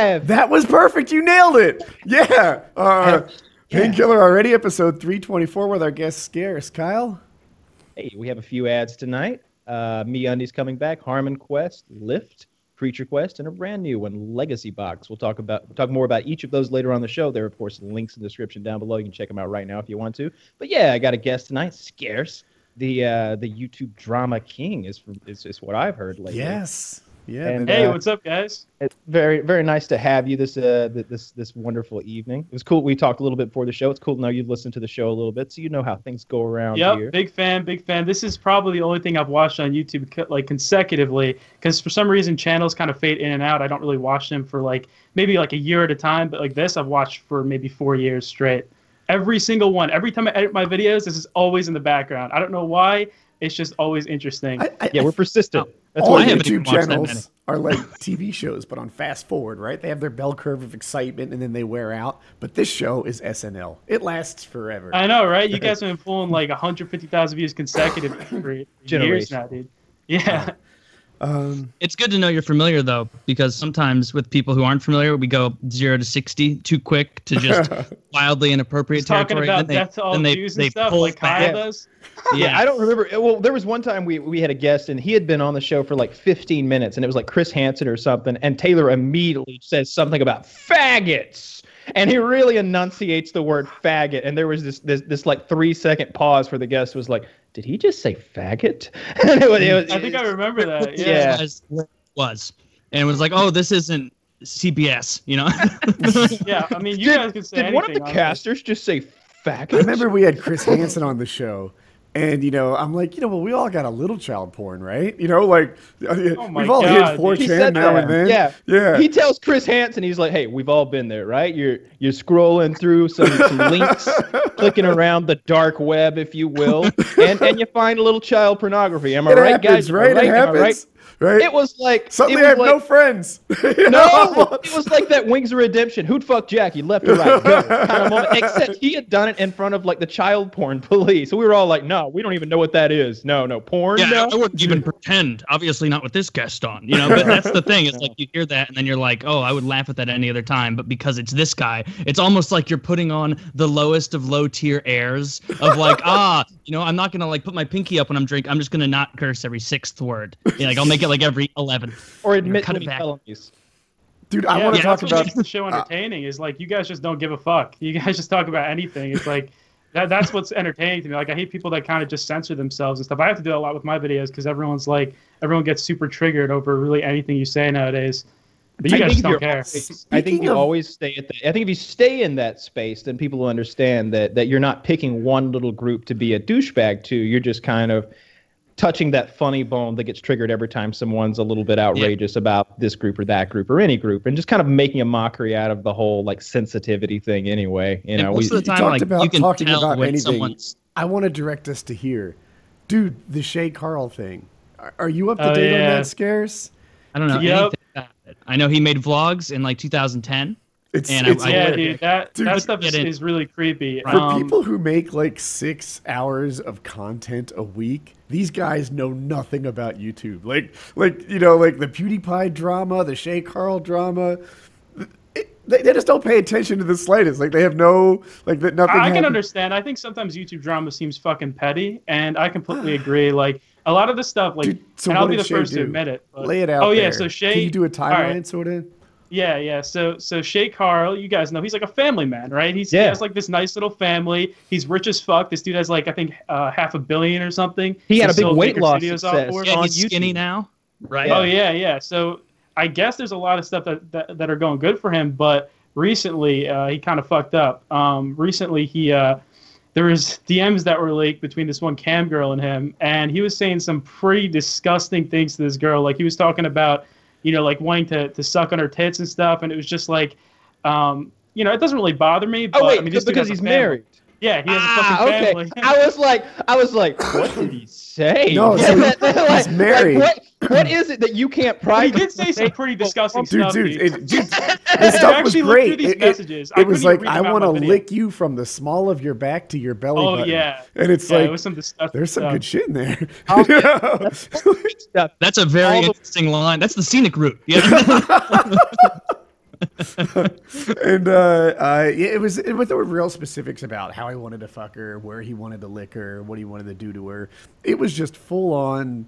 live. That was perfect. You nailed it. Yeah. Painkiller already, episode 324 with our guest Scarce. Kyle? Hey, we have a few ads tonight. Me Undies coming back, Harmon Quest, Lyft, Creature Quest, and a brand new one, LegacyBox. We'll talk more about each of those later on the show. There are, of course, links in the description down below. You can check them out right now if you want to. But yeah, I got a guest tonight, Scarce. The YouTube drama king is what I've heard lately. Yes. Yeah. And, hey, what's up, guys? It's very, very nice to have you this wonderful evening. It was cool. We talked a little bit before the show. It's cool to know you've listened to the show a little bit, so you know how things go around here. Yep, big fan. This is probably the only thing I've watched on YouTube like consecutively, because for some reason channels kind of fade in and out. I don't really watch them for maybe a year at a time, but like this I've watched for maybe 4 years straight. Every single one. Every time I edit my videos, this is always in the background. I don't know why. It's just always interesting. Yeah, we're persistent. That's why YouTube channels are like TV shows, but on fast forward, right? They have their bell curve of excitement, and then they wear out. But this show is SNL. It lasts forever. I know, right? You guys have been pulling 150,000 views consecutively for years now, dude. Yeah. It's good to know you're familiar, though, because sometimes with people who aren't familiar, we go 0 to 60 too quick to just wildly inappropriate territory. Talking about death to all Jews and stuff like Kyle does. Yeah, I don't remember. Well, there was one time we had a guest, and he had been on the show for 15 minutes, and it was like Chris Hansen or something, and Taylor immediately says something about faggots. And he really enunciates the word faggot, and there was this 3-second pause where the guest was like, "Did he just say faggot?" And I think I remember that. Yeah, it was, and it was like, "Oh, this isn't CBS," you know? Yeah, I mean, you guys can say anything. Did one of the casters just say faggot? I remember we had Chris Hansen on the show. And, I'm like, well, we all got a little child porn, right? We've all hit 4chan now and then. Yeah. He tells Chris Hansen, he's like, hey, we've all been there, right? You're scrolling through some links, clicking around the dark web, if you will, and you find a little child pornography. Am I right, guys? Right? It happens. Right? It was like suddenly I have no friends. No, it was like that Wings of Redemption. Who'd fuck Jackie? Left or right? Go kind of moment. Except he had done it in front of the child porn police. So we were all like, no, we don't even know what that is. No, porn. Yeah, no? I wouldn't even pretend. Obviously not with this guest on. But that's the thing. It's you hear that and then you're like, oh, I would laugh at that any other time. But because it's this guy, it's almost like you're putting on the lowest of low tier airs of I'm not gonna put my pinky up when I'm drinking. I'm just gonna not curse every 6th word. I'll make it every 11. Or admit to felonies. Dude, I want to talk about... what makes the show entertaining is you guys just don't give a fuck. You guys just talk about anything. It's that's what's entertaining to me. I hate people that kind of just censor themselves and stuff. I have to do a lot with my videos because everyone gets super triggered over really anything you say nowadays. But you guys just don't care. I think you always stay at I think if you stay in that space, then people will understand that you're not picking one little group to be a douchebag to. You're just kind of touching that funny bone that gets triggered every time someone's a little bit outrageous about this group or that group or any group, and just kind of making a mockery out of the whole sensitivity thing anyway. Most of the time, you can talking tell about when anything. someone's... I want to direct us to here. Dude, the ShayCarl thing. Are you up to date on that, Scarce? I don't know anything about it. I know he made vlogs in 2010. Dude, that stuff is really creepy. For people who make 6 hours of content a week, these guys know nothing about YouTube. The PewDiePie drama, the ShayCarl drama. They just don't pay attention to the slightest. They have no nothing. I can understand. I think sometimes YouTube drama seems fucking petty, and I completely agree. A lot of the stuff, Dude, so and I'll be the first to admit it. But, lay it out. Yeah. So Shay, can you do a timeline sort of? Yeah. So ShayCarl, you guys know he's a family man, right? He has this nice little family. He's rich as fuck. This dude has I think $500 million or something. He had a big weight loss success. Yeah, he's skinny now, right? Oh yeah. So I guess there's a lot of stuff that are going good for him, but recently he kind of fucked up. Recently there was DMs that were leaked between this one cam girl and him, and he was saying some pretty disgusting things to this girl. He was talking about wanting to suck on her tits and stuff, and it was just it doesn't really bother me. But, I mean, just because he's married. Yeah, he has a fucking family. I was like, what did he say? No, he's married. What is it that you can't pride? He did say some pretty disgusting stuff. Dude, this stuff was great. It was I want to lick you from the small of your back to your belly button. Oh yeah, and it's it was some disgusting there's some stuff. good shit in there. That's a very interesting line. That's the scenic route. Yeah. And yeah, it was there were real specifics about how he wanted to fuck her, where he wanted to lick her, what he wanted to do to her. It was just full on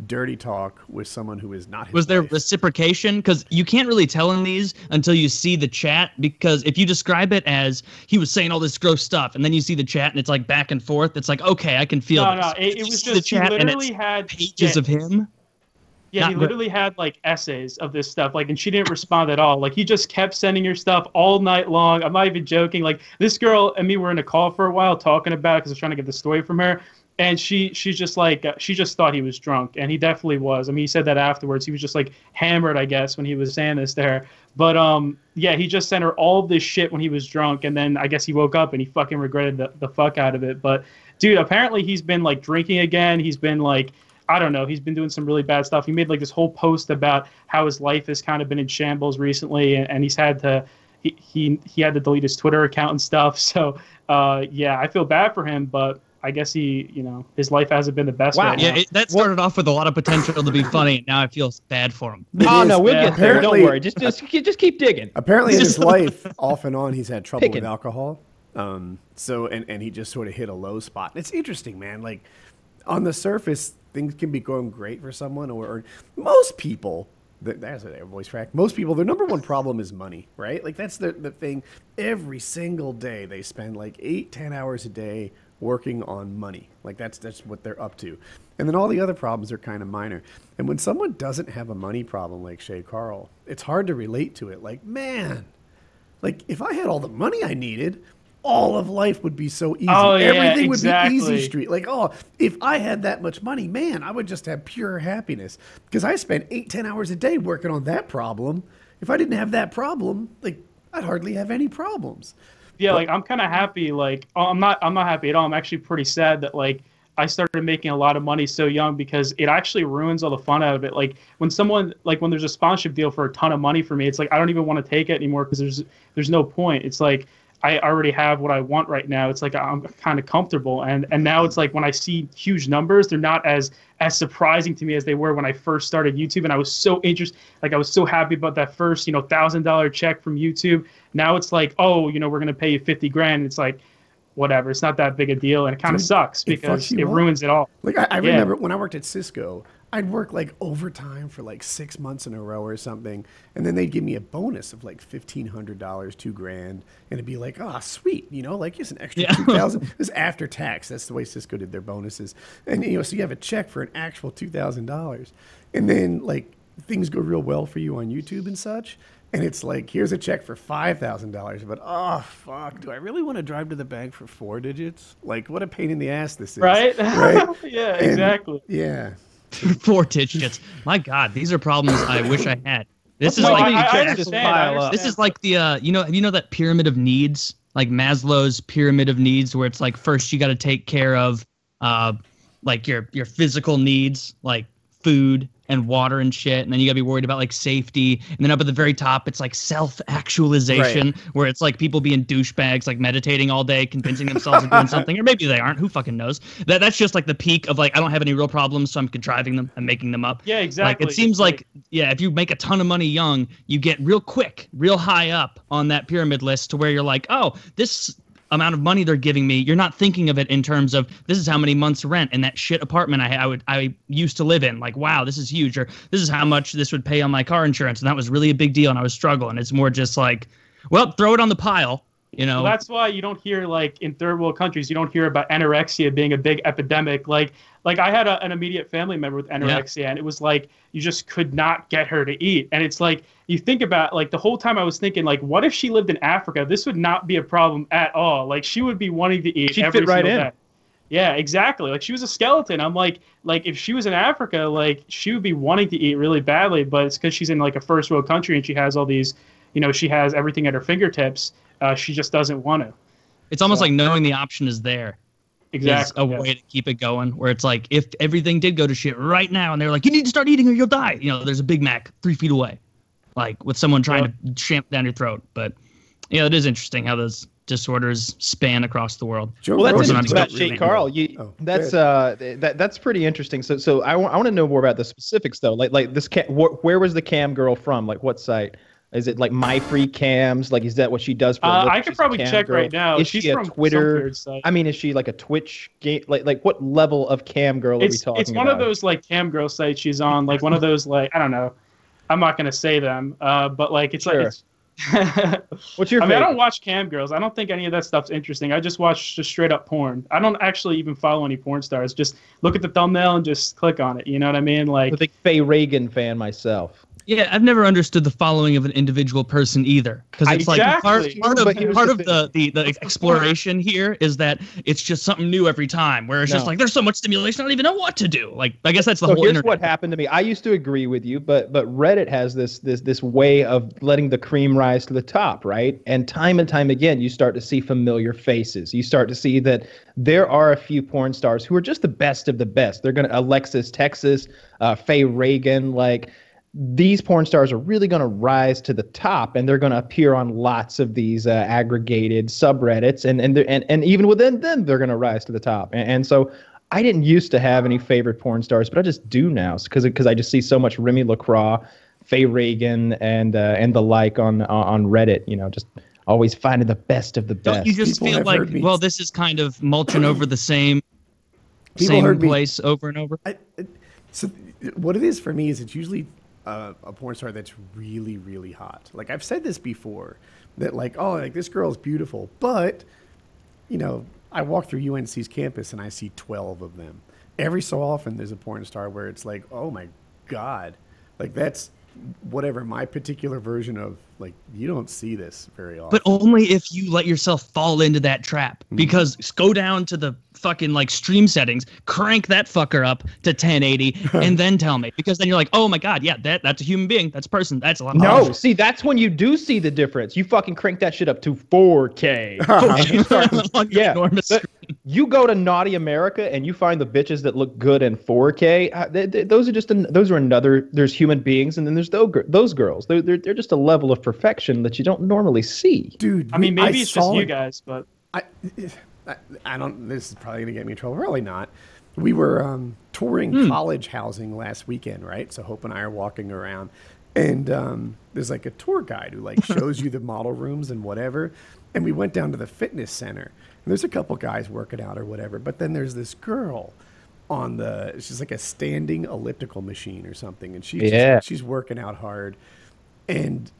dirty talk with someone who is not his Was there wife. reciprocation? Because you can't really tell in these until you see the chat, because if you describe it as he was saying all this gross stuff and then you see the chat and it's like back and forth, it's like, okay, I can feel this. No, it You was see just the he chat and literally it's had pages of him. Yeah, Not he good. literally had like essays of this stuff, like, and she didn't respond at all. Like, he just kept sending her stuff all night long. I'm not even joking. Like, this girl and me were in a call for a while talking about it because I was trying to get the story from her, and she's just like she just thought he was drunk, and he definitely was. I mean, he said that afterwards. He was just like hammered, I guess, when he was saying this to her. But yeah, he just sent her all this shit when he was drunk, and then I guess he woke up and he fucking regretted the fuck out of it. But dude, apparently he's been like drinking again. He's been like, I don't know. He's been doing some really bad stuff. He made like this whole post about how his life has kind of been in shambles recently, and he's had to he had to delete his Twitter account and stuff. So yeah, I feel bad for him, but I guess his life hasn't been the best. Wow. Right now. Yeah, that started off with a lot of potential to be funny, and now I feel bad for him. Oh no, we'll Yeah. get there. Don't Apparently- worry. Just keep digging. Apparently, in his life, off and on, he's had trouble Picking. with alcohol. So he just sort of hit a low spot. It's interesting, man. Like, on the surface, things can be going great for someone, or most people. That's a voice crack. Most people, their number one problem is money, right? Like, that's the thing. Every single day, they spend like 8-10 hours a day working on money. Like, that's what they're up to. And then all the other problems are kind of minor. And when someone doesn't have a money problem like ShayCarl, it's hard to relate to it. Like, man, like, if I had all the money I needed, all of life would be so easy. Oh, yeah, Everything would be exactly. easy street. Like, oh, if I had that much money, man, I would just have pure happiness. Because I spend 8-10 hours a day working on that problem. If I didn't have that problem, like, I'd hardly have any problems. Yeah, like, I'm kind of happy. Like, I'm not happy at all. I'm actually pretty sad that like I started making a lot of money so young, because it actually ruins all the fun out of it. Like, when there's a sponsorship deal for a ton of money for me, it's like I don't even want to take it anymore because there's no point. It's like I already have what I want right now. It's like I'm kind of comfortable, and now it's like when I see huge numbers, they're not as surprising to me as they were when I first started YouTube. And I was so interested, like I was so happy about that first $1,000 check from YouTube. Now it's like, oh, we're gonna pay you 50 grand. It's like, whatever. It's not that big a deal, and it kind of sucks because fucks you it up. ruins it all. Like, I remember when I worked at Cisco, I'd work like overtime for like 6 months in a row or something, and then they'd give me a bonus of like $1,500, $2,000, and it'd be like, oh, sweet, like here's an extra $2,000. This is after tax. That's the way Cisco did their bonuses, and so you have a check for an actual $2,000, and then like things go real well for you on YouTube and such. And it's like, here's a check for $5,000, but oh fuck, do I really want to drive to the bank for 4 digits? Like, what a pain in the ass this is, Right? Right? Yeah, And, exactly. yeah. 4 digits. My God, these are problems I wish I had. This is No, like I just understand. pile up. this is like the have you know that pyramid of needs, like Maslow's pyramid of needs, where it's like first you got to take care of like your physical needs, like food and water and shit, and then you gotta be worried about like safety, and then up at the very top it's like self-actualization, where it's like people being douchebags, like meditating all day, convincing themselves of doing something, or maybe they aren't, who fucking knows. That's just like the peak of like, I don't have any real problems, so I'm contriving them, I'm making them up. Yeah, exactly. Like, it seems like, yeah, if you make a ton of money young, you get real quick, real high up on that pyramid list, to where you're like, oh, this amount of money they're giving me, you're not thinking of it in terms of this is how many months rent in that shit apartment I used to live in. Like, wow, this is huge, or this is how much this would pay on my car insurance, and that was really a big deal, and I was struggling. It's more just like, well, throw it on the pile, Well, that's why you don't hear, like, in third world countries, you don't hear about anorexia being a big epidemic. Like I had an immediate family member with anorexia, and it was like you just could not get her to eat. And it's like, you think about, like, the whole time I was thinking, like, what if she lived in Africa? This would not be a problem at all. Like, she would be wanting to eat. She'd every fit right single in. day. Yeah, exactly. Like, she was a skeleton. I'm like if she was in Africa, like, she would be wanting to eat really badly, but it's because she's in like a first world country and she has all these, she has everything at her fingertips. She just doesn't want to. it's almost like knowing the option is there. Exactly. Is a way to keep it going, where it's like, if everything did go to shit right now and they're like, you need to start eating or you'll die, there's a Big Mac 3 feet away, like with someone trying to jam down your throat. But it is interesting how those disorders span across the world. Well, that's Rogan interesting about understands ShayCarl. That's pretty interesting. So I want to know more about the specifics though. Like this where was the cam girl from? Like what site? Is it like My Free Cams? Like, is that what she does for a living? I could probably check right now. Is She's she a from some Twitter? weird site. I mean, is she like a Twitch game? Like what level of cam girl are we talking about? It's one of those like cam girl sites she's on. Like one of those like I don't know. I'm not gonna say them. But like it's Sure. like. What's your I mean, I favorite? don't watch cam girls. I don't think any of that stuff's interesting. I just watch just straight up porn. I don't actually even follow any porn stars. Just look at the thumbnail and just click on it. You know what I mean? Like I'm a big Faye Reagan fan myself. Yeah, I've never understood the following of an individual person either, because it's Exactly. like part of the exploration here is that it's just something new every time, where it's just like there's so much stimulation I don't even know what to do. Like I guess that's the whole Here's internet. what happened to me. I used to agree with you, but Reddit has this way of letting the cream rise to the top, right? And time again, you start to see familiar faces. You start to see that there are a few porn stars who are just the best of the best. They're gonna Alexis Texas, Faye Reagan, like. These porn stars are really going to rise to the top, and they're going to appear on lots of these aggregated subreddits, and even within them, they're going to rise to the top. And so I didn't used to have any favorite porn stars, but I just do now because I just see so much Remy LaCroix, Faye Reagan, and the like on Reddit. You know, just always finding the best of the best. Don't you just People feel have like, heard me- well, this is kind of mulching over the same heard me- place over and over? So what it is for me is it's usually a porn star that's really, really hot. Like I've said this before, that like, oh, like this girl's beautiful, but you know, I walk through UNC's campus and I see 12 of them. Every so often there's a porn star where it's like, oh my God, like that's whatever my particular version of like, you don't see this very often. But only if you let yourself fall into that trap. Because go down to the fucking like stream settings, crank that fucker up to 1080, and then tell me. Because then you're like, oh my God, yeah, that's a human being. That's a person. That's a lot of No, see, that's when you do see the difference. You fucking crank that shit up to 4K. And you start- On your yeah, enormous but screen. you go to Naughty America and you find the bitches that look good in 4K. Those are just those are another. There's human beings, and then there's those girls. They're just a level of perfection that you don't normally see. Dude, I mean, maybe it's just saw you it. guys, but I don't. This is probably gonna get me in trouble. Probably not. We were touring college housing last weekend, right? So Hope and I are walking around, and there's like a tour guide who like shows you the model rooms and whatever. And we went down to the fitness center, and there's a couple guys working out or whatever. But then there's this girl on she's like a standing elliptical machine or something, and she's working out hard, and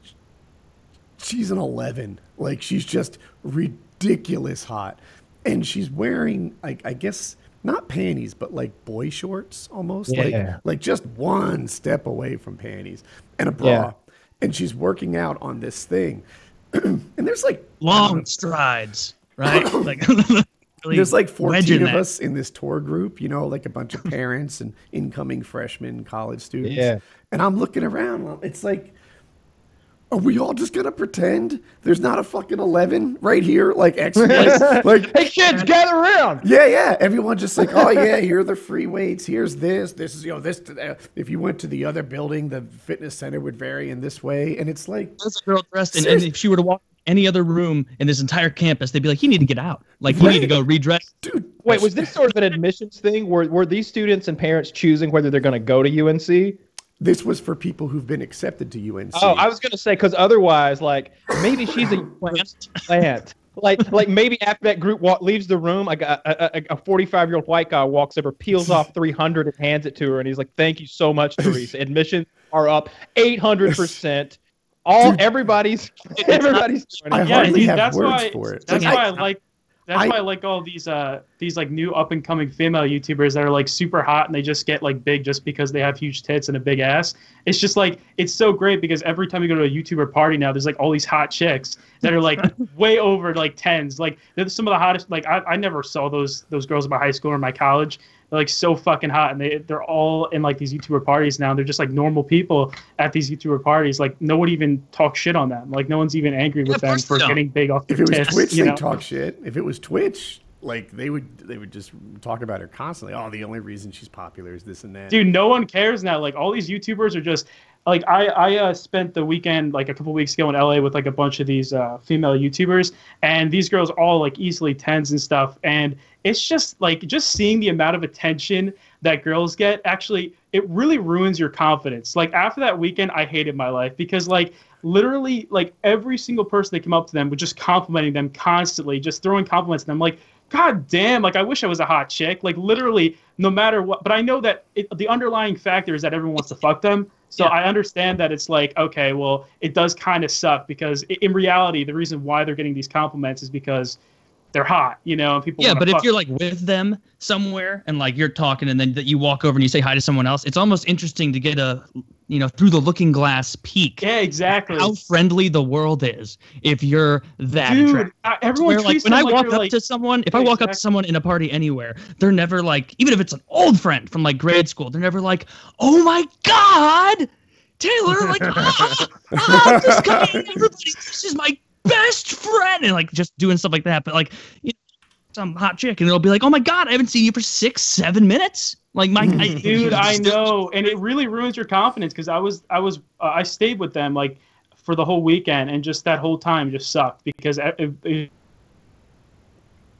she's an 11. Like she's just ridiculous hot. And she's wearing, like, I guess, not panties, but like boy shorts almost. Yeah. Like just one step away from panties and a bra. Yeah. And she's working out on this thing. And there's like Long strides, right? Like, really there's like 14 wedging of that. us in this tour group, you know, like a bunch of parents and incoming freshmen, college students. Yeah. And I'm looking around. It's like, are we all just gonna pretend there's not a fucking 11 right here? Like, like, Hey kids, gather around. yeah. Everyone just like, oh yeah, here are the free weights. Here's this. This is, you know, this. If you went to the other building, the fitness center would vary in this way. And it's like, There's a girl dressed in, and if she were to walk any other room in this entire campus, they'd be like, you need to get out. Like, you need to go redress. dude, Wait, was this sort of an admissions thing? Were these students and parents choosing whether they're going to go to UNC? this was for people who've been accepted to UNC. Oh, I was going to say, because otherwise, like, maybe she's a plant. Like maybe after that group leaves the room, like a 45-year-old white guy walks over, peels off 300 and hands it to her, and he's like, "Thank you so much, Teresa. Admissions are up 800%. Everybody's I joining." hardly dude, have that's words why, for it. That's Like, why I like. That's why I like all these like new up and coming female YouTubers that are like super hot and they just get like big just because they have huge tits and a big ass. It's just like it's so great because every time you go to a YouTuber party now, there's like all these hot chicks that are like way over like tens. Like they're some of the hottest. Like I never saw those girls in my high school or my college. They're like so fucking hot, and they're all in like these YouTuber parties now. They're just like normal people at these YouTuber parties. Like no one even talks shit on them. Like no one's even angry with them for getting big off their if it was tits. Twitch, you they know? talk shit. If it was Twitch, like they would just talk about her constantly. Oh, the only reason she's popular is this and that. Dude, no one cares now. Like all these YouTubers are just like I spent the weekend like a couple weeks ago in LA with like a bunch of these female YouTubers, and these girls all like easily tens and stuff, and it's just like just seeing the amount of attention that girls get, actually it really ruins your confidence. Like after that weekend I hated my life because like literally like every single person that came up to them was just complimenting them constantly, just throwing compliments at them. Like, God damn, like I wish I was a hot chick. Like literally, no matter what. But I know that the underlying factor is that everyone wants to fuck them. So I understand that it's like, okay, well, it does kind of suck because in reality, the reason why they're getting these compliments is because they're hot, you know, and people. Yeah, but if you're like with them somewhere and like you're talking and then you walk over and you say hi to someone else, it's almost interesting to get a, you know, through the looking glass peek. Yeah, exactly. How friendly the world is if you're that Dude, everyone where, like, when I walk up to someone, if I walk up to someone in a party anywhere, they're never like, even if it's an old friend from like grade school, they're never like, oh my God, Taylor, like, this guy, everybody, this is my best friend, and like just doing stuff like that. But like, you know, some hot chick, and it'll be like, oh my God, I haven't seen you for 6-7 minutes. Like dude, I know, and it really ruins your confidence because I stayed with them like for the whole weekend, and just that whole time just sucked because. We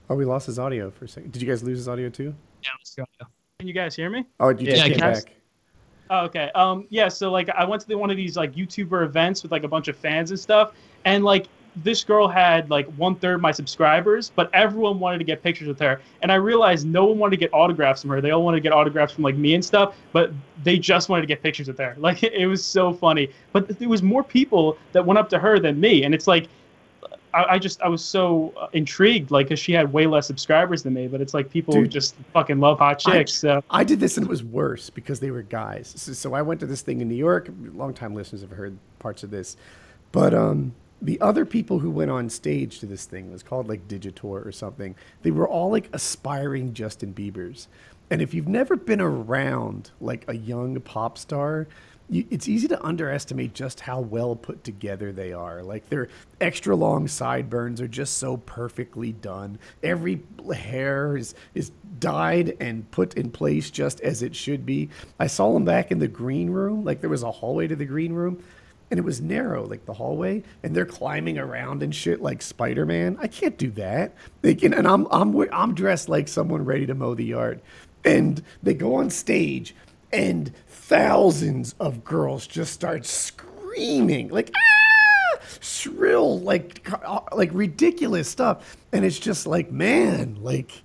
lost his audio for a second. Did you guys lose his audio too? Yeah, let's go. Can you guys hear me? Oh, you just came back. Oh, okay. Yeah. So like, I went to one of these like YouTuber events with like a bunch of fans and stuff, and like. This girl had like 1/3 my subscribers, but everyone wanted to get pictures with her. And I realized no one wanted to get autographs from her. They all wanted to get autographs from like me and stuff, but they just wanted to get pictures with her. Like it was so funny. But there was more people that went up to her than me. And it's like, I was so intrigued, like, because she had way less subscribers than me. But it's like people just fucking love hot chicks. So I did this and it was worse because they were guys. So I went to this thing in New York. Longtime listeners have heard parts of this, but the other people who went on stage to this thing, was called like Digitour or something. They were all like aspiring Justin Biebers. And if you've never been around like a young pop star, it's easy to underestimate just how well put together they are. Like their extra long sideburns are just so perfectly done. Every hair is dyed and put in place just as it should be. I saw them back in the green room. Like there was a hallway to the green room. And it was narrow, like the hallway, and they're climbing around and shit like Spider-Man. I can't do that. And I'm dressed like someone ready to mow the yard. And they go on stage, and thousands of girls just start screaming, like shrill, like ridiculous stuff. And it's just like, man, like,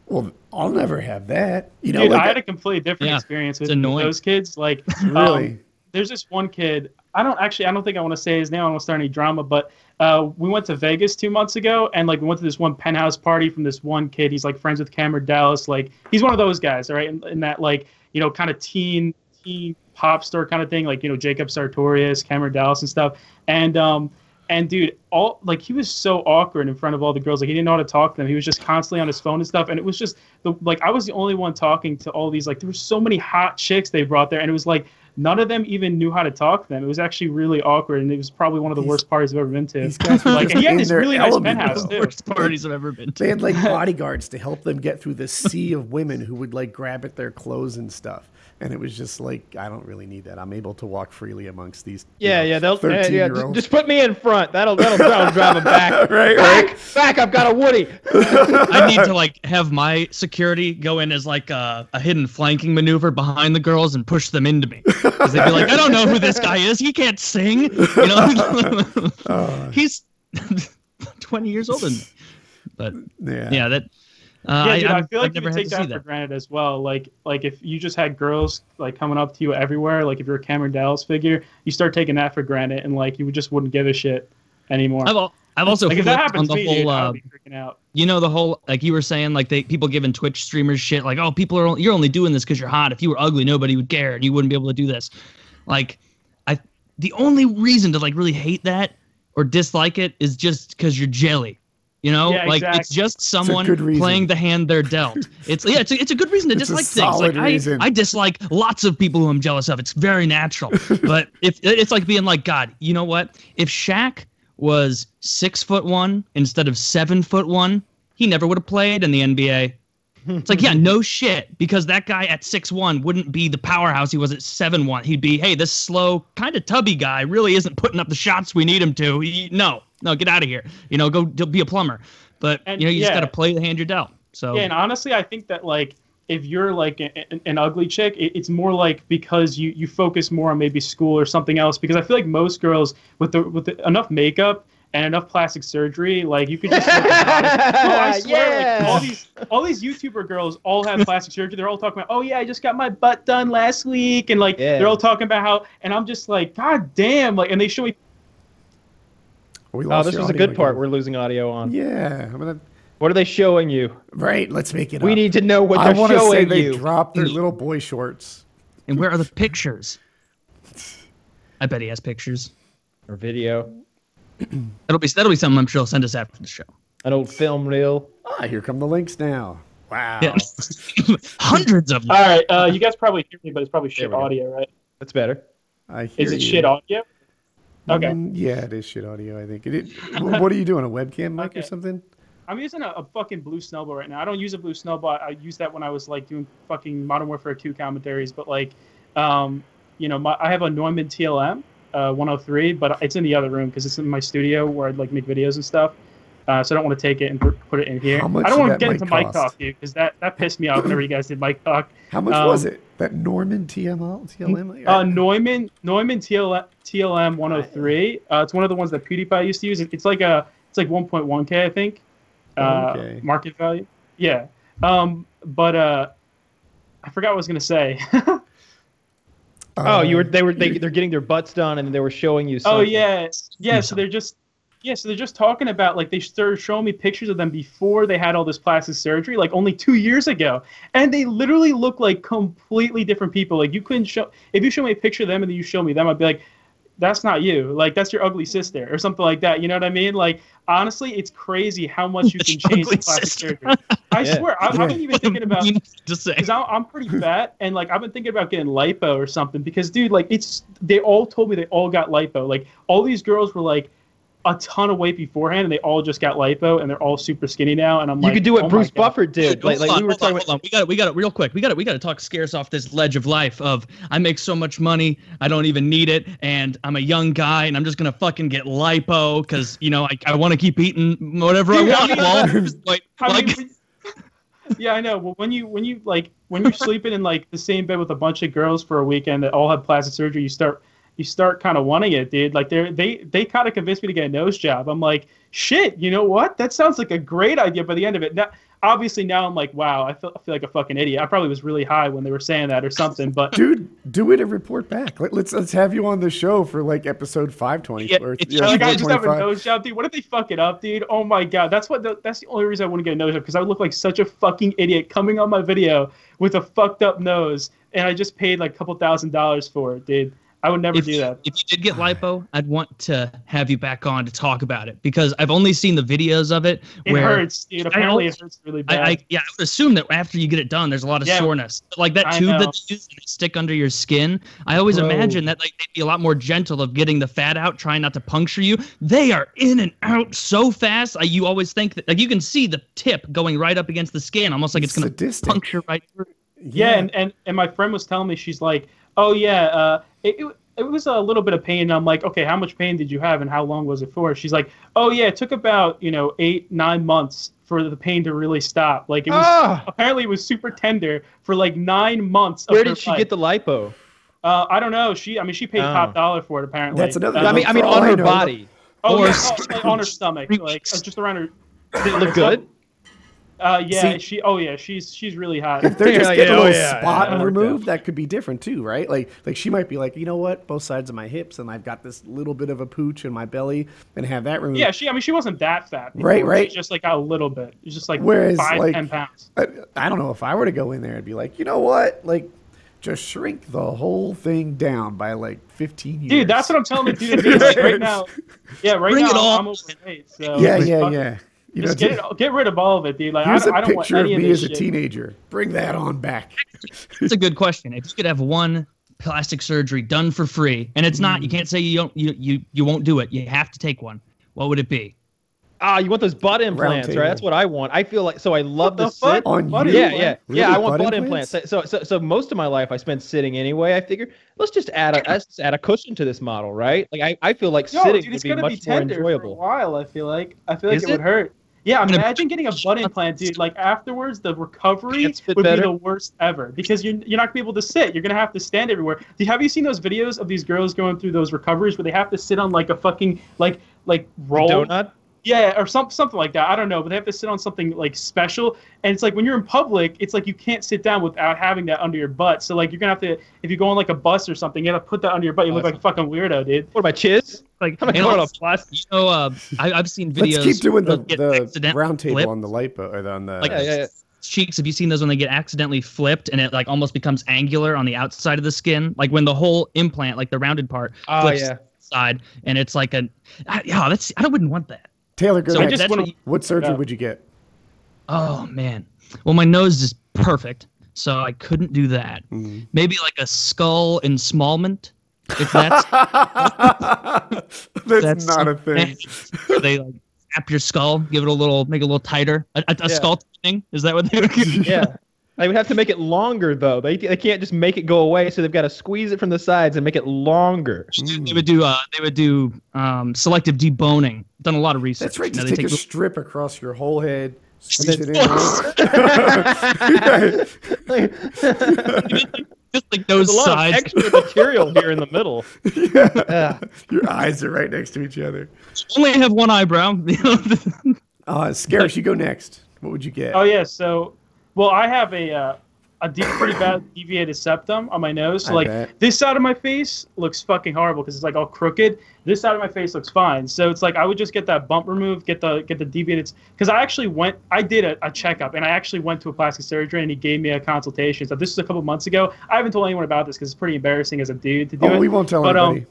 well, I'll never have that. You know, dude, like, I had a completely different experience with those kids. Like, really. There's this one kid. I don't think I want to say his name. I don't want to start any drama, but we went to Vegas 2 months ago, and like we went to this one penthouse party from this one kid. He's like friends with Cameron Dallas. Like he's one of those guys, all right, in that like, you know, kind of teen pop star kind of thing, like, you know, Jacob Sartorius, Cameron Dallas and stuff. And dude, he was so awkward in front of all the girls. Like he didn't know how to talk to them. He was just constantly on his phone and stuff. And it was just I was the only one talking to all these. Like there were so many hot chicks they brought there, and it was like none of them even knew how to talk to them. It was actually really awkward, and it was probably one of the worst parties I've ever been to. These guys were like, and he had this really nice penthouse too. Worst parties I've ever been to. They had like bodyguards to help them get through the sea of women who would like grab at their clothes and stuff. And it was just like, I don't really need that. I'm able to walk freely amongst these. They'll 13-year-olds. Just put me in front. That'll drive them back. Back. I've got a Woody. I need to like have my security go in as like a hidden flanking maneuver behind the girls and push them into me. Because they'd be like, I don't know who this guy is. He can't sing. You know, he's 20 years older than me. But yeah, that. Dude, I feel like you could take that for granted as well. Like if you just had girls like coming up to you everywhere, like if you're a Cameron Dallas figure, you start taking that for granted, and like you just wouldn't give a shit anymore. I've also like if that happens on the to me, whole, I'd be freaking out. You know, the whole, like you were saying, like people giving Twitch streamers shit, like, oh, you're only doing this because you're hot. If you were ugly, nobody would care, and you wouldn't be able to do this. Like, the only reason to like really hate that or dislike it is just because you're jelly. You know, yeah, like exactly. It's just someone playing the hand they're dealt. It's a good reason to dislike things. Like I dislike lots of people who I'm jealous of. It's very natural. But if it's like being like, God, you know what? If Shaq was 6'1" instead of 7'1", he never would have played in the NBA. It's like, yeah, no shit, because that guy at 6'1" wouldn't be the powerhouse he was at 7'1". He'd be, hey, this slow, kind of tubby guy really isn't putting up the shots we need him to. No, get out of here. You know, go be a plumber. But you know, you just got to play the hand you're dealt. So yeah, and honestly, I think that like if you're like an ugly chick, it's more like because you focus more on maybe school or something else. Because I feel like most girls with enough makeup and enough plastic surgery, like you could just look I swear, like all these YouTuber girls all have plastic surgery. They're all talking about, oh yeah, I just got my butt done last week, and like they're all talking about how, and I'm just like, god damn, like, and they show me. Oh, this was a good part. We're losing audio on. Yeah, I'm gonna. What are they showing you? Right, let's make it We up. need to know what they're showing you. I want to say they dropped their little boy shorts. And where are the pictures? I bet he has pictures. Or video. That'll be something I'm sure he'll send us after the show. An old film reel. Ah, here come the links now. Wow. Yeah. Hundreds of them. All right, you guys probably hear me, but it's probably shit audio, right? That's better. Is it shit audio? Okay. Yeah, it is shit audio, I think. What are you doing, a webcam mic or something? I'm using a fucking blue snowball right now. I don't use a blue snowball. I used that when I was like doing fucking Modern Warfare 2 commentaries. But like, you know, I have a Neumann TLM 103, but it's in the other room because it's in my studio where I like make videos and stuff. So I don't want to take it and put it in here. I don't want to get into mic talk, dude, because that pissed me off whenever you guys did mic talk. How much was it? That Neumann TLM? Neumann TLM 103. It's one of the ones that PewDiePie used to use. It's like 1.1K, I think. Okay. Market value. Yeah. But I forgot what I was gonna say. They're getting their butts done and they were showing you something. Oh yeah. So they're just talking about, like, they started showing me pictures of them before they had all this plastic surgery, like only 2 years ago, and they literally look like completely different people. Like, you couldn't show, if you show me a picture of them and then you show me them, I'd be like, that's not you. Like, that's your ugly sister or something like that. You know what I mean? Like, honestly, it's crazy how much you can change with plastic surgery. I swear, I've been even thinking about, because I'm pretty fat, and like I've been thinking about getting lipo or something, because dude, like, they all told me they all got lipo. Like, all these girls were like a ton of weight beforehand, and they all just got lipo, and they're all super skinny now. And I'm like, you could do what Bruce Buffer did. Like we were talking about. We got it real quick. We got to talk Scarce off this ledge of life of, I make so much money, I don't even need it, and I'm a young guy, and I'm just gonna fucking get lipo because, you know, I want to keep eating whatever I want. Yeah, I know. Well, when you're sleeping in like the same bed with a bunch of girls for a weekend that all have plastic surgery, you start kind of wanting it, dude. Like, they kind of convinced me to get a nose job. I'm like, shit, you know what? That sounds like a great idea. By the end of it, now, obviously, now I'm like, wow, I feel like a fucking idiot. I probably was really high when they were saying that or something. But dude, do it and report back. Let's have you on the show for like episode 520. Like, I just have a nose job, dude. What if they fuck it up, dude? Oh my god, that's the only reason I want to get a nose job, because I would look like such a fucking idiot coming on my video with a fucked up nose, and I just paid like a couple $1,000s for it, dude. I would never do that. If you did get lipo, I'd want to have you back on to talk about it, because I've only seen the videos of it. It hurts, dude. Apparently, it hurts really bad. I would assume that after you get it done, there's a lot of soreness. But like that tube that they use to stick under your skin, I always imagine that like they'd be a lot more gentle of getting the fat out, trying not to puncture you. They are in and out so fast. You always think that, like, you can see the tip going right up against the skin, almost like it's going to puncture right through. Yeah, and my friend was telling me, she's like, oh yeah, it was a little bit of pain. And I'm like, okay, how much pain did you have and how long was it for? She's like, oh yeah, it took about 8-9 months for the pain to really stop. Like, it was apparently it was super tender for like 9 months. Where did she get the lipo? I don't know. She paid top dollar for it apparently. That's another. I mean on her body. Like on her stomach, like just around her. Did it look good? Yeah, she's really hot. If they're just getting a little spot removed, that could be different too, right? Like she might be like, you know what, both sides of my hips, and I've got this little bit of a pooch in my belly, and have that removed. Yeah, she wasn't that fat before. Right. She just like got a little bit. It's just like 5-10 pounds. I don't know, if I were to go in there, I'd be like, you know what, like, just shrink the whole thing down by like 15 years. Dude, that's what I'm telling you, dude. Like, right now, I'm overweight. So yeah. Just get rid of all of it, dude. Like, here's I don't want any of this shit. a picture of me as a teenager. Bring that on back. That's a good question. If you could have one plastic surgery done for free, and it's not, you can't say you won't do it. You have to take one. What would it be? You want those butt implants, right? That's what I want. I feel like, so I love the sit. On you? Yeah. Really? I want butt implants. So most of my life I spent sitting anyway. I figure let's just add a cushion to this model, right? Like I feel like sitting would be much more enjoyable. For a while, I feel like it would hurt. Yeah, imagine getting a butt implant, dude. Like afterwards, the recovery would be the worst ever because you're not gonna be able to sit. You're gonna have to stand everywhere. Have you seen those videos of these girls going through those recoveries where they have to sit on like a fucking like roll? Donut? Yeah, or something like that. I don't know, but they have to sit on something like special. And it's like when you're in public, it's like you can't sit down without having that under your butt. So like you're gonna have to, if you go on like a bus or something, you have to put that under your butt. You look like a fucking weirdo, dude. What, my chiz? Like, I'm going on a plastic. You know, I've seen videos. Let's keep doing the round table flipped. on the lipo or on the Yeah. Cheeks. Have you seen those when they get accidentally flipped and it like almost becomes angular on the outside of the skin? Like when the whole implant, like the rounded part, flips to the side, and it's like I wouldn't want that. Taylor, go next. What surgery Yeah. would you get? Oh man. Well, my nose is perfect, so I couldn't do that. Maybe like a skull ensmallment. If that's that's not a thing. Where they like snap your skull, give it a little, make it a little tighter. A skull thing? Is that what they would? Yeah. They would have to make it longer though. They can't just make it go away, so they've got to squeeze it from the sides and make it longer. They would do selective deboning. Done a lot of research. That's right. Just take a strip across your whole head. Squeeze it in. Just like those There's a lot sides. of extra material here in the middle. Yeah. Your eyes are right next to each other. Only have one eyebrow. Scarce, you go next. What would you get? Oh yeah, so well I have a pretty bad deviated septum on my nose. So this side of my face looks fucking horrible because it's like all crooked. This side of my face looks fine. So it's like I would just get that bump removed, get the deviated. Because I did a checkup and I actually went to a plastic surgeon and he gave me a consultation. So this was a couple months ago. I haven't told anyone about this because it's pretty embarrassing as a dude to do it. We won't tell anybody.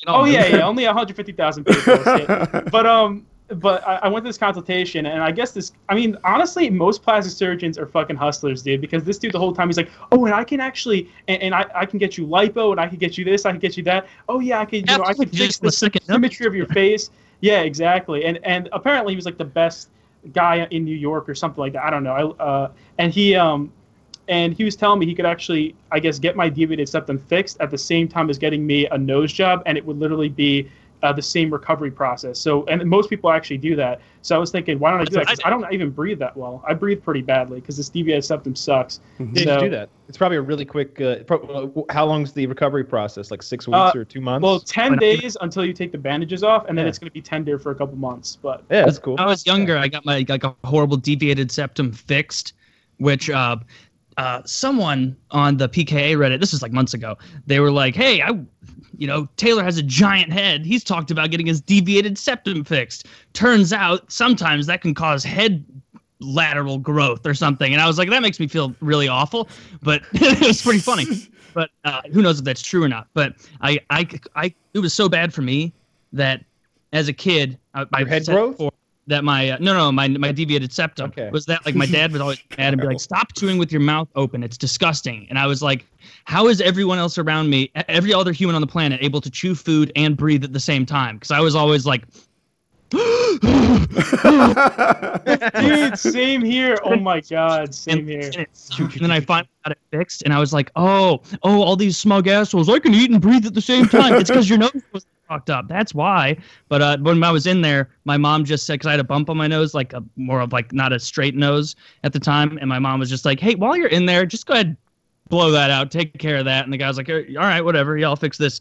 Only 150,000 people. But I went to this consultation, and I guess honestly, most plastic surgeons are fucking hustlers, dude, because this dude the whole time, he's like, oh, and I can actually, and I can get you lipo, and I can get you this, I can get you that. Oh, yeah, I can fix the symmetry of your face. Yeah, exactly. And apparently he was like the best guy in New York or something like that. I don't know. And he was telling me he could actually, I guess, get my deviated septum fixed at the same time as getting me a nose job, and it would literally be the same recovery process. So, and most people actually do that. So I was thinking, why don't I do that? Because I don't even breathe that well. I breathe pretty badly because this deviated septum sucks. Did you do that? It's probably a really quick. How long's the recovery process? Like 6 weeks or 2 months? Well, 10 days until you take the bandages off, and then it's going to be tender for a couple months. But yeah, that's cool. When I was younger, I got my a horrible deviated septum fixed, which someone on the PKA Reddit, this was like months ago, they were like, hey, Taylor has a giant head. He's talked about getting his deviated septum fixed. Turns out sometimes that can cause head lateral growth or something. And I was like, that makes me feel really awful, but it was pretty funny. But who knows if that's true or not. But it was so bad for me that as a kid, your head growth? That my my deviated septum was that like my dad would always be mad and be like, stop chewing with your mouth open, it's disgusting. And I was like, how is everyone else around me, every other human on the planet, able to chew food and breathe at the same time? Because I was always like dude, same here. Oh my god, same here. And then I finally got it fixed and I was like, oh, all these smug assholes, I can eat and breathe at the same time. It's because your nose was fucked up. That's why. But when I was in there, my mom just said, because I had a bump on my nose, like more of like not a straight nose at the time, and my mom was just like, hey, while you're in there, just go ahead, blow that out, take care of that. And the guy was like, all right, whatever, yeah, I'll fix this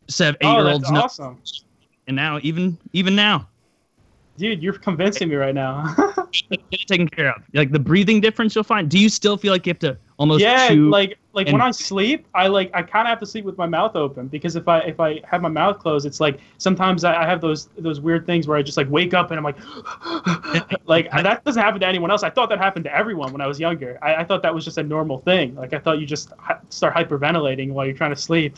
8-year-old's nose. Awesome. And now, even now, dude, you're convincing me right now. Get it taken care of. Like the breathing difference you'll find. Do you still feel like you have to almost chew? Like when I sleep, I kind of have to sleep with my mouth open, because if I have my mouth closed, it's like sometimes I have those weird things where I just like wake up and I'm like that doesn't happen to anyone else. I thought that happened to everyone when I was younger. I thought that was just a normal thing. Like I thought you just start hyperventilating while you're trying to sleep.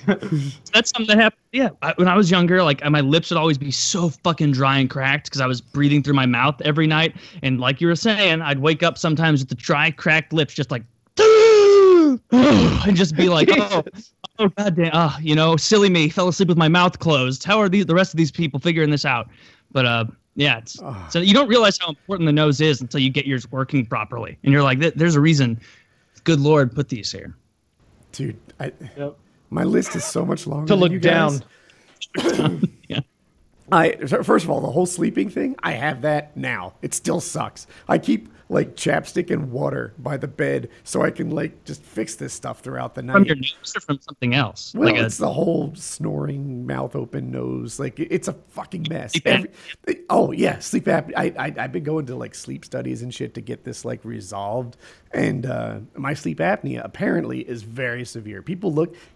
That's something that happened. Yeah, when I was younger, like my lips would always be so fucking dry and cracked because I was breathing through my mouth every night. And like you were saying, I'd wake up sometimes with the dry, cracked lips, just like and just be like, oh goddamn, silly me, fell asleep with my mouth closed. How are the rest of these people figuring this out? But yeah, so you don't realize how important the nose is until you get yours working properly, and you're like, there's a reason. Good Lord, put these here, dude. My list is so much longer to than look you down. guys. Yeah. First of all, the whole sleeping thing, I have that now. It still sucks. I keep like chapstick and water by the bed so I can like just fix this stuff throughout the night. From your nose or from something else? Well, it's the whole snoring, mouth open nose. Like it's a fucking mess. Sleep apnea. I've been going to like sleep studies and shit to get this like resolved. And my sleep apnea apparently is very severe.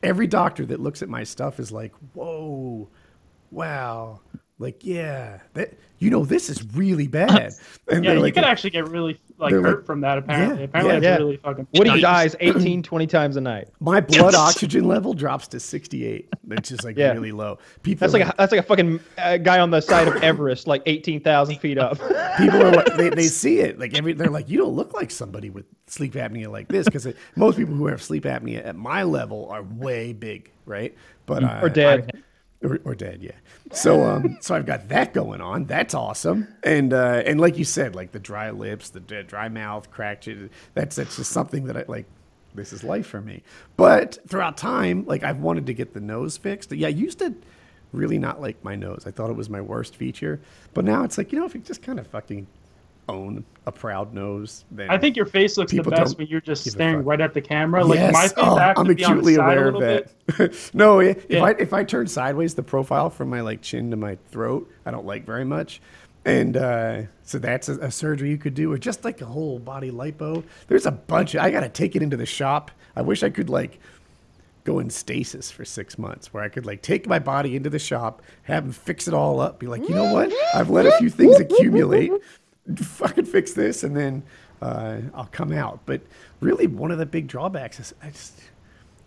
Every doctor that looks at my stuff is like, whoa, wow. Like, yeah, this is really bad. And you could actually get really hurt from that, apparently. Apparently it's really fucking... Woody dies 18, 20 times a night. My blood oxygen level drops to 68. It's just like really low. That's like a fucking guy on the side of Everest, like 18,000 feet up. People are like, they see it. Like they're like, you don't look like somebody with sleep apnea like this, because most people who have sleep apnea at my level are way big, right? But or dead. Or dead, yeah. So I've got that going on. That's awesome. And like you said, like the dry lips, the dry mouth, cracked. That's just something that I like. This is life for me. But throughout time, like I've wanted to get the nose fixed. Yeah, I used to really not like my nose. I thought it was my worst feature. But now it's like, if you just kind of fucking own a proud nose, then I think your face looks the best when you're just staring right at the camera. Like yes. my face, I'm acutely aware of that. No, if I turn sideways, the profile from my like chin to my throat, I don't like very much. And so that's a surgery you could do, or just like a whole body lipo. There's a bunch. I got to take it into the shop. I wish I could like go in stasis for 6 months, where I could like take my body into the shop, have them fix it all up, be like, you know what? I've let a few things accumulate. Fucking fix this, and then I'll come out. But really, one of the big drawbacks is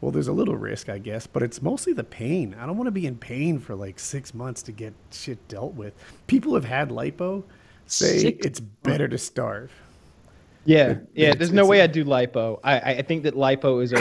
there's a little risk, I guess, but it's mostly the pain. I don't want to be in pain for like 6 months to get shit dealt with. People who have had lipo say it's better to starve. Yeah, there's no way I'd do lipo. I think that lipo is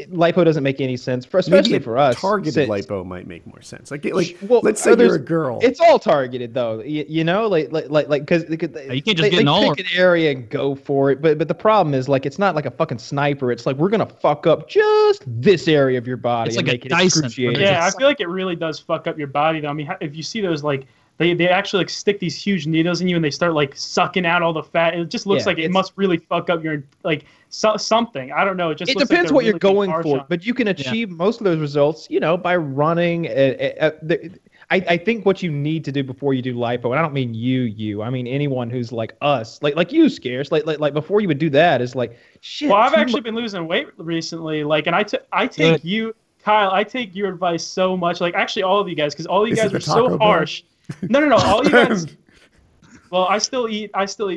lipo doesn't make any sense, especially for us. Targeted lipo might make more sense. Let's say you're a girl. It's all targeted though, because you can't just get an all pick an area and go for it. But the problem is like it's not like a fucking sniper. It's like we're gonna fuck up just this area of your body. It's and like make a it Dyson. excruciating. Yeah, I feel like it really does fuck up your body though. I mean, if you see those like. They actually like stick these huge needles in you and they start like sucking out all the fat. It just looks like it must really fuck up your like something. I don't know. It depends like what you're going for, but you can achieve most of those results, by running. I think what you need to do before you do lipo, and I don't mean you, I mean anyone who's like us, like you, Scarce, like before you would do that is like shit. Well, I've actually been losing weight recently, like, and I take you, Kyle, I take your advice so much. Like actually, all of you guys, because all of you guys are so harsh. No. All you guys. Well, I still eat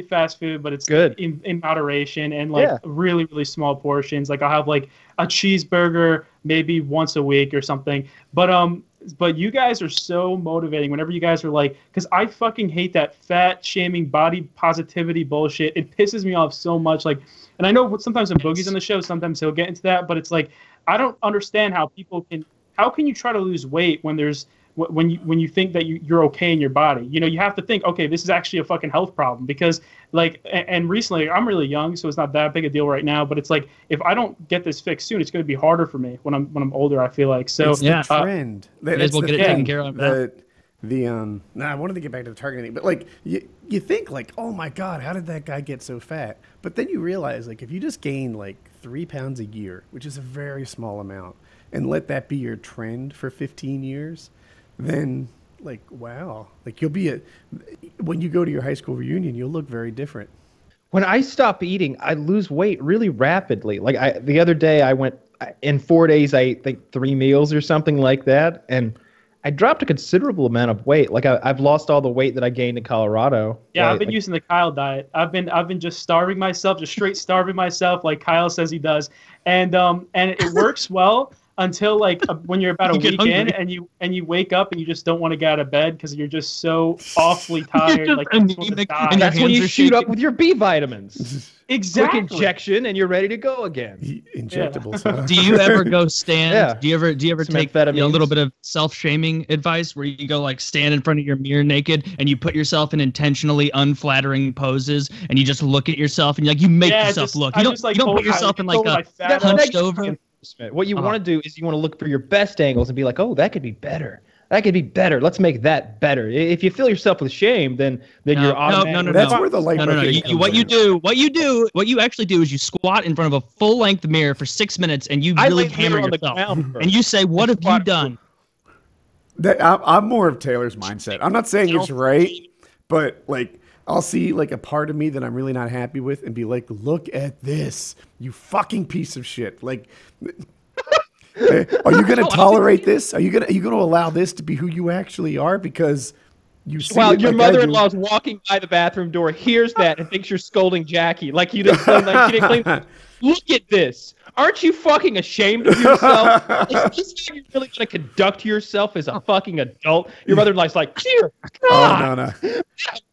fast food, but it's good in moderation and like really, really small portions. Like I'll have like a cheeseburger maybe once a week or something. But you guys are so motivating whenever you guys are like, because I fucking hate that fat shaming, body positivity bullshit. It pisses me off so much. Like, and I know sometimes when Boogie's on the show, sometimes he'll get into that, but it's like I don't understand how how can you try to lose weight when when you think that you're okay in your body. You have to think, okay, this is actually a fucking health problem, because like, and recently I'm really young, so it's not that big a deal right now, but it's like, if I don't get this fixed soon, it's going to be harder for me when I'm older, I feel like. So it's the trend. We'll get it taken care of. I wanted to get back to the targeting, but like you think like, oh my God, how did that guy get so fat? But then you realize like if you just gain like 3 pounds a year, which is a very small amount, and let that be your trend for 15 years, then like, wow, like when you go to your high school reunion, you'll look very different. When I stop eating, I lose weight really rapidly. Like the other day in 4 days, I ate like 3 meals or something like that. And I dropped a considerable amount of weight. Like I've lost all the weight that I gained in Colorado. Yeah, I've been using the Kyle diet. I've been just starving myself, just straight starving myself, like Kyle says he does. And it works well. Until like when you're about a week in and you wake up and you just don't want to get out of bed because you're just so awfully tired, like and that's when you shoot up with your B vitamins. Exactly. Quick injection and you're ready to go again. Injectables. Yeah. Do you ever go stand? Yeah. Do you ever take a little bit of self-shaming advice where you go like stand in front of your mirror naked and you put yourself in intentionally unflattering poses and you just look at yourself and you make yourself look. You don't put yourself in like a hunched over. What you want to do is you want to look for your best angles and be like, oh, that could be better. that could be better. Let's make that better. If you fill yourself with shame, then you're automatically. No. That's where the like. No. What you actually do is you squat in front of a full-length mirror for 6 minutes and you really hammer yourself. And you say, "What have you done?" I'm more of Taylor's mindset. I'm not saying it's right, but like I'll see like a part of me that I'm really not happy with and be like, look at this, you fucking piece of shit. Like, are you going to tolerate this? Are you going to allow this to be who you actually are? Because you see While your like mother-in-law's walking by the bathroom door, hears that and thinks you're scolding Jackie. Like you didn't she didn't claim, look at this. Aren't you fucking ashamed of yourself? Is this how you're really going to conduct yourself as a fucking adult? Your mother-in-law's like, dear God. Oh, no.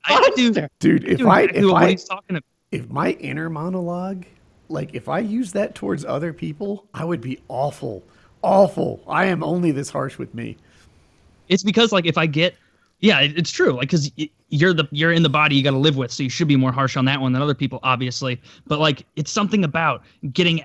I do. Dude, if my inner monologue, like if I use that towards other people, I would be awful. Awful. I am only this harsh with me. It's because like if I get, yeah, it's true. Like because you're in the body you got to live with, so you should be more harsh on that one than other people, obviously. But like it's something about getting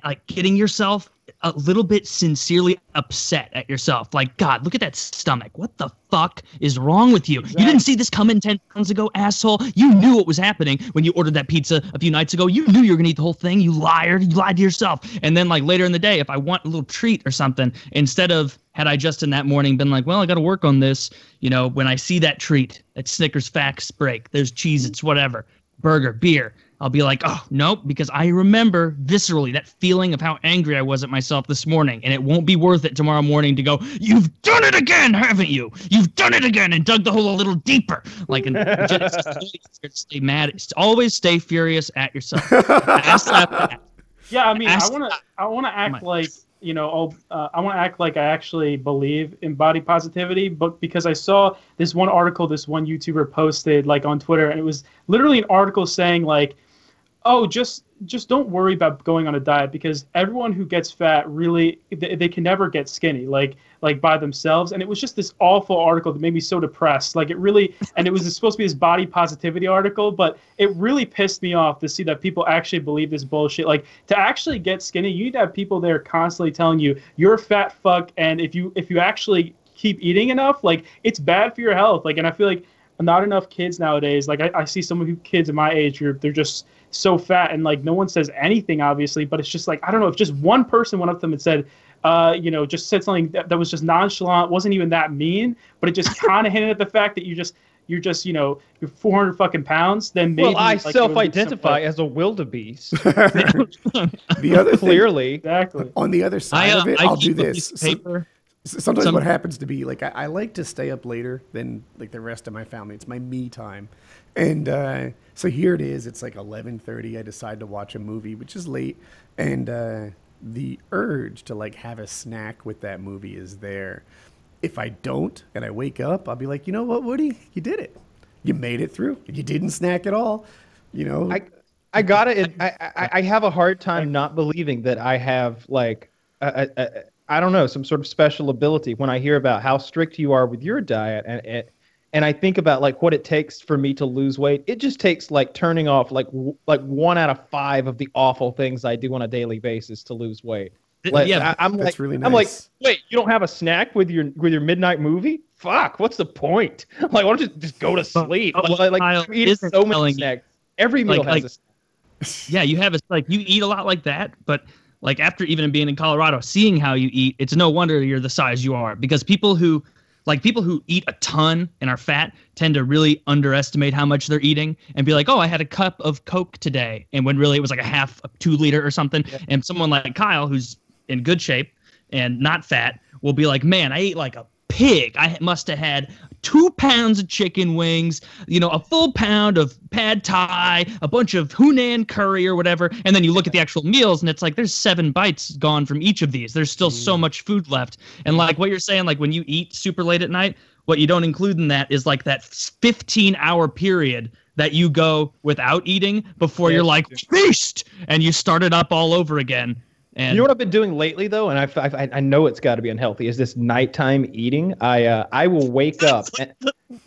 yourself a little bit sincerely upset at yourself. Like, God, look at that stomach. What the fuck is wrong with you? Exactly. You didn't see this coming 10 pounds ago, asshole. You knew what was happening when you ordered that pizza a few nights ago. You knew you were gonna eat the whole thing. You liar. You lied to yourself. And then like later in the day, if I want a little treat or something, instead of had I just in that morning been like, well, I got to work on this, you know, when I see that treat, that Snickers facts break, there's cheese, it's whatever, burger, beer, I'll be like, oh, nope, because I remember viscerally that feeling of how angry I was at myself this morning, and it won't be worth it tomorrow morning to go, you've done it again, haven't you? You've done it again, and dug the hole a little deeper. Like, and it's just stay mad. Always stay furious at yourself. Yeah, I mean, I want to act like, you know, I want to act like I actually believe in body positivity, but because I saw this one article this one YouTuber posted like on Twitter, and it was literally an article saying like, oh, just don't worry about going on a diet, because everyone who gets fat really they can never get skinny like by themselves. And it was just this awful article that made me so depressed. Like it really, and it was supposed to be this body positivity article, but it really pissed me off to see that people actually believe this bullshit. Like to actually get skinny, you need to have people there constantly telling you you're a fat fuck, and if you actually keep eating enough, like it's bad for your health. Like, and I feel like not enough kids nowadays, like I see some of you kids in my age, they're just so fat, and like no one says anything obviously, but it's just like, I don't know, if just one person went up to them and said, you know, just said something that was just nonchalant, wasn't even that mean, but it just kind of hinted at the fact that you're just, you know, you're 400 fucking pounds, then maybe. Well, I like, self-identify as a wildebeest. The other clearly, exactly. On the other side of it, I'll do this. Sometimes what happens to be like I like to stay up later than like the rest of my family. It's my me time, and so here it is. It's like 11:30. I decide to watch a movie, which is late, and the urge to like have a snack with that movie is there. If I don't, and I wake up, I'll be like, you know what, Woody, you did it. You made it through. You didn't snack at all. You know, I got it. I have a hard time not believing that I have like I don't know, some sort of special ability when I hear about how strict you are with your diet, and I think about like what it takes for me to lose weight. It just takes like turning off like 1 out of 5 of the awful things I do on a daily basis to lose weight. Like, yeah, I'm that's like, really nice. I'm like, wait, you don't have a snack with your midnight movie? Fuck, what's the point? Like, why don't you just go to sleep? Like I'm eating so many snacks. Every meal has a snack. Yeah, you have a like you eat a lot like that, but like after even being in Colorado, seeing how you eat, it's no wonder you're the size you are, because people who eat a ton and are fat tend to really underestimate how much they're eating and be like, oh, I had a cup of Coke today. And when really it was like a 2 liter or something. Yeah. And someone like Kyle, who's in good shape and not fat, will be like, man, I ate like a pig. I must have had 2 pounds of chicken wings, you know, a full pound of pad thai, a bunch of Hunan curry or whatever. And then you look at the actual meals and it's like there's 7 bites gone from each of these. There's still so much food left. And like what you're saying, like when you eat super late at night, what you don't include in that is like that 15-hour period that you go without eating before you're like, feast! And you start it up all over again. And you know what I've been doing lately, though, and I know it's got to be unhealthy, is this nighttime eating. I will wake up. And,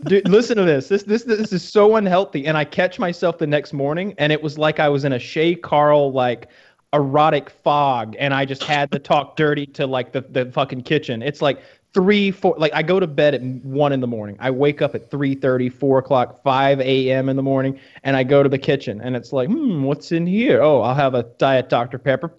dude, listen to this. This is so unhealthy, and I catch myself the next morning, and it was like I was in a ShayCarl like erotic fog, and I just had to talk dirty to like the fucking kitchen. It's like 3, 4, like I go to bed at 1 in the morning. I wake up at 3:30, 4 o'clock, 5 a.m. in the morning, and I go to the kitchen, and it's like, what's in here? Oh, I'll have a Diet Dr. Pepper.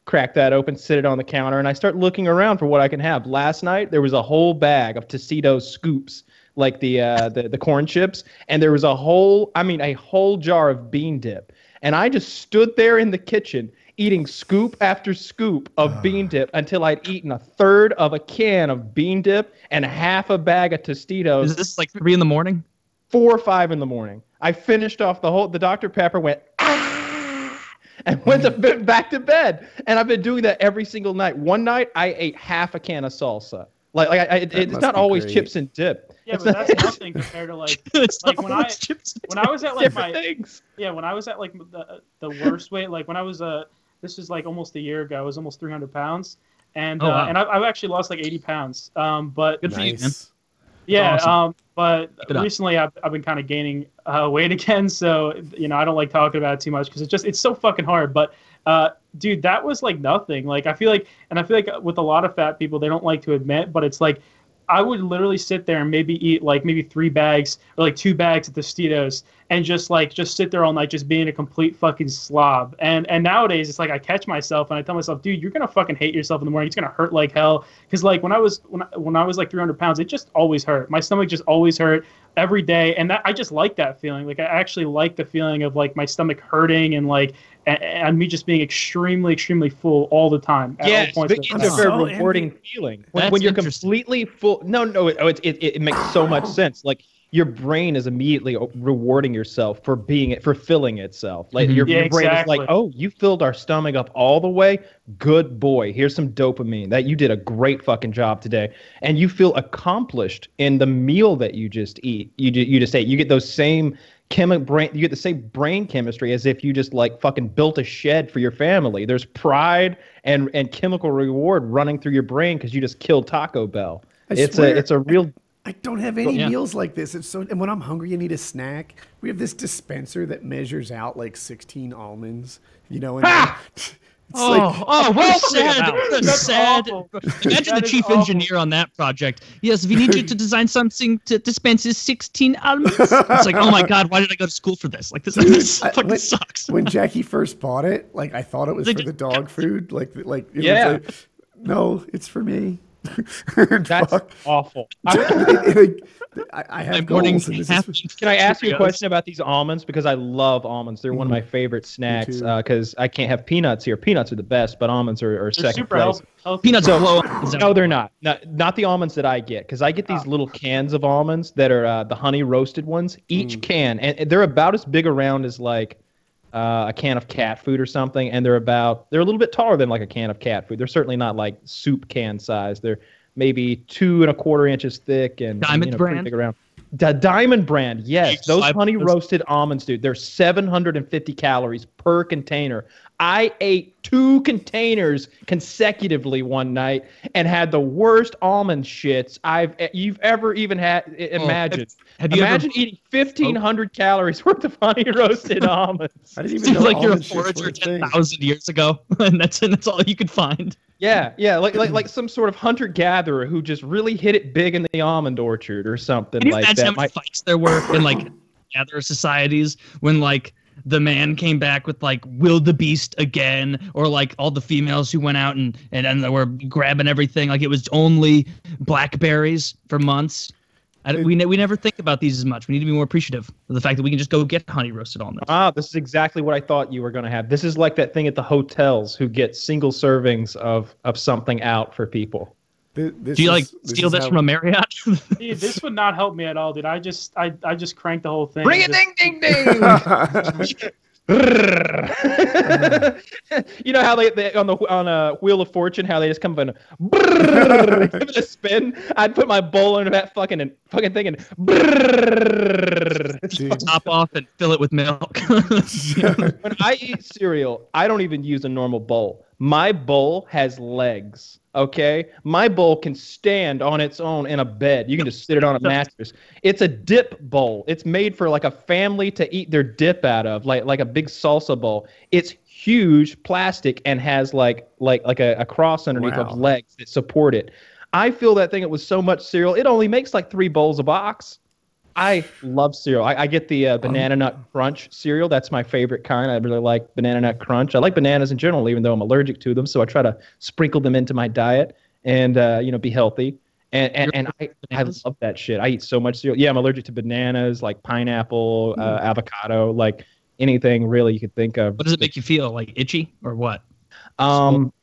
Crack that open, sit it on the counter, and I start looking around for what I can have. Last night, there was a whole bag of Tocitos scoops, like the corn chips, and there was a whole jar of bean dip. And I just stood there in the kitchen eating scoop after scoop of bean dip until I'd eaten a third of a can of bean dip and half a bag of Tostitos. Is this like 3 in the morning? 4 or 5 in the morning. I finished off the Dr. Pepper, went, and went back to bed. And I've been doing that every single night. One night, I ate half a can of salsa. It's not always great. chips and dip. Yeah, but that's nothing compared to when I was at like when I was at like the worst weight, like when I was this was like almost a year ago. I was almost 300 pounds, and wow. and I've actually lost like 80 pounds. But Good for you, man. Yeah, awesome. But recently I've been kind of gaining weight again, so I don't like talking about it too much because it's so fucking hard. But dude, that was like nothing. Like I feel like with a lot of fat people, they don't like to admit, but it's like I would literally sit there and maybe eat 3 bags or like 2 bags of Tostitos and just sit there all night just being a complete fucking slob. And nowadays it's like I catch myself and I tell myself, dude, you're gonna fucking hate yourself in the morning. It's gonna hurt like hell. Because like when I was like 300 pounds, it just always hurt. My stomach just always hurt every day, and I just like that feeling. Like I actually like the feeling of like my stomach hurting and like and me just being extremely, extremely full all the time. Yes, but it's a very rewarding feeling when you're completely full. No, it makes so much sense. Like your brain is immediately rewarding yourself for filling itself. Like your brain is like, oh, you filled our stomach up all the way. Good boy. Here's some dopamine. That you did a great fucking job today, and you feel accomplished in the meal that you just eat. You just ate. You get those same you get the same brain chemistry as if you just like fucking built a shed for your family. There's pride and chemical reward running through your brain because you just killed Taco Bell. It's a real. I don't have any meals like this. And when I'm hungry and need a snack, we have this dispenser that measures out like 16 almonds. Well said. That's sad. Imagine the chief engineer on that project. Yes, we need you to design something to dispense 16 almonds. It's like, oh my god, why did I go to school for this? Like this fucking sucks. When Jackie first bought it, like I thought it was for the dog food. No, it's for me. That's awful. I have goals. Can I ask you a question about these almonds? Because I love almonds. They're one of my favorite snacks. Because I can't have peanuts here. Peanuts are the best, but almonds are second super place. Healthy. Peanuts are low. No, they're not. Not the almonds that I get. Because I get these little cans of almonds that are the honey roasted ones. Each can, and they're about as big around as like a can of cat food or something, and they're a little bit taller than like a can of cat food. They're certainly not like soup can size. They're maybe 2 1/4 inches thick and Diamond brand. pretty big around. The Diamond brand, yes. Those honey roasted almonds, dude. They're 750 calories per container. I ate 2 containers consecutively one night and had the worst almond shits you've ever even had imagined. Imagine eating 1,500 calories worth of honey roasted almonds. I didn't even know like you're a almond shits were forager a thing. 10,000 years ago, and that's all you could find. Yeah, like some sort of hunter-gatherer who just really hit it big in the almond orchard or something Can you like imagine that. how many fights there were in like gatherer societies when like the man came back with like wildebeest again, or like all the females who went out and they were grabbing everything, like it was only blackberries for months. We never think about these as much. We need to be more appreciative of the fact that we can just go get honey roasted almonds. This is exactly what I thought you were going to have. This is like that thing at the hotels who get single servings of something out for people. Do you steal this from a Marriott? Dude, this would not help me at all, dude. I just cranked the whole thing. Bring it, ding, ding, ding. You know how they on a Wheel of Fortune, how they just come up and give it a spin. I'd put my bowl under that fucking thing and top off and fill it with milk. When I eat cereal, I don't even use a normal bowl. My bowl has legs. Okay, my bowl can stand on its own in a bed. You can just sit it on a mattress. It's a dip bowl. It's made for like a family to eat their dip out of, like a big salsa bowl. It's huge, plastic, and has like a cross underneath of legs that support it. I fill that thing up with so much cereal, it only makes like 3 bowls a box. I love cereal. I get the Banana Nut Crunch cereal. That's my favorite kind. I really like Banana Nut Crunch. I like bananas in general, even though I'm allergic to them. So I try to sprinkle them into my diet and be healthy. And I love that shit. I eat so much cereal. Yeah, I'm allergic to bananas, like pineapple, avocado, like anything really you could think of. What does it make you feel? Like itchy or what?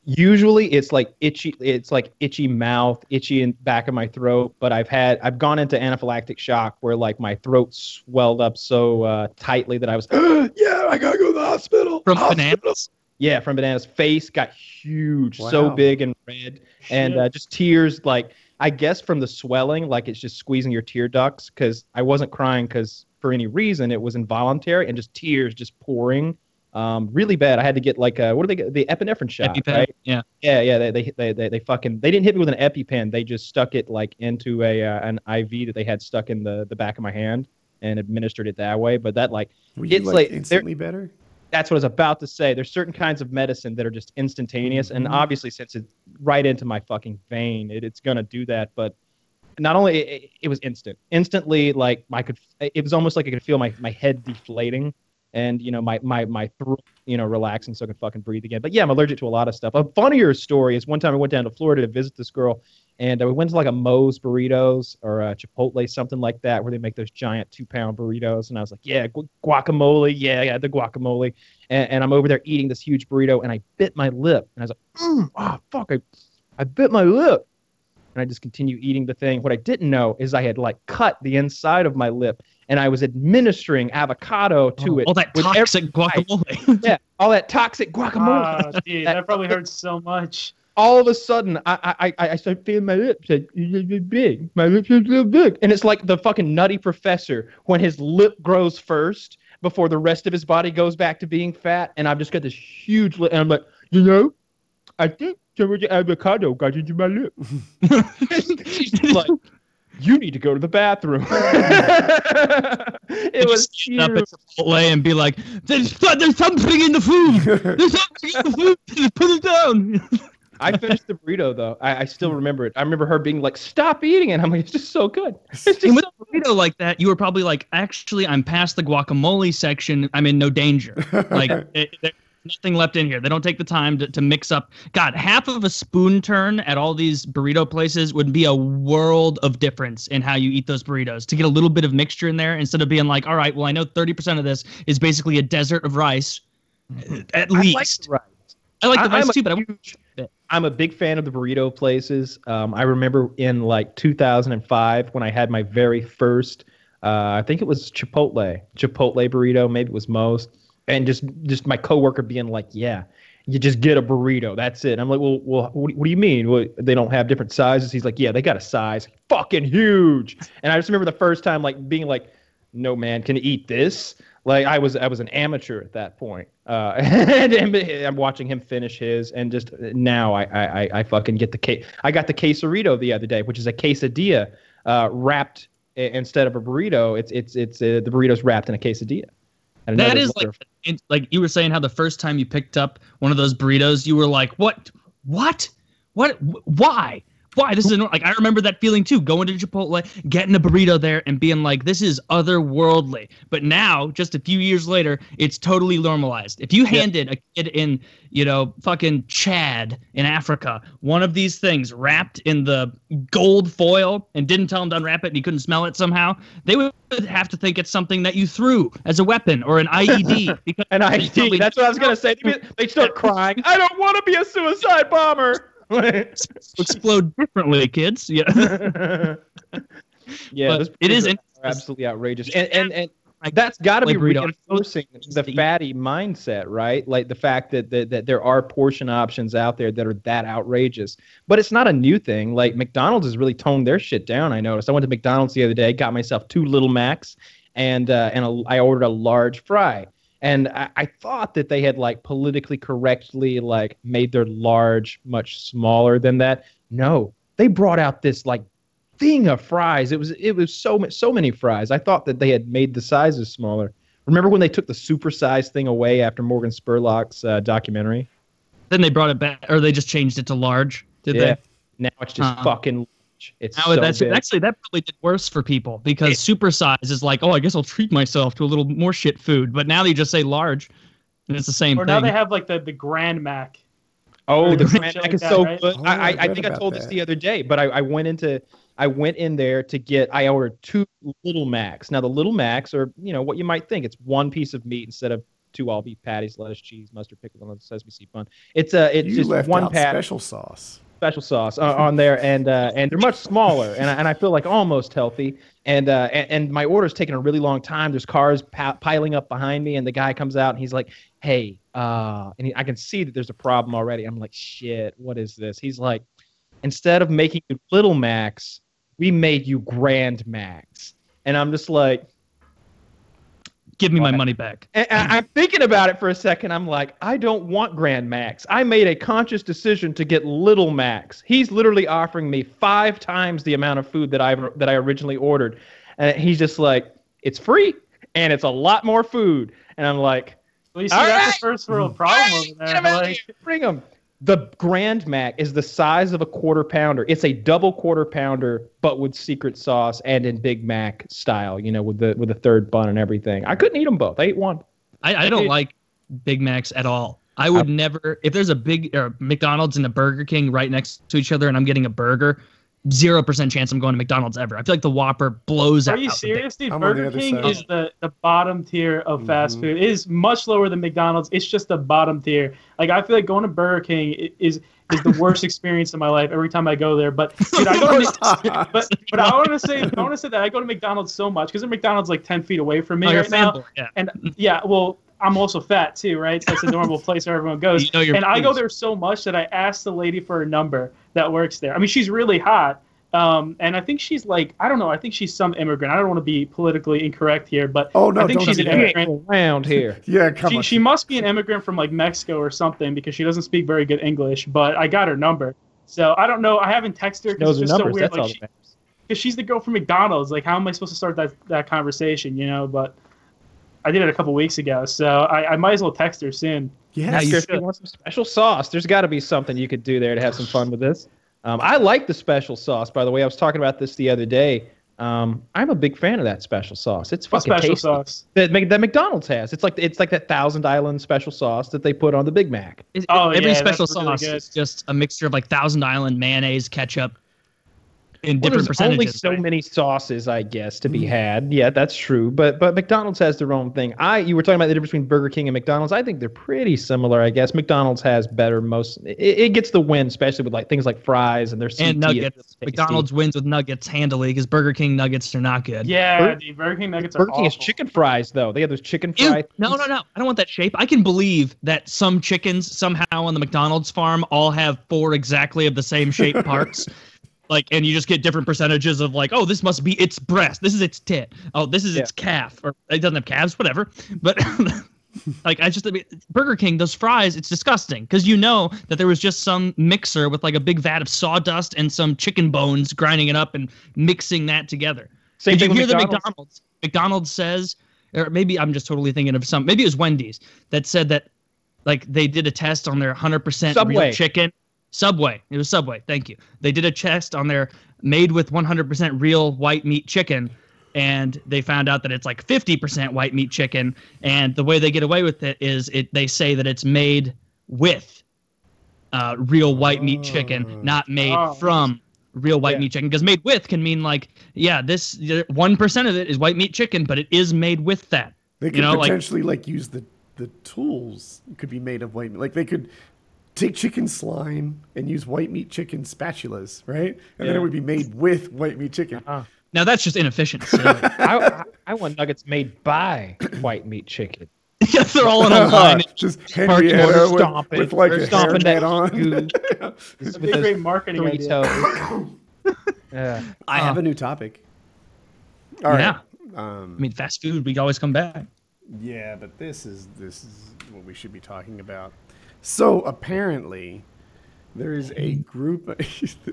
Usually it's like itchy. It's like itchy mouth, itchy in back of my throat. But I've gone into anaphylactic shock where like my throat swelled up so tightly that I was, yeah, I gotta go to the hospital. From bananas? Yeah, from bananas. Face got huge, so big and red, and just tears. Like I guess from the swelling, like it's just squeezing your tear ducts. Because I wasn't crying because for any reason, it was involuntary, and just tears just pouring. Really bad. I had to get like what do they get? The epinephrine shot. EpiPen, right? yeah. Yeah. They fucking they didn't hit me with an EpiPen. They just stuck it like into an IV that they had stuck in the back of my hand and administered it that way. But that like it's like instantly better. That's what I was about to say. There's certain kinds of medicine that are just instantaneous, and obviously since it's right into my fucking vein, it's gonna do that. But not only it was instantly like it was almost like I could feel my head deflating. And my throat relaxing so I could fucking breathe again. But yeah, I'm allergic to a lot of stuff. A funnier story is one time I went down to Florida to visit this girl, and we went to like a Moe's Burritos or a Chipotle, something like that, where they make those giant 2-pound burritos. And I was like, yeah, guacamole, yeah, the guacamole. And I'm over there eating this huge burrito, and I bit my lip, and I was like, oh fuck, I bit my lip. And I just continue eating the thing. What I didn't know is I had like cut the inside of my lip, and I was administering avocado to it. All that toxic guacamole. Yeah, all that toxic guacamole. Oh, dude, that probably hurts so much. All of a sudden, I started feeling my lips. Big. My lips are so big. And it's like the fucking Nutty Professor when his lip grows first before the rest of his body goes back to being fat. And I've just got this huge lip. And I'm like, I think so much avocado got into my lip. She's like, you need to go to the bathroom. It was up at Chipotle and be like, there's something in the food. There's something in the food. Put it down. I finished the burrito though. I still remember it. I remember her being like, "Stop eating it." I'm like, "It's just so good." It's just with a burrito like that, you were probably like, "Actually, I'm past the guacamole section. I'm in no danger." Like, there's nothing left in here. They don't take the time to mix up. God, half of a spoon turn at all these burrito places would be a world of difference in how you eat those burritos. To get a little bit of mixture in there instead of being like, "All right, well, I know 30% of this is basically a desert of rice." At least. I like the rice too, but I'm a big fan of the burrito places. I remember in like 2005 when I had my very first, I think it was Chipotle burrito, maybe it was Moe's, and just my coworker being like, "Yeah, you just get a burrito, that's it." And I'm like, well, what do you mean? Well, they don't have different sizes? He's like, "Yeah, they got a size, fucking huge." And I just remember the first time like being like, "No man can eat this." Like I was an amateur at that point, and I'm watching him finish his, and just now I fucking get the case. I got the quesarito the other day, which is a quesadilla wrapped instead of a burrito. It's the burrito's wrapped in a quesadilla. And that is like you were saying how the first time you picked up one of those burritos, you were like, what, why? This is like, I remember that feeling too, going to Chipotle, getting a burrito there and being like, this is otherworldly. But now, just a few years later, it's totally normalized. If you handed a kid in, fucking Chad in Africa, one of these things wrapped in the gold foil and didn't tell him to unwrap it and he couldn't smell it somehow, they would have to think it's something that you threw as a weapon or an IED. Because an IED, that's what I was going to say. They start crying, "I don't want to be a suicide bomber." Explode differently, kids. Yeah. Yeah, it is absolutely outrageous, and that's got to be reinforcing the fatty mindset, right? Like the fact that there are portion options out there that are that outrageous, but it's not a new thing. Like McDonald's has really toned their shit down. I noticed. I went to McDonald's the other day, got myself 2 Little Macs, and I ordered a large fry. And I thought that they had like politically correctly like made their large much smaller than that. No, they brought out this like thing of fries. It was so many fries. I thought that they had made the sizes smaller. Remember when they took the supersized thing away after Morgan Spurlock's documentary? Then they brought it back, or they just changed it to large. Did they? Now it's just fucking large. It's now so big. actually that probably did worse for people because supersize is like, oh, I guess I'll treat myself to a little more shit food. But now they just say large, and it's the same thing. Or now they have like the Grand Mac. Oh, the Grand Mac like is that, so right? good. Oh, I think I told this the other day, but I went in there to get. I ordered 2 Little Macs. Now the Little Macs are, what you might think. It's one piece of meat instead of 2 all beef patties, lettuce, cheese, mustard, pickle, and sesame seed bun. It's You just left one out patty. special sauce On there, and they're much smaller, and I feel like almost healthy. And my order's taking a really long time. There's cars piling up behind me, and the guy comes out and he's like, "Hey," I can see that there's a problem already. I'm like, "Shit, what is this?" He's like, "Instead of making you Little Macs, we made you Grand Macs," and I'm just like, give me my money back. And I'm thinking about it for a second. I'm like, I don't want Grand Max. I made a conscious decision to get Little Max. He's literally offering me 5 times the amount of food that I originally ordered. And he's just like, it's free and it's a lot more food. And I'm like, well, you see, that's the first world problem over there. Get him out of here. Bring him. The Grand Mac is the size of a quarter pounder. It's a double quarter pounder, but with secret sauce and in Big Mac style, with the third bun and everything. I couldn't eat them both. I ate one. I don't like Big Macs at all. I would never, if there's a big McDonald's and a Burger King right next to each other and I'm getting a burger, 0% chance I'm going to McDonald's ever. I feel like the Whopper blows out. Are you serious, dude? I'm Burger King is the bottom tier of fast food. It is much lower than McDonald's. It's just the bottom tier. Like, I feel like going to Burger King is the worst experience of my life every time I go there. But dude, I go to but I want to say that I go to McDonald's so much because McDonald's like 10 feet away from me right now. Yeah. And well, I'm also fat too, right? So that's a normal place where everyone goes. And I go there so much that I asked the lady for a number that works there. I mean, she's really hot. And I think she's like, I don't know, I think she's some immigrant. I don't want to be politically incorrect here, but I think she's an immigrant around here. Yeah, come on. She must be an immigrant from like Mexico or something because she doesn't speak very good English, but I got her number. So I don't know. I haven't texted her because it's just so weird. Like, because she's the girl from McDonald's. Like, how am I supposed to start that conversation, But I did it a couple weeks ago, so I might as well text her soon. Yeah, if you want some special sauce, there's got to be something you could do there to have some fun with this. I like the special sauce, by the way. I was talking about this the other day. I'm a big fan of that special sauce. It's fucking special tasty. Sauce That McDonald's has. It's like that Thousand Island special sauce that they put on the Big Mac. Every special sauce is just a mixture of like Thousand Island, mayonnaise, ketchup, in different percentages. Only so many sauces, I guess, to be had. Yeah, that's true. But McDonald's has their own thing. You were talking about the difference between Burger King and McDonald's. I think they're pretty similar, I guess. McDonald's has better it gets the win, especially with like things like fries and their and nuggets. McDonald's wins with nuggets handily because Burger King nuggets are not good. Yeah, the Burger King nuggets are awful. Burger King has chicken fries though. They have those chicken fries. No. I don't want that shape. I can believe that some chickens somehow on the McDonald's farm all have 4 exactly of the same shape parts. Like, and you just get different percentages of like, oh, this must be its breast. This is its tit. Oh, this is its calf. Or it doesn't have calves, whatever. But like, Burger King, those fries, it's disgusting. Because you know that there was just some mixer with like a big vat of sawdust and some chicken bones grinding it up and mixing that together. Same Did thing you hear with that McDonald's says, or maybe I'm just totally thinking of maybe it was Wendy's that said that like they did a test on their 100% real chicken. Subway. It was Subway. Thank you. They did a test on their made with 100% real white meat chicken, and they found out that it's like 50% white meat chicken. And the way they get away with it is they say that it's made with real white meat chicken, not made from real white meat chicken. Because made with can mean like, this 1% of it is white meat chicken, but it is made with that. They could potentially like use the tools could be made of white meat. Like they could take chicken slime and use white meat chicken spatulas, right? And then it would be made with white meat chicken. Now that's just inefficient. I want nuggets made by white meat chicken. Yes, they're all in a line. Just Henrietta with like a stomping hairnet on. It's a great marketing idea. I have a new topic. All right. Yeah. I mean, fast food, we always come back. Yeah, but this is what we should be talking about. So apparently, there is a group.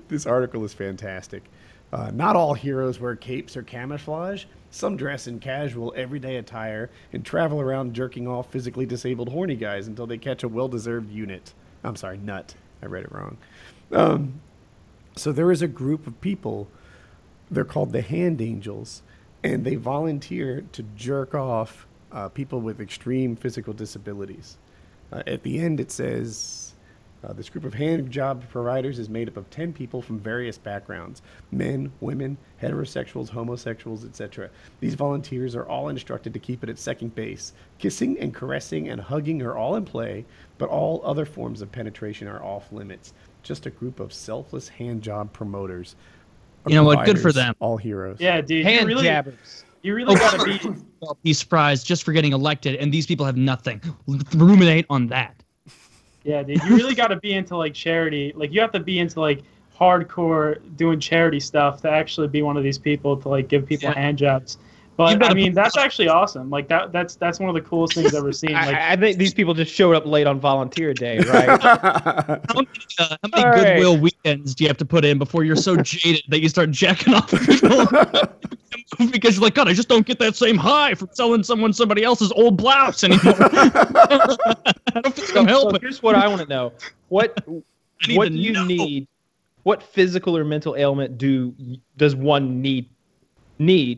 This article is fantastic. Not all heroes wear capes or camouflage. Some dress in casual, everyday attire and travel around jerking off physically disabled horny guys until they catch a well-deserved nut. I read it wrong. So there is a group of people, they're called the Hand Angels, and they volunteer to jerk off people with extreme physical disabilities. At the end, it says, this group of hand job providers is made up of 10 people from various backgrounds: men, women, heterosexuals, homosexuals, etc. These volunteers are all instructed to keep it at second base. Kissing and caressing and hugging are all in play, but all other forms of penetration are off limits. Just a group of selfless hand job promoters. You know what? Good for them. All heroes. Yeah, dude. Hand jabbers. You really gotta be. Peace Prize just for getting elected, and these people have nothing. Ruminate on that. Yeah, dude. You really gotta be into like charity. Like you have to be into like hardcore doing charity stuff to actually be one of these people to like give people hand jobs. But I mean, that's actually awesome. Like that's one of the coolest things I've ever seen. Like, I think these people just showed up late on volunteer day, right? How many goodwill weekends do you have to put in before you're so jaded that you start jacking off people? Because you're like, God, I just don't get that same high from selling somebody else's old blouse anymore. I don't think I'm helping. So here's what I want to know: what do you need? What physical or mental ailment does one need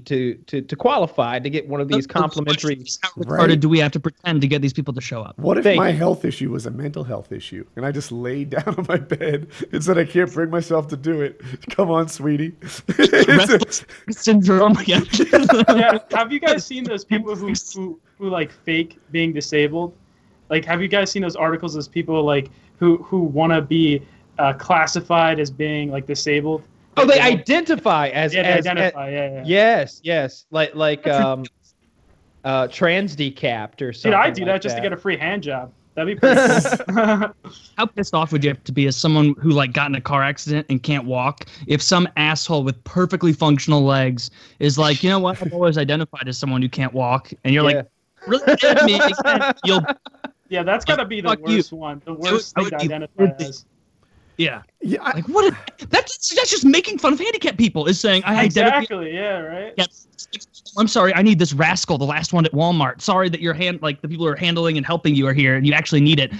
to qualify to get one of these complimentary? How retarded do we have to pretend to get these people to show up? What if my health issue was a mental health issue and I just laid down on my bed and said I can't bring myself to do it? Come on, sweetie. Restless syndrome. Yeah. Yeah. Have you guys seen those people who like fake being disabled? Like, have you guys seen those articles of people like who want to be classified as being like disabled? Oh, they identify as yeah. Yes, like trans decapped or something. Dude, I do that just to get a free hand job. That'd be pretty cool. How pissed off would you have to be as someone who like got in a car accident and can't walk if some asshole with perfectly functional legs is like, you know what, I've always identified as someone who can't walk, and you're like, really get me again? Yeah, that's gotta be the worst one. The worst thing to identify as. Yeah. Like what? That's just making fun of handicapped people. Is saying I identify. Exactly. Yeah. Right. Yeah, I'm sorry. I need this rascal, the last one at Walmart. Sorry that your the people who are handling and helping you are here, and you actually need it.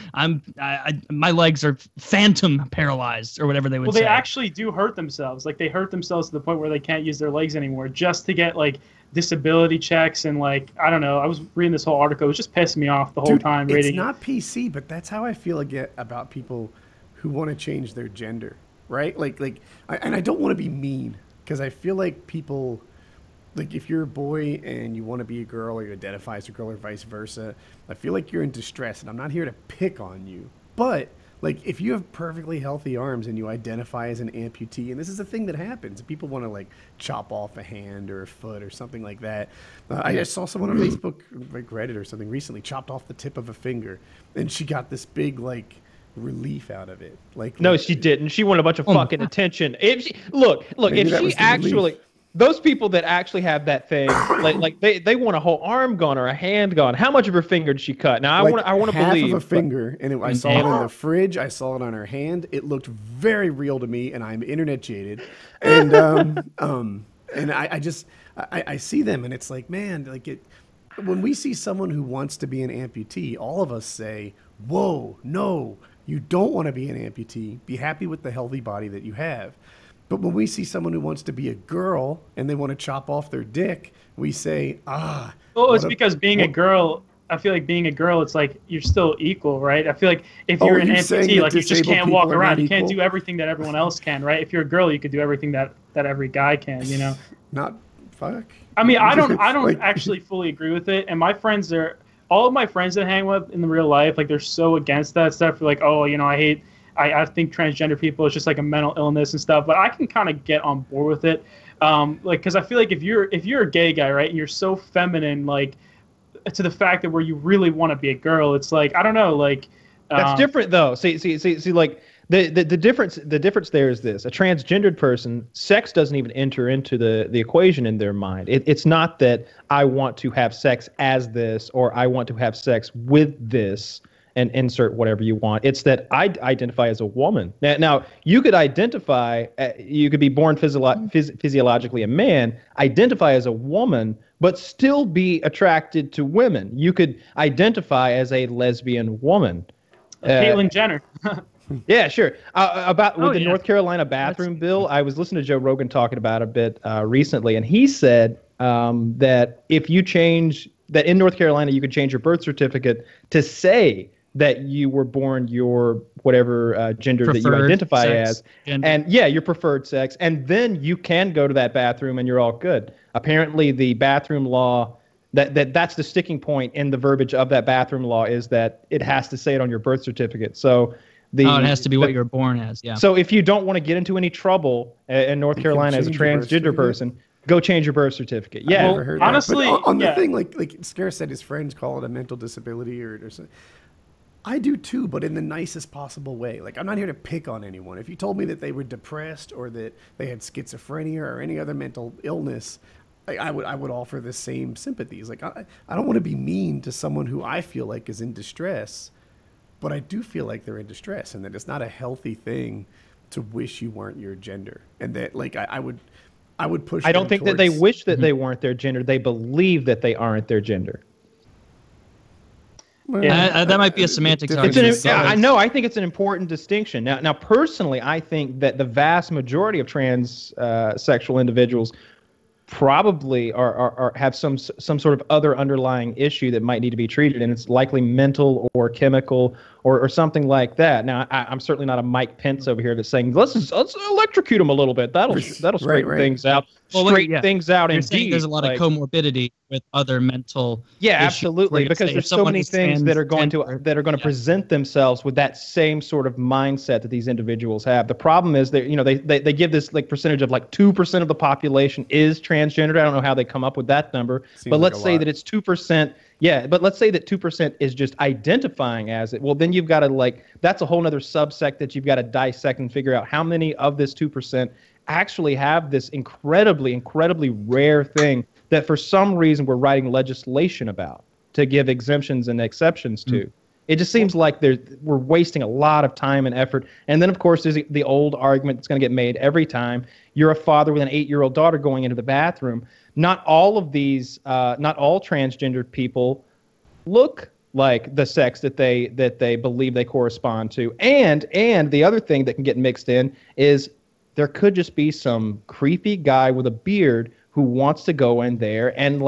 My legs are phantom paralyzed or whatever they would say. Well, they actually do hurt themselves. Like they hurt themselves to the point where they can't use their legs anymore, just to get like disability checks and like I don't know. I was reading this whole article. It was just pissing me off the whole time reading. It's not PC, but that's how I feel about people who want to change their gender, right? And I don't want to be mean because I feel like people, like if you're a boy and you want to be a girl or you identify as a girl or vice versa, I feel like you're in distress, and I'm not here to pick on you. But like if you have perfectly healthy arms and you identify as an amputee, and this is a thing that happens, people want to like chop off a hand or a foot or something like that. I just saw someone on Facebook, like Reddit or something recently, chopped off the tip of a finger, and she got this big like relief out of it. No, she didn't. She wanted a bunch of fucking attention. If she those people that actually have that thing, like they want a whole arm gone or a hand gone. How much of her finger did she cut? Now I want to believe half of a finger, and I saw it in the fridge. I saw it on her hand. It looked very real to me, and I'm internet jaded. And and I see them, and it's like, man, like it. When we see someone who wants to be an amputee, all of us say, "Whoa, no, you don't want to be an amputee. Be happy with the healthy body that you have." But when we see someone who wants to be a girl and they want to chop off their dick, we say, "Ah." Well, it's because being a girl, I feel like being a girl, it's like you're still equal, right? I feel like if you're an amputee, like you just can't walk around. You can't do everything that everyone else can, right? If you're a girl, you could do everything that every guy can, you know? Not fuck. I mean, I don't actually fully agree with it. And my friends all of my friends that hang with in the real life, like they're so against that stuff. They're like, oh, you know, I think transgender people is just like a mental illness and stuff. But I can kind of get on board with it, because I feel like if you're a gay guy, right, and you're so feminine, like to the fact that where you really want to be a girl, it's like I don't know, like that's different though. See, like the difference there is this: a transgendered person, sex doesn't even enter into the equation in their mind. It's not that I want to have sex as this or I want to have sex with this and insert whatever you want. It's that I identify as a woman. Now you could identify, you could be born physiologically a man, identify as a woman, but still be attracted to women. You could identify as a lesbian woman. Caitlyn Jenner. Yeah, sure. About with the yeah. North Carolina bathroom bill, I was listening to Joe Rogan talking about it a bit recently, and he said that if you change that in North Carolina, you could change your birth certificate to say that you were born your whatever gender that you Preferred identify sex, as, gender. and yeah, your preferred sex, and then you can go to that bathroom and you're all good. Apparently, the bathroom law. That's the sticking point in the verbiage of that bathroom law is that it has to say it on your birth certificate. So it has to be what you were born as. Yeah. So if you don't want to get into any trouble in North Carolina as a transgender person, go change your birth certificate. Yeah. I've never heard honestly, that. But on the yeah. thing, like Scarce said, his friends call it a mental disability or something. I do too, but in the nicest possible way. Like, I'm not here to pick on anyone. If you told me that they were depressed or that they had schizophrenia or any other mental illness, I would offer the same sympathies. Like, I don't want to be mean to someone who I feel like is in distress, but I do feel like they're in distress, and that it's not a healthy thing to wish you weren't your gender. And that, like, I would push. I don't think that they wish that Mm-hmm. they weren't their gender. They believe that they aren't their gender. Yeah. That might be a semantics It's argument. I know. I think it's an important distinction. Now, personally, I think that the vast majority of transsexual individuals probably have some sort of other underlying issue that might need to be treated, and it's likely mental or chemical or something like that. Now, I'm certainly not a Mike Pence over here that's saying let's electrocute them a little bit. That'll straighten things out. Well, Straighten things out. You're Indeed, saying there's a lot of comorbidity with other mental. Yeah, issues. absolutely. Like, Because say, there's if so someone many is things that are going transgender, to present themselves with that same sort of mindset that these individuals have. The problem is that they give this like percentage of like 2% of the population is transgender. I don't know how they come up with that number, but let's say that it's 2%. Yeah, but let's say that 2% is just identifying as it. Well, then you've got to that's a whole other subsect that you've got to dissect and figure out how many of this 2% actually have this incredibly, incredibly rare thing that for some reason we're writing legislation about to give exemptions and exceptions to. It just seems like we're wasting a lot of time and effort. And then, of course, there's the old argument that's going to get made every time. You're a father with an 8-year-old daughter going into the bathroom. Not all of these, not all transgender people look like the sex that they believe they correspond to. And the other thing that can get mixed in is there could just be some creepy guy with a beard who wants to go in there and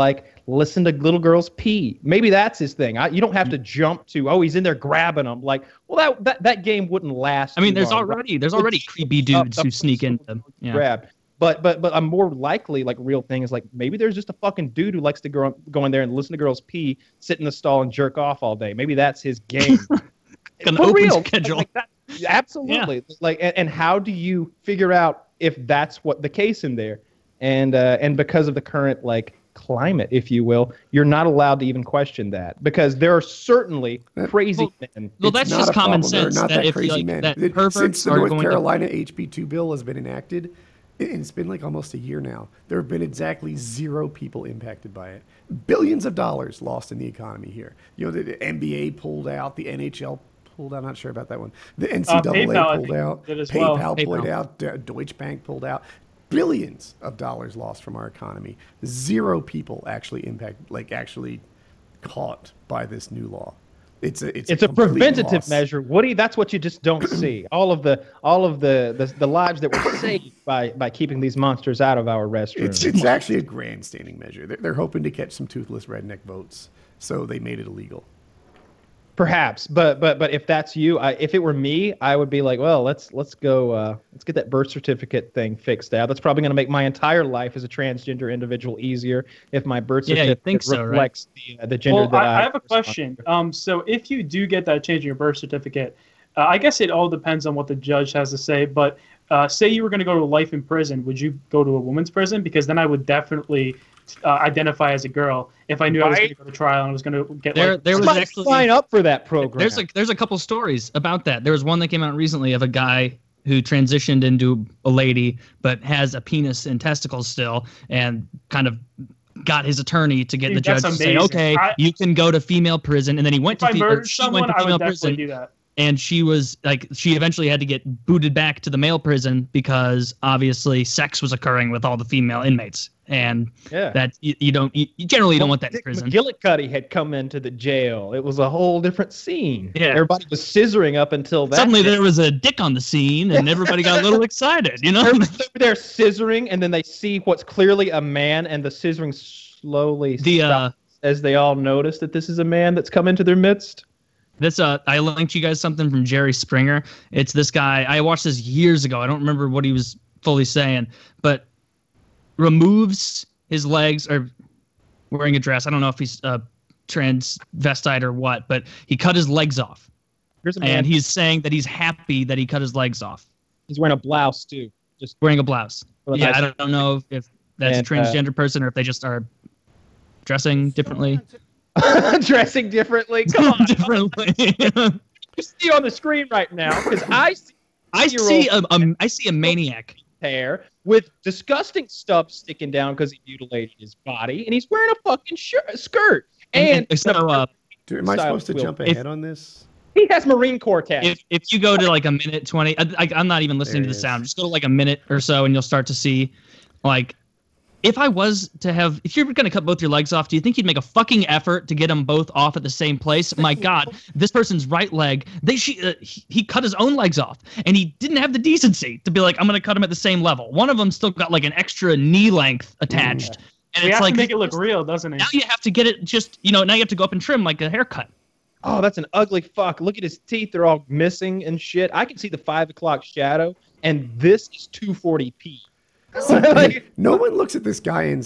listen to little girls pee. Maybe that's his thing. You don't have to jump to, he's in there grabbing them. Like, well, that game wouldn't last. I mean, too there's long. already creepy dudes who sneak in them. Yeah. Grab. But a more likely real thing is maybe there's just a fucking dude who likes to go in there and listen to girls pee, sit in the stall and jerk off all day. Maybe that's his game. An For open real. schedule. Absolutely. Yeah. And how do you figure out if that's what the case in there? And because of the current climate, if you will, you're not allowed to even question that because there are certainly crazy men. Well, that's It's just not a common problem. sense They're not that if crazy men. that perverts Since the are North going Carolina HB2 bill has been enacted, and it's been almost a year now, there have been exactly 0 people impacted by it. Billions of dollars lost in the economy here. The NBA pulled out, the NHL pulled out. Not sure about that one. The NCAA PayPal, pulled out. PayPal pulled out. Deutsche Bank pulled out. Billions of dollars lost from our economy. 0 people actually actually caught by this new law. It's a preventative loss. measure, Woody. That's what you just don't see. All of the lives that were saved by keeping these monsters out of our restrooms. It's actually a grandstanding measure. They're hoping to catch some toothless redneck votes, so they made it illegal. Perhaps, but if that's you, if it were me, I would be like, well, let's go, let's get that birth certificate thing fixed out. That's probably going to make my entire life as a transgender individual easier if my birth certificate reflects the gender that I have a question. So if you do get that change in your birth certificate, I guess it all depends on what the judge has to say. But say you were going to go to life in prison, would you go to a woman's prison? Because then I would definitely identify as a girl if I knew I was going to go to trial and I was going to get there was actually sign up for that program. There's a couple stories about that. There was one that came out recently of a guy who transitioned into a lady but has a penis and testicles still, and kind of got his attorney to get the judge to say, okay, you can go to female prison, and then he went to female prison. I would definitely do that. And she was like, she eventually had to get booted back to the male prison because obviously sex was occurring with all the female inmates. And that you generally don't want that in prison. McGillicuddy had come into the jail. It was a whole different scene. Yeah. Everybody was scissoring up until that. Suddenly there was a dick on the scene and everybody got a little excited, you know? They're scissoring and then they see what's clearly a man and the scissoring slowly stops as they all notice that this is a man that's come into their midst. This I linked you guys something from Jerry Springer. It's this guy. I watched this years ago. I don't remember what he was fully saying, but removes his legs or wearing a dress. I don't know if he's transvestite or what, but he cut his legs off. And he's saying that he's happy that he cut his legs off. He's wearing a blouse too. Just wearing a blouse. Yeah, I don't know if that's a transgender person or if they just are dressing differently. Dressing differently? Come on. Differently. You see on the screen right now, because I see a maniac hair with disgusting stubs sticking down because he mutilated his body, and he's wearing a fucking skirt. And so, dude, am I supposed to jump ahead on this? He has Marine Corps tats. If you go to like a minute 20, I'm not even listening to the sound. Just go to like a minute or so, and you'll start to see, like, if you're going to cut both your legs off, do you think you'd make a fucking effort to get them both off at the same place? My God, this person's right leg, he cut his own legs off, and he didn't have the decency to be like, I'm going to cut them at the same level. One of them still got like an extra knee length attached. And it's like, to make it look real, doesn't it? Now you have to get it now you have to go up and trim like a haircut. Oh, that's an ugly fuck. Look at his teeth. They're all missing and shit. I can see the 5 o'clock shadow, and this is 240p. No one looks at this guy and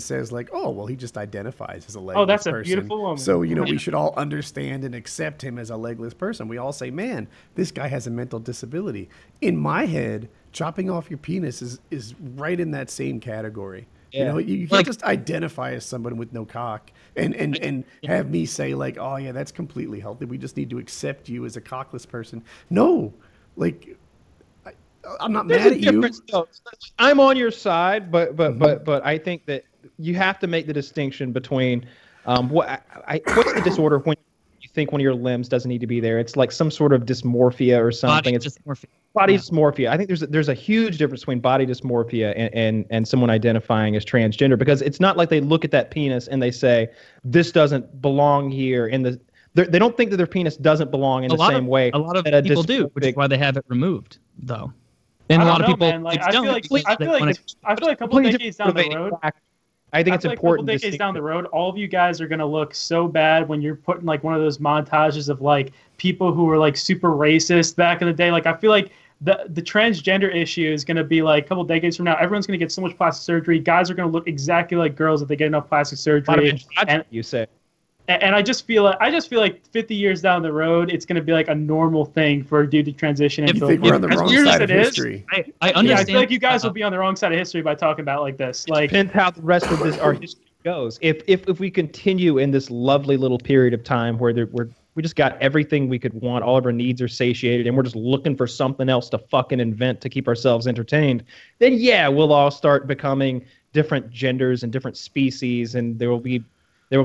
says like, oh, well, he just identifies as a legless person. Oh, that's a beautiful woman. So, we should all understand and accept him as a legless person. We all say, man, this guy has a mental disability. In my head, chopping off your penis is right in that same category. Yeah. You can't just identify as someone with no cock and have me say like, oh, yeah, that's completely healthy. We just need to accept you as a cockless person. No, like... I'm not mad at you. I'm on your side, but I think that you have to make the distinction between what's the disorder when you think one of your limbs doesn't need to be there. It's like some sort of dysmorphia or something. Body dysmorphia. I think there's a huge difference between body dysmorphia and someone identifying as transgender, because it's not like they look at that penis and they say this doesn't belong here they don't think that their penis doesn't belong in the same way. A lot of people do, which is why they have it removed, though. And a lot of people, man. Like, I feel like a couple decades down the road. I think it's important. A couple decades down the road, all of you guys are gonna look so bad when you're putting like one of those montages of like people who were like super racist back in the day. Like, I feel like the transgender issue is gonna be like a couple decades from now. Everyone's gonna get so much plastic surgery. Guys are gonna look exactly like girls if they get enough plastic surgery. You say. And I just feel like 50 years down the road, it's going to be like a normal thing for a dude to transition. I think we're on the wrong side of history. I understand. I feel like you guys will be on the wrong side of history by talking about like this. Like, depends how the rest of our history goes. If we continue in this lovely little period of time where we just got everything we could want, all of our needs are satiated, and we're just looking for something else to fucking invent to keep ourselves entertained, then yeah, we'll all start becoming different genders and different species, and there will be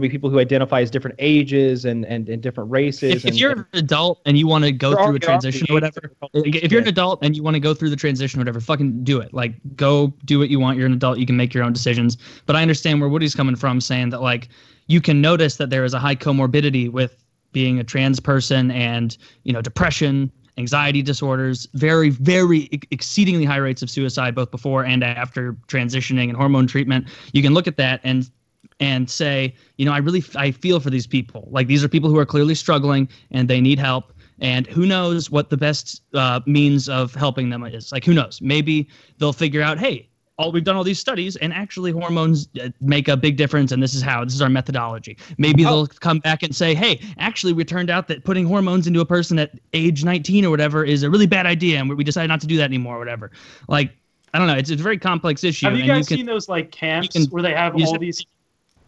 people who identify as different ages and different races. If you're an adult and you want to go through a transition or whatever, if you're an adult and you want to go through the transition or whatever, fucking do it. Like, go do what you want. You're an adult. You can make your own decisions. But I understand where Woody's coming from, saying that, like, you can notice that there is a high comorbidity with being a trans person and, depression, anxiety disorders, very, very exceedingly high rates of suicide, both before and after transitioning and hormone treatment. You can look at that and say, I feel for these people. Like, these are people who are clearly struggling and they need help. And who knows what the best means of helping them is. Like, who knows? Maybe they'll figure out, hey, we've done all these studies and actually hormones make a big difference. And this is our methodology. Maybe they'll come back and say, hey, actually, we turned out that putting hormones into a person at age 19 or whatever is a really bad idea. And we decided not to do that anymore or whatever. Like, I don't know. It's a very complex issue. Have you guys seen those like camps where they have all these...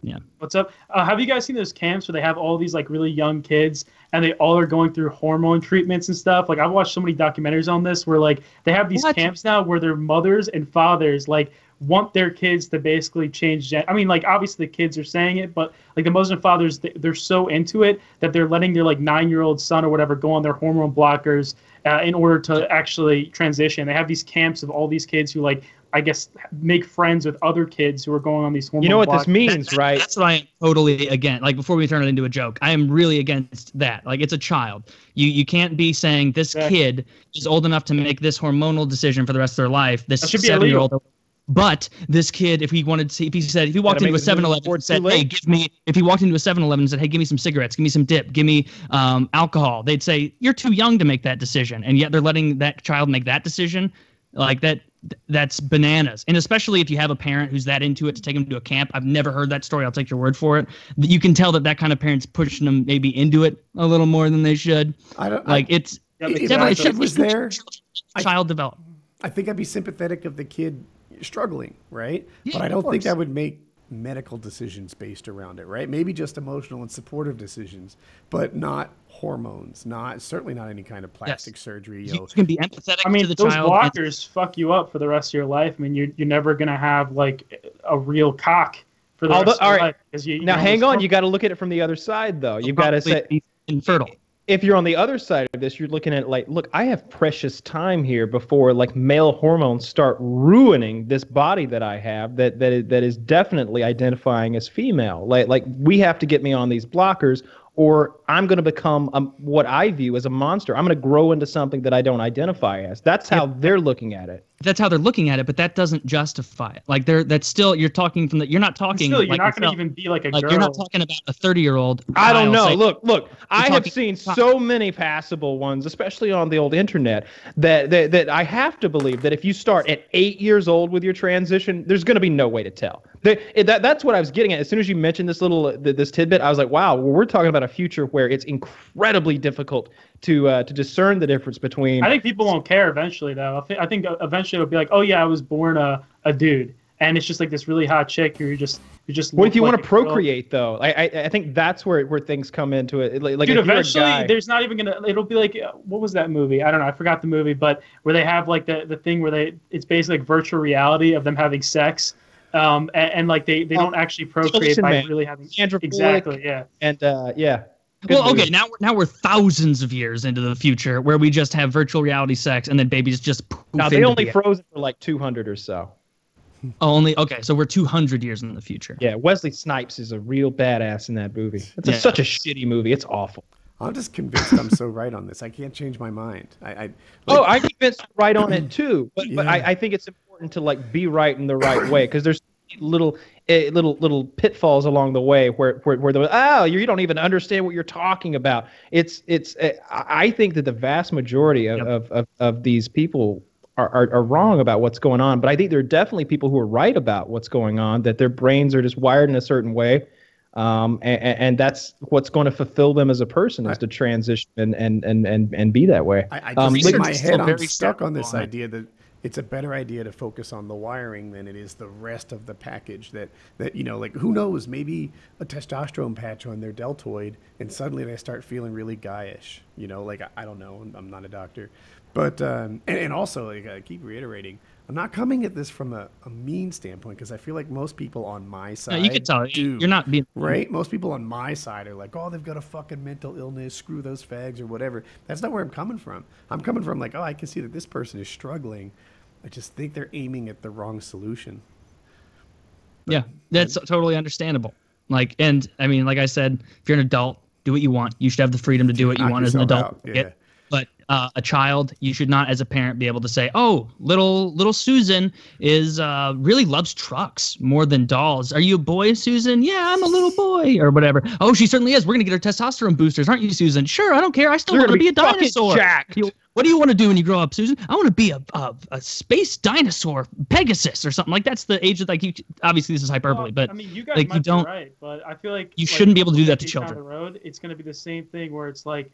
Yeah. What's up? Have you guys seen those camps where they have all these like really young kids and they all are going through hormone treatments and stuff? Like, I've watched so many documentaries on this where like they have these camps now where their mothers and fathers like want their kids to basically change I mean, like, obviously the kids are saying it, but like the Muslim fathers, they're so into it that they're letting their like 9-year-old son or whatever go on their hormone blockers in order to actually transition. They have these camps of all these kids who, like, I guess, make friends with other kids who are going on these hormone You know what blockers. this means, right? That's what I am totally against. Like, before we turn it into a joke, I am really against that. Like, it's a child. You can't be saying this kid is old enough to make this hormonal decision for the rest of their life. This 7-year-old. But this kid, if he wanted to, if he walked into a 7-Eleven and said, "Hey, if he walked into a 7-Eleven and said, "Hey, give me some cigarettes, give me some dip, give me alcohol," they'd say, "You're too young to make that decision," and yet they're letting that child make that decision, like that. That's bananas. And especially if you have a parent who's that into it to take them to a camp. I've never heard that story. I'll take your word for it. You can tell that kind of parent's pushing them maybe into it a little more than they should. It's definitely was there. Child development. I think I'd be sympathetic of the kid struggling, right? Yeah, but I don't think I would make medical decisions based around it, right? Maybe just emotional and supportive decisions, but not hormones, certainly not any kind of plastic surgery. You can be empathetic to the those child. blockers fuck you up for the rest of your life. I mean, you're never gonna have like a real cock for the rest of your life. Now, hang on. You got to look at it from the other side, though. You've got to say infertile. If you're on the other side of this, you're looking at like, look, I have precious time here before like male hormones start ruining this body that I have that is definitely identifying as female. Like we have to get me on these blockers, or I'm going to become what I view as a monster. I'm going to grow into something that I don't identify as. That's how they're looking at it. That's how they're looking at it, but that doesn't justify it. Like that's still, you're talking from you're not talking. Still, you're not going to even be like a girl. You're not talking about a 30-year-old. I don't know. Look, I have seen so many passable ones, especially on the old internet, that I have to believe that if you start at 8 years old with your transition, there's going to be no way to tell. That's what I was getting at. As soon as you mentioned this tidbit, I was like, wow, well, we're talking about a future where it's incredibly difficult to discern the difference between. I think people won't care eventually, though. I think eventually it'll be like, oh yeah, I was born a dude, and it's just like this really hot chick who you just. What if you want to procreate, though? I think that's where things come into it. Like, dude, eventually there's not even gonna. It'll be like, what was that movie? I don't know. I forgot the movie, but where they have like the thing where it's basically like virtual reality of them having sex. And like they don't actually procreate by really having exactly, yeah. And yeah. Well, okay, now we're thousands of years into the future where we just have virtual reality sex and then babies just poof. No, they only froze it for like 200 or so. Okay, so we're 200 years in the future. Yeah, Wesley Snipes is a real badass in that movie. It's such a shitty movie. It's awful. I'm just convinced I'm so right on this. I can't change my mind. I'm convinced right on it too. But I think it's important to like be right in the right way, because there's little pitfalls along the way where you don't even understand what you're talking about. I think that the vast majority of these people are wrong about what's going on, but I think there are definitely people who are right about what's going on, that their brains are just wired in a certain way. And that's what's going to fulfill them as a person, is to transition and be that way. I just in my head, I'm stuck on this idea that it's a better idea to focus on the wiring than it is the rest of the package. That like, who knows, maybe a testosterone patch on their deltoid and suddenly they start feeling really guyish. Like, I don't know. I'm not a doctor. But and also, like, I keep reiterating, I'm not coming at this from a mean standpoint, because I feel like most people on my side. No, you can tell. You're not being right. Most people on my side are like, oh, they've got a fucking mental illness. Screw those fags or whatever. That's not where I'm coming from. I'm coming from like, oh, I can see that this person is struggling. I just think they're aiming at the wrong solution. Yeah, that's totally understandable. Like, and I mean, like I said, if you're an adult, do what you want. You should have the freedom to do what you want as an adult. But a child, you should not, as a parent, be able to say, "Oh, little Susan is really loves trucks more than dolls. Are you a boy, Susan? Yeah, I'm a little boy," or whatever. "Oh, she certainly is. We're gonna get her testosterone boosters, aren't you, Susan?" "Sure, I don't care. I still want to be a dinosaur." What do you want to do when you grow up, Susan? "I want to be a space dinosaur, Pegasus, or something." Like, that's the age that, like, obviously this is hyperbole, but I mean, you guys like, might be right, but I feel like you shouldn't be able to do that to children. Down the road, it's going to be the same thing where it's like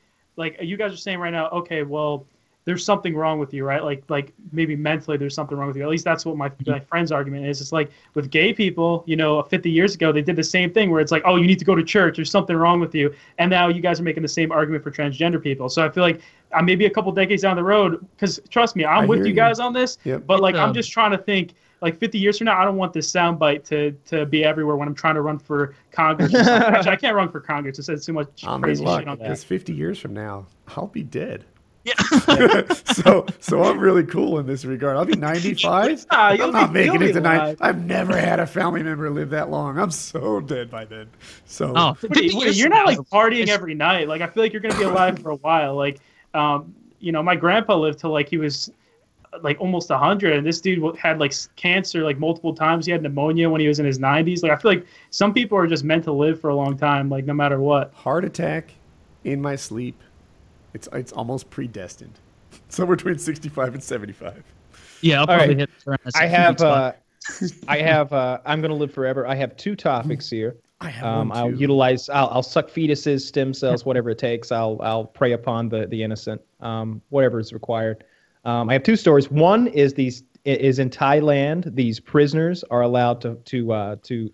you guys are saying right now, okay, well, there's something wrong with you, right? Like maybe mentally there's something wrong with you. At least that's what my friend's argument is. It's like with gay people, 50 years ago, they did the same thing where it's like, oh, you need to go to church. There's something wrong with you. And now you guys are making the same argument for transgender people. So I feel like maybe a couple decades down the road, because trust me, I'm with you guys on this, but like I'm just trying to think, like 50 years from now, I don't want this soundbite to be everywhere when I'm trying to run for Congress. Or something. Actually, I can't run for Congress. It says too much crazy shit on that. Because 50 years from now, I'll be dead. Yeah. so I'm really cool in this regard. I'll be 95. I'm not making it to 90. I've never had a family member live that long. I'm so dead by then. So Woody, you're not like partying every night. Like I feel like you're gonna be alive for a while. Like my grandpa lived till like he was like almost 100, and this dude had like cancer like multiple times. He had pneumonia when he was in his 90s. Like I feel like some people are just meant to live for a long time, like no matter what. Heart attack in my sleep. It's almost predestined. Somewhere between 65 and 75. Yeah, I'll probably hit. I'm gonna live forever. I have 2 topics here. I have one I'll suck fetuses, stem cells, whatever it takes. I'll prey upon the innocent, whatever is required. I have 2 stories. One is in Thailand. These prisoners are allowed to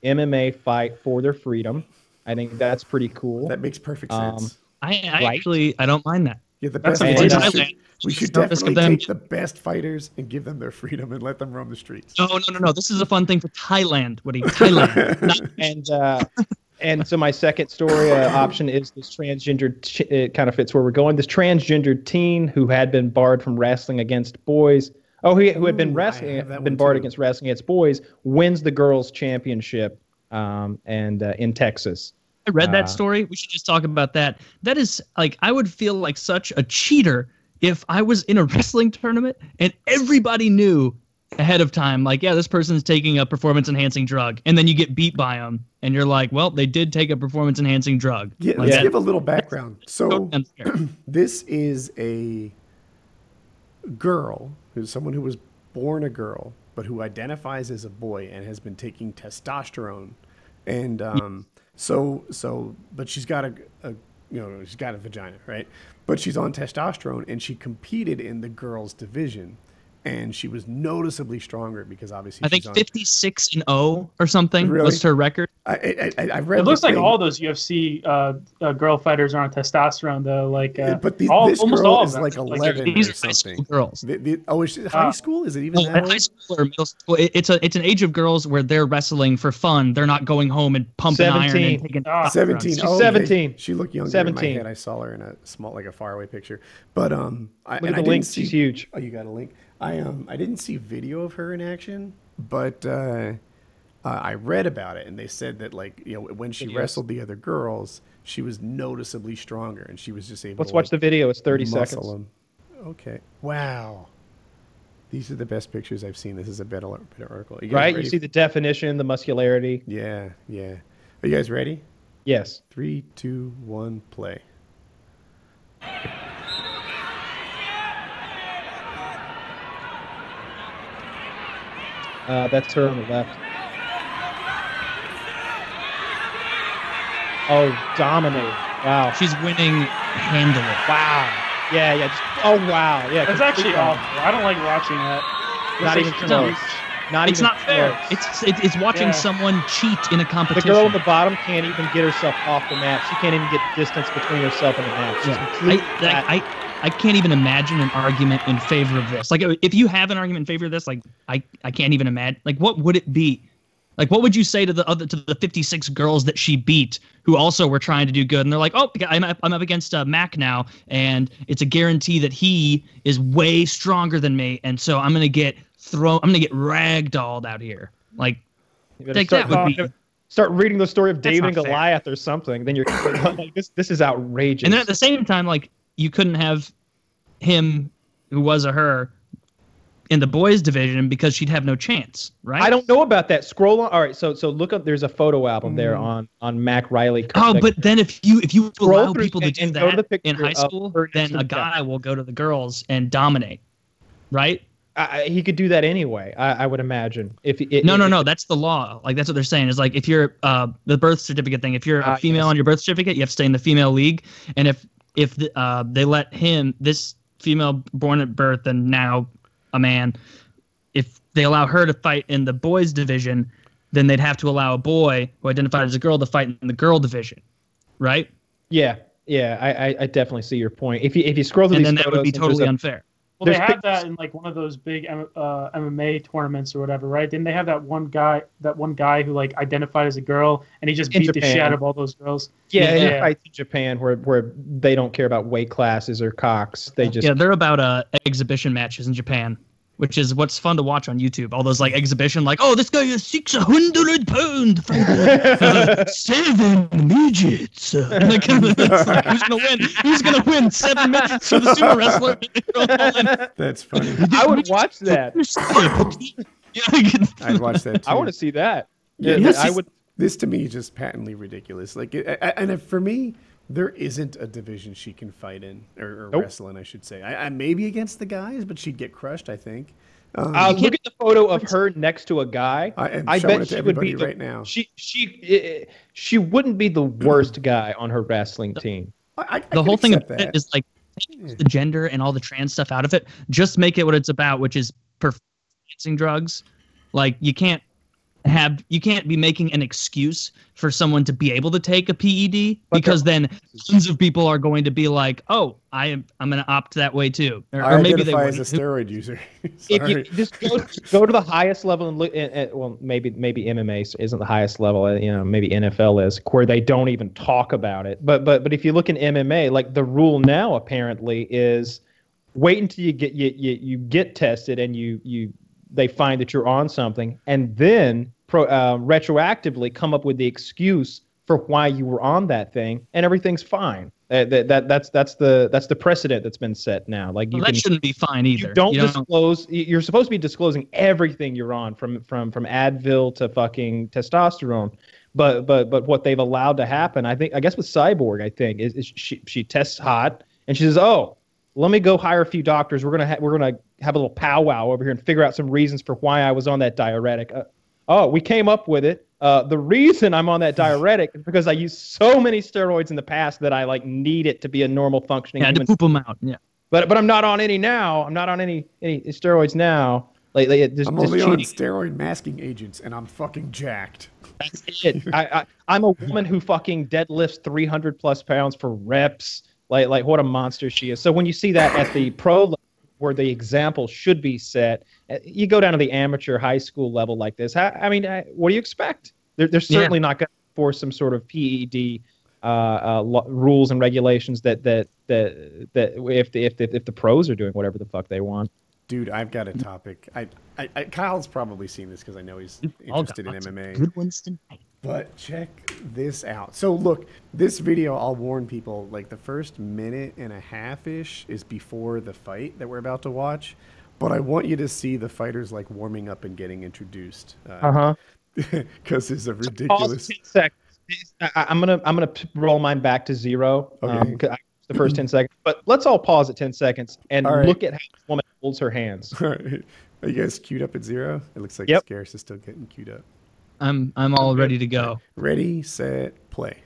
MMA fight for their freedom. I think that's pretty cool. That makes perfect sense. I actually don't mind that. Yeah, the best we should definitely take the best fighters and give them their freedom and let them roam the streets. No. This is a fun thing for Thailand, Woody. Thailand. And so my second story option is this transgender. It kind of fits where we're going. This transgender teen who had been barred from wrestling against boys. Who had been barred against wrestling against boys wins the girls' championship in Texas. I read that story. We should just talk about that. That is like, I would feel like such a cheater if I was in a wrestling tournament and everybody knew ahead of time, like, yeah, this person's taking a performance-enhancing drug, and then you get beat by them, and you're like, well, they did take a performance-enhancing drug. Yeah, let's give a little background. So this is a girl, who's someone who was born a girl, but who identifies as a boy and has been taking testosterone, and but she's got she's got a vagina, right? But she's on testosterone, and she competed in the girls' division, and she was noticeably stronger because obviously I think 56-0 or something was her record. I read. It looks like all those UFC girl fighters are on testosterone though. Like, but this almost girl all is of them. like 11 these or are high something. school girls. Is it high school? Is it even that old? High school or middle school? It's an age of girls where they're wrestling for fun. They're not going home and pumping iron and taking 17. She's 17. She looked younger 17. in my head. I saw her in a small, like a faraway picture. But look at the link. She's huge. Oh, you got a link. I didn't see video of her in action, but I read about it, and they said that when she wrestled the other girls, she was noticeably stronger, and she was just able. Let's watch the video. It's 30 seconds. Them. Okay. Wow. These are the best pictures I've seen. This is a better article. You see the definition, the muscularity. Yeah. Are you guys ready? Yes. 3, 2, 1, play. That's her on the left. Oh, dominated. Wow. She's winning handily. Wow. Yeah. Wow. Yeah. That's actually awful. I don't like watching that. Not even close. It's not fair. It's watching someone cheat in a competition. The girl on the bottom can't even get herself off the mat. She can't even get distance between herself and the mat. She's I can't even imagine an argument in favor of this. Like, if you have an argument in favor of this, like, I can't even imagine. Like, what would it be? Like, what would you say to the 56 girls that she beat who also were trying to do good? And they're like, oh, I'm up against Mac now, and it's a guarantee that he is way stronger than me, and so I'm gonna get ragdolled out here. Like that would be. Start reading the story of David and Goliath or something. Then you're like, this is outrageous. And then at the same time, like, you couldn't have him, who was a her, in the boys division because she'd have no chance, right? I don't know about that. Scroll on. All right, so look up. There's a photo album there on Mac Riley. But then if you allow people to do and that in high school, then a guy will go to the girls and dominate, right? He could do that anyway. I would imagine. No. That's the law. Like, that's what they're saying. Is like, if you're the birth certificate thing. If you're a female on your birth certificate, you have to stay in the female league. And if they let this female born at birth and now a man, if they allow her to fight in the boys division, then they'd have to allow a boy who identified as a girl to fight in the girl division, right? Yeah. I definitely see your point. If you scroll through and these then that would be totally unfair. Well, they had that in like one of those big MMA tournaments or whatever, right? Didn't they have that one guy who like identified as a girl and he just beat the shit out of all those girls? Yeah, he fights in Japan where they don't care about weight classes or cocks. They just they're about exhibition matches in Japan, which is what's fun to watch on YouTube. All those like exhibition, like, oh, this guy is 600 pounds, 7 midgets. Like, who's gonna win? Who's gonna win? 7 midgets for the sumo wrestler? That's funny. I would watch that. I'd watch that too. I want to see that. Yeah, I would. This to me is just patently ridiculous. Like, and for me, there isn't a division she can fight in or wrestle in, I should say. I maybe against the guys, but she'd get crushed, I think. Look at the photo of her next to a guy. I bet she would be right now. She wouldn't be the worst guy on her wrestling team. The whole thing about it is like take the gender and all the trans stuff out of it. Just make it what it's about, which is performing drugs. Like you can't be making an excuse for someone to be able to take a PED because then tons of people are going to be like, "Oh, I'm going to opt that way too," or maybe they as a steroid user. If you just go to the highest level and look at well, maybe MMA isn't the highest level. Maybe NFL is, where they don't even talk about it. But if you look in MMA, like the rule now apparently is wait until you get tested and they find that you're on something, and then retroactively come up with the excuse for why you were on that thing, and everything's fine. That's the precedent that's been set now. Like that shouldn't be fine either. You don't disclose. You're supposed to be disclosing everything you're on, from Advil to fucking testosterone. But what they've allowed to happen, I guess with Cyborg, is she tests hot and she says, "Oh, let me go hire a few doctors. We're gonna have a little powwow over here and figure out some reasons for why I was on that diuretic." We came up with it. The reason I'm on that diuretic is because I used so many steroids in the past that I like need it to be a normal functioning. Yeah, to poop them out. Yeah. But I'm not on any now. I'm not on any steroids now. I'm only on steroid masking agents, and I'm fucking jacked. That's it. I'm a woman who fucking deadlifts 300 plus pounds for reps. Like what a monster she is. So when you see that at the pro level, where the example should be set, you go down to the amateur high school level like this. What do you expect? They're certainly not going to force some sort of PED rules and regulations that if the pros are doing whatever the fuck they want. Dude, I've got a topic. Kyle's probably seen this because I know he's interested in MMA. Good ones tonight. But check this out. So look, this video, I'll warn people, like the first minute and a half-ish is before the fight that we're about to watch. But I want you to see the fighters like warming up and getting introduced. Because it's a ridiculous. 10 seconds. I'm gonna roll mine back to 0. Okay. The first 10 seconds. But let's all pause at 10 seconds and look at how this woman holds her hands. All right. Are you guys queued up at 0? It looks like Scarce is still getting queued up. I'm all ready to go. Ready, set, play.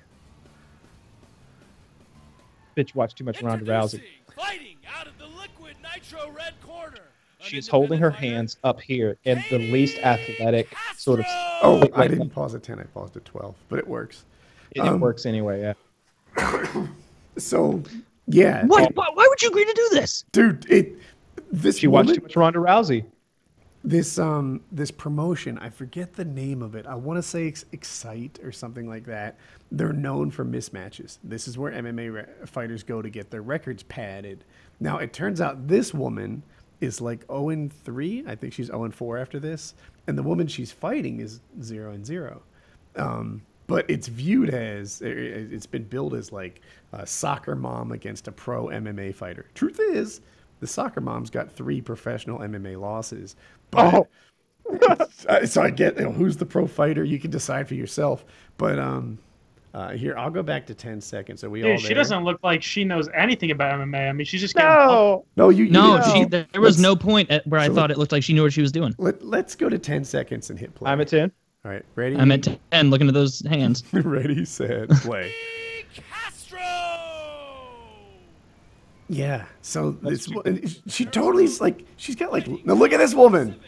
Bitch watched too much Ronda Rousey. Fighting out of the liquid nitro red corner. She's holding her hands up here in the least athletic sort of. Oh, I didn't pause at 10. I paused at 12, but it works. It works anyway, yeah. So, yeah. Why would you agree to do this? Dude, she watched too much Ronda Rousey. This promotion, I forget the name of it. I want to say Excite or something like that. They're known for mismatches. This is where MMA fighters go to get their records padded. Now, it turns out this woman is like 0-3. I think she's 0-4 after this. And the woman she's fighting is 0-0. But it's viewed as, it's been billed as like a soccer mom against a pro MMA fighter. Truth is, the soccer mom's got 3 professional MMA losses. But, so I get who's the pro fighter. You can decide for yourself. But here, I'll go back to 10 seconds. So she doesn't look like she knows anything about MMA. I mean, she's just getting there was no point where I thought it looked like she knew what she was doing. Let's go to 10 seconds and hit play. I'm at 10. All right, ready? I'm at 10. Looking at those hands. Ready, set, play. Castro. Yeah. So she totally is like she's got like now look at this woman.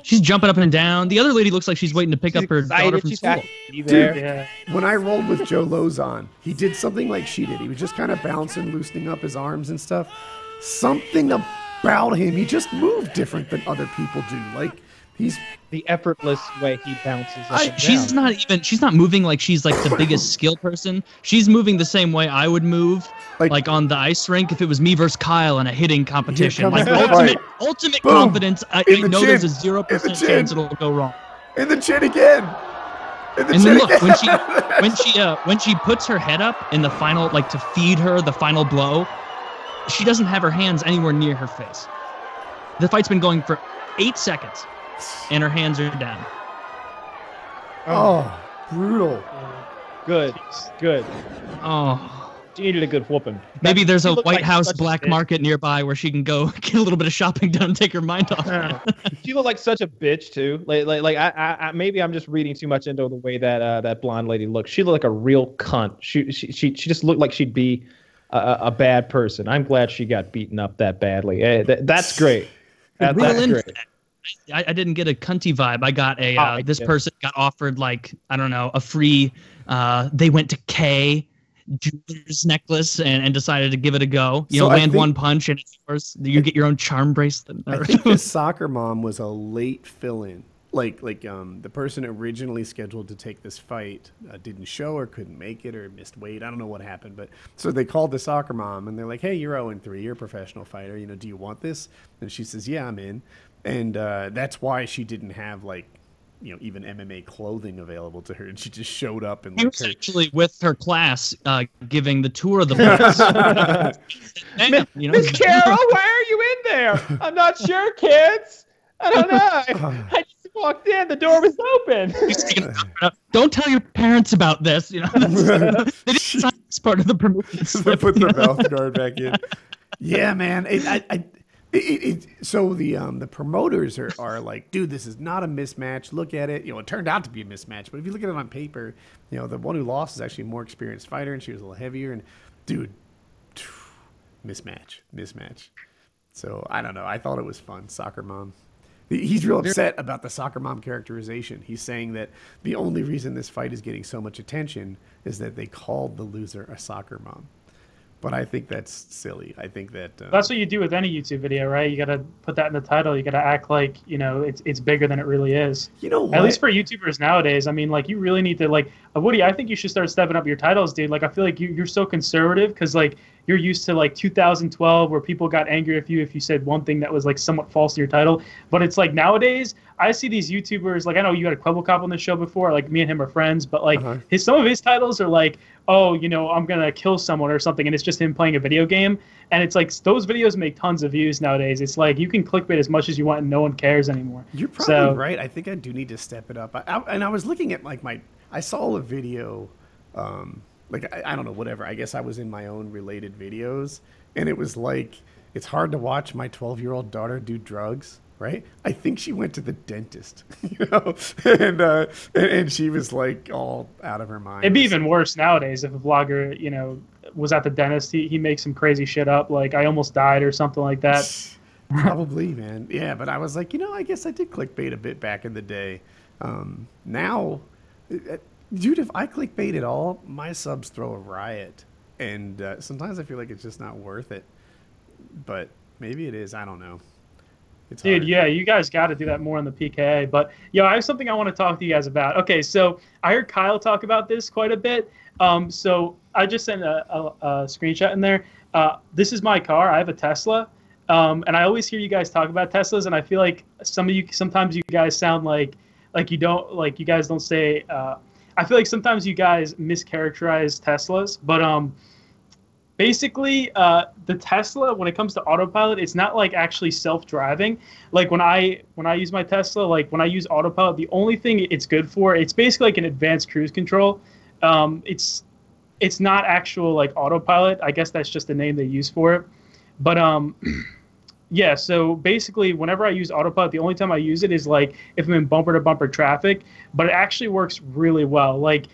She's jumping up and down. The other lady looks like she's waiting to pick up her daughter from school. Dude, when I rolled with Joe Lozon, he did something like she did. He was just kind of bouncing, loosening up his arms and stuff. Something about bow to him. He just moved different than other people do. Like, he's the effortless way he bounces up and She's down. she's not moving like she's like the biggest skill person. She's moving the same way I would move, like on the ice rink if it was me versus Kyle in a hitting competition. comes Like the fight. ultimate Boom. confidence. I In the know chin. there's a 0% In the chin. chance it'll go wrong. in the chin again. In the And chin then look, again. when she puts her head up in the final, like to feed her the final blow, she doesn't have her hands anywhere near her face. The fight's been going for 8 seconds, and her hands are down. Oh, brutal. Good. Oh. She needed a good whooping. Maybe there's She a looked White like House such a black bitch. market nearby where she can go get a little bit of shopping done and take her mind off. She looked like such a bitch too. Like I maybe I'm just reading too much into the way that that blonde lady looked. She looked like a real cunt. She just looked like she'd be a bad person. I'm glad she got beaten up that badly. That's great. That's great. I didn't get a cunty vibe. I got a this person got offered like I don't know a free. They went to K jeweler's necklace and decided to give it a go. You know, land one punch and it's yours. You get your own charm bracelet. I think this soccer mom was a late fill-in. Like the person originally scheduled to take this fight didn't show or couldn't make it or missed weight. I don't know what happened, but so they called the soccer mom and they're like, "Hey, you're 0-3. You're a professional fighter. You know, do you want this?" And she says, "Yeah, I'm in." And that's why she didn't have like, you know, even MMA clothing available to her, and she just showed up and He like was actually with her class giving the tour of the place. You know? Miss Carol, why are you in there? I'm not sure, kids. I don't know. I just walked in. The door was open. Don't tell your parents about this. You know, they didn't sign this part of the permission slip. put the mouth guard back in. Yeah, man. So the promoters are like, dude, this is not a mismatch. Look at it. You know, it turned out to be a mismatch, but if you look at it on paper, you know, the one who lost is actually a more experienced fighter, and she was a little heavier. And dude, mismatch. So I don't know. I thought it was fun. Soccer mom. He's real upset about the soccer mom characterization. He's saying that the only reason this fight is getting so much attention is that they called the loser a soccer mom. But I think that's silly. I think that that's what you do with any YouTube video, right? You got to put that in the title. You got to act like, you know, it's bigger than it really is. You know what? At least for YouTubers nowadays. I mean, like, you really need to, like, Woody, I think you should start stepping up your titles, dude. Like, I feel like you're so conservative because, like, you're used to, like, 2012 where people got angry at you if you said one thing that was, like, somewhat false to your title. But it's like nowadays, I see these YouTubers, like, I know you had a Quibble Cop on the show before. Like, me and him are friends. But, like, some of his titles are like, oh, you know, I'm going to kill someone or something. And it's just him playing a video game. And it's like those videos make tons of views nowadays. It's like you can clickbait as much as you want and no one cares anymore. You're probably right. I think I do need to step it up. And I was looking at like I saw a video, like I don't know, whatever. I guess I was in my own related videos, and it was like it's hard to watch my 12-year-old daughter do drugs. Right? I think she went to the dentist, you know, and she was like all out of her mind. It'd be even worse nowadays if a vlogger, you know, was at the dentist. He makes some crazy shit up, like I almost died or something like that. Probably, man. Yeah, but I was like, you know, I guess I did clickbait a bit back in the day. Now, dude, if I clickbait at all, my subs throw a riot, and sometimes I feel like it's just not worth it. But maybe it is. I don't know. Dude, yeah, you guys got to do that more on the PKA. But, yo, I have something I want to talk to you guys about. Okay, so I heard Kyle talk about this quite a bit. So I just sent a screenshot in there. This is my car. I have a Tesla. And I always hear you guys talk about Teslas, and I feel like sometimes you guys sound like you guys don't say. I feel like sometimes you guys mischaracterize Teslas, but basically, the Tesla, when it comes to autopilot, it's not like actually self-driving. Like when I use my Tesla, like when I use autopilot, the only thing it's good for, it's basically like an advanced cruise control. It's not actual like autopilot. I guess that's just the name they use for it. But yeah. So basically, whenever I use autopilot, the only time I use it is like if I'm in bumper-to-bumper traffic. But it actually works really well. Like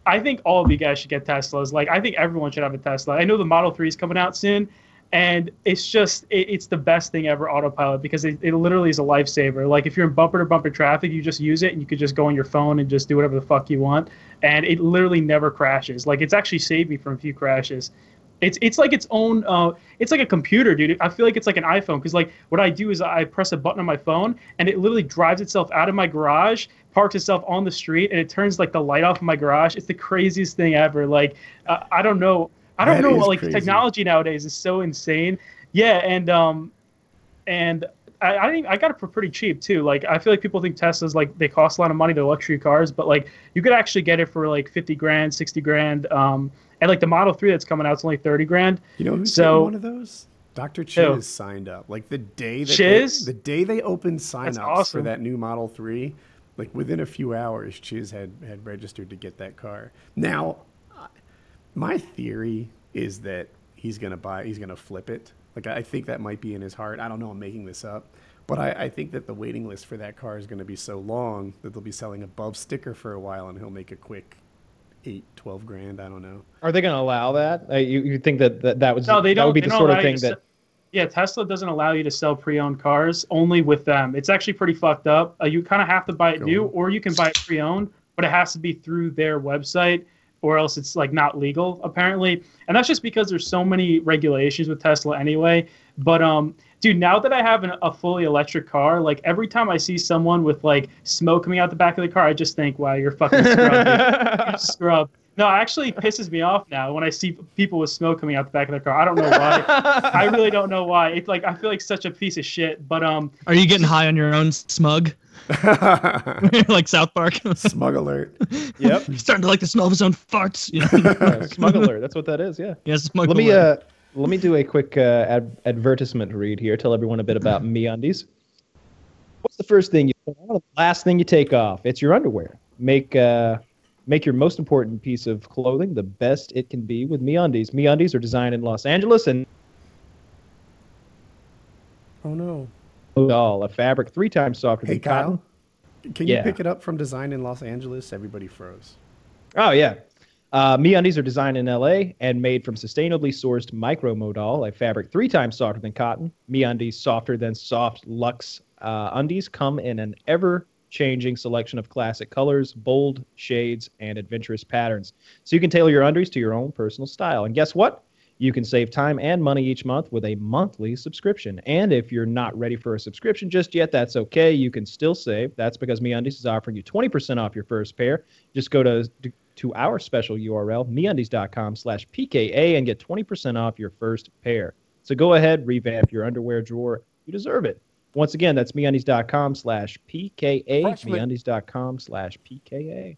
I think all of you guys should get Teslas. Like, I think everyone should have a Tesla. I know the Model 3 is coming out soon, and it's just, it's the best thing ever, autopilot, because it literally is a lifesaver. Like, if you're in bumper-to-bumper traffic, you just use it, and you could just go on your phone and just do whatever the fuck you want, and it literally never crashes. Like, it's actually saved me from a few crashes. It's like its own. It's like a computer, dude. I feel like it's like an iPhone because like what I do is I press a button on my phone and it literally drives itself out of my garage, parks itself on the street, and it turns like the light off of my garage. It's the craziest thing ever. Like I don't know. Like crazy. Technology nowadays is so insane. Yeah, and I got it for pretty cheap too. Like I feel like people think Teslas like they cost a lot of money, they're luxury cars, but like you could actually get it for like 50 grand, 60 grand. And like the Model 3 that's coming out is only 30 grand. You know who's getting one of those? Dr. Chiz signed up. Like the day they opened sign-ups for that new Model 3, like within a few hours, Chiz had registered to get that car. Now, my theory is that he's gonna flip it. Like I think that might be in his heart. I don't know. I'm making this up, but I think that the waiting list for that car is going to be so long that they'll be selling above sticker for a while, and he'll make a quick 12 grand. I don't know. Are they going to allow that? You think that would be the sort of thing that? Yeah, Tesla doesn't allow you to sell pre-owned cars only with them. It's actually pretty fucked up. You kind of have to buy it new, or you can buy it pre-owned, but it has to be through their website, or else it's like not legal apparently. And that's just because there's so many regulations with Tesla anyway. But dude, now that I have a fully electric car, like every time I see someone with like smoke coming out the back of the car, I just think, wow, you're fucking scrub, dude. You're scrub. No, it actually pisses me off now when I see people with smoke coming out the back of their car. I don't know why. I really don't know why. It's like I feel like such a piece of shit. But are you getting high on your own smug? Like South Park. Smug alert. Yep. He's starting to like the smell of his own farts. Smug alert. That's what that is. Yeah. Yeah. Smug alert. Let me do a quick advertisement read here. Tell everyone a bit about MeUndies. What's the first thing the last thing you take off? It's your underwear. Make your most important piece of clothing the best it can be with MeUndies. MeUndies are designed in Los Angeles and a fabric 3 times softer than cotton. Can you pick it up from Design in Los Angeles? Everybody froze. Oh, yeah. MeUndies are designed in LA and made from sustainably sourced micromodal, a fabric 3 times softer than cotton. MeUndies, softer than soft luxe undies, come in an ever-changing selection of classic colors, bold shades, and adventurous patterns. So you can tailor your undies to your own personal style. And guess what? You can save time and money each month with a monthly subscription. And if you're not ready for a subscription just yet, that's okay. You can still save. That's because MeUndies is offering you 20% off your first pair. Just go to our special URL, MeUndies.com/PKA, and get 20% off your first pair. So go ahead, revamp your underwear drawer. You deserve it. Once again, that's MeUndies.com/PKA, MeUndies.com/PKA.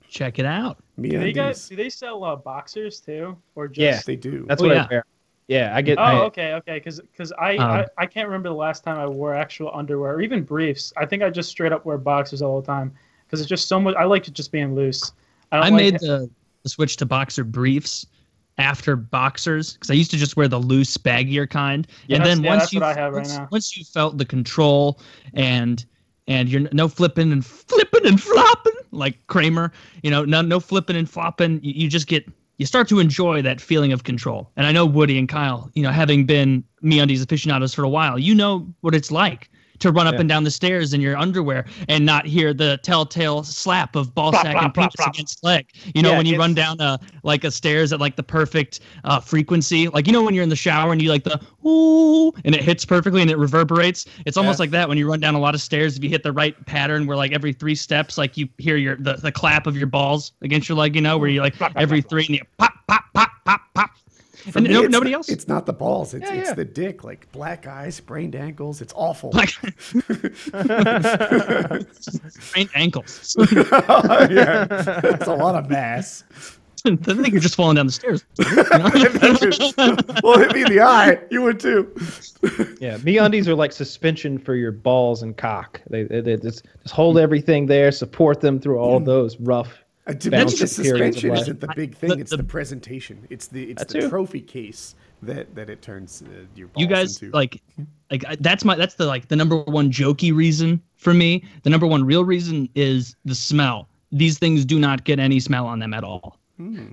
Check it out. Do they sell boxers too, or just? Yeah, they do. That's what I wear. Yeah, I get. Okay. Because I can't remember the last time I wore actual underwear or even briefs. I think I just straight up wear boxers all the time because it's just so much. I like it just being loose. I made the switch to boxer briefs after boxers because I used to just wear the loose, baggier kind. Yeah, and then that's what I have right now. Once you felt the control and you're no flipping and flopping like Kramer, no flipping and flopping. You start to enjoy that feeling of control. And I know Woody and Kyle, having been MeUndies aficionados for a while, you know what it's like to run up and down the stairs in your underwear and not hear the telltale slap of ball sack and penis against leg. When you run down a stairs at like the perfect frequency, like when you're in the shower and you like the ooh and it hits perfectly and it reverberates. It's almost like that when you run down a lot of stairs. If you hit the right pattern where like every 3 steps, like you hear the clap of your balls against your leg, where you like every 3 and you pop pop pop pop pop. For me, nobody else. It's not the balls. It's the dick. Like black eyes, sprained ankles. It's awful. Sprained ankles. Yeah, it's a lot of mass. I think you're just falling down the stairs. Well, hit me in the eye. You would too. Yeah, MeUndies are like suspension for your balls and cock. They just hold everything there, support them through all those rough. To me, the suspension isn't the big thing. It's the presentation. It's the trophy case that it turns your balls You guys into. like that's the number one jokey reason for me. The number one real reason is the smell. These things do not get any smell on them at all.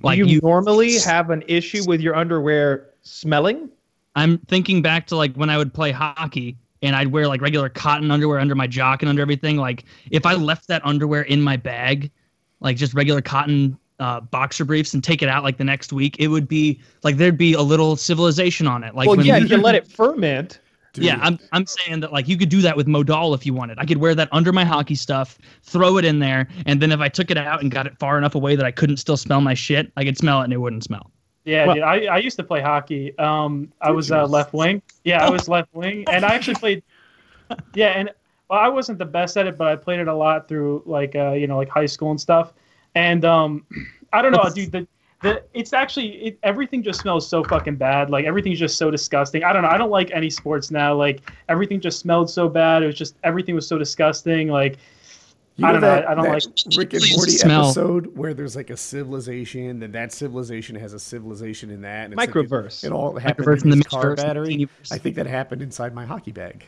Like you normally have an issue with your underwear smelling? I'm thinking back to like when I would play hockey and I'd wear like regular cotton underwear under my jock and under everything. Like if I left that underwear in my bag, like just regular cotton boxer briefs and take it out like the next week, it would be like there'd be a little civilization on it. Like, Well, when yeah, you let it ferment. Dude. Yeah, I'm saying that like you could do that with Modal if you wanted. I could wear that under my hockey stuff, throw it in there, and then if I took it out and got it far enough away that I couldn't still smell my shit, I could smell it and it wouldn't smell. Yeah, dude, I used to play hockey. I was left wing. Yeah, I was left wing, and I actually played. Yeah, and well, I wasn't the best at it, but I played it a lot through like like high school and stuff. And I don't know, dude. It's actually everything just smells so fucking bad. Like everything's just so disgusting. I don't know. I don't like any sports now. Like everything just smelled so bad. It was just everything was so disgusting. Like I don't know. I don't like Rick and Morty smell. episode where there's like a civilization, then that civilization has a civilization in that. And it's Microverse. Like it all Microverse happened in in the this car metaverse, battery. universe. I think that happened inside my hockey bag.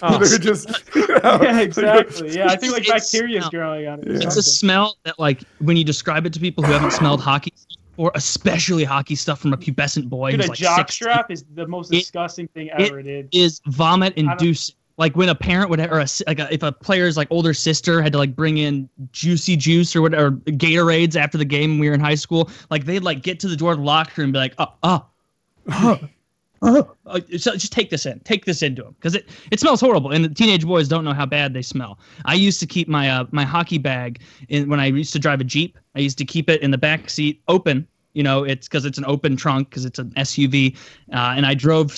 Oh. They're just. yeah, exactly. Yeah, I think like It's bacteria is smell. growing on it. or Yeah. It's a something. smell that like when you describe it to people who haven't smelled hockey or especially hockey stuff from a pubescent boy Dude, who's a like jock 16, strap is the most disgusting thing ever, dude. is vomit inducing. Like when a parent would have, or if a player's like older sister had to like bring in juicy juice or whatever, or Gatorades after the game when we were in high school, like they'd like get to the door of the locker room and be like, so just take this into them because it smells horrible and the teenage boys don't know how bad they smell. I used to keep my my hockey bag when I used to drive a Jeep. I used to keep it in the back seat open. It's because it's an open trunk because it's an SUV, and I drove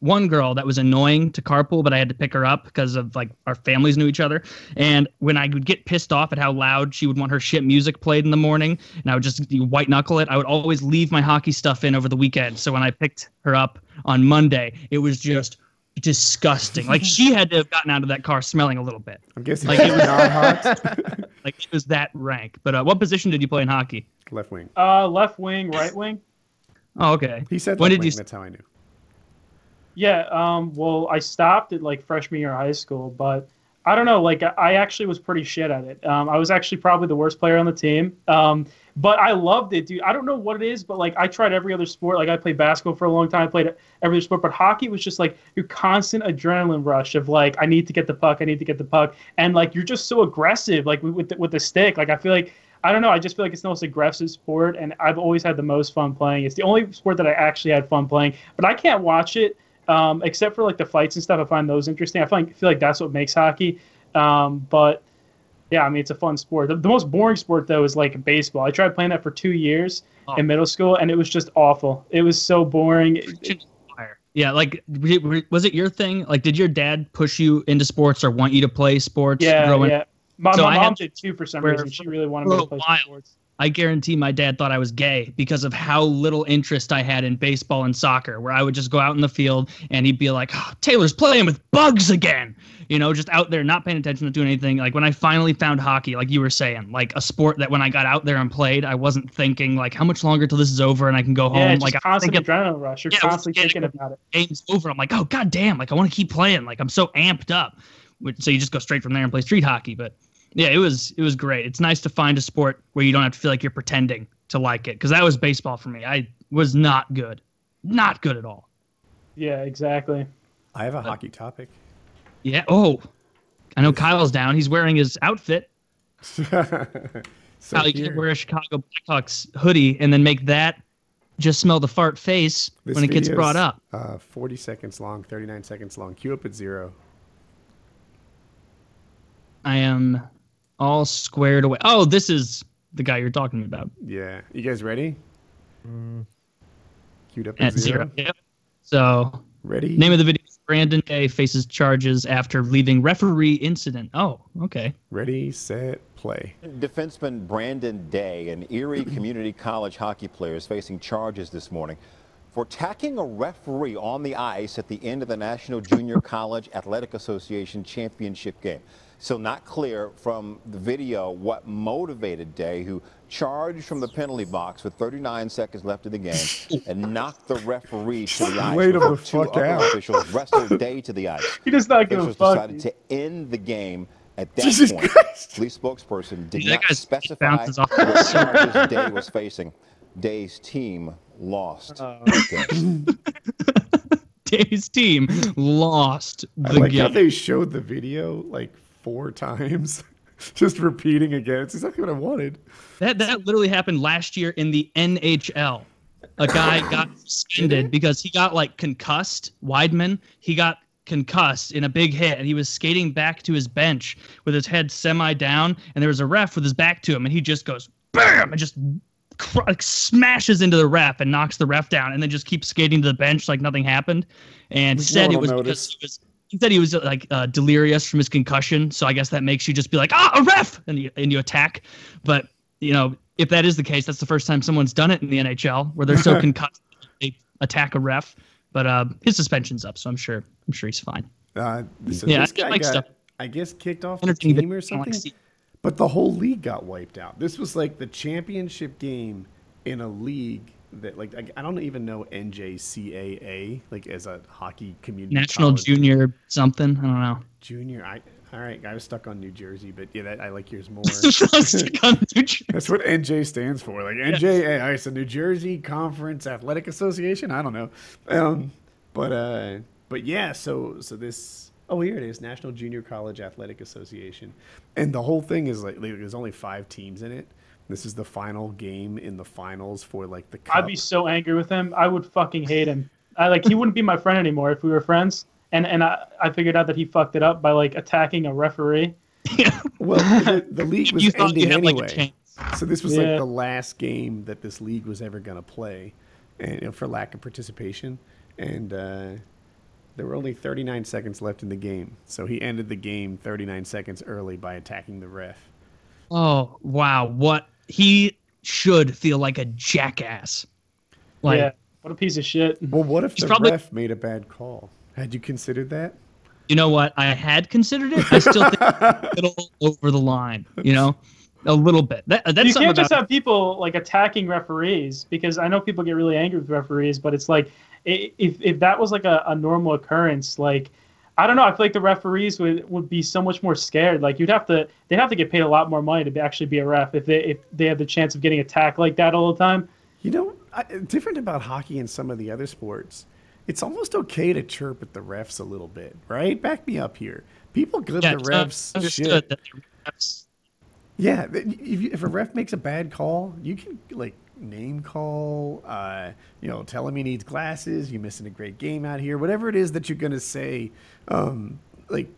one girl that was annoying to carpool, but I had to pick her up because of like our families knew each other. And when I would get pissed off at how loud she would want her shit music played in the morning, and I would just white knuckle it, I would always leave my hockey stuff in over the weekend. So when I picked her up on Monday, it was just disgusting. Like she had to have gotten out of that car smelling a little bit. I'm guessing Like, like it it was- not hot. Like it was that rank. But what position did you play in hockey? Left wing. Left wing, right wing. Oh, okay. He said When left did you? wing. That's how I knew. Yeah, well, I stopped at like freshman year of high school, but I don't know, like I actually was pretty shit at it. I was actually probably the worst player on the team. But I loved it, dude. I don't know what it is, but like I tried every other sport. Like I played basketball for a long time, I played every other sport, but hockey was just like your constant adrenaline rush of like I need to get the puck, and like you're just so aggressive, like with the stick. Like I feel like I don't know. I just feel like it's the most aggressive sport, and I've always had the most fun playing. It's the only sport that I actually had fun playing, but I can't watch it. Except for like the fights and stuff, I find those interesting. I feel like that's what makes hockey. But yeah, I mean, it's a fun sport. The most boring sport though is like baseball. I tried playing that for 2 years in middle school, and it was just awful. It was so boring. Yeah, like was it your thing? Like, did your dad push you into sports or want you to play sports? growing? Yeah. My So mom did too for some reason. She really wanted me to play sports. I guarantee my dad thought I was gay because of how little interest I had in baseball and soccer, where I would just go out in the field and he'd be like, oh, Taylor's playing with bugs again. Just out there, not paying attention, not doing anything. Like when I finally found hockey, like you were saying, like a sport that when I got out there and played, I wasn't thinking like how much longer till this is over and I can go home. Yeah, like just constant adrenaline rush. You're constantly thinking about it. Game's over. I'm like, oh, God damn. Like I want to keep playing. Like I'm so amped up. So you just go straight from there and play street hockey. But yeah, it was great. It's nice to find a sport where you don't have to feel like you're pretending to like it, because that was baseball for me. I was not good at all. Yeah, exactly. I have a hockey topic. Yeah. Oh, I know Kyle's down. He's wearing his outfit. So Kyle, you can't wear a Chicago Blackhawks hoodie and then make that just smell the fart face this when it gets video's, brought up. 40 seconds long, 39 seconds long. Cue up at 0. I am all squared away. Oh, this is the guy you're talking about. Yeah. You guys ready? Queued up at At 0. Yep. So, Ready? name of the video is Brandon Day faces charges after leaving referee incident. Oh, okay. Ready, set, play. Defenseman Brandon Day, an Erie Community College hockey player, is facing charges this morning for attacking a referee on the ice at the end of the National Junior College Athletic Association championship game. Still not clear from the video what motivated Day, who charged from the penalty box with 39 seconds left of the game and knocked the referee to the ice. Laid him the Before two fuck other out. officials wrestled Day to the ice. He does not give a Officials fuck. decided to end the game at that Jesus point. Christ. Police spokesperson did Yeah, that not guy's specify bounces off what charges Day was facing. Day's team lost the game. Day's team lost I the like how game. they showed the video like 4 times. Just repeating again. It's exactly what I wanted. That literally happened last year in the NHL. A guy got suspended because he got like concussed. Weidman, he got concussed in a big hit, and he was skating back to his bench with his head semi down, and there was a ref with his back to him, and he just goes bam and just smashes into the ref and knocks the ref down, and then just keeps skating to the bench like nothing happened. And said it was because he said he was like delirious from his concussion. So I guess that makes you just be like, a ref, and you attack. But if that is the case, that's the first time someone's done it in the NHL where they're so concussed they attack a ref. But his suspension's up, so I'm sure he's fine. So yeah, this guy got, I guess, kicked off the team or something. But the whole league got wiped out. This was like the championship game in a league that, like, I don't even know NJCAA, like, as a hockey community. National college. Junior something. I don't know. Junior. All right. I was stuck on New Jersey, but yeah, I like yours more. That's what NJ stands for. Like NJA. All right, so New Jersey Conference Athletic Association. I don't know. But yeah. So this. Oh, here it is, National Junior College Athletic Association, and the whole thing is like there's only 5 teams in it. This is the final game in the finals for like the cup. I'd be so angry with him. I would fucking hate him. He wouldn't be my friend anymore if we were friends. And I figured out that he fucked it up by like attacking a referee. Well, the league was ending anyway. So this was like the last game that this league was ever gonna play, and for lack of participation, and there were only 39 seconds left in the game. So he ended the game 39 seconds early by attacking the ref. Oh wow! What he should feel like a jackass. Like, yeah, what a piece of shit. Well, what if the ref made a bad call? Had you considered that? You know what? I had considered it. I still think a little over the line. A little bit. That's you can't just have people like attacking referees, because I know people get really angry with referees, but it's like if that was like a normal occurrence, like I don't know, I feel like the referees would be so much more scared. Like they'd have to get paid a lot more money to actually be a ref if they have the chance of getting attacked like that all the time. Different about hockey and some of the other sports. It's almost okay to chirp at the refs a little bit, right? Back me up here. People give the refs shit. Yeah, if a ref makes a bad call, you can like name call, tell him he needs glasses, you're missing a great game out here, whatever it is that you're gonna say. Like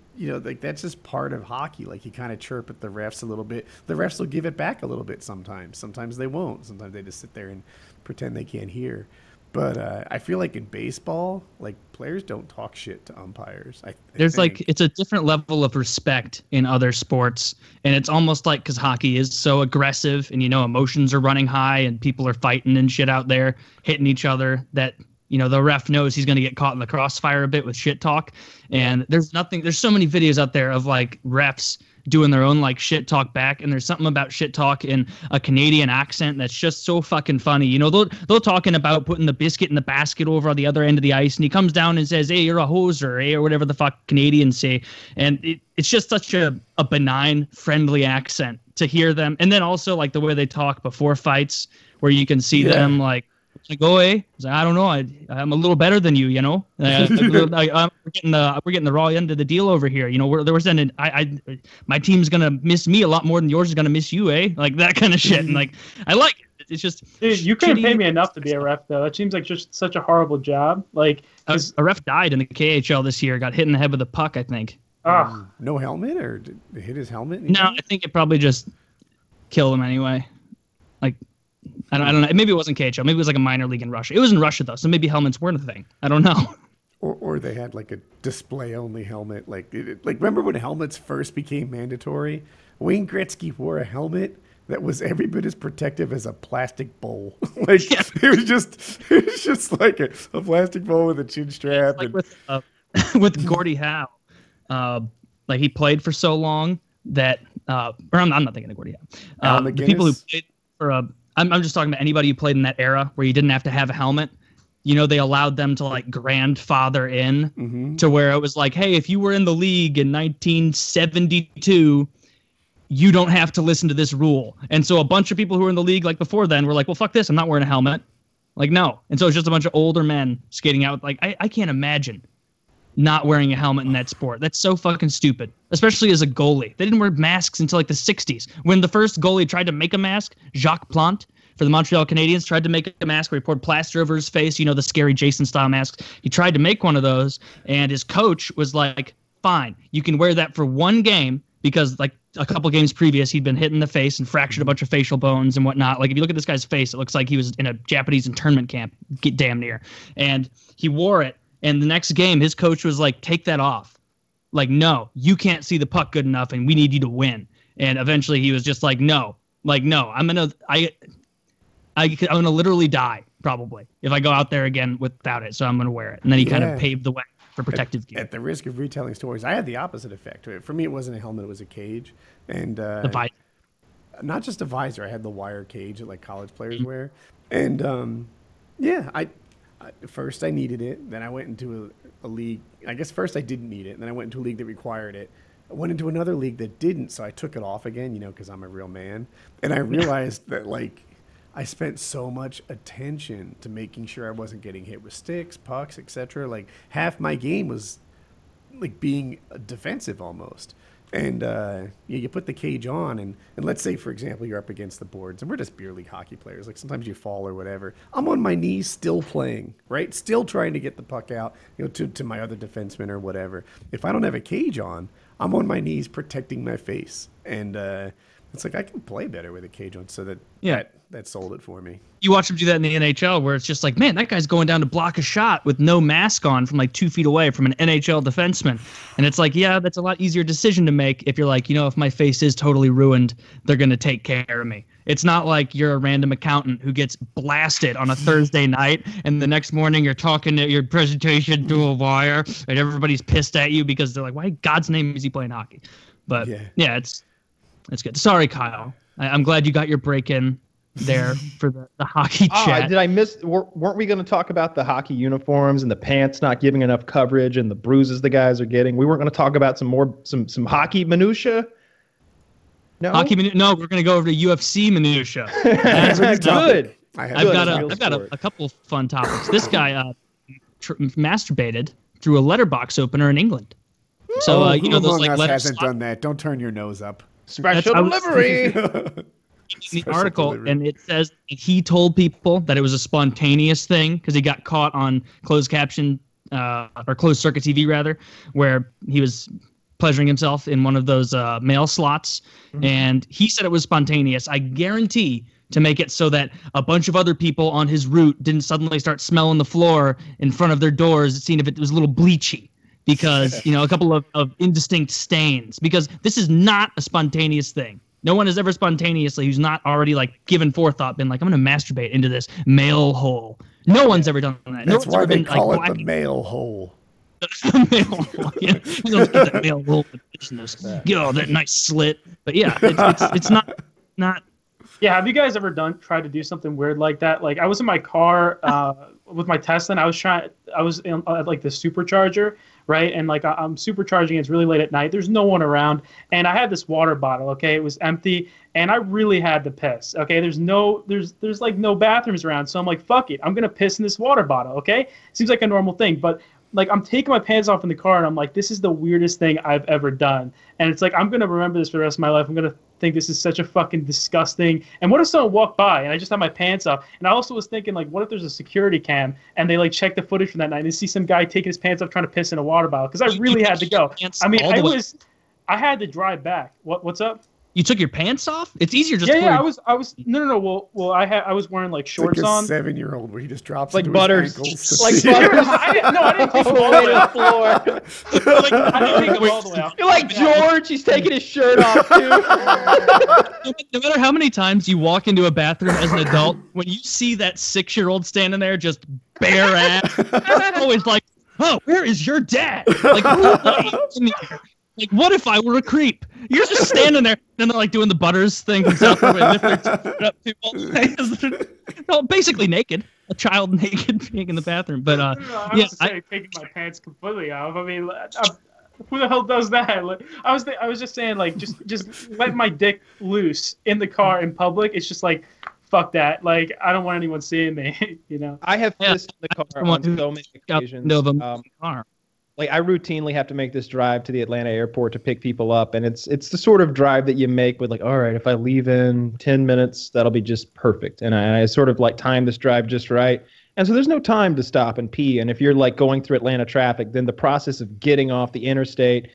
that's just part of hockey. Like you kind of chirp at the refs a little bit. The refs will give it back a little bit sometimes. Sometimes they won't. Sometimes they just sit there and pretend they can't hear. But I feel like in baseball, like players don't talk shit to umpires. It's a different level of respect in other sports, and it's almost like because hockey is so aggressive, and emotions are running high, and people are fighting and shit out there, hitting each other. That the ref knows he's going to get caught in the crossfire a bit with shit talk, and there's so many videos out there of like refs doing their own like shit talk back, and there's something about shit talk in a Canadian accent that's just so fucking funny. They're talking about putting the biscuit in the basket over on the other end of the ice, and he comes down and says, "Hey, you're a hoser," or whatever the fuck Canadians say, and it's just such a benign, friendly accent to hear them. And then also like the way they talk before fights, where you can see them like go away. I don't know. I'm a little better than you. We're getting the raw end of the deal over here. We're sending. My team's gonna miss me a lot more than yours is gonna miss you, eh? Like that kind of shit. And like I like it. It's just. Dude, you couldn't pay me enough to be a ref though. That seems like just such a horrible job. Like a ref died in the KHL this year. Got hit in the head with a puck, I think. No helmet, or did it hit his helmet? No, I think it probably just killed him anyway. Like. I don't know. Maybe it wasn't KHL. Maybe it was like a minor league in Russia. It was in Russia, though, so maybe helmets weren't a thing. I don't know. Or they had like a display-only helmet. Like remember when helmets first became mandatory? Wayne Gretzky wore a helmet that was every bit as protective as a plastic bowl. It was just like a plastic bowl with a chin strap. Like with Gordie Howe, like he played for so long that, or I'm not thinking of Gordie Howe. The people who played for I'm just talking about anybody who played in that era where you didn't have to have a helmet. They allowed them to like grandfather in to where it was like, hey, if you were in the league in 1972, you don't have to listen to this rule. And so a bunch of people who were in the league like before then were like, well, fuck this. I'm not wearing a helmet. Like, no. And so it's just a bunch of older men skating out. Like, I can't imagine not wearing a helmet in that sport. That's so fucking stupid, especially as a goalie. They didn't wear masks until like the 60s. When the first goalie tried to make a mask, Jacques Plante for the Montreal Canadiens tried to make a mask where he poured plaster over his face, the scary Jason-style masks. He tried to make one of those, and his coach was like, fine, you can wear that for one game, because like a couple games previous, he'd been hit in the face and fractured a bunch of facial bones and whatnot. Like if you look at this guy's face, it looks like he was in a Japanese internment camp, damn near. And he wore it. And the next game, his coach was like, take that off. Like, no, you can't see the puck good enough, and we need you to win. And eventually he was just like, no, I'm gonna literally die probably if I go out there again without it. So I'm gonna wear it. And then he kind of paved the way for protective gear. At the risk of retelling stories, I had the opposite effect. For me, it wasn't a helmet; it was a cage, and the visor. Not just a visor. I had the wire cage that like college players wear, and I first I needed it. Then I went into a league. I guess first I didn't need it, and then I went into a league that required it. I went into another league that didn't, so I took it off again, because I'm a real man, and I realized that like. I spent so much attention to making sure I wasn't getting hit with sticks, pucks, etc. Like half my game was like being defensive almost. And you put the cage on, and let's say, for example, you're up against the boards, and we're just beer league hockey players. Like sometimes you fall or whatever. I'm on my knees still playing, right? Still trying to get the puck out, to my other defenseman or whatever. If I don't have a cage on, I'm on my knees protecting my face. And it's like I can play better with a cage on, so that sold it for me. You watch him do that in the NHL, where it's just like, man, that guy's going down to block a shot with no mask on from like 2 feet away from an NHL defenseman. And it's like, yeah, that's a lot easier decision to make if you're like, if my face is totally ruined, they're going to take care of me. It's not like you're a random accountant who gets blasted on a Thursday night, and the next morning you're talking at your presentation to a wire, and everybody's pissed at you because they're like, why in God's name is he playing hockey? But yeah, it's good. Sorry, Kyle. I'm glad you got your break in there for the hockey chat. Did I miss? Weren't we going to talk about the hockey uniforms and the pants not giving enough coverage and the bruises the guys are getting? We weren't going to talk about some hockey minutia. No, No, we're going to go over to UFC minutia. That's good. I've got a couple of fun topics. This guy masturbated through a letterbox opener in England. So those like letters hasn't done that. Don't turn your nose up. Special delivery. The article, and it says he told people that it was a spontaneous thing because he got caught on closed caption or closed circuit TV rather, where he was pleasuring himself in one of those mail slots, and he said it was spontaneous. I guarantee to make it so that a bunch of other people on his route didn't suddenly start smelling the floor in front of their doors, seeing if it was a little bleachy. Because, a couple of indistinct stains. Because this is not a spontaneous thing. No one has ever spontaneously, who's not already like given forethought, been like, I'm going to masturbate into this mail hole. No one's ever done that. That's why they call it the mail hole. The mail hole. Yeah. You don't get that mail hole in business. Get all that nice slit. But yeah, it's not. Yeah, have you guys ever tried to do something weird like that? Like I was in my car with my Tesla, and I was in like the supercharger, right? And like I'm supercharging. It's really late at night. There's no one around, and I had this water bottle. Okay, it was empty, and I really had to piss. Okay, there's like no bathrooms around, so I'm like, fuck it, I'm gonna piss in this water bottle. Okay, seems like a normal thing, but like I'm taking my pants off in the car, and I'm like, this is the weirdest thing I've ever done, and it's like I'm gonna remember this for the rest of my life. I'm gonna think this is such a fucking disgusting. And what if someone walked by and I just had my pants up? And I also was thinking, like, what if there's a security cam and they like check the footage from that night and they see some guy taking his pants off trying to piss in a water bottle? Because I really had to go. I mean, I had to drive back. What's up? You took your pants off? It's easier just. Yeah. I was. No. Well, I was wearing like shorts like on. 7-year-old where he just drops like into butters, his like butters. I didn't take him all the way to the floor. I didn't take him all the way off. You're like George. He's taking his shirt off too. No matter how many times you walk into a bathroom as an adult, when you see that 6-year-old standing there just bare ass, it's always like, oh, where is your dad? Like, who's in here? Like, what if I were a creep? You're just standing there, and they're like doing the butters thing from South Korea, lift their t-shirt up to all the no, basically naked, a child naked being in the bathroom. But I was taking my pants completely off. I mean, who the hell does that? Like, I was just saying, like, just let my dick loose in the car in public. It's just like, fuck that. Like, I don't want anyone seeing me. I have pissed in the car on so many occasions. Car. like I routinely have to make this drive to the Atlanta airport to pick people up, and it's the sort of drive that you make with like, all right, if I leave in 10 minutes, that'll be just perfect. And I sort of like time this drive just right. And so there's no time to stop and pee. And if you're like going through Atlanta traffic, then the process of getting off the interstate,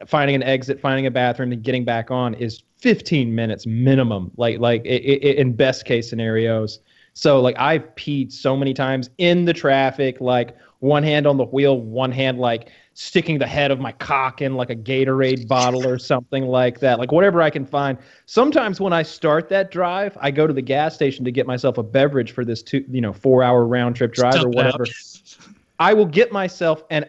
finding an exit, finding a bathroom, and getting back on is 15 minutes minimum, in best case scenarios. So like I've peed so many times in the traffic, like one hand on the wheel, one hand like sticking the head of my cock in like a Gatorade bottle or something like that, like whatever I can find. Sometimes when I start that drive, I go to the gas station to get myself a beverage for this 4-hour round trip drive or whatever. I will get myself a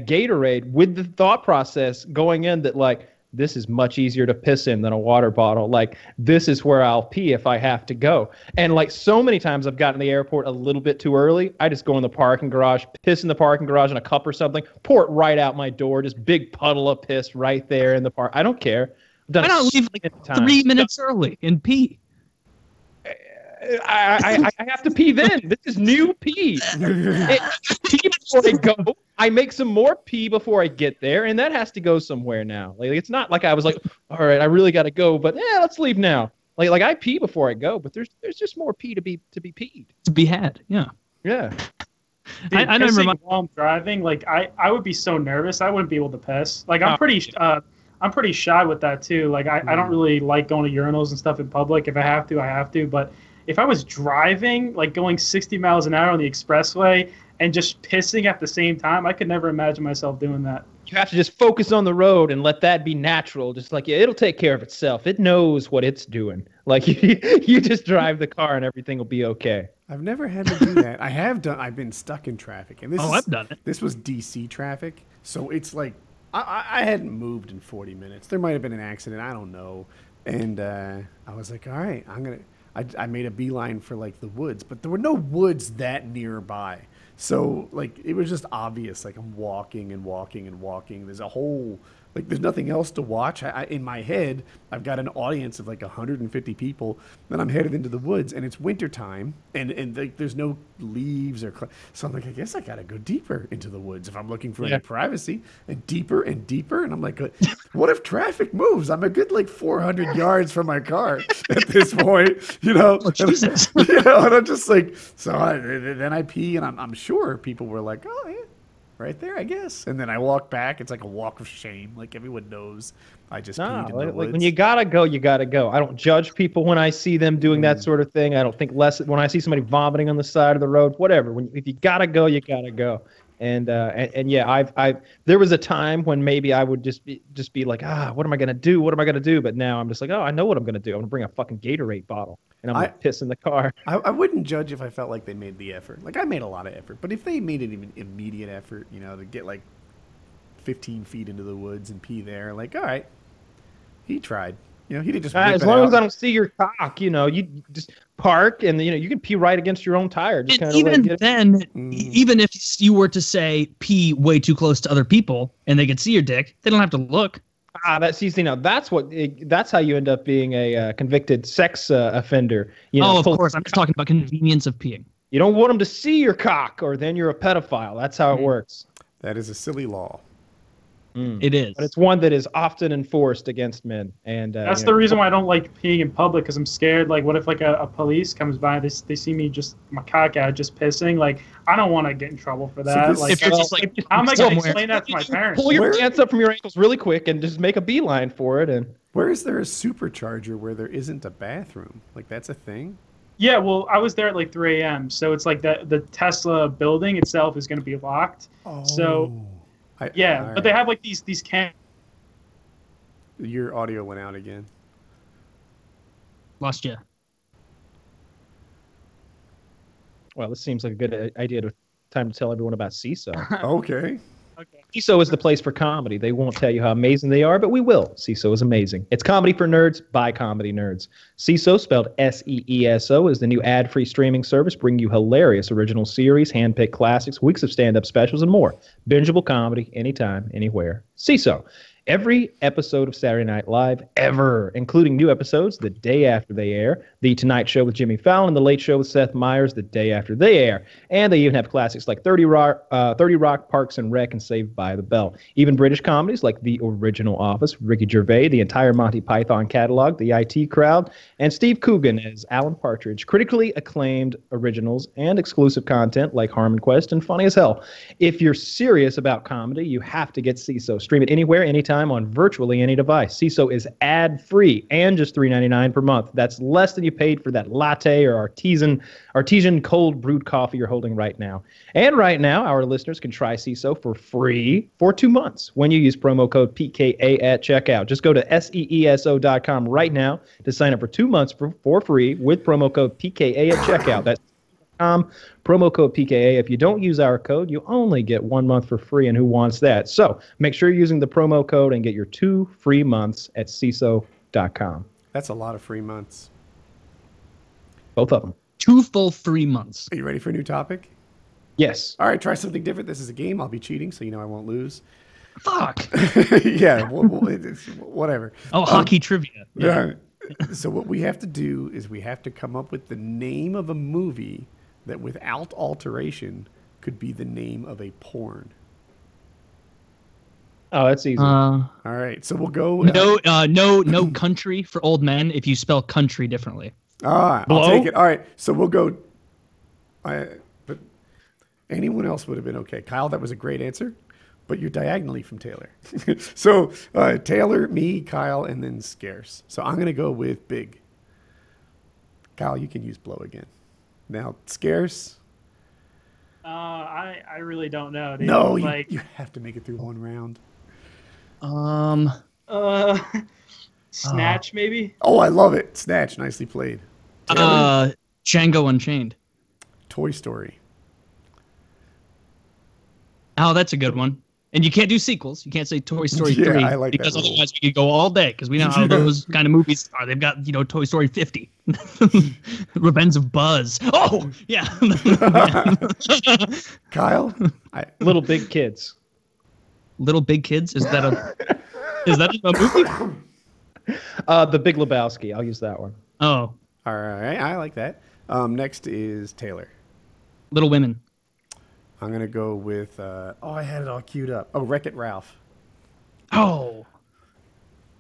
Gatorade with the thought process going in that like, this is much easier to piss in than a water bottle. Like, this is where I'll pee if I have to go. And like so many times I've gotten to the airport a little bit too early. I just go in the parking garage, piss in the parking garage in a cup or something, pour it right out my door, just big puddle of piss right there in the park. I don't care. Why not leave like 3 minutes early and pee? I have to pee then. This is new pee. Pee before I go. I make some more pee before I get there, and that has to go somewhere now. Like it's not like I was like, all right, I really got to go, but let's leave now. Like I pee before I go, but there's just more pee to be peed. To be had, yeah. Yeah. Dude, I remember while I'm driving, like I would be so nervous I wouldn't be able to piss. Like I'm pretty shy with that too. Like I don't really like going to urinals and stuff in public. If I have to, I have to. But if I was driving, like going 60 miles an hour on the expressway and just pissing at the same time, I could never imagine myself doing that. You have to just focus on the road and let that be natural. Just like, it'll take care of itself. It knows what it's doing. Like you just drive the car and everything will be okay. I've never had to do that. I've been stuck in traffic. And I've done it. This was DC traffic. So it's like, I hadn't moved in 40 minutes. There might have been an accident. I don't know. And I was like, all right, I made a beeline for like the woods, but there were no woods that nearby. So like it was just obvious. Like I'm walking and walking and walking. There's a whole there's nothing else to watch. In my head, I've got an audience of like 150 people. Then I'm headed into the woods, and it's wintertime, and like there's no leaves or so I'm like, I guess I gotta go deeper into the woods if I'm looking for any privacy, and deeper and deeper. And I'm like, what if traffic moves? I'm a good like 400 yards from my car at this point, you know. Oh, Jesus. And I'm just like, then I pee, and I'm sure people were like, oh yeah. Right there, I guess. And then I walk back. It's like a walk of shame. Like everyone knows I just peed in the woods. Like when you gotta go, you gotta go. I don't judge people when I see them doing that sort of thing. I don't think less when I see somebody vomiting on the side of the road. Whatever. If you gotta go, you gotta go. And yeah, there was a time when maybe I would just be like, what am I gonna do? What am I gonna do? But now I'm just like, I know what I'm gonna do. I'm gonna bring a fucking Gatorade bottle and I'm gonna piss in the car. I wouldn't judge if I felt like they made the effort. Like I made a lot of effort, but if they made an even immediate effort, to get like 15 feet into the woods and pee there, like all right, he tried. He didn't just. As long as I don't see your cock, you just park and you can pee right against your own tire. Just and even then, even if you were to say pee way too close to other people and they could see your dick, they don't have to look. That's how you end up being a convicted sex offender. Of course, I'm just talking about convenience of peeing. You don't want them to see your cock, or then you're a pedophile. That's how it works. That is a silly law. It is, but it's one that is often enforced against men, and that's the reason why I don't like peeing in public, because I'm scared. Like, what if like a police comes by, they see me just my cock out, just pissing? Like, I don't want to get in trouble for that. So if you're just like, how am I going to explain that to my parents? Pull your pants up from your ankles really quick and just make a beeline for it. And where is there a supercharger where there isn't a bathroom? Like that's a thing. Yeah, well, I was there at like 3 a.m. So it's like the Tesla building itself is going to be locked. Oh. So. But they have like these cams. Your audio went out again. Lost you. Well, this seems like a good idea. Time to tell everyone about SeeSo. Okay. SeeSo is the place for comedy. They won't tell you how amazing they are, but we will. SeeSo is amazing. It's comedy for nerds by comedy nerds. SeeSo, spelled SEESO, is the new ad-free streaming service bringing you hilarious original series, hand-picked classics, weeks of stand-up specials, and more. Bingeable comedy anytime, anywhere. SeeSo. every episode of Saturday Night Live ever, including new episodes the day after they air, The Tonight Show with Jimmy Fallon, and The Late Show with Seth Meyers the day after they air. And they even have classics like 30 Rock, Parks and Rec, and Saved by the Bell. Even British comedies like The Original Office, Ricky Gervais, the entire Monty Python catalog, The IT Crowd, and Steve Coogan as Alan Partridge. Critically acclaimed originals and exclusive content like Harmon Quest and Funny as Hell. If you're serious about comedy, you have to get SeeSo. Stream it anywhere, anytime, on virtually any device. SeeSo is ad-free and just $3.99 per month. That's less than you paid for that latte or artesian cold brewed coffee you're holding right now. And right now, our listeners can try SeeSo for free for 2 months when you use promo code PKA at checkout. Just go to SeeSo.com right now to sign up for 2 months for free with promo code PKA at checkout. That's promo code PKA. If you don't use our code, you only get 1 month for free, and who wants that? So make sure you're using the promo code and get your 2 free months at SeeSo.com. That's a lot of free months. Both of them. 2 full 3 months. Are you ready for a new topic? Yes. All right, try something different. This is a game. I'll be cheating, so you know I won't lose. Fuck. Yeah, whatever. Oh, hockey trivia. Yeah. So what we have to do is we have to come up with the name of a movie that without alteration could be the name of a porn. Oh, that's easy. All right, so we'll go. No country for old men if you spell country differently. I'll take it. All right, so we'll go. But anyone else would have been okay. Kyle, that was a great answer, but you're diagonally from Taylor. So Taylor, me, Kyle, and then Scarce. So I'm gonna go with Big. Kyle, you can use blow again. Now Scarce. I really don't know, dude. No, you have to make it through one round. Snatch, maybe? Oh, I love it. Snatch, nicely played. Taylor? Django Unchained. Toy Story. Oh, that's a good one. And you can't do sequels. You can't say Toy Story 3 I like because that rule. otherwise we could go all day because we know how those kind of movies are. They've got, Toy Story 50. Revenge of Buzz. Oh, yeah. Kyle? Little Big Kids. Little Big Kids? Is that a movie? The Big Lebowski. I'll use that one. Oh. All right, I like that. Next is Taylor. Little Women. I'm going to go with, I had it all queued up. Oh, Wreck-It Ralph. Oh.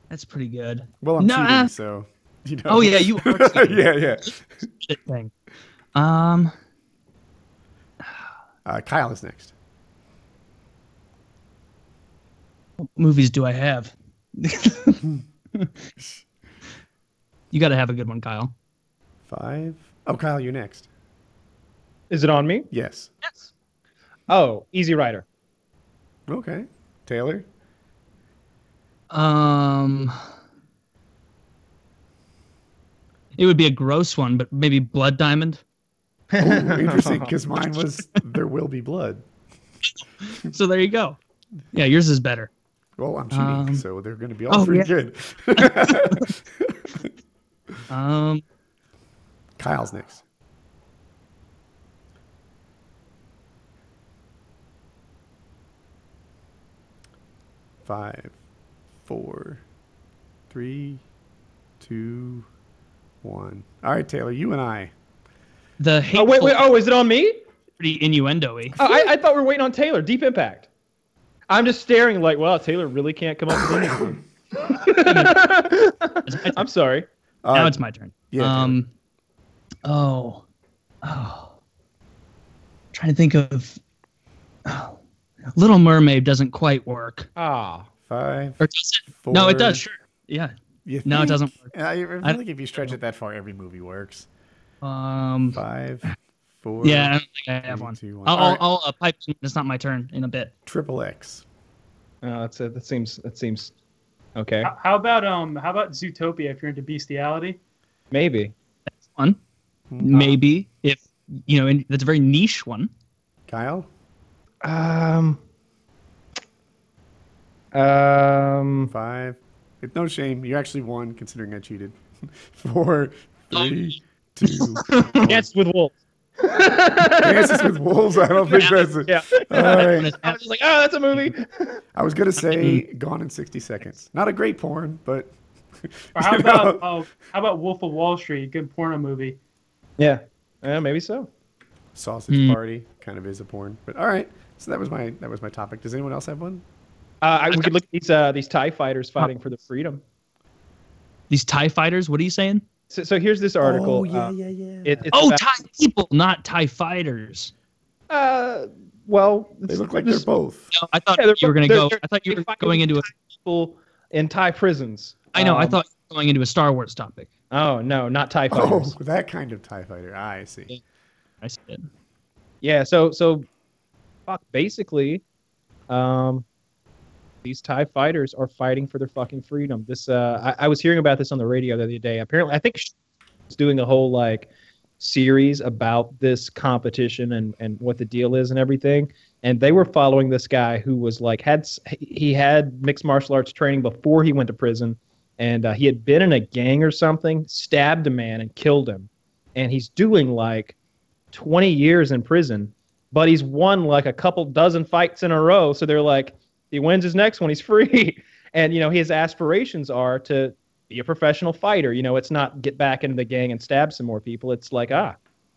That's pretty good. Well, I'm cheating, so, Oh, yeah, you are cheating. Yeah. Shit thing. Kyle is next. What movies do I have? You got to have a good one, Kyle. 5. Oh, Kyle, you're next. Is it on me? Yes. Yes. Oh, Easy Rider. Okay. Taylor? It would be a gross one, but maybe Blood Diamond. Oh, interesting, because mine was There Will Be Blood. So there you go. Yeah, yours is better. Well, I'm cheating, so they're going to be all pretty good. Kyle's next. Five, 4, 3, 2, 1. All right, Taylor, you and I. The Oh, hateful, wait. Oh, is it on me? pretty innuendo-y. Oh, I thought we were waiting on Taylor. Deep Impact. I'm just staring like, wow, Taylor really can't come up with anything. I'm sorry. Now it's my turn. Yeah. Trying to think of. Little Mermaid doesn't quite work. 5. Or does it? 4. No, it does. Sure. Yeah. No, it doesn't work. I feel like if you stretch it that far, every movie works. 5, 4. Yeah, I don't think I have 3, one. 2, 1. I'll pipe. It's not my turn in a bit. Triple X. That's it. That seems okay. How about Zootopia if you're into bestiality? Maybe. That's one. Maybe if that's a very niche one. Kyle. 5. It's no shame. You actually won, considering I cheated. 4, 3, 2. Dance with Wolves. Dances with Wolves. I don't think that's it. Yeah. All right. I was just like, oh, that's a movie. I was gonna say Gone in 60 Seconds. Not a great porn, but. Or how about Wolf of Wall Street? Good porno movie. Yeah, maybe so. Sausage Party kind of is a porn, but all right. So that was my topic. Does anyone else have one? We could look at these TIE fighters fighting for the freedom. These TIE fighters? What are you saying? So here's this article. Oh, yeah. It's about TIE people, not TIE fighters. Well, they look like they're both. No, I thought you were going to go. I thought you were going into people in TIE prisons. I know. I thought you were going into a Star Wars topic. Oh no, not TIE fighters. Oh, that kind of TIE fighter. I see. I see it. Yeah. So, basically, these TIE fighters are fighting for their fucking freedom. This, I was hearing about this on the radio the other day. Apparently, I think it's doing a whole series about this competition and what the deal is and everything. And they were following this guy who was he had mixed martial arts training before he went to prison, and he had been in a gang or something, stabbed a man and killed him, and he's doing 20 years in prison, but he's won a couple dozen fights in a row. So they're like, he wins his next one, he's free. And his aspirations are to be a professional fighter. It's not get back into the gang and stab some more people. It's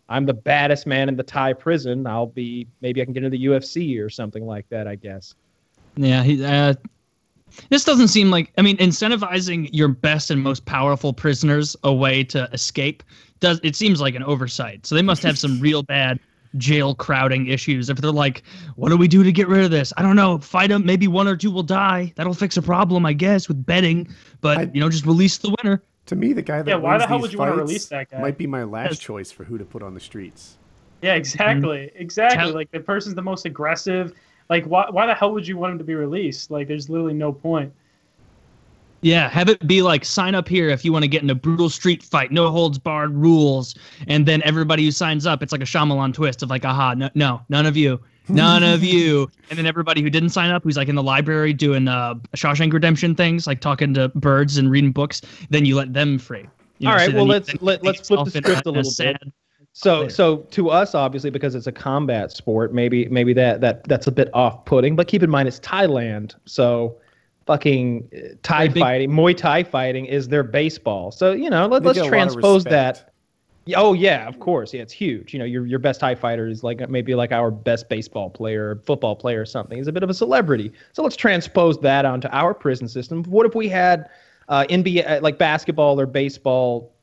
I'm the baddest man in the Thai prison. Maybe I can get into the UFC or something like that, I guess. Yeah, this doesn't seem incentivizing your best and most powerful prisoners a way to escape it seems like an oversight. So they must have some real bad jail crowding issues. If they're like, what do we do to get rid of this? I don't know. Fight them. Maybe one or two will die. That'll fix a problem, I guess, with betting. But, just release the winner. To me, the guy that why the hell these would you want to fights release that guy? might be my last choice for who to put on the streets. Yeah, exactly. Exactly. The person's the most aggressive. Why the hell would you want him to be released? There's literally no point. Yeah, have it be sign up here if you want to get in a brutal street fight, no holds barred rules, and then everybody who signs up, it's like a Shyamalan twist of aha, no, none of you, none of you, and then everybody who didn't sign up, who's in the library doing Shawshank Redemption things, talking to birds and reading books, then you let them free. All right, well let's flip the script a little bit. So to us, obviously, because it's a combat sport, maybe that's a bit off-putting, but keep in mind it's Thailand, so. Fucking Muay Thai fighting is their baseball. So, let's transpose that. Oh, yeah, of course. Yeah, it's huge. Your best Thai fighter is maybe our best baseball player, or football player or something. He's a bit of a celebrity. So let's transpose that onto our prison system. What if we had NBA, basketball or baseball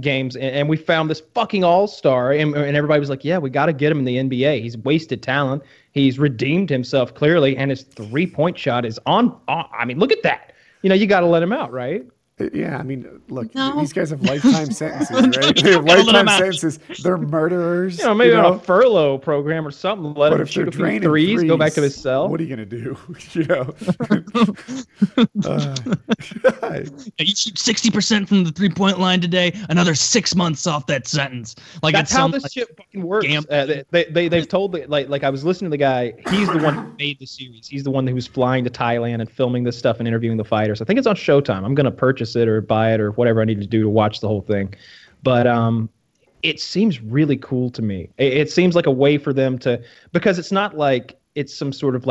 games, and we found this fucking all-star, and everybody was like, yeah, we got to get him in the NBA. He's wasted talent. He's redeemed himself clearly, and his three-point shot is on. Look at that. You got to let him out, right? Yeah, look, these guys have lifetime sentences, right? They have lifetime sentences. They're murderers. Maybe on a furlough program or something. Let him shoot a few threes, go back to his cell. What are you going to do? You shoot 60% from the three-point line today, another 6 months off that sentence. That's how this shit fucking works. They've told me, I was listening to the guy, he's the one who made the series. He's the one who was flying to Thailand and filming this stuff and interviewing the fighters. I think it's on Showtime. I'm going to purchase it or buy it or whatever I need to do to watch the whole thing. But it seems really cool to me. It seems like a way for them to, because it's not like it's some sort of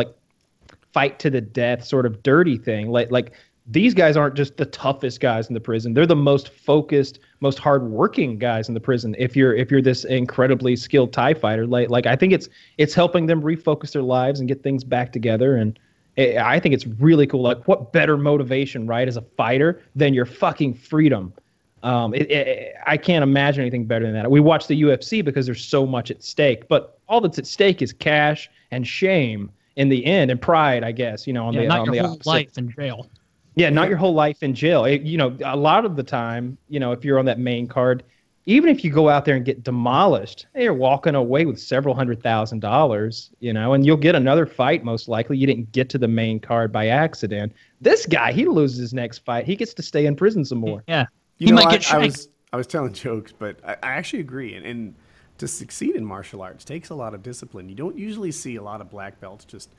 fight to the death sort of dirty thing. Like these guys aren't just the toughest guys in the prison. They're the most focused, most hardworking guys in the prison. If you're this incredibly skilled TIE fighter, I think it's helping them refocus their lives and get things back together. And I think it's really cool. What better motivation, right, as a fighter than your fucking freedom? I can't imagine anything better than that. We watch the UFC because there's so much at stake, but all that's at stake is cash and shame in the end, and pride, I guess. Not your whole life in jail. Yeah, not your whole life in jail. A lot of the time, if you're on that main card, even if you go out there and get demolished, you're walking away with several $100,000, and you'll get another fight most likely. You didn't get to the main card by accident. This guy, he loses his next fight. He gets to stay in prison some more. Yeah. He might get shanked. I was telling jokes, but I actually agree. And to succeed in martial arts takes a lot of discipline. You don't usually see a lot of black belts just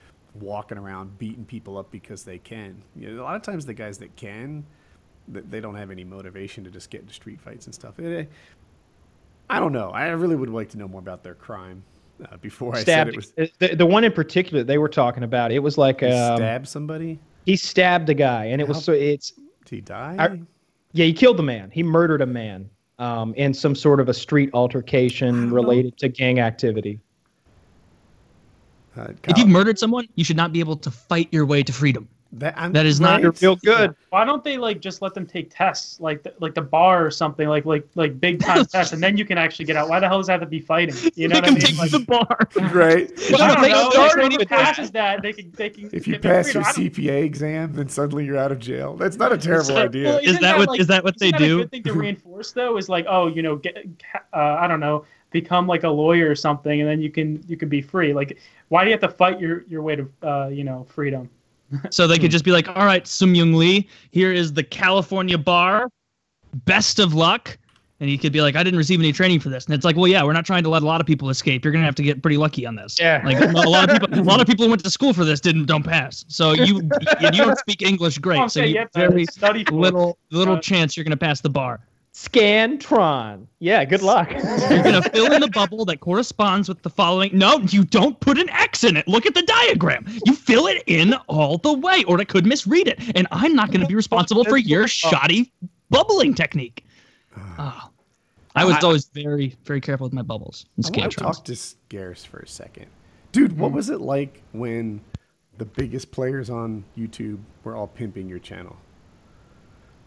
walking around beating people up because they can. A lot of times the guys that can, they don't have any motivation to just get into street fights and stuff. I I don't know. I really would like to know more about their crime before I Stabbed, said it was. the one in particular they were talking about, it was like Stab somebody? he stabbed a guy, and it was Did he die? Yeah, he killed the man. He murdered a man in some sort of a street altercation related to gang activity. If you've murdered someone, you should not be able to fight your way to freedom. That is not real good. Why don't they like just let them take tests, like the bar or something, like big time tests, and then you can actually get out? Why the hell does that have to be fighting? You know Make what I them mean? take the bar. Right. Well, I don't they know. started If with passes that, they can. If you get their pass your freedom. CPA exam, then suddenly you're out of jail. That's not a terrible idea. Well, Is that what they isn't that do? A good thing to reinforce though is like, oh, you know, I don't know, become like a lawyer or something, and then you can be free. Like, why do you have to fight your way to freedom? So they could just be like, all right, Sum Young Lee, here is the California bar. Best of luck. And he could be like, I didn't receive any training for this. And it's like, well, yeah, we're not trying to let a lot of people escape. You're going to have to get pretty lucky on this. Yeah. Like a lot of people who went to school for this don't pass. So you don't speak English great. So you have very little chance you're going to pass the bar. Scantron. Yeah, good luck. You're going to fill in the bubble that corresponds with the following. No, you don't put an X in it. Look at the diagram. You fill it in all the way, or it could misread it. And I'm not going to be responsible for your shoddy bubbling technique. Oh. I was always very, very careful with my bubbles and I want to talk to Scarce for a second. Dude, what was it like when the biggest players on YouTube were all pimping your channel?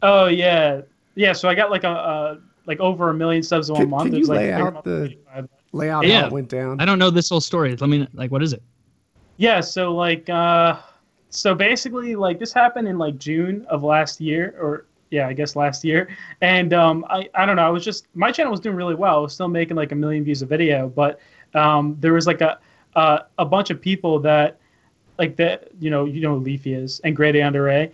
Oh, yeah. Yeah, so I got like over 1 million subs in 1 month. Can you lay out how it went down? I don't know this whole story. Let me, like, what is it? Yeah, so like so basically like this happened in like June of last year, or yeah, I guess last year. And I don't know, I was just, my channel was doing really well. I was still making like 1 million views a video, but there was like a bunch of people that like that, you know who Leafy is and Grade A Under A.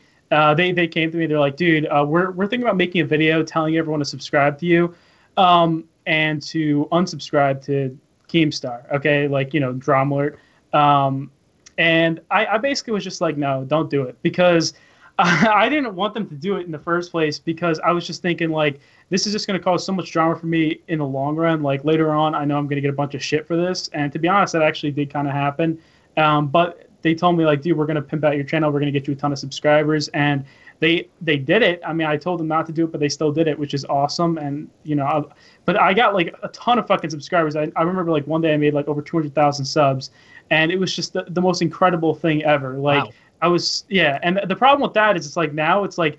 They came to me. They're like, dude, we're thinking about making a video telling everyone to subscribe to you, and to unsubscribe to Keemstar. Okay, like Drama Alert. And I basically was just like, no, don't do it, because I didn't want them to do it in the first place, because I was just thinking like, this is just going to cause so much drama for me in the long run. Like later on, I know I'm going to get a bunch of shit for this. And to be honest, that actually did kind of happen. But they told me like, dude, we're going to pimp out your channel. We're going to get you a ton of subscribers. And they did it. I mean, I told them not to do it, but they still did it, which is awesome. And, but I got like a ton of fucking subscribers. I remember like one day I made like over 200,000 subs, and it was just the most incredible thing ever. Like, wow. And the problem with that is it's like now it's like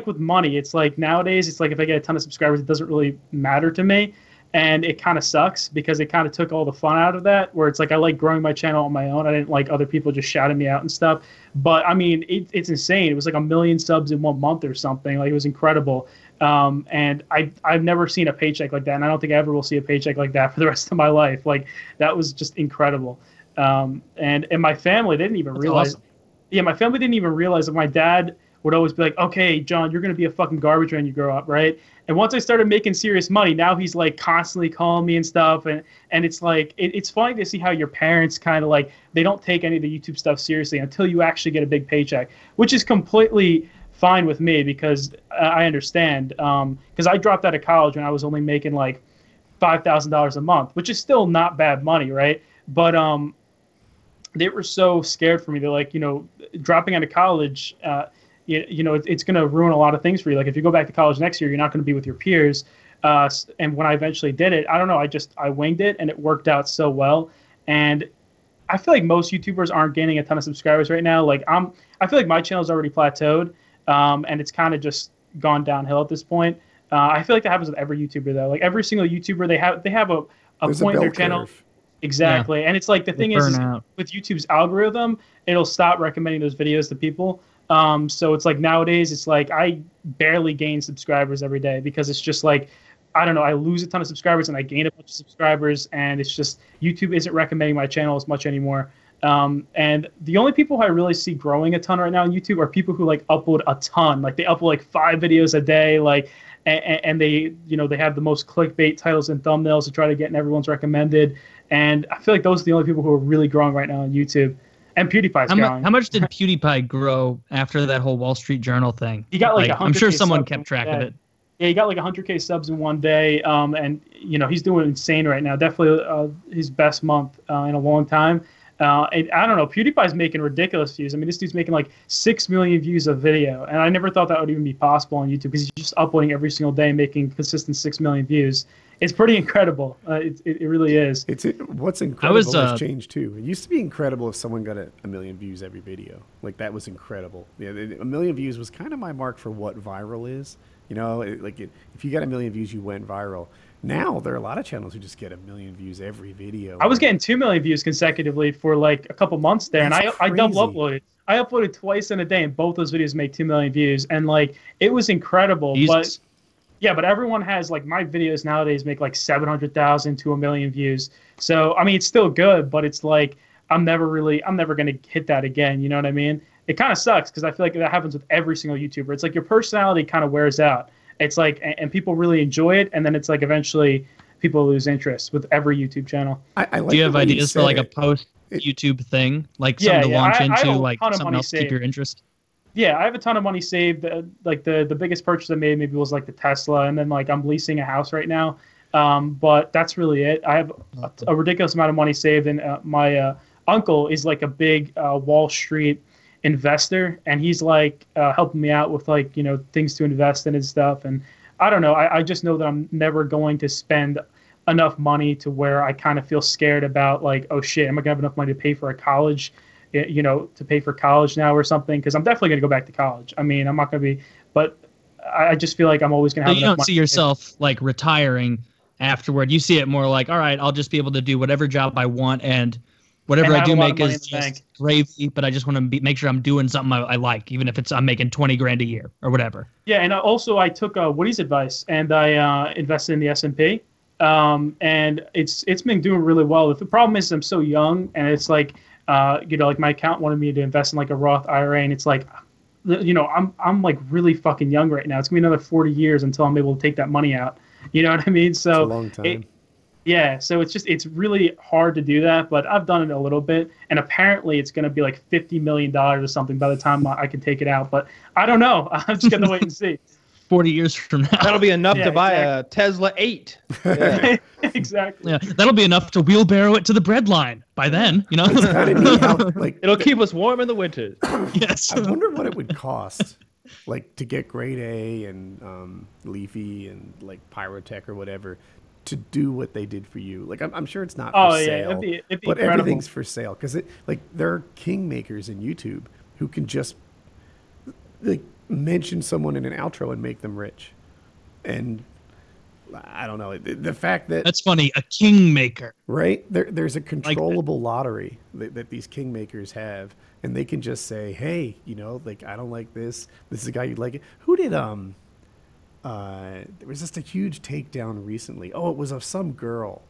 with money. It's like nowadays it's like if I get a ton of subscribers, it doesn't really matter to me. And it kind of sucks because it kind of took all the fun out of that, where it's like I like growing my channel on my own. I didn't like other people just shouting me out and stuff. But I mean, it's insane. It was like 1 million subs in 1 month or something. Like, it was incredible. And I've never seen a paycheck like that. And I don't think I ever will see a paycheck like that for the rest of my life. Like, that was just incredible. And my family, they didn't even realize. Awesome. Yeah, my family didn't even realize that my dad would always be like, okay, John, you're going to be a fucking garbage when you grow up, right? And once I started making serious money, now he's like constantly calling me and stuff. And it's like, it's funny to see how your parents kind of like, they don't take any of the YouTube stuff seriously until you actually get a big paycheck, which is completely fine with me, because I understand. Because I dropped out of college when I was only making like $5,000 a month, which is still not bad money, right? But they were so scared for me. They're like, dropping out of college, it's going to ruin a lot of things for you. Like, if you go back to college next year, you're not going to be with your peers. And when I eventually did it, I don't know, I winged it, and it worked out so well. And I feel like most YouTubers aren't gaining a ton of subscribers right now. Like, I feel like my channel's already plateaued, and it's kind of just gone downhill at this point. I feel like that happens with every YouTuber though. Like, every single YouTuber, they have a point in their channel. Exactly. Yeah. And it's like, the thing is with YouTube's algorithm, it'll stop recommending those videos to people. So it's like nowadays, it's like I barely gain subscribers every day, because it's just like, I don't know, I lose a ton of subscribers and I gain a bunch of subscribers, and it's just YouTube isn't recommending my channel as much anymore. And the only people who I really see growing a ton right now on YouTube are people who like upload a ton. Like, they upload like 5 videos a day, like, and they, they have the most clickbait titles and thumbnails to try to get in everyone's recommended. And I feel like those are the only people who are really growing right now on YouTube. And PewDiePie's growing. How much did PewDiePie grow after that whole Wall Street Journal thing? He got like 100K I'm sure someone kept track of it. Yeah, he got like 100K subs in one day, and you know he's doing insane right now. Definitely his best month in a long time. And I don't know, PewDiePie's making ridiculous views. I mean, this dude's making like 6 million views a video, and I never thought that would even be possible on YouTube because he's just uploading every single day, making consistent 6 million views. It's pretty incredible. It really is. What's incredible has changed too. It used to be incredible if someone got a million views every video. Like that was incredible. Yeah, a million views was kind of my mark for what viral is. You know, if you got a million views, you went viral. Now there are a lot of channels who just get a million views every video. I was getting 2 million views consecutively for like a couple months there, and I double uploaded. I uploaded twice in a day, and both those videos make 2 million views, and like it was incredible. Jesus. But yeah, but everyone has like my videos nowadays make like 700,000 to 1 million views. So I mean, it's still good, but it's like I'm never gonna hit that again. You know what I mean? It kind of sucks because I feel like that happens with every single YouTuber. It's like your personality kind of wears out. It's like, and people really enjoy it, and then it's like eventually people lose interest with every YouTube channel. I like Do you have ideas for like a post YouTube thing, like something to launch into, like something else to keep your interest? Yeah, I have a ton of money saved. Like the biggest purchase I made maybe was like the Tesla, and then like I'm leasing a house right now. But that's really it. I have a ridiculous amount of money saved, and my uncle is like a big Wall Street investor, and he's like helping me out with like, you know, things to invest in and stuff. And I don't know, I just know that I'm never going to spend enough money to where I kind of feel scared about like, oh shit, am I gonna have enough money to pay for a college, you know, to pay for college now or something? Because I'm definitely gonna go back to college. I mean, I'm not gonna be, but I just feel like I'm always gonna have. So you don't see yourself like retiring afterward. You see it more like, all right, I'll just be able to do whatever job I want, and whatever I do make is just gravy, but I just want to make sure I'm doing something I like, even if I'm making 20 grand a year or whatever. Yeah, and also I took Woody's advice, and I invested in the S&P, and it's been doing really well. The problem is I'm so young, and it's like, you know, like my account wanted me to invest in like a Roth IRA, and it's like, you know, I'm like really fucking young right now. It's gonna be another 40 years until I'm able to take that money out. You know what I mean? So it's a long time. Yeah, so it's really hard to do that, but I've done it a little bit, and apparently it's going to be like $50 million or something by the time I can take it out, but I don't know. I'm just going to wait and see. 40 years from now. That'll be enough to buy a Tesla 8. Yeah. Exactly. Yeah, that'll be enough to wheelbarrow it to the bread line by then, you know? It's kind of neat how, like, it'll keep us warm in the winters. Yes. I wonder what it would cost, like, to get grade A and Leafy and like Pyrotech or whatever, to do what they did for you. Like I'm sure it's not for sale, it'd be but incredible. everything's for sale because like there are kingmakers in YouTube who can just like mention someone in an outro and make them rich. And I don't know, the fact that that's funny, a kingmaker, right? There's a controllable lottery that these kingmakers have, and they can just say, hey, you know, like I don't like this. This is a guy you'd like it. Who did there was just a huge takedown recently. Oh, it was of some girl.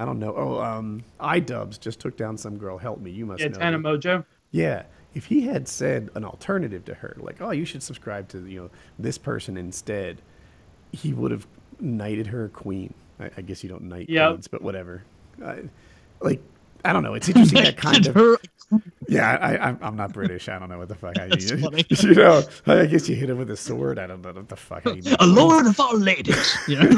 I don't know. Oh, iDubbbz just took down some girl. Help me. You must know. Tana Mojo. Yeah. If he had said an alternative to her, like, oh, you should subscribe to, you know, this person instead, he would have knighted her queen. I guess you don't knight queens, but whatever. Like, I don't know. It's interesting that kind of. Yeah, I'm not British. I don't know what the fuck I mean. You know, I guess you hit him with a sword. I don't know what the fuck. A lord of all ladies. Yeah. I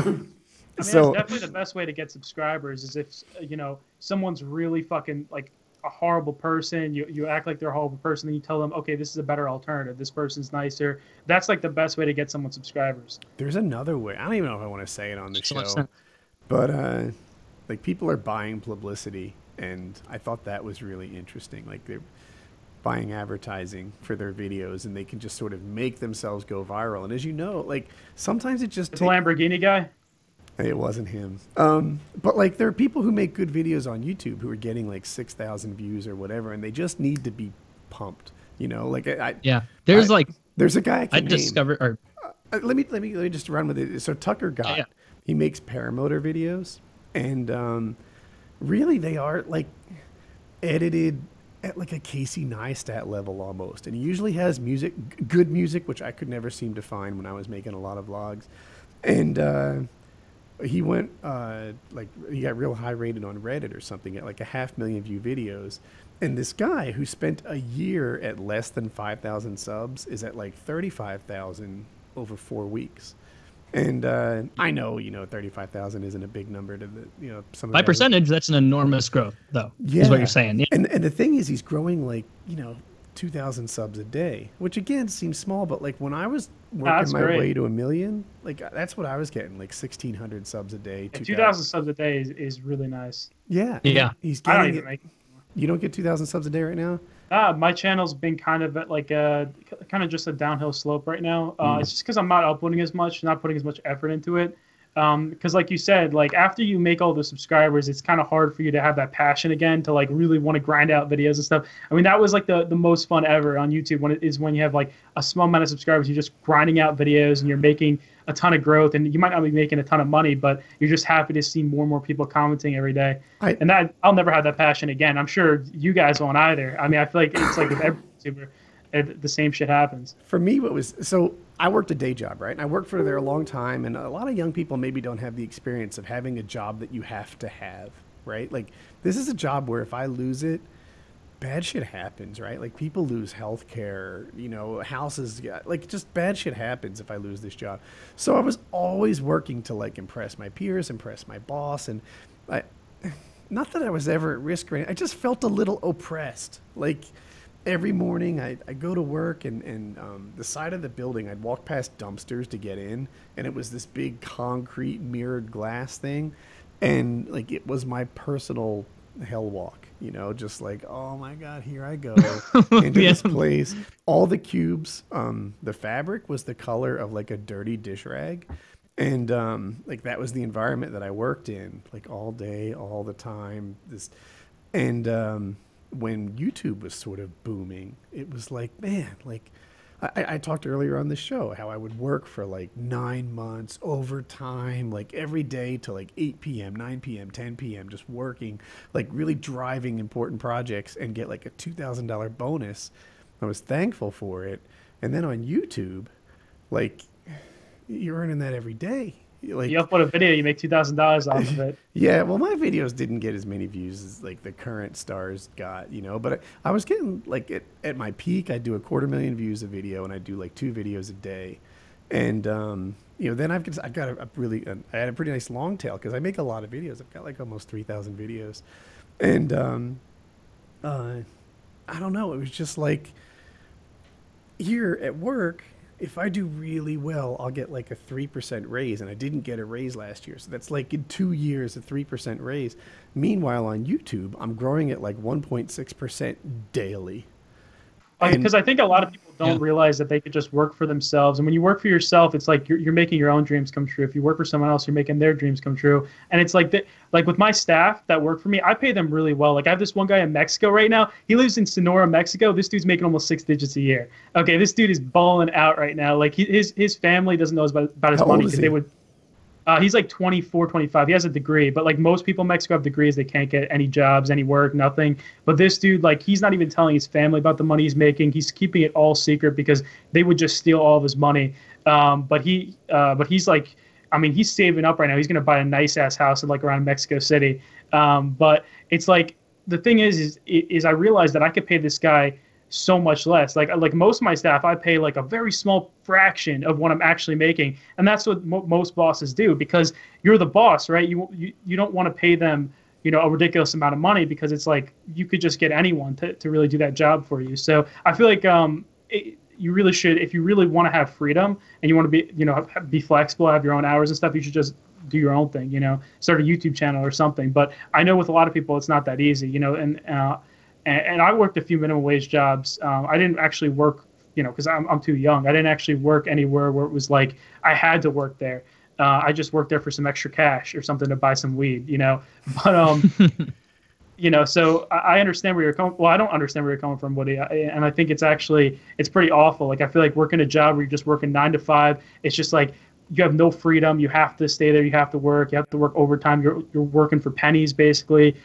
mean, so, that's definitely the best way to get subscribers is if, you know, someone's really fucking like a horrible person. You act like they're a horrible person, then you tell them, okay, this is a better alternative. This person's nicer. That's like the best way to get someone subscribers. There's another way. I don't even know if I want to say it on the show, but like people are buying publicity. And I thought that was really interesting. Like they're buying advertising for their videos, and they can just sort of make themselves go viral. And as you know, like sometimes it just the Lamborghini guy. It wasn't him. But like there are people who make good videos on YouTube who are getting like 6,000 views or whatever, and they just need to be pumped. You know, like there's a guy I discovered. Or let me just run with it. So Tucker Gott, he makes paramotor videos, and really, they are like edited at like a Casey Neistat level almost. And he usually has music, good music, which I could never seem to find when I was making a lot of vlogs. And he went, like, he got real high rated on Reddit or something at like 500,000 view videos. And this guy who spent a year at less than 5,000 subs is at like 35,000 over 4 weeks. And I know, 35,000 isn't a big number to the, some of the By guys. percentage, that's an enormous growth, though, Yeah. is what you're saying. Yeah. And the thing is, he's growing like, 2,000 subs a day, which again seems small, but like when I was working my way to 1 million, like that's what I was getting, like 1,600 subs a day. 2,000 subs a day is really nice. Yeah. Yeah. He's I don't getting even make it. You don't get 2,000 subs a day right now? My channel's been kind of at like kind of just a downhill slope right now. It's just because I'm not uploading as much, not putting as much effort into it. Because like you said, like after you make all the subscribers, it's kind of hard for you to have that passion again to like really want to grind out videos and stuff. I mean, that was like the most fun ever on YouTube when you have like a small amount of subscribers, you're just grinding out videos and you're making a ton of growth, and you might not be making a ton of money, but you're just happy to see more and more people commenting every day. And that I'll never have that passion again. I'm sure you guys won't either. I mean, I feel like it's like with every YouTuber, the same shit happens. For me, I worked a day job, right? And I worked for there a long time, and a lot of young people maybe don't have the experience of having a job that you have to have, right? Like this is a job where if I lose it, bad shit happens, right? Like people lose health care, houses, like just bad shit happens if I lose this job. So I was always working to like impress my peers, impress my boss. And not that I was ever at risk or anything, I just felt a little oppressed. Like every morning I go to work and the side of the building, I'd walk past dumpsters to get in, and it was this big concrete mirrored glass thing. And like, it was my personal hell walk, just like, oh my God, here I go into this place. All the cubes, the fabric was the color of like a dirty dish rag. And like that was the environment that I worked in, like all day, all the time. When YouTube was sort of booming, it was like, man, like I talked earlier on the show how I would work for like 9 months overtime, like every day till like 8 p.m., 9 p.m., 10 p.m., just working, like really driving important projects and get like a $2,000 bonus. I was thankful for it. And then on YouTube, like you're earning that every day. Like, you upload a video, you make $2,000 off of it. Yeah, well, my videos didn't get as many views as like the current stars got, but I was getting like at my peak, I'd do 250,000 views a video, and I'd do like 2 videos a day. And then I had a pretty nice long tail because I make a lot of videos. I've got like almost 3,000 videos, and I don't know, it was just like here at work, if I do really well, I'll get like a 3% raise, and I didn't get a raise last year. So that's like in 2 years, a 3% raise. Meanwhile, on YouTube, I'm growing at like 1.6% daily. Because I think a lot of people don't realize that they could just work for themselves. And when you work for yourself, it's like you're making your own dreams come true. If you work for someone else, you're making their dreams come true. And it's like like with my staff that work for me, I pay them really well. Like I have this one guy in Mexico right now. He lives in Sonora, Mexico. This dude's making almost 6 digits a year. Okay, this dude is balling out right now. Like his family doesn't know about his money because they would. He's like 24, 25. He has a degree, but like most people in Mexico have degrees. They can't get any jobs, any work, nothing. But this dude, like, he's not even telling his family about the money he's making. He's keeping it all secret because they would just steal all of his money. But he's like, I mean, he's saving up right now. He's going to buy a nice ass house in like around Mexico City. But it's like, the thing is I realized that I could pay this guy so much less. Like most of my staff, I pay like a very small fraction of what I'm actually making, and that's what most bosses do because you're the boss, right? You don't want to pay them, a ridiculous amount of money because it's like you could just get anyone to really do that job for you. So I feel like you really should, if you really want to have freedom and you want to be, be flexible, have your own hours and stuff, you should just do your own thing, start a YouTube channel or something. But I know with a lot of people, it's not that easy, and I worked a few minimum wage jobs. I didn't actually work, because I'm too young. I didn't actually work anywhere where it was like I had to work there. I just worked there for some extra cash or something to buy some weed, But, so I understand where you're coming. Well, I don't understand where you're coming from, Woody. And I think it's pretty awful. Like I feel like working a job where you're just working 9 to 5. It's just like you have no freedom. You have to stay there. You have to work. You have to work overtime. You're working for pennies, basically.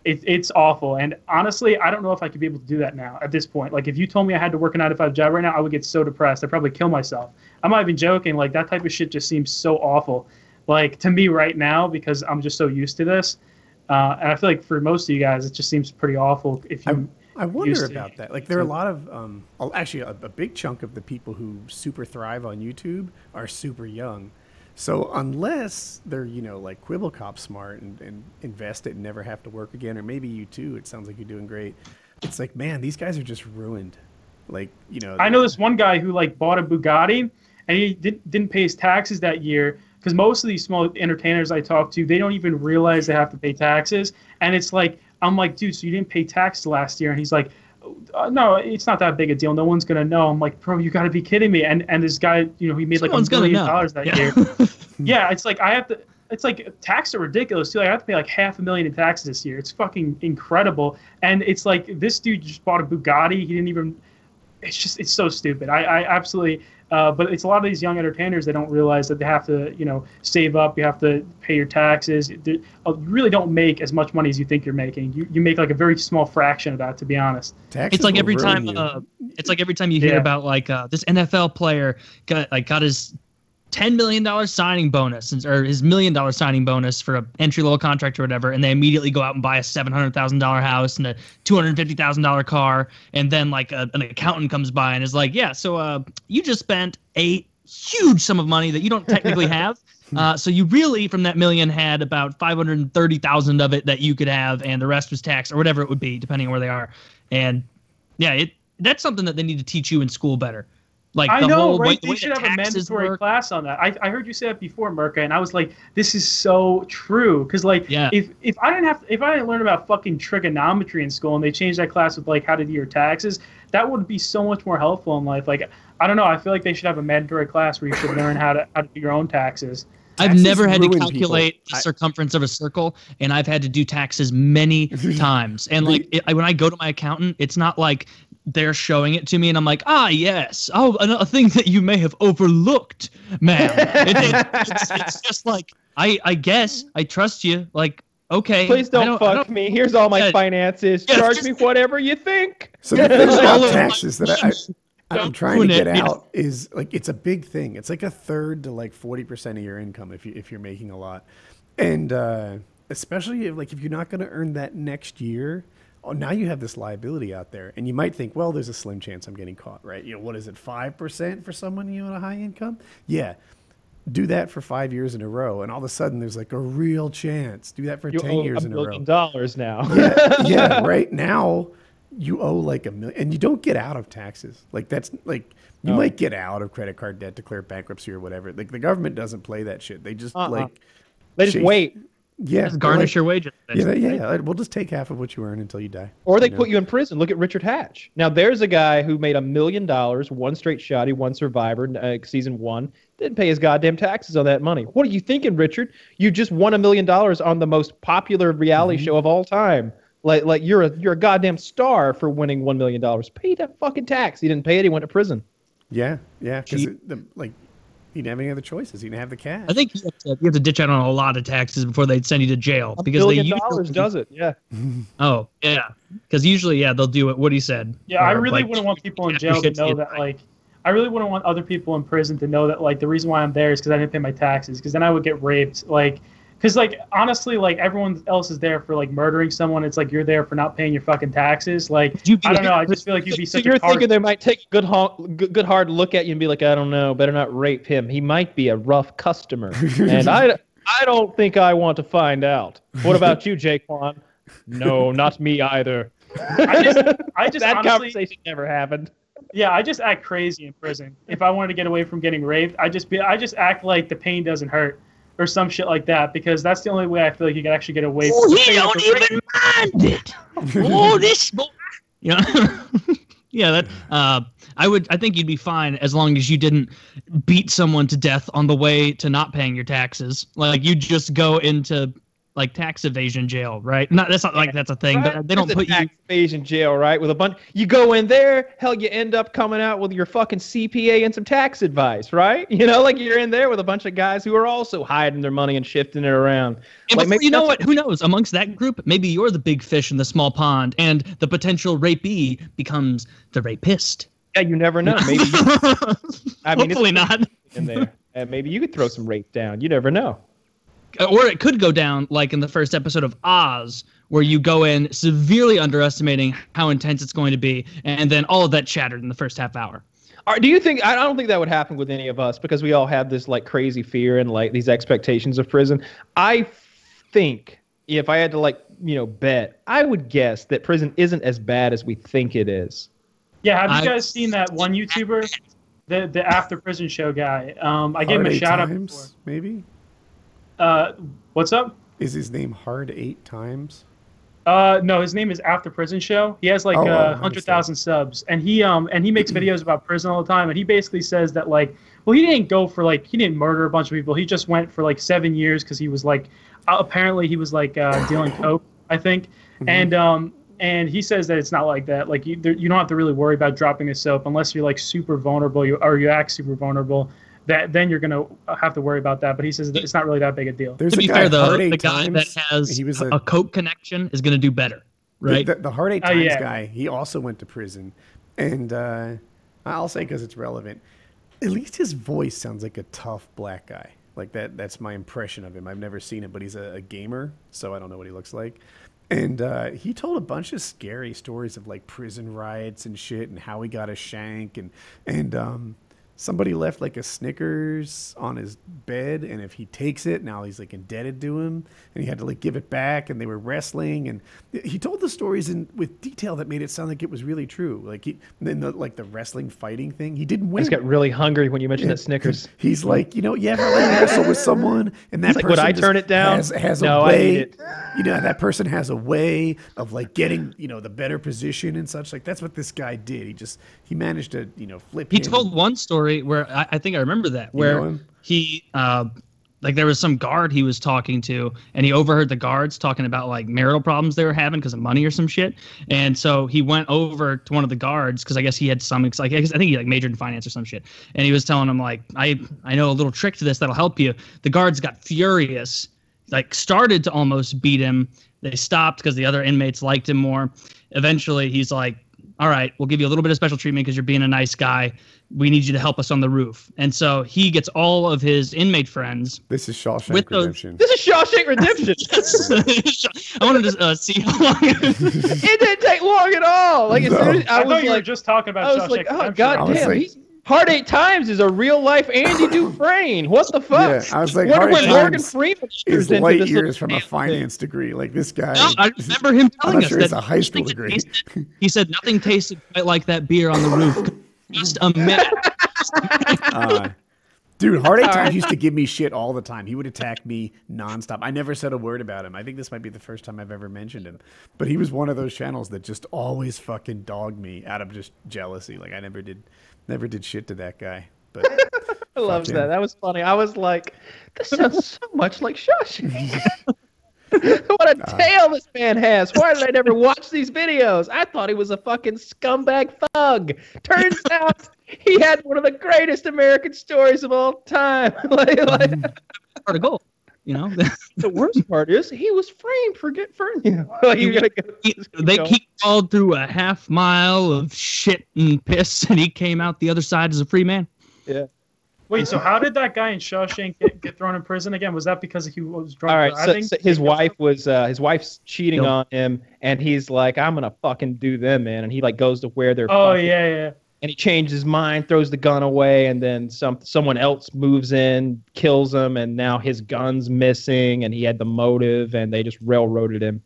It's awful. And honestly, I don't know if I could be able to do that now at this point. Like if you told me I had to work a 9 to 5 job right now, I would get so depressed. I'd probably kill myself. I'm not even joking. Like that type of shit just seems so awful. Like to me right now, because I'm just so used to this. And I feel like for most of you guys, it just seems pretty awful. I wonder used to. about that. Like, there are a lot of, actually, a big chunk of the people who super thrive on YouTube are super young. So unless they're, like Quibblecop smart and invest it and never have to work again, or maybe you too, it sounds like you're doing great. It's like, man, these guys are just ruined. Like, I know this one guy who like bought a Bugatti and he didn't pay his taxes that year, because most of these small entertainers I talk to, they don't even realize they have to pay taxes. And it's like, I'm like, dude, so you didn't pay taxes last year? And he's like, no, it's not that big a deal. No one's gonna know. I'm like, bro, you got to be kidding me. And this guy, he made like $1 million that year. Yeah, it's like it's like taxes are ridiculous too. Like, I have to pay like $500,000 in taxes this year. It's fucking incredible. And it's like, this dude just bought a Bugatti. He didn't even. It's so stupid. I absolutely. But it's a lot of these young entertainers that don't realize that they have to, save up. You have to pay your taxes. You really don't make as much money as you think you're making. You make like a very small fraction of that, to be honest. Taxes it's like every time. It's like every time you hear about like this NFL player got his $10 million signing bonus, or his $1 million signing bonus for an entry-level contract or whatever, and they immediately go out and buy a $700,000 house and a $250,000 car, and then like an accountant comes by and is like, yeah, so you just spent a huge sum of money that you don't technically have. So you really, from that million, had about 530,000 of it that you could have, and the rest was tax or whatever it would be, depending on where they are. And yeah, that's something that they need to teach you in school better. Like I the know, whole right? way They should have a mandatory work. class on that. I heard you say that before, Merca, and I was like, this is so true. Because like, if I didn't learn about fucking trigonometry in school, and they changed that class with like how to do your taxes, that would be so much more helpful in life. Like, I don't know. I feel like they should have a mandatory class where you should learn how to do your own taxes. I've never had to calculate the circumference of a circle, and I've had to do taxes many times. And like when I go to my accountant, it's not like they're showing it to me and I'm like, yes. Oh, a thing that you may have overlooked, ma'am. It's just like, I guess I trust you. Like, okay. Please don't fuck me. Here's all my finances. Charge me whatever you think. So the thing about taxes that I'm trying to get out is like, it's a big thing. It's like a third to like 40% of your income if you're making a lot. And especially if you're not going to earn that next year, now you have this liability out there, and you might think, well, there's a slim chance I'm getting caught, right? What is it, 5% for someone on a high income? Yeah, do that for 5 years in a row, and all of a sudden there's like a real chance. Do that for 10 years in a row. $1 million now. Yeah, right now you owe like $1 million, and you don't get out of taxes. Like that's like you might get out of credit card debt, declare bankruptcy or whatever. Like the government doesn't play that shit. They just they just wait. Yeah, just garnish your wages. Yeah. We'll just take half of what you earn until you die. Or they put you in prison. Look at Richard Hatch. Now, there's a guy who made $1 million, one straight shot. He won Survivor, season 1. Didn't pay his goddamn taxes on that money. What are you thinking, Richard? You just won $1 million on the most popular reality show of all time. Like you're a goddamn star for winning $1 million. Pay that fucking tax. He didn't pay it. He went to prison. Yeah. Because he didn't have any other choices. He didn't have the cash. I think you have to ditch out on a lot of taxes before they'd send you to jail. Because $1 million does it, yeah. Oh, yeah. Because usually, they'll do what Woody said. Yeah, I really wouldn't want people in jail to know that, like, I really wouldn't want other people in prison to know that, like, the reason why I'm there is because I didn't pay my taxes. Because then I would get raped. Like, because, like, honestly, like, everyone else is there for, like, murdering someone. It's like you're there for not paying your fucking taxes. Like, I don't know. I just feel like you'd be such a thinking they might take a good hard look at you and be like, I don't know, better not rape him. He might be a rough customer. And I don't think I want to find out. What about you, Jaquan? No, not me either. I just that honestly, conversation never happened. Yeah, I just act crazy in prison. If I wanted to get away from getting raped, I just act like the pain doesn't hurt. Or some shit like that, because that's the only way I feel like you can actually get away from he don't even mind it. This boy. Yeah, that I think you'd be fine as long as you didn't beat someone to death on the way to not paying your taxes. Like you just go into like tax evasion jail, right? That's not like that's a thing, but they don't put you tax evasion jail, right? With a bunch, you go in there, hell, you end up coming out with your fucking CPA and some tax advice, right? Like you're in there with a bunch of guys who are also hiding their money and shifting it around. And like, you know what? Who knows? Amongst that group, maybe you're the big fish in the small pond, and the potential rapee becomes the rapist. Yeah, you never know. Maybe. Hopefully not. In there, maybe you could throw some rape down. You never know. or it could go down like in the first episode of Oz, where you go in severely underestimating how intense it's going to be, and then all of that shattered in the first half hour. Do you think? I don't think that would happen with any of us because we all have this like crazy fear and like these expectations of prison. I think if I had to like bet, I would guess that prison isn't as bad as we think it is. Yeah, have you guys seen that one YouTuber, the After Prison Show guy? I gave him a shout out before. Maybe. What's up? Is his name Hard 8 Times? No, his name is After Prison Show. He has like 100,000 subs, and he makes videos about prison all the time. And he basically says that like, well, he didn't murder a bunch of people. He just went for like 7 years because he was like, apparently he was like dealing coke, I think. And he says that it's not like that. Like you don't have to really worry about dropping a soap unless you're like super vulnerable, you act super vulnerable. Then you're gonna have to worry about that. But he says that it's not really that big a deal. To be fair, though, the guy that has a coke connection is gonna do better, right? The Hard 8 Times guy, he also went to prison, and I'll say because it's relevant. At least his voice sounds like a tough black guy. Like that's my impression of him. I've never seen him, but he's a gamer, so I don't know what he looks like. And he told a bunch of scary stories of like prison riots and shit, and how he got a shank, and somebody left like a Snickers on his bed, and if he takes it, now he's like indebted to him, and he had to like give it back, and they were wrestling, and he told the stories with detail that made it sound like it was really true. Like the wrestling fighting thing, he didn't win. I just got really hungry when you mentioned that Snickers. He's like, you ever like wrestle with someone, and that person would I turn it down? Has no, a way, I need it. That person has a way of like getting the better position and such. Like that's what this guy did. He managed to flip. He told one story where I think I remember that, where he like there was some guard he was talking to, and he overheard the guards talking about like marital problems they were having because of money or some shit. And so he went over to one of the guards because I guess he had some I think he like majored in finance or some shit, and he was telling him like, I know a little trick to this that'll help you. The guards got furious, like started to almost beat him. They stopped because the other inmates liked him more. Eventually he's like, all right, we'll give you a little bit of special treatment because you're being a nice guy. We need you to help us on the roof. And so he gets all of his inmate friends. This is Shawshank Redemption. This is Shawshank Redemption. I wanted to see how long it didn't take long at all. Like, no. I thought you were just talking about Shawshank Redemption. Oh, God damn. Hard 8 Times is a real life Andy Dufresne. What the fuck? Yeah, I was like, Hard 8 Morgan Freeman is light years from a finance degree. Like this guy. No, I remember him telling us that it's a high school degree. He said nothing tasted quite like that beer on the roof. Just a minute. Dude, Hard 8 Times used to give me shit all the time. He would attack me nonstop. I never said a word about him. I think this might be the first time I've ever mentioned him. But he was one of those channels that just always fucking dogged me out of just jealousy. Like I never did shit to that guy. But I loved that. That was funny. I was like, this sounds so much like Shawshank. What a tail this man has. Why did I never watch these videos? I thought he was a fucking scumbag thug. Turns out he had one of the greatest American stories of all time. Part of gold, The worst part is he was framed for He crawled through a half mile of shit and piss, and he came out the other side as a free man. Yeah. Wait, so how did that guy in Shawshank get thrown in prison again? Was that because he was drunk? All right, so his wife's cheating on him, and he's like, I'm gonna fucking do them, man. And he like goes to where they're. Oh yeah. And he changes his mind, throws the gun away, and then someone else moves in, kills him, and now his gun's missing, and he had the motive, and they just railroaded him.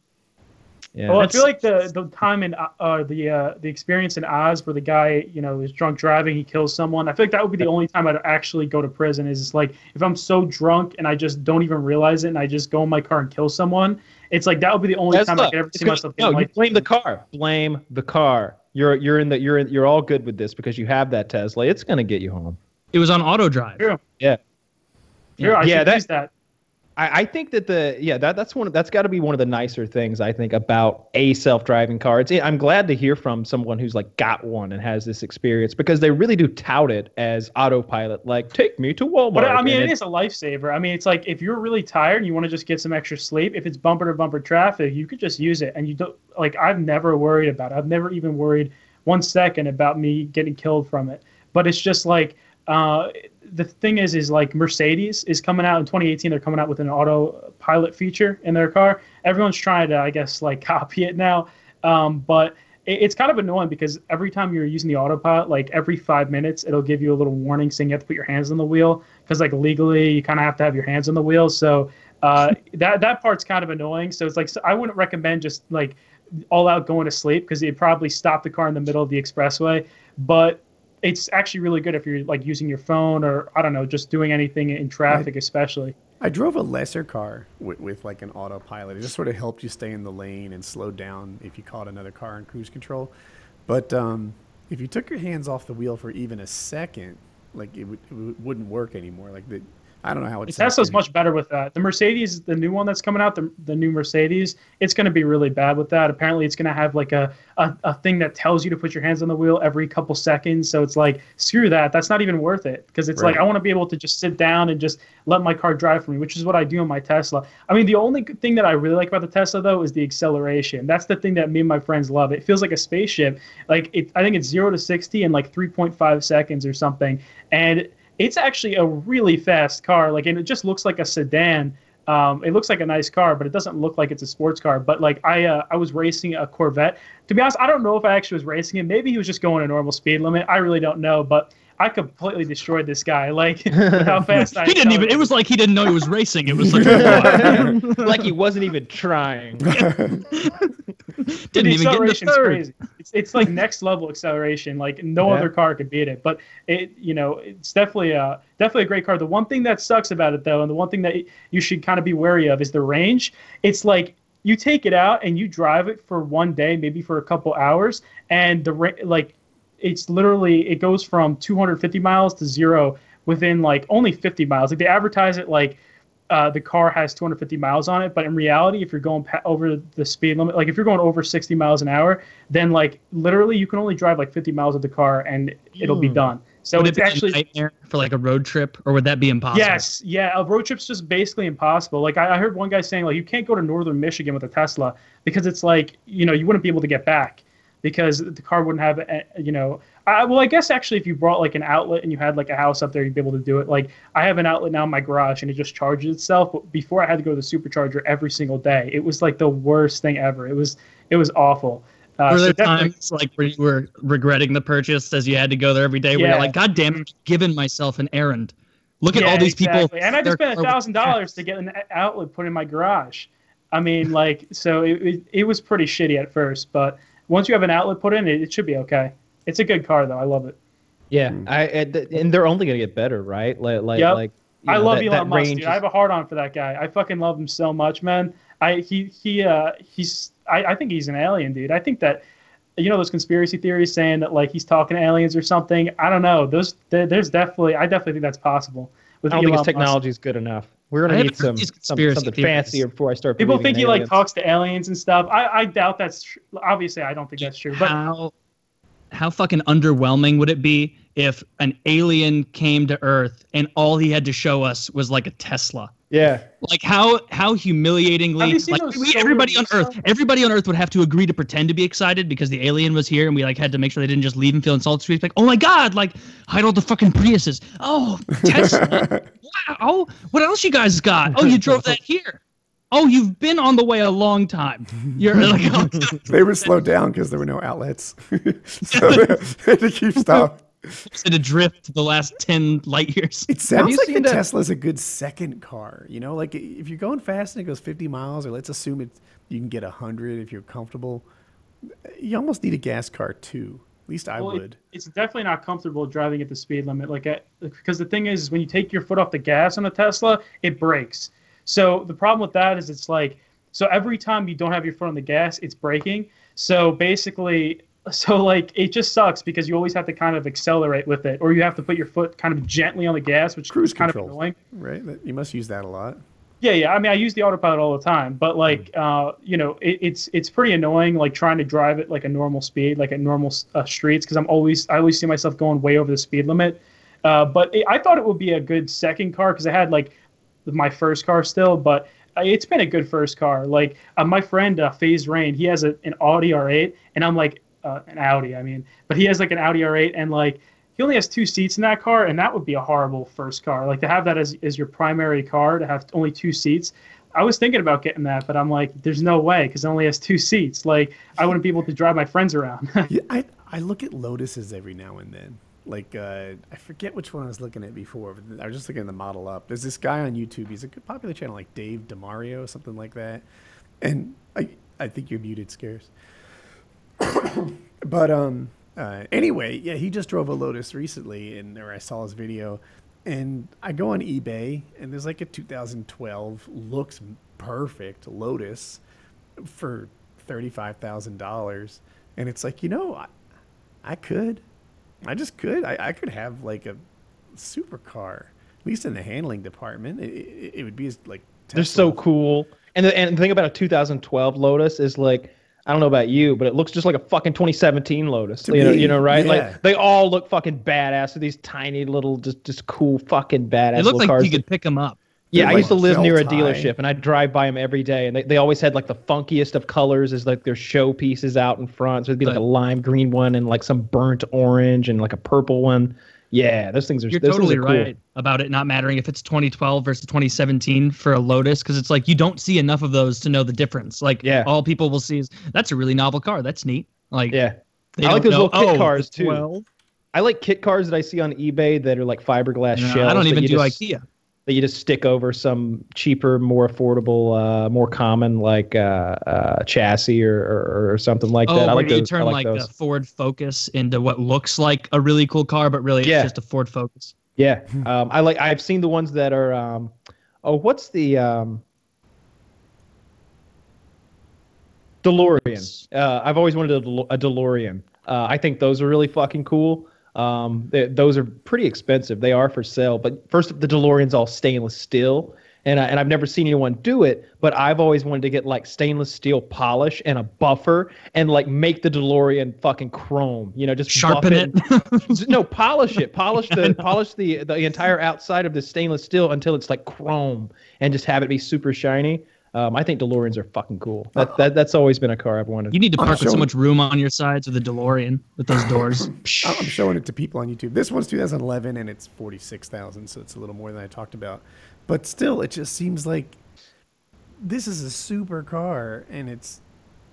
Yeah, well, I feel like the time in the experience in Oz where the guy is drunk driving, he kills someone. I feel like that would be the only time I'd actually go to prison. Is like if I'm so drunk and I just don't even realize it and I just go in my car and kill someone. It's like that would be the only time I could ever see myself. No, you blame the car. Blame the car. You're all good with this because you have that Tesla. It's gonna get you home. It was on auto drive. True. Yeah. True. I should use that. I think that that's got to be one of the nicer things I think about a self-driving car. I'm glad to hear from someone who's like got one and has this experience because they really do tout it as autopilot, like take me to Walmart. But I mean, it is a lifesaver. I mean, it's like if you're really tired and you want to just get some extra sleep, if it's bumper to bumper traffic, you could just use it. And you don't like I've never worried about it. I've never even worried 1 second about me getting killed from it. But it's just like The thing is like Mercedes is coming out in 2018. They're coming out with an autopilot feature in their car. Everyone's trying to, I guess, like copy it now. But it's kind of annoying because every time you're using the autopilot, like every 5 minutes, it'll give you a little warning saying you have to put your hands on the wheel because like legally you kind of have to have your hands on the wheel. So that part's kind of annoying. So it's like, so I wouldn't recommend just like all out going to sleep because it'd probably stop the car in the middle of the expressway. But it's actually really good if you're like using your phone or I don't know, just doing anything in traffic, especially. I drove a lesser car with like an autopilot. It just sort of helped you stay in the lane and slow down if you caught another car in cruise control. But if you took your hands off the wheel for even a second, like it wouldn't work anymore. Like I don't know how it's. Tesla's much better with that. The Mercedes, the new one that's coming out, the new Mercedes, it's going to be really bad with that. Apparently, it's going to have like a thing that tells you to put your hands on the wheel every couple seconds. So it's like, screw that. That's not even worth it because it's like I want to be able to just sit down and just let my car drive for me, which is what I do on my Tesla. I mean, the only thing that I really like about the Tesla though is the acceleration. That's the thing that me and my friends love. It feels like a spaceship. Like I think it's 0 to 60 in like 3.5 seconds or something, and it's actually a really fast car. Like, and it just looks like a sedan. It looks like a nice car, but it doesn't look like it's a sports car. But like I was racing a Corvette. To be honest, I don't know if I actually was racing him. Maybe he was just going a normal speed limit. I really don't know. But I completely destroyed this guy. Like with how fast I. He didn't even. It was like he didn't know he was racing. It was like like he wasn't even trying. Didn't even get in the third. Crazy. It's like next level acceleration. Like no other car could beat it. But it's definitely a great car. The one thing that sucks about it though, and the one thing that you should kind of be wary of is the range. It's like you take it out and you drive it for one day, maybe for a couple hours, and it's literally, it goes from 250 miles to 0 within like only 50 miles. Like they advertise it like the car has 250 miles on it, but in reality, if you're going over the speed limit, like if you're going over 60 miles an hour, then like literally you can only drive like 50 miles of the car and it'll be done. So would it's it be actually a nightmare for like a road trip, or would that be impossible? Yes, yeah, a road trip's just basically impossible. Like I heard one guy saying like you can't go to northern Michigan with a Tesla because it's like you wouldn't be able to get back. Because the car wouldn't have, I guess actually if you brought like an outlet and you had like a house up there, you'd be able to do it. Like I have an outlet now in my garage and it just charges itself. But before I had to go to the supercharger every single day. It was like the worst thing ever. It was awful. Were there times like where you were regretting the purchase as you had to go there every day? Where you're like, God damn it, I've given myself an errand. Look at all these people. And I just spent $1,000 to get an outlet put in my garage. I mean, like, so it was pretty shitty at first, but once you have an outlet put in, it should be okay. It's a good car, though. I love it. Yeah, and they're only gonna get better, right? I love Elon Musk, dude. I have a hard on for that guy. I fucking love him so much, man. I think he's an alien, dude. I think that those conspiracy theories saying that like he's talking to aliens or something. I don't know. I definitely think that's possible. I don't think his technology is good enough. We're gonna need something fancier before I start. People think he like talks to aliens and stuff. I doubt that's true. Obviously, I don't think that's true. But how fucking underwhelming would it be if an alien came to Earth and all he had to show us was like a Tesla? Yeah. Like how humiliatingly everybody on Earth would have to agree to pretend to be excited because the alien was here and we like had to make sure they didn't just leave him feeling salty. Like, oh my God, like hide all the fucking Priuses. Oh, Tesla. Wow. What else you guys got? Oh, you drove that here. Oh, you've been on the way a long time. You're like, oh, they were slowed down because there were no outlets. So they had to keep stopping. Instead of drift the last 10 light years. It sounds like the Tesla's a good second car. Like if you're going fast and it goes 50 miles, or let's assume you can get 100 if you're comfortable, you almost need a gas car too. At least I would. It's definitely not comfortable driving at the speed limit. Because the thing is when you take your foot off the gas on a Tesla, it brakes. So the problem with that is it's like, so every time you don't have your foot on the gas, it's braking. So basically, it just sucks because you always have to kind of accelerate with it, or you have to put your foot kind of gently on the gas, which is kind of annoying. Right? You must use that a lot. Yeah. I mean, I use the autopilot all the time, but it's pretty annoying, like trying to drive at like a normal speed, like at normal streets, because I always see myself going way over the speed limit. But I thought it would be a good second car because I had like my first car still, but it's been a good first car. Like my friend FaZe Rain, he has an Audi R8, and I'm like an Audi, I mean, but he has like an Audi R8, and like he only has 2 seats in that car, and that would be a horrible first car. Like to have that as your primary car, to have only 2 seats. I was thinking about getting that, but I'm like, there's no way because it only has 2 seats. Like I wouldn't be able to drive my friends around. Yeah, I look at Lotuses every now and then. Like I forget which one I was looking at before, but I was just looking at the model up. There's this guy on YouTube. He's a good popular channel, like Dave DeMario, something like that. And I think you're muted, Scarce. But anyway, yeah, he just drove a Lotus recently, or I saw his video. And I go on eBay, and there's like a 2012 looks perfect Lotus for $35,000, and it's like, I could have like a supercar, at least in the handling department. It would be like Tesla. They're so cool. And the thing about a 2012 Lotus is like, I don't know about you, but it looks just like a fucking 2017 Lotus. You know, right? Yeah. Like they all look fucking badass. With these tiny little, just cool fucking badass. They look little like cars. you could pick them up. Yeah, They're I like used to live near a felt high. dealership, and I drive by them every day, and they always had like the funkiest of colors as like their show pieces out in front. So it'd be like a lime green one and like some burnt orange and like a purple one. Yeah, those things are. You're those things totally are cool. right about it not mattering if it's 2012 versus 2017 for a Lotus, because it's like you don't see enough of those to know the difference. Like all people will see is that's a really novel car. That's neat. Like Yeah, they I like don't those know, little kit cars it's too. 12. I like kit cars that I see on eBay that are like fiberglass shells. I don't that even you do just- IKEA. that you just stick over some cheaper, more affordable, more common like chassis or something like that. I Where like you those. turn I like those. the Ford Focus into what looks like a really cool car, but really it's just a Ford Focus. Yeah, I've seen the ones that are. What's the DeLorean? I've always wanted a DeLorean. I think those are really fucking cool. Those are pretty expensive. They are for sale. But first, the DeLorean's all stainless steel, and I've never seen anyone do it. But I've always wanted to get like stainless steel polish and a buffer, and like make the DeLorean fucking chrome. Just Sharpen it. No, polish it. Polish the entire outside of the stainless steel until it's like chrome, and just have it be super shiny. I think DeLoreans are fucking cool. That's always been a car I've wanted. You need to park with so much room on your sides with a DeLorean with those doors. I'm showing it to people on YouTube. This one's 2011 and it's 46,000, so it's a little more than I talked about. But still, it just seems like this is a super car, and it's,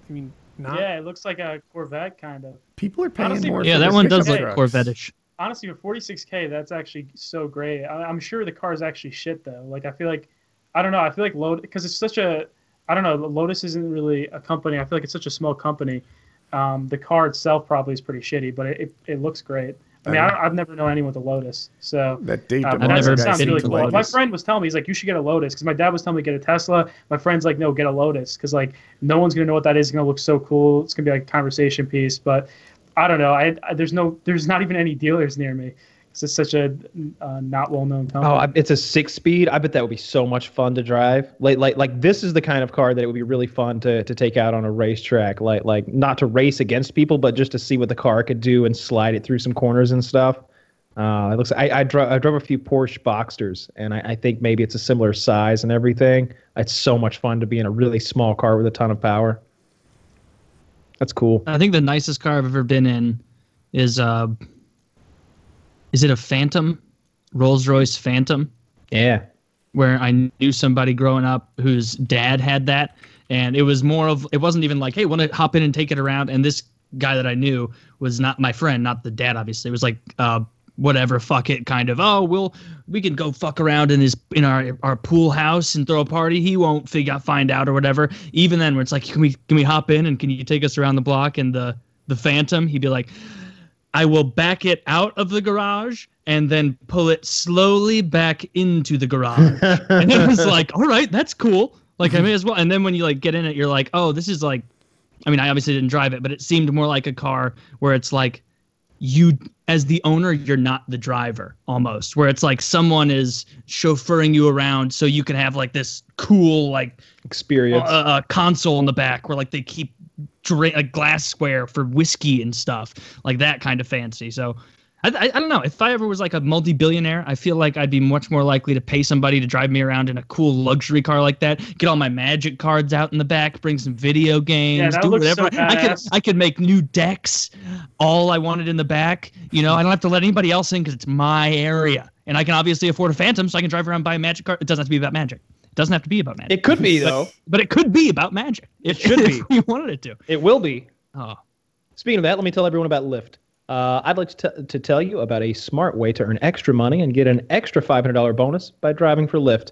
not. Yeah, it looks like a Corvette kind of. People are paying Honestly, more. Yeah, for that this one does pickup look trucks. Corvette-ish. Honestly, for 46K, that's actually so great. I'm sure the car is actually shit though. Like I feel like Lotus, because it's such a, I don't know, Lotus isn't really a company. I feel like it's such a small company. The car itself probably is pretty shitty, but it looks great. I mean, I've never known anyone with a Lotus, so That Dave that never sounds been really to cool. Lotus. My friend was telling me, he's like, you should get a Lotus, because my dad was telling me to get a Tesla. My friend's like, no, get a Lotus, because like no one's gonna know what that is. It's gonna look so cool. It's gonna be like a conversation piece, but I don't know. There's not even any dealers near me. It's such a not well-known company. It's a 6-speed. I bet that would be so much fun to drive. Like this is the kind of car that it would be really fun to take out on a racetrack. Like not to race against people, but just to see what the car could do and slide it through some corners and stuff. It looks. I drove a few Porsche Boxsters, and I think maybe it's a similar size and everything. It's so much fun to be in a really small car with a ton of power. That's cool. I think the nicest car I've ever been in is it a Phantom? Rolls-Royce Phantom? Yeah. Where I knew somebody growing up whose dad had that, and it was more of, it wasn't even like, hey, want to hop in and take it around? And this guy that I knew was not my friend, not the dad, obviously. It was like, whatever, fuck it, kind of, we can go fuck around in our pool house and throw a party. He won't find out or whatever. Even then, where it's like, can we hop in and can you take us around the block? And the Phantom, he'd be like, I will back it out of the garage and then pull it slowly back into the garage. And it was like, all right, that's cool. Like, I may as well. And then when you like get in it, you're like, oh, this is like, I mean, I obviously didn't drive it, but it seemed more like a car where it's like, you as the owner, you're not the driver almost, where it's like someone is chauffeuring you around so you can have like this cool like Experience. console in the back where like they keep a glassware for whiskey and stuff like that kind of fancy. So I don't know. If I ever was like a multi-billionaire, I feel like I'd be much more likely to pay somebody to drive me around in a cool luxury car like that. Get all my magic cards out in the back, bring some video games, do whatever. I could make new decks. All I wanted in the back. You know, I don't have to let anybody else in because it's my area, and I can obviously afford a Phantom, so I can drive around and buy a magic car. It doesn't have to be about magic. It doesn't have to be about magic. It could be though, but it could be about magic. It should be. If you wanted it to. It will be. Oh. Speaking of that, let me tell everyone about Lyft. I'd like to tell you about a smart way to earn extra money and get an extra $500 bonus by driving for Lyft.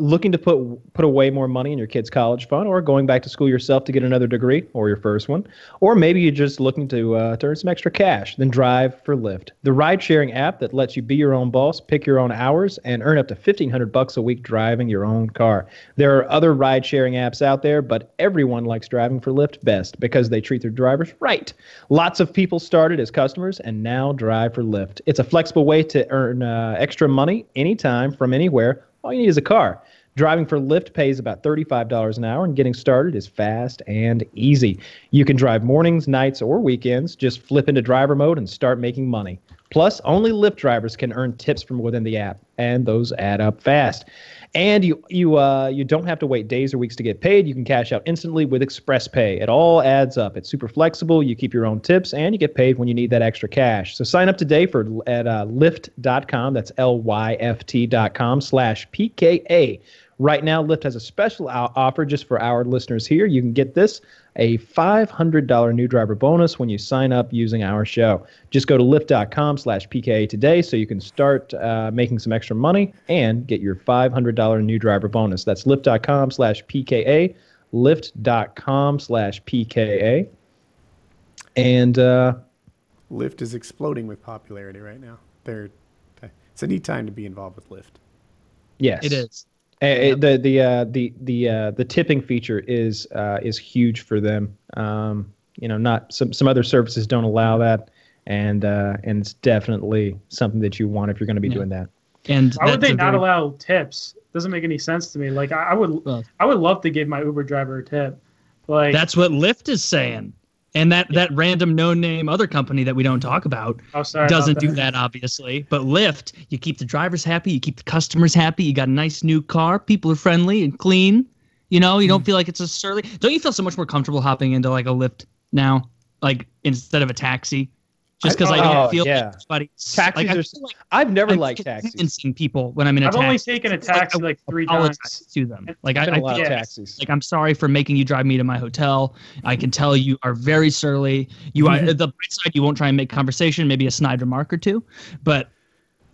Looking to put away more money in your kid's college fund, or going back to school yourself to get another degree, or your first one, or maybe you're just looking to earn some extra cash, then drive for Lyft, the ride-sharing app that lets you be your own boss, pick your own hours, and earn up to $1,500 a week driving your own car. There are other ride-sharing apps out there, but everyone likes driving for Lyft best because they treat their drivers right. Lots of people started as customers and now drive for Lyft. It's a flexible way to earn extra money anytime from anywhere. All you need is a car. Driving for Lyft pays about $35 an hour, and getting started is fast and easy. You can drive mornings, nights, or weekends. Just flip into driver mode and start making money. Plus, only Lyft drivers can earn tips from within the app, and those add up fast. And you don't have to wait days or weeks to get paid. You can cash out instantly with Express Pay. It all adds up. It's super flexible. You keep your own tips, and you get paid when you need that extra cash. So sign up today at Lyft.com. That's Lyft.com/PKA. Right now, Lyft has a special offer just for our listeners here. You can get this, a $500 new driver bonus when you sign up using our show. Just go to Lyft.com/PKA today so you can start making some extra money and get your $500 new driver bonus. That's Lyft.com/PKA, Lyft.com/PKA. And Lyft is exploding with popularity right now. It's a neat time to be involved with Lyft. yes. It is. The tipping feature is huge for them. Not some other services don't allow that, and it's definitely something that you want if you're going to be doing that. And why would they not allow tips? Doesn't make any sense to me. Like I would love to give my Uber driver a tip. Like that's what Lyft is saying. And that random no-name other company that we don't talk about doesn't do that, obviously. But Lyft, you keep the drivers happy, you keep the customers happy, you got a nice new car, people are friendly and clean. You know, you don't feel like it's a surly. Don't you feel so much more comfortable hopping into like a Lyft now, like instead of a taxi? Just because I don't feel like everybody. Taxis are. I've never liked taxis. Convincing people when I'm in a taxi. I've only taken a taxi like 3 times to them. Like a lot of taxis. Like I'm sorry for making you drive me to my hotel. I can tell you are very surly. You are the bright side. You won't try and make conversation. Maybe a snide remark or two, but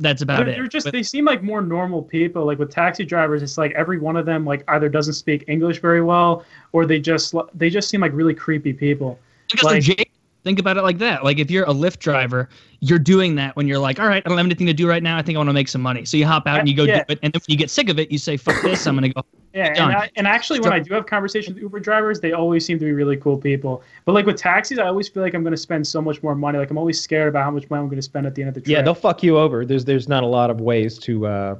that's about it. They seem like more normal people. Like with taxi drivers, it's like every one of them like either doesn't speak English very well, or they just seem like really creepy people. Because they're jaded. Think about it like that. Like if you're a Lyft driver, you're doing that when you're like, all right, I don't have anything to do right now. I think I want to make some money. So you hop out and you go do it. And then when you get sick of it, you say, fuck this, I'm going to go. Yeah, and actually when I do have conversations with Uber drivers, they always seem to be really cool people. But like with taxis, I always feel like I'm going to spend so much more money. Like I'm always scared about how much money I'm going to spend at the end of the trip. Yeah, they'll fuck you over. There's not a lot of ways to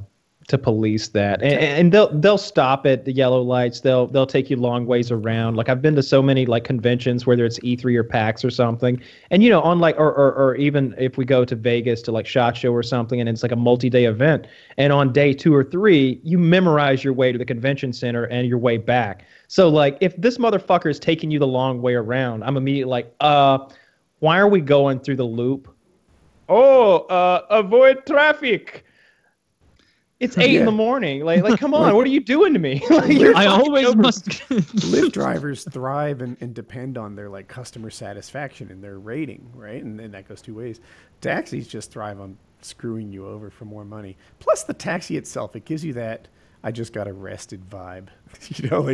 police that, and they'll stop at the yellow lights. They'll take you long ways around. Like I've been to so many like conventions, whether it's E3 or PAX or something, and on like or even if we go to Vegas to like SHOT Show or something, and it's like a multi-day event, and on day 2 or 3 you memorize your way to the convention center and your way back. So like if this motherfucker is taking you the long way around, I'm immediately like, why are we going through the loop? Avoid traffic. It's 8 in the morning. Like, come on, what are you doing to me? I always must. Lyft drivers thrive and depend on their like customer satisfaction and their rating, right? And that goes 2 ways. Taxis just thrive on screwing you over for more money. Plus, the taxi itself, it gives you that I just got arrested vibe.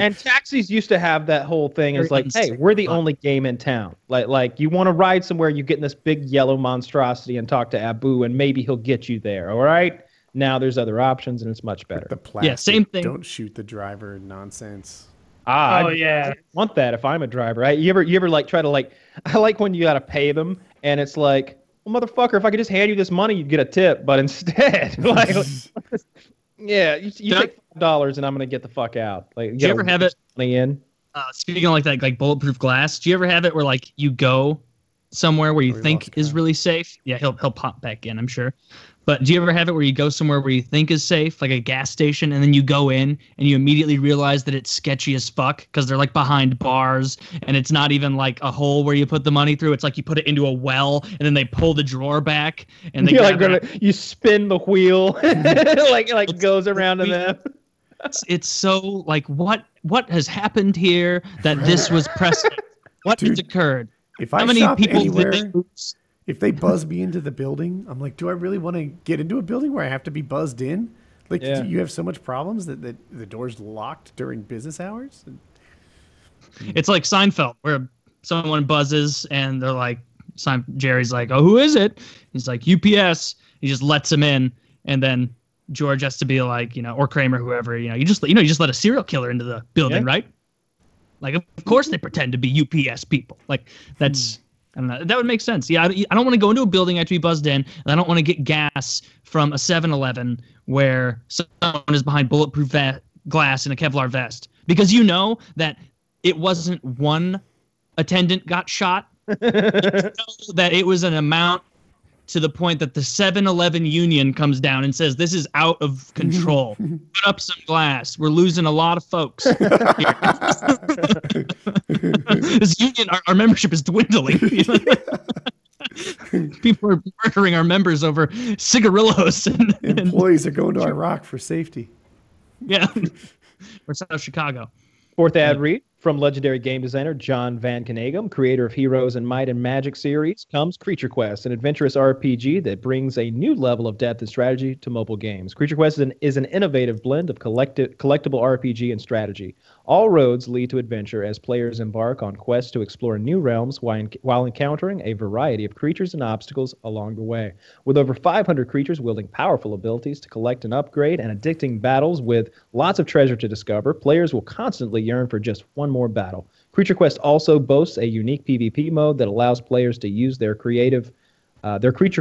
And taxis used to have that whole thing as like, hey, we're the only game in town. Like you want to ride somewhere, you get in this big yellow monstrosity and talk to Abu, and maybe he'll get you there. All right. Now there's other options, and it's much better. The plastic, same thing. Don't shoot the driver nonsense. I want that if I'm a driver. You ever like try to like? I like when you gotta pay them, and it's like, well, motherfucker, if I could just hand you this money, you'd get a tip. But instead, you take $5, and I'm gonna get the fuck out. Like, do you ever have it? Money in. Speaking of like that, like bulletproof glass. Do you ever have it where like you go somewhere where you we think lost is Kyle. really safe. Yeah, he'll pop back in, I'm sure. But do you ever have it where you go somewhere where you think is safe, like a gas station, and then you go in and you immediately realize that it's sketchy as fuck because they're like behind bars and it's not even like a hole where you put the money through. It's like you put it into a well and then they pull the drawer back and they You're like grab it. you spin the wheel, like goes around in them. It's so like what has happened here that this was precedent? What Dude, has occurred? If How I many shop people anywhere, did they lose? if they buzz me into the building, I'm like, do I really want to get into a building where I have to be buzzed in? Like, Yeah. you have so much problems that the door's locked during business hours? It's like Seinfeld, where someone buzzes and they're like, Jerry's like, "Oh, who is it?" He's like, "UPS." He just lets him in, and then George has to be like, or Kramer, whoever, you just let a serial killer into the building, Yeah. right? Like, of course they pretend to be UPS people. Like, that's. I don't know. That would make sense. Yeah, I don't want to go into a building I have to be buzzed in, and I don't want to get gas from a 7-Eleven where someone is behind bulletproof glass in a Kevlar vest. Because you know that it wasn't one attendant got shot. You know that it was an amount to the point that the 7-Eleven union comes down and says, this is out of control. Put up some glass. We're losing a lot of folks. This union, our membership is dwindling. People are murdering our members over cigarillos. And Employees are going to Iraq for safety. yeah. Or South Chicago. Fourth ad read from legendary game designer John Van Canegum, creator of Heroes and Might and Magic series, comes Creature Quest, an adventurous RPG that brings a new level of depth and strategy to mobile games. Creature Quest is an innovative blend of collectible RPG and strategy. All roads lead to adventure as players embark on quests to explore new realms while encountering a variety of creatures and obstacles along the way. With over 500 creatures wielding powerful abilities to collect and upgrade and addicting battles with lots of treasure to discover, players will constantly yearn for just one more battle. Creature Quest also boasts a unique PvP mode that allows players to use their creature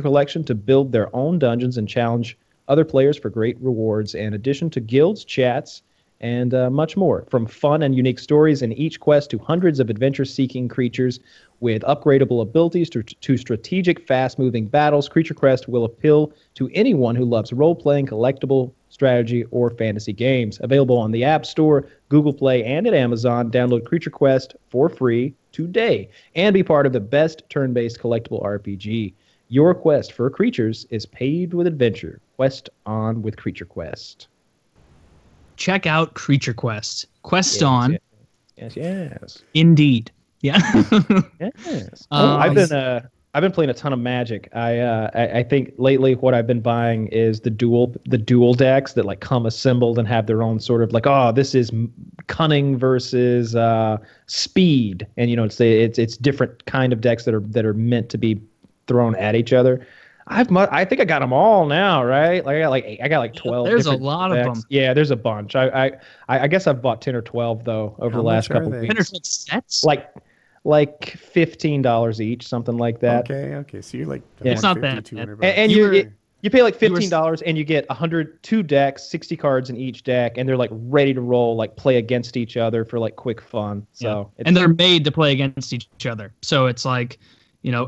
collection to build their own dungeons and challenge other players for great rewards, in addition to guilds, chats, and much more. From fun and unique stories in each quest to hundreds of adventure-seeking creatures with upgradable abilities to strategic, fast-moving battles, Creature Quest will appeal to anyone who loves role-playing, collectible, strategy, or fantasy games. Available on the App Store, Google Play, and at Amazon. Download Creature Quest for free today and be part of the best turn-based collectible RPG. Your quest for creatures is paved with adventure. Quest on with Creature Quest. Check out Creature Quest. Quest on. Yes. Indeed. Yeah. Yes. I've been playing a ton of Magic. I think lately what I've been buying is the dual decks that like come assembled and have their own sort of like, oh, this is cunning versus speed, and it's different kind of decks that are meant to be thrown at each other. I think I got them all now, right? Like I got like 12. There's a different lot decks. of them. Yeah, there's a bunch. I guess I've bought 10 or 12 though over How the last much are couple they? weeks. 10 or 12 sets? Like $15 each, something like that. Okay. So you're like, Yeah. It's not bad. 200 And You you pay like you were- $15 and you get 102 decks, 60 cards in each deck, and they're like ready to roll, like play against each other for like quick fun. So and they're made to play against each other. So it's like,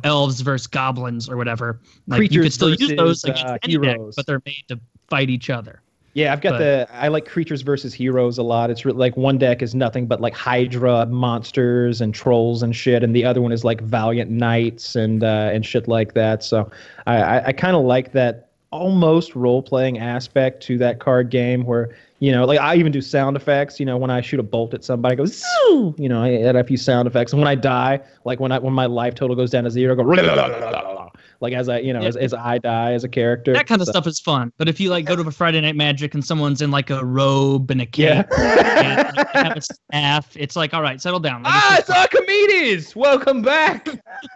elves versus goblins or whatever. Like you Creatures could still use versus, those against any deck, heroes. but they're made to fight each other. yeah, I've got I like creatures versus heroes a lot. It's like one deck is nothing but like Hydra monsters and trolls and shit, and the other one is like valiant knights and shit like that. So I kind of like that almost role-playing aspect to that card game where, like I even do sound effects, when I shoot a bolt at somebody, I go, Zoo! I add a few sound effects. And when I die, like when my life total goes down to 0, I go, like as I, as I die as a character. That kind of stuff is fun. But if you like go to a Friday Night Magic and someone's in like a robe and a cape and like, they have a staff, it's like, all right, settle down. It's Archimedes! Welcome back!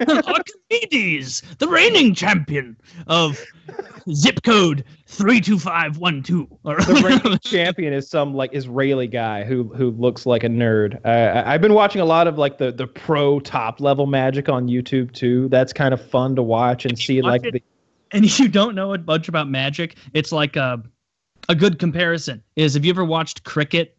Archimedes, the reigning champion of zip code 32512. The reigning champion is some like Israeli guy who looks like a nerd. I've been watching a lot of like the pro top level Magic on YouTube too. That's kind of fun to watch and see like and you don't know a bunch about Magic. It's like a good comparison is, have you ever watched cricket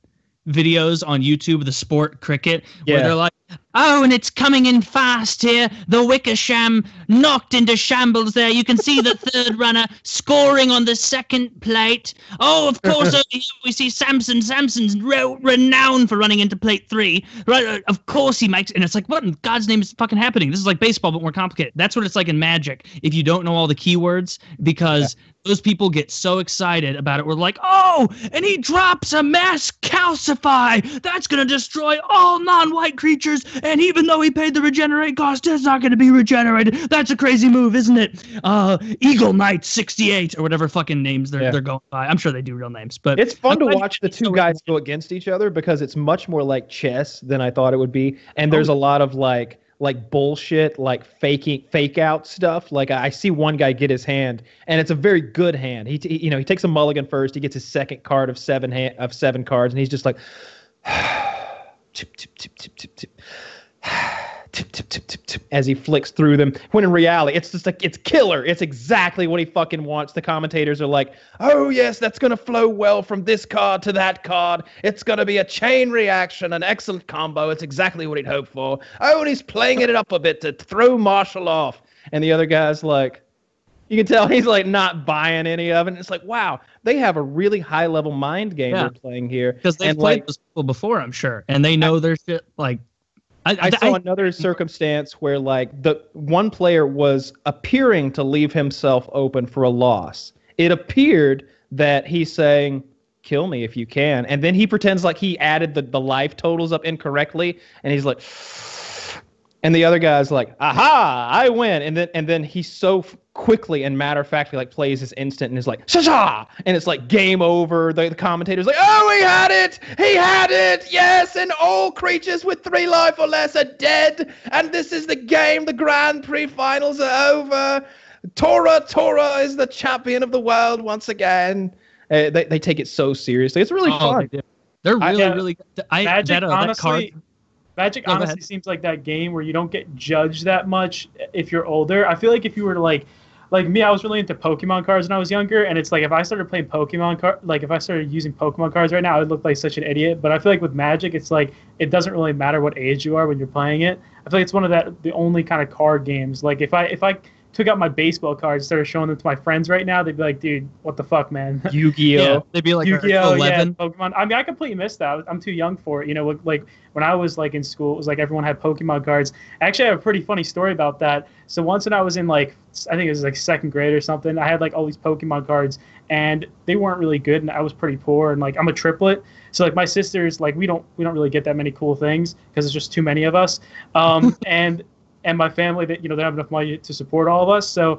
videos on YouTube, the sport cricket, where they're like, Oh, and it's coming in fast here. The Wickersham knocked into shambles there. You can see the third runner scoring on the second plate. Oh, of course, over here we see Samson. Samson's renowned for running into plate 3. Right, of course he makes, and it's like, what in God's name is fucking happening? This is like baseball, but more complicated. That's what it's like in Magic if you don't know all the keywords, because those people get so excited about it. We're like, oh, and he drops a mass calcify. That's going to destroy all non-white creatures. And even though he paid the regenerate cost, it's not going to be regenerated. That's a crazy move, isn't it? Eagle Knight 68 or whatever fucking names they're going by. I'm sure they do real names, but it's fun to watch the two guys go against each other because it's much more like chess than I thought it would be. And there's a lot of like bullshit, like fake out stuff. Like I see one guy get his hand, and it's a very good hand. He takes a mulligan first. He gets his second card of seven cards, and he's just like tip tip tip tip tip tip. Tip, tip, tip, tip, tip, as he flicks through them. When in reality, it's just like, it's killer. It's exactly what he fucking wants. The commentators are like, oh yes, that's going to flow well from this card to that card. It's going to be a chain reaction, an excellent combo. It's exactly what he'd hoped for. Oh, and he's playing it up a bit to throw Marshall off. And the other guy's like, you can tell he's like not buying any of it. And it's like, wow, they have a really high level mind game they're playing here. Because they've played those people before, I'm sure. And they know their shit, like, I saw another circumstance where like the one player was appearing to leave himself open for a loss. It appeared that he's saying, kill me if you can. And then he pretends like he added the life totals up incorrectly. And he's like, and the other guy's like, aha, I win. And then he's so quickly and matter-of-factly like plays his instant and is like, sha-sha! And it's like game over. The commentator's like, oh, he had it, yes, and all creatures with 3 life or less are dead, and this is the game, the Grand Prix finals are over. Tora is the champion of the world once again. They take it so seriously. It's really fun. They're really good. Magic honestly seems like that game where you don't get judged that much if you're older. I feel like if you were to like me, I was really into Pokemon cards when I was younger, and it's like if I started playing if I started using Pokemon cards right now, I would look like such an idiot. But I feel like with Magic, it's like it doesn't really matter what age you are when you're playing it. I feel like it's one of the only kind of card games. Like if I took out my baseball cards and started showing them to my friends right now, they'd be like, dude, what the fuck, man? Yu-Gi-Oh! Yeah, they'd be like, Yu-Gi-Oh! 11. Yeah, Pokemon. I mean, I completely missed that. I'm too young for it. You know, like when I was like in school, it was like everyone had Pokemon cards. Actually, I have a pretty funny story about that. So once when I was in like, I think it was like 2nd grade or something, I had like all these Pokemon cards, and they weren't really good, and I was pretty poor, and like I'm a triplet. So like my sisters, like we don't really get that many cool things because there's just too many of us. And my family, that they don't have enough money to support all of us. So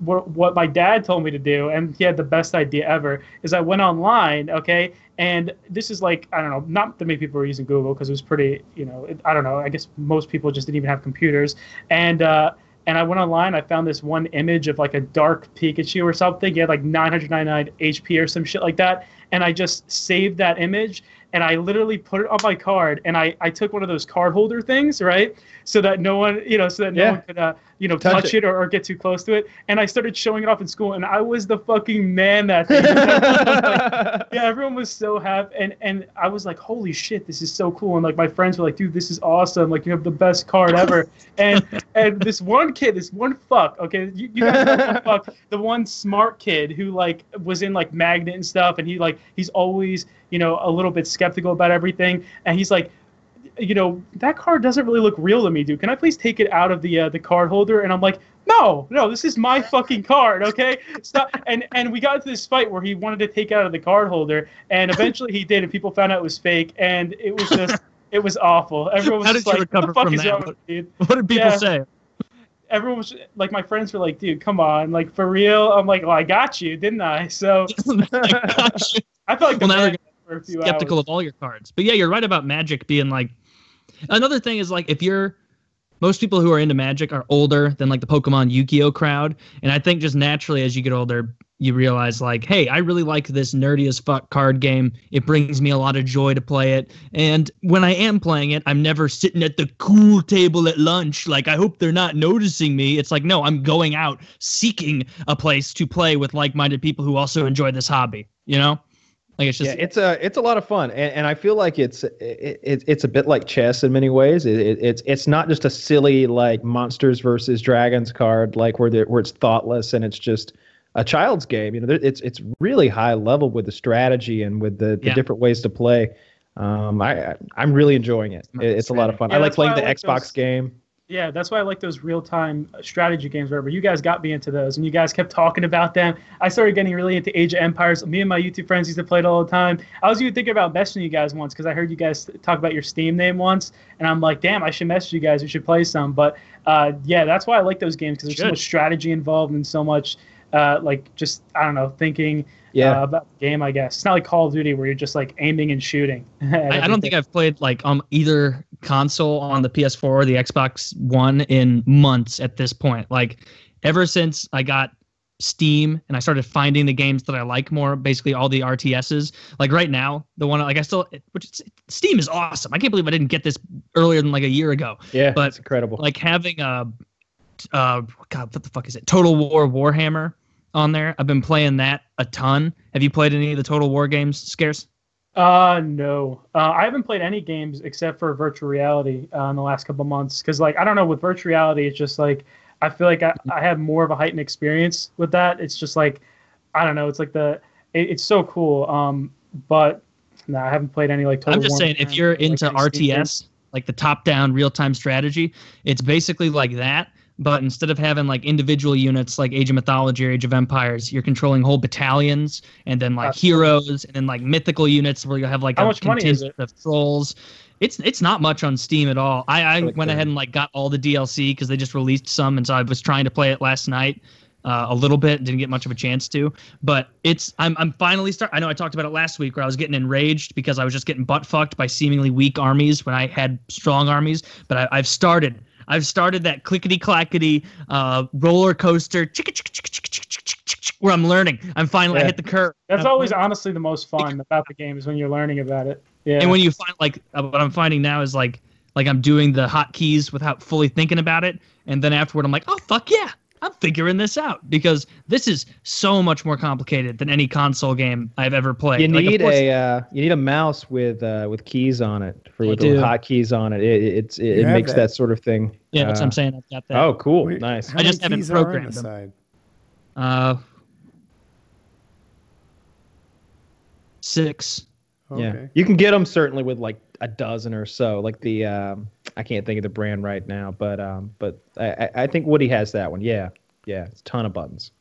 what my dad told me to do, and he had the best idea ever, is I went online, okay? And this is like, I don't know, not that many people were using Google because it was pretty, I don't know, I guess most people just didn't even have computers. And I went online, I found this one image of like a dark Pikachu or something. He had like 999 HP or some shit like that. And I just saved that image, and I literally put it on my card, and I took one of those card holder things, right? So that no one, no one could, touch it or get too close to it. And I started showing it off in school, and I was the fucking man that day. Everyone was so happy. And I was like, holy shit, this is so cool. And like my friends were like, dude, this is awesome. Like you have the best card ever. and this one kid, this one fuck, okay, you guys know one fuck, the one smart kid who like was in like Magnet and stuff, and he's always, a little bit skeptical about everything. And he's like, that card doesn't really look real to me, dude. Can I please take it out of the card holder? And I'm like, no, this is my fucking card, okay? Stop. And we got into this fight where he wanted to take it out of the card holder, and eventually he did, and people found out it was fake, and it was just, it was awful. Everyone was just like, what the fuck is wrong with you, dude? What did people say? Everyone was like, my friends were like, dude, come on, like for real? I'm like, well, I got you, didn't I? So I felt like for a few skeptical hours. of all your cards. But yeah, you're right about Magic being like, another thing is like, most people who are into Magic are older than like the Pokemon Yu-Gi-Oh crowd. And I think just naturally as you get older, you realize like, hey, I really like this nerdy as fuck card game. It brings me a lot of joy to play it. And when I am playing it, I'm never sitting at the cool table at lunch. Like, I hope they're not noticing me. It's like, no, I'm going out seeking a place to play with like-minded people who also enjoy this hobby, Like it's just it's a lot of fun, and I feel like it's a bit like chess in many ways. It's not just a silly like monsters versus dragons card like where it's thoughtless and it's just a child's game. You know, it's really high level with the strategy and with the different ways to play. I'm really enjoying it. It's a lot of fun. Yeah, I like playing the like Xbox game. Yeah, that's why I like those real-time strategy games, wherever. You guys got me into those, and you guys kept talking about them. I started getting really into Age of Empires. Me and my YouTube friends used to play it all the time. I was even thinking about messaging you guys once because I heard you guys talk about your Steam name once, and I'm like, damn, I should message you guys. We should play some. But, yeah, that's why I like those games because there's so much strategy involved and so much, like, just, I don't know, thinking about the game, I guess. It's not like Call of Duty where you're just, like, aiming and shooting. I don't think I've played, like, either console on the PS4 or the Xbox One in months at this point. Like, ever since I got Steam and I started finding the games that I like more, basically all the RTSs. Like, right now, the one, like, Steam is awesome. I can't believe I didn't get this earlier than, like, a year ago. Yeah, but it's incredible. Like, having God, what the fuck is it? Total War Warhammer on there. I've been playing that a ton. Have you played any of the Total War games, Scarce? No. I haven't played any games except for virtual reality in the last couple months. Because, like, I don't know, with virtual reality, it's just like, I feel like I have more of a heightened experience with that. It's just like, I don't know, it's like it's so cool. But no, I haven't played any like Total I'm just War saying, if you're into RTS, like the top-down real-time strategy, it's basically like that. But instead of having like individual units like Age of Mythology or Age of Empires, you're controlling whole battalions and then like heroes and then like mythical units where you'll have like a contingent of trolls. It's not much on Steam at all. I went ahead and like got all the DLC because they just released some, and so I was trying to play it last night a little bit. Didn't get much of a chance to, but I'm finally I know I talked about it last week where I was getting enraged because I was just getting butt fucked by seemingly weak armies when I had strong armies. But I've started that clickety clackety roller coaster where I'm learning. I hit the curve. That's always honestly the most fun about the game is when you're learning about it. Yeah. And when you find like what I'm finding now is like I'm doing the hotkeys without fully thinking about it, and then afterward I'm like, oh fuck yeah, I'm figuring this out because this is so much more complicated than any console game I've ever played. You need a mouse with keys on it with the hotkeys on it. It makes that sort of thing. Yeah, that's what I'm saying. I've got that. Oh, cool, nice. I just haven't programmed them. 6. Okay. Yeah, you can get them certainly with like a dozen or so. Like the I can't think of the brand right now, but I think Woody has that one. Yeah, it's a ton of buttons.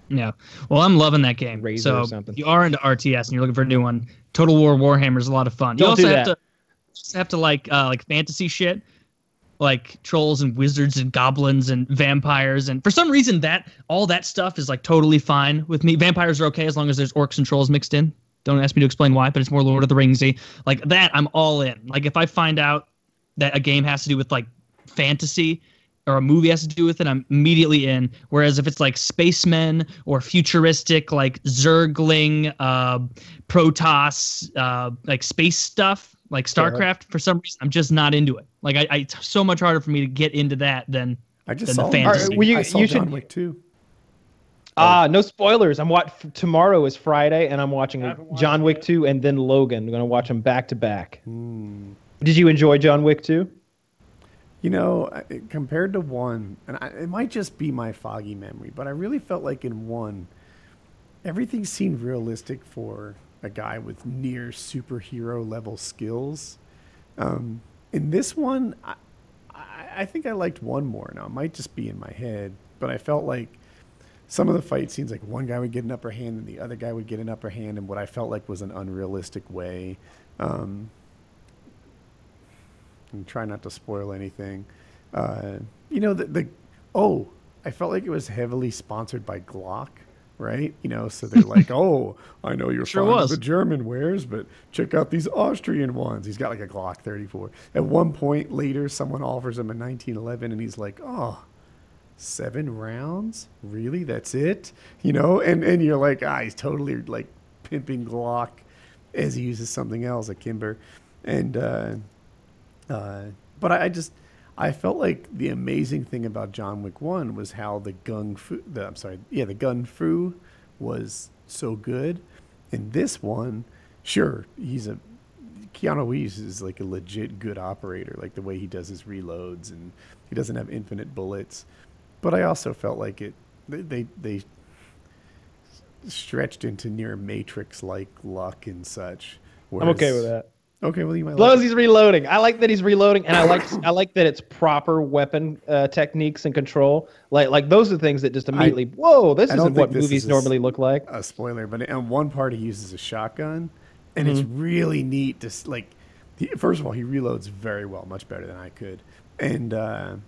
Yeah, well, I'm loving that game. Razor so or something. If you are into RTS and you're looking for a new one, Total War Warhammer is a lot of fun. You also have to like fantasy shit, like trolls and wizards and goblins and vampires, and for some reason all that stuff is like totally fine with me. Vampires are okay as long as there's orcs and trolls mixed in. Don't ask me to explain why, but it's more Lord of the Ringsy. Like that, I'm all in. Like if I find out that a game has to do with like fantasy or a movie has to do with it, I'm immediately in. Whereas if it's like spacemen or futuristic, like Zergling, Protoss, like space stuff, like StarCraft, for some reason, I'm just not into it. Like it's so much harder for me to get into that than the fantasy. I saw John Wick 2. No spoilers. Tomorrow is Friday, and I'm watching John Wick 2 and then Logan. I'm going to watch them back to back. Did you enjoy John Wick 2? You know, compared to 1, and it might just be my foggy memory, but I really felt like in 1, everything seemed realistic for a guy with near superhero level skills. In this one, I think I liked 1 more. Now, it might just be in my head, but I felt like some of the fight scenes, like one guy would get an upper hand and the other guy would get an upper hand in what I felt like was an unrealistic way. And try not to spoil anything. You know, I felt like it was heavily sponsored by Glock, right? You know, so they're like, oh, I know you're fond of the German wares, but check out these Austrian ones. He's got like a Glock 34. At one point later, someone offers him a 1911 and he's like, oh, 7 rounds? Really? That's it? You know, and you're like, he's totally like pimping Glock as he uses something else, a Kimber. And but I felt like the amazing thing about John Wick 1 was how the gun fu was so good. In this one, sure, Keanu Reeves is like a legit good operator, like the way he does his reloads, and he doesn't have infinite bullets. But I also felt like they stretched into near Matrix-like luck and such. I'm okay with that. Okay, well, you might As long like as he's reloading. I like that he's reloading, and I like that it's proper weapon techniques and control. Like those are the things that just immediately, whoa, this isn't what movies normally look like. A spoiler, but on one part he uses a shotgun, and it's really neat to first of all, he reloads very well, much better than I could, and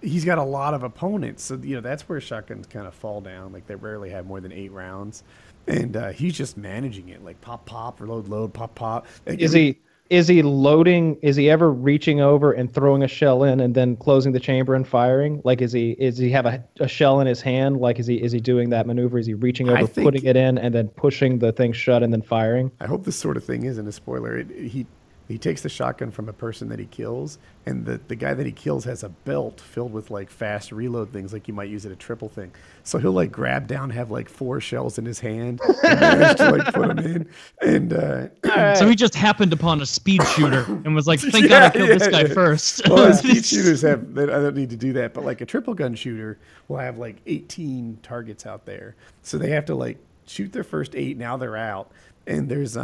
he's got a lot of opponents, so that's where shotguns kind of fall down. Like they rarely have more than 8 rounds. And he's just managing it, like pop, pop, reload, load, pop, pop. Is he loading? Is he ever reaching over and throwing a shell in and then closing the chamber and firing? Like, is he have a shell in his hand? Like, is he doing that maneuver? Is he reaching over, putting it in, and then pushing the thing shut and then firing? I hope this sort of thing isn't a spoiler. He takes the shotgun from a person that he kills, and the guy that he kills has a belt filled with like fast reload things, like you might use at a triple thing. So he'll like grab down, have like 4 shells in his hand, and manage to like put them in. And so he just happened upon a speed shooter and was like, "Thank God I killed this guy first." Well, speed shooters I don't need to do that, but like a triple gun shooter will have like 18 targets out there, so they have to like shoot their first 8. Now they're out, and there's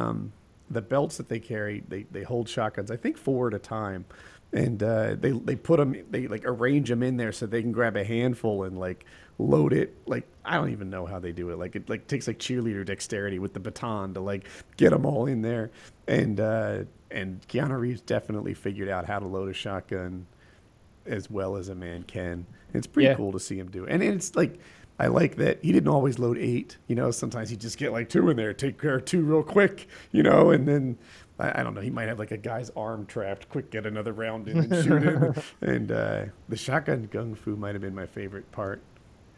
the belts that they carry, they hold shotguns, I think 4 at a time, and they put them, they like arrange them in there so they can grab a handful and like load it. Like I don't even know how they do it. Like it like takes like cheerleader dexterity with the baton to like get them all in there. And Keanu Reeves definitely figured out how to load a shotgun as well as a man can. It's pretty cool to see him do it. And it's like, I like that he didn't always load 8. Sometimes he'd just get like 2 in there, take care of 2 real quick, and then I don't know, he might have like a guy's arm trapped, quick, get another round in and shoot him. And the shotgun gung fu might have been my favorite part.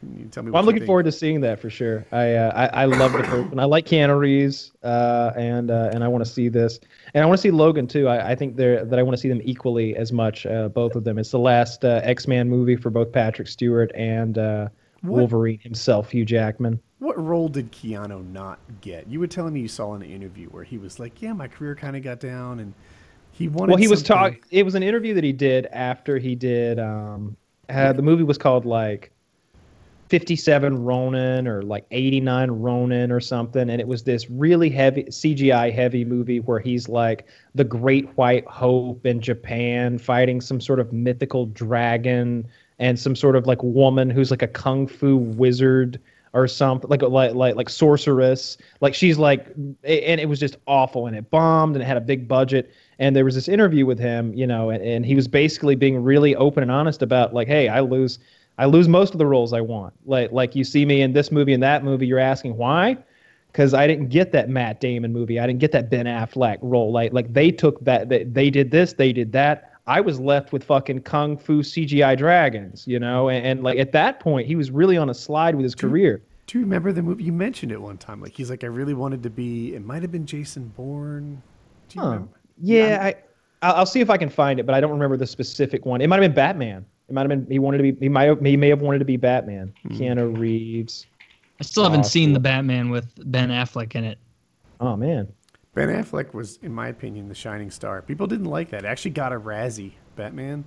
You tell me. Well, I'm looking forward to seeing that for sure. I love the person. I like Keanu Reeves, and I want to see this, and I want to see Logan too. I think that I want to see them equally as much, both of them. It's the last X-Men movie for both Patrick Stewart and Wolverine himself, Hugh Jackman. What role did Keanu not get? You were telling me you saw in an interview where he was like, "Yeah, my career kind of got down," and he wanted. Well, he was talking. It was an interview that he did after he did. The movie was called like 57 Ronin or like 89 Ronin or something, and it was this really heavy CGI heavy movie where he's like the Great White Hope in Japan fighting some sort of mythical dragon and some sort of like woman who's like a kung fu wizard or something, like sorceress. Like she's like, and it was just awful, and it bombed, and it had a big budget. And there was this interview with him, and he was basically being really open and honest about like, hey, I lose most of the roles I want. Like you see me in this movie and that movie, you're asking why? Because I didn't get that Matt Damon movie. I didn't get that Ben Affleck role. Like they took that, they did this, they did that. I was left with fucking kung fu CGI dragons, and like at that point, he was really on a slide with his career. Do you remember the movie? You mentioned it one time. Like he's like, I really wanted to be. It might have been Jason Bourne. Do you remember? Yeah, I'll see if I can find it, but I don't remember the specific one. It might have been Batman. It might have been he may have wanted to be Batman. Keanu Reeves. I still haven't seen the Batman with Ben Affleck in it. Oh man. Ben Affleck was, in my opinion, the shining star. People didn't like that. It actually got a Razzie, Batman.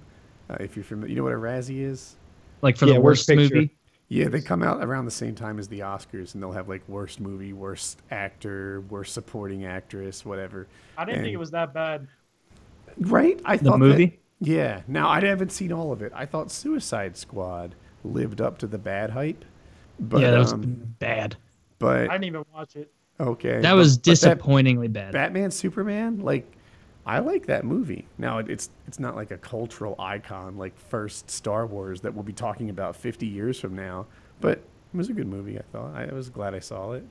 If you're familiar, you know what a Razzie is? Like for the worst movie? Yeah, they come out around the same time as the Oscars, and they'll have like worst movie, worst actor, worst supporting actress, whatever. I didn't think it was that bad. Right? I thought the movie? Yeah. Now, I haven't seen all of it. I thought Suicide Squad lived up to the bad hype. But, yeah, that was bad. But I didn't even watch it. Okay. That was disappointingly bad. Batman, Superman, like, I like that movie. Now, it's not like a cultural icon like first Star Wars that we'll be talking about 50 years from now, but it was a good movie, I thought. I was glad I saw it.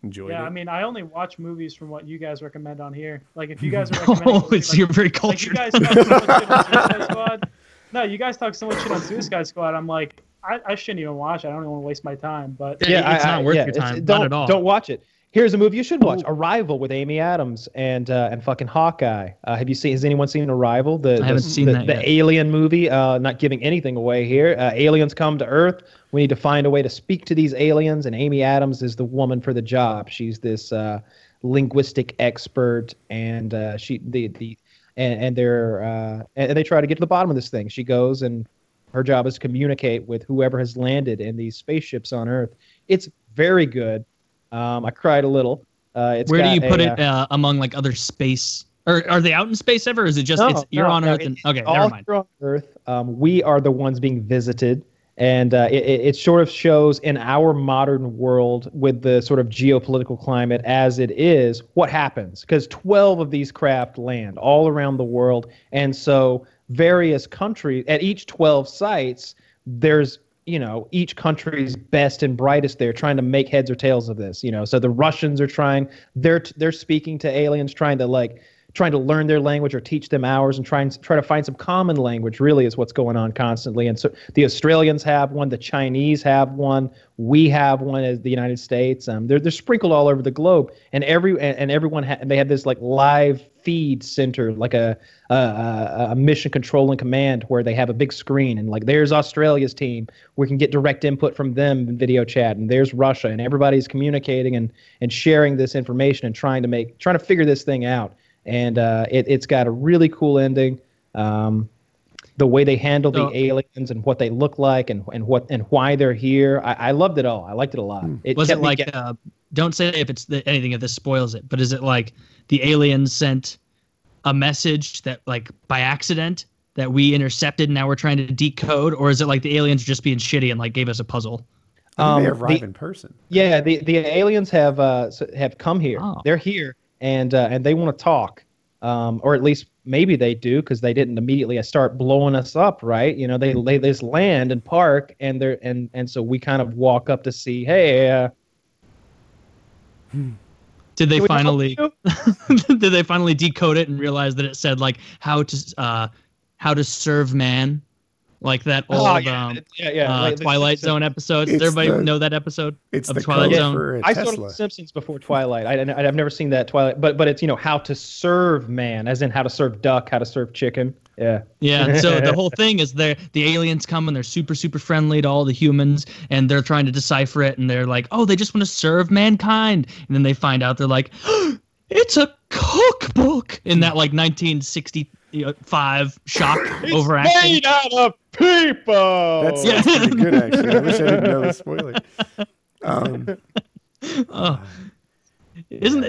Enjoyed it. Yeah, I mean, I only watch movies from what you guys recommend on here. Like, if you guys are recommending... you're very cultured. Like, you guys talk so much shit on Suicide Squad. No, you guys talk so much shit on Suicide Squad, I'm like, I shouldn't even watch it. I don't even want to waste my time. But yeah, it's not worth your time. Not at all. Don't watch it. Here's a movie you should watch: Arrival with Amy Adams and fucking Hawkeye. Has anyone seen Arrival? I haven't seen that yet. The alien movie. Not giving anything away here. Aliens come to Earth. We need to find a way to speak to these aliens, and Amy Adams is the woman for the job. She's this linguistic expert, and they try to get to the bottom of this thing. She goes, and her job is to communicate with whoever has landed in these spaceships on Earth. It's very good. I cried a little. Where do you put it among like other space? Or are they out in space ever? Or is it just you're on Earth? Okay, never mind. On Earth, we are the ones being visited, and it sort of shows in our modern world with the sort of geopolitical climate as it is what happens, because 12 of these craft land all around the world, and so various countries at each 12 sites, there's each country's best and brightest there trying to make heads or tails of this, so the Russians are they're speaking to aliens, trying to learn their language or teach them ours, and try to find some common language, really, is what's going on constantly. And so the Australians have one, the Chinese have one, we have one as the United States. They're sprinkled all over the globe, and everyone they have this like live feed center, like a mission control and command, where they have a big screen, and like there's Australia's team, we can get direct input from them in video chat, and there's Russia, and everybody's communicating and sharing this information and trying to figure this thing out. And it's got a really cool ending. The way they handle the aliens and what they look like and why they're here, I loved it all. I liked it a lot. Was it like don't say if it's anything if this spoils it, but is it like the aliens sent a message that like by accident that we intercepted and now we're trying to decode, or is it like the aliens just being shitty and like gave us a puzzle? They arrive in person. Yeah, the aliens have come here. Oh. They're here. And they want to talk, or at least maybe they do, because they didn't immediately start blowing us up, right? They just land and park, and so we kind of walk up to see, hey. Did they finally decode it and realize that it said like how to serve man? Like that old like Twilight Zone episode. Does everybody know that episode? It's of the Twilight Zone. I saw The Simpsons before Twilight. I've never seen that Twilight, but it's how to serve man, as in how to serve duck, how to serve chicken. Yeah. Yeah. So the whole thing is the aliens come and they're super super friendly to all the humans, and they're trying to decipher it, and they're like, oh, they just want to serve mankind, and then they find out they're like, oh, it's a cookbook in that like 1965 shock overacting. Made out of people. That's pretty good, actually. I wish I didn't know the spoiler.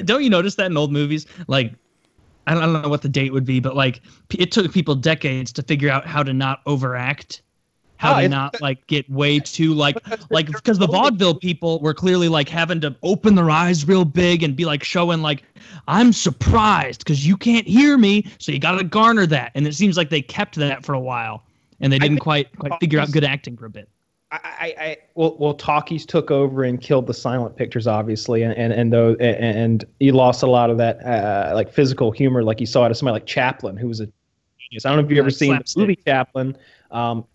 Don't you notice that in old movies? Like, I don't know what the date would be, but like it took people decades to figure out how to not overact. How to not like get way too like because the vaudeville people were clearly like having to open their eyes real big and be like showing like, I'm surprised because you can't hear me, so you got to garner that. And it seems like they kept that for a while, and they didn't quite figure out good acting for a bit. Well, talkies took over and killed the silent pictures, obviously, and you lost a lot of that like physical humor, like you saw it of somebody like Chaplin, who was a genius. I don't know if you've ever seen the movie Chaplin.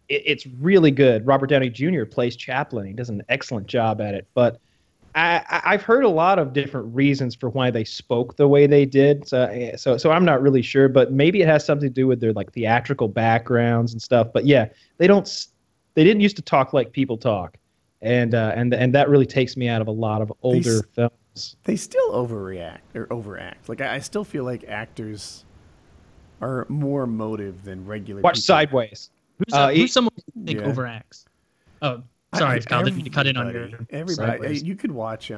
It's really good. Robert Downey Jr. plays Chaplin. He does an excellent job at it. But I've heard a lot of different reasons for why they spoke the way they did. So I'm not really sure. But maybe it has something to do with their like theatrical backgrounds and stuff. But yeah, they didn't used to talk like people talk, and that really takes me out of a lot of older films. They still overact. Like I still feel like actors are more emotive than regular Watch people. Sideways. Who's someone you think overacts? Oh, sorry, Kyle, didn't mean to cut in on your everybody. Sideways. You could watch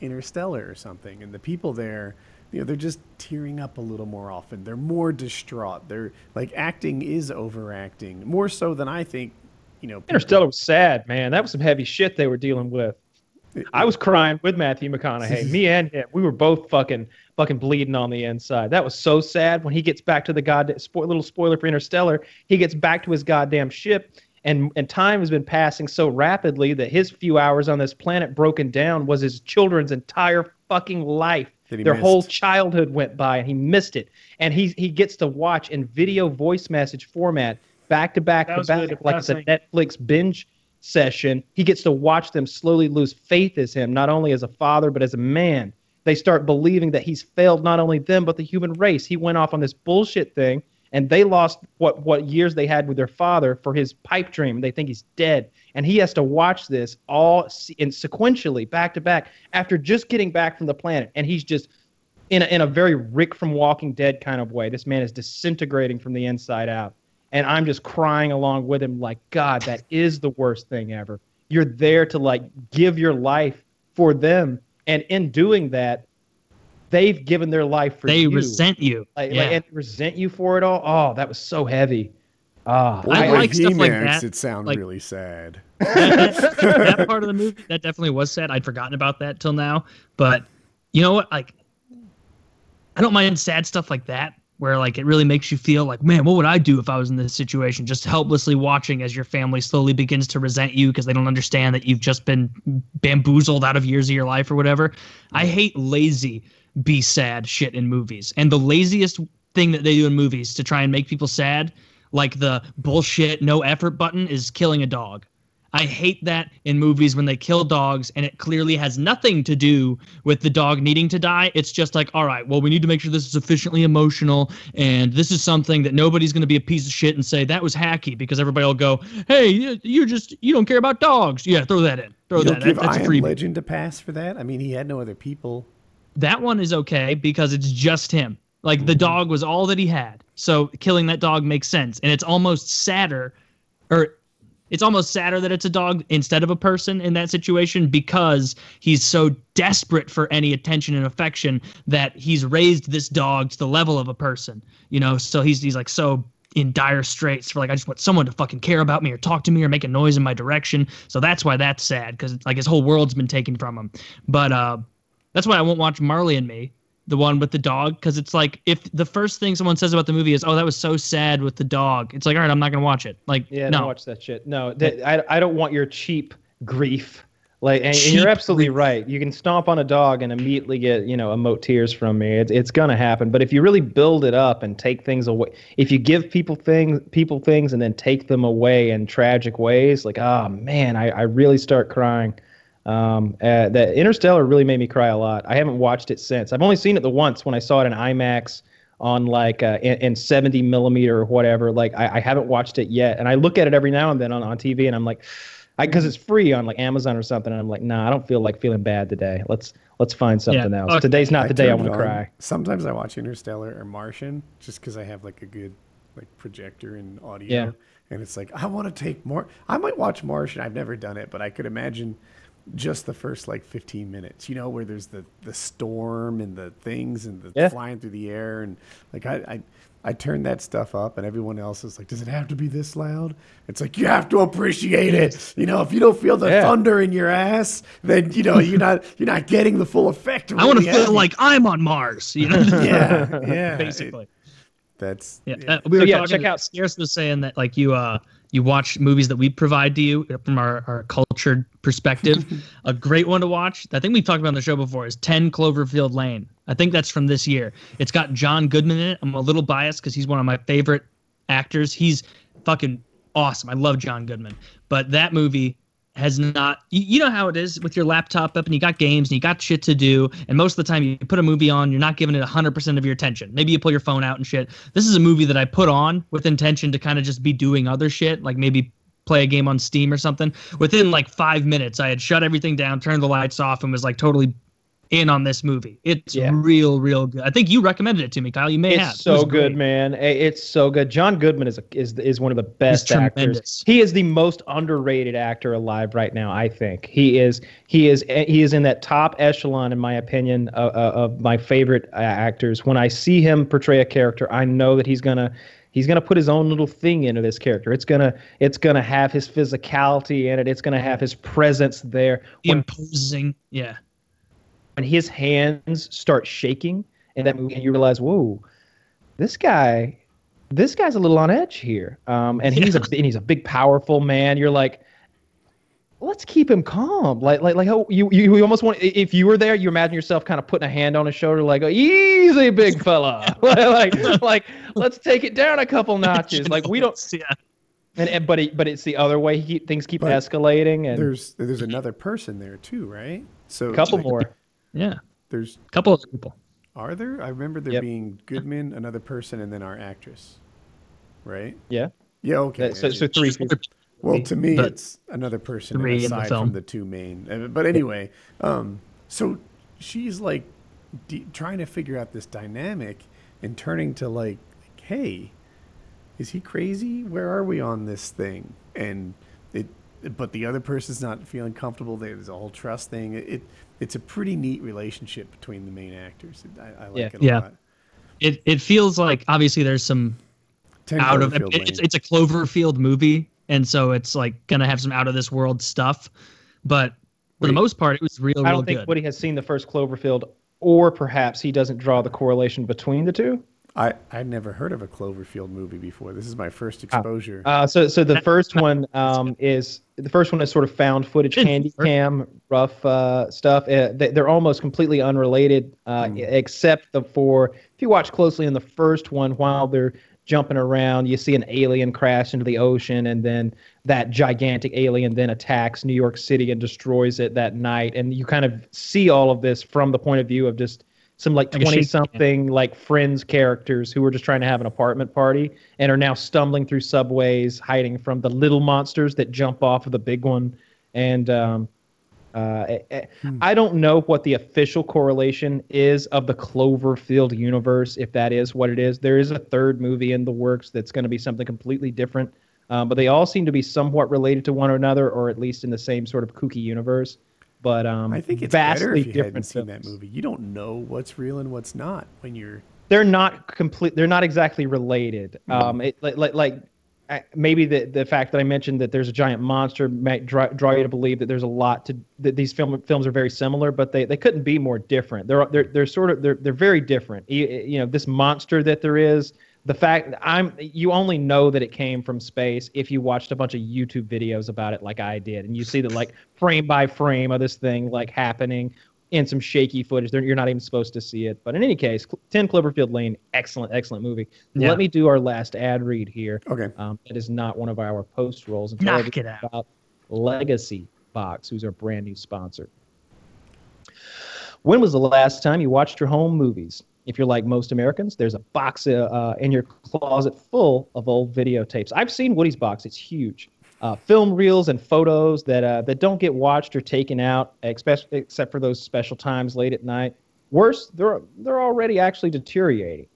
Interstellar or something, and the people there, they're just tearing up a little more often. They're more distraught. They're like acting is overacting more so than I think. Interstellar was sad, man. That was some heavy shit they were dealing with. I was crying with Matthew McConaughey. Me and him, we were both fucking bleeding on the inside. That was so sad when he gets back to the goddamn little spoiler for Interstellar. He gets back to his goddamn ship, and time has been passing so rapidly that his few hours on this planet broken down was his children's entire fucking life. Their whole childhood went by, and he missed it. And he gets to watch in video voice message format back to back, like it's a Netflix binge. session, he gets to watch them slowly lose faith as him, not only as a father, but as a man. They start believing that he's failed not only them, but the human race. He went off on this bullshit thing, and they lost what years they had with their father for his pipe dream. They think he's dead. And he has to watch this all in sequentially, back to back, after just getting back from the planet. And he's just, in a very Rick from Walking Dead kind of way, this man is disintegrating from the inside out. And I'm just crying along with him like, God, that is the worst thing ever. You're there to, like, give your life for them. And in doing that, they've given their life for you. They resent you. And resent you for it all. Oh, that was so heavy. I like stuff like that. It sound really sad. That part of the movie, that definitely was sad. I'd forgotten about that till now. But you know what? Like, I don't mind sad stuff like that, where like it really makes you feel like, man, what would I do if I was in this situation? Just helplessly watching as your family slowly begins to resent you because they don't understand that you've just been bamboozled out of years of your life or whatever. I hate lazy, be sad shit in movies. And the laziest thing that they do in movies to try and make people sad, like the bullshit no effort button, is killing a dog. I hate that in movies when they kill dogs and it clearly has nothing to do with the dog needing to die. It's just like, all right, well, we need to make sure this is sufficiently emotional, and this is something that nobody's going to be a piece of shit and say that was hacky, because everybody will go, hey, you don't care about dogs. Yeah, throw that in. That's a freebie. Legend a pass for that? I mean, he had no other people. That one is okay because it's just him. Like, the dog was all that he had. So killing that dog makes sense. And it's almost sadder, it's almost sadder that it's a dog instead of a person in that situation, because he's so desperate for any attention and affection that he's raised this dog to the level of a person, you know? So he's like so in dire straits for, like, I just want someone to fucking care about me or talk to me or make a noise in my direction. So that's why that's sad, because it's like his whole world's been taken from him. But that's why I won't watch Marley and Me, the one with the dog, because it's like, if the first thing someone says about the movie is, oh, that was so sad with the dog, it's like, all right, I'm not gonna watch it. Like, yeah, no. Don't watch that shit. No, I don't want your cheap grief. Like, and you're absolutely right. You can stomp on a dog and immediately get, emote tears from me. It's gonna happen. But if you really build it up and take things away, if you give people things and then take them away in tragic ways, like, oh man, I really start crying. That Interstellar really made me cry a lot. I haven't watched it since. I've only seen it the once when I saw it in IMAX on like in 70 millimeter or whatever. Like, I haven't watched it yet, and I look at it every now and then on TV, and I'm like, because it's free on like Amazon or something, and I'm like, nah, I don't feel like feeling bad today. Let's find something else. Okay. Today's not the day I want to cry. Sometimes I watch Interstellar or Martian just because I have like a good projector and audio. Yeah. And it's like, I want to take more. I might watch Martian. I've never done it, but I could imagine just the first 15 minutes, where there's the storm and the things and the flying through the air, and like I turn that stuff up, and everyone else is like, does it have to be this loud? It's like, you have to appreciate it. If you don't feel the thunder in your ass, then you're not getting the full effect. I want to feel like I'm on Mars. Yeah, basically. That's we were talking. Check out. Scarce was saying that like you watch movies that we provide to you from our cultured perspective. A great one to watch, I think we've talked about on the show before, is 10 Cloverfield Lane. I think that's from this year. It's got John Goodman in it. I'm a little biased because he's one of my favorite actors. He's fucking awesome. I love John Goodman. But that movie has not, you know how it is with your laptop up and you got games and you got shit to do, and most of the time you put a movie on, you're not giving it 100% of your attention. Maybe you pull your phone out and shit. This is a movie that I put on with intention to kind of just be doing other shit, like maybe play a game on Steam or something. Within like 5 minutes, I had shut everything down, turned the lights off, and was like totally in on this movie. It's real good. I think you recommended it to me, Kyle. You may have. It's so good, man. It's so good. John Goodman is one of the best actors. He is the most underrated actor alive right now, I think. He is in that top echelon, in my opinion, of my favorite actors. When I see him portray a character, I know that he's gonna put his own little thing into this character. It's gonna have his physicality in it. It's gonna have his presence there. Imposing, yeah. When his hands start shaking in that movie, and you realize, whoa, this guy's a little on edge here. And he's a big, powerful man. You're like, let's keep him calm. Like how you almost want, if you were there, you imagine yourself kind of putting a hand on his shoulder, like, easy, big fella. like let's take it down a couple notches. Like, we don't. But it's the other way. Things keep But escalating, and there's another person there too, right? So a couple more. Yeah, There's a couple of people. Are there? I remember there Yep. being Goodman, another person, and then our actress, right? Yeah. Yeah. Okay. So 3 people. Well, to me, but it's another person 3 in the aside film. from the two main. But anyway, so she's like trying to figure out this dynamic and turning to like, hey, is he crazy? Where are we on this thing? And but the other person's not feeling comfortable. There's a whole trust thing. It's a pretty neat relationship between the main actors. I like it a lot. It feels like obviously there's some 10 out of Cloverfield Lane. it's a Cloverfield movie, and so it's like gonna have some out of this world stuff, but for the most part it was real I don't think good. Woody has seen the first Cloverfield, or perhaps he doesn't draw the correlation between the two. I'd never heard of a Cloverfield movie before. This is my first exposure. So the first one is sort of found footage, handy cam, rough stuff. They're almost completely unrelated, except for if you watch closely in the first one, while they're jumping around, you see an alien crash into the ocean, and then that gigantic alien then attacks New York City and destroys it that night. And you kind of see all of this from the point of view of just some like 20-something like Friends characters who were just trying to have an apartment party and are now stumbling through subways, hiding from the little monsters that jump off of the big one. And I don't know what the official correlation is of the Cloverfield universe, if that is what it is. There is a third movie in the works that's going to be something completely different, but they all seem to be somewhat related to one another, or at least in the same sort of kooky universe. But I think it's vastly better if you different hadn't seen films. that movie. You don't know what's real and what's not when you're. They're not complete. They're not exactly related. Maybe the fact that I mentioned that there's a giant monster might draw you to believe that there's a lot that these films are very similar, but they couldn't be more different. They're very different. You know, this monster that there is. The fact you only know that it came from space if you watched a bunch of YouTube videos about it, like I did, and you see that like frame by frame of this thing like happening in some shaky footage. You're not even supposed to see it. But in any case, 10 Cloverfield Lane, excellent movie. Yeah. Let me do our last ad read here. Okay. It is not one of our post rolls. Knock it out. About LegacyBox, who's our brand new sponsor. When was the last time you watched your home movies? If you're like most Americans, there's a box in your closet full of old videotapes. I've seen Woody's box. It's huge. Film reels and photos that don't get watched or taken out, except for those special times late at night. Worse, they're already actually deteriorating.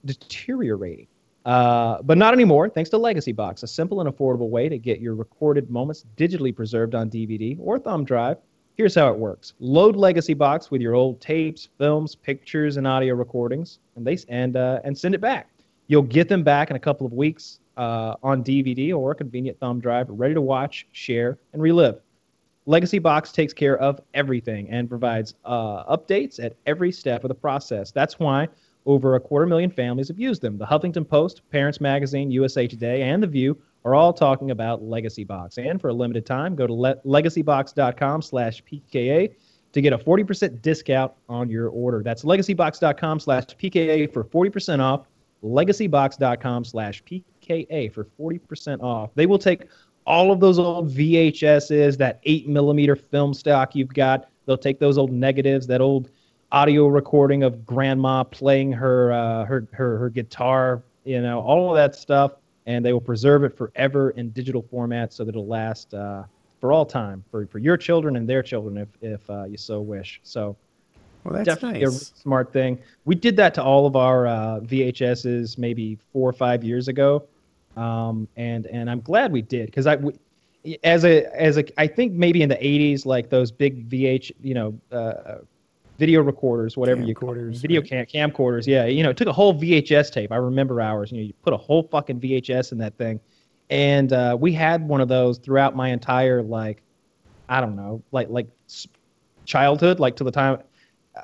But not anymore, thanks to LegacyBox, a simple and affordable way to get your recorded moments digitally preserved on DVD or thumb drive. Here's how it works. Load LegacyBox with your old tapes, films, pictures, and audio recordings, and send it back. You'll get them back in a couple of weeks on DVD or a convenient thumb drive, ready to watch, share, and relive. LegacyBox takes care of everything and provides updates at every step of the process. That's why over 250,000 families have used them. The Huffington Post, Parents Magazine, USA Today, and The View are all talking about LegacyBox. And for a limited time, go to LegacyBox.com/PKA to get a 40% discount on your order. That's LegacyBox.com/PKA for 40% off. LegacyBox.com/PKA for 40% off. They will take all of those old VHSs, that 8mm film stock you've got. They'll take those old negatives, that old audio recording of grandma playing her guitar, all of that stuff, and they will preserve it forever in digital format so that it'll last for all time for your children and their children if you so wish. So Well, that's definitely nice. a really smart thing. We did that to all of our VHSs maybe 4 or 5 years ago, and I'm glad we did, because I think maybe in the 80s, like those big video recorders, whatever you call them, camcorders. Yeah, it took a whole VHS tape. I remember ours. You put a whole fucking VHS in that thing, and we had one of those throughout my entire childhood, like to the time.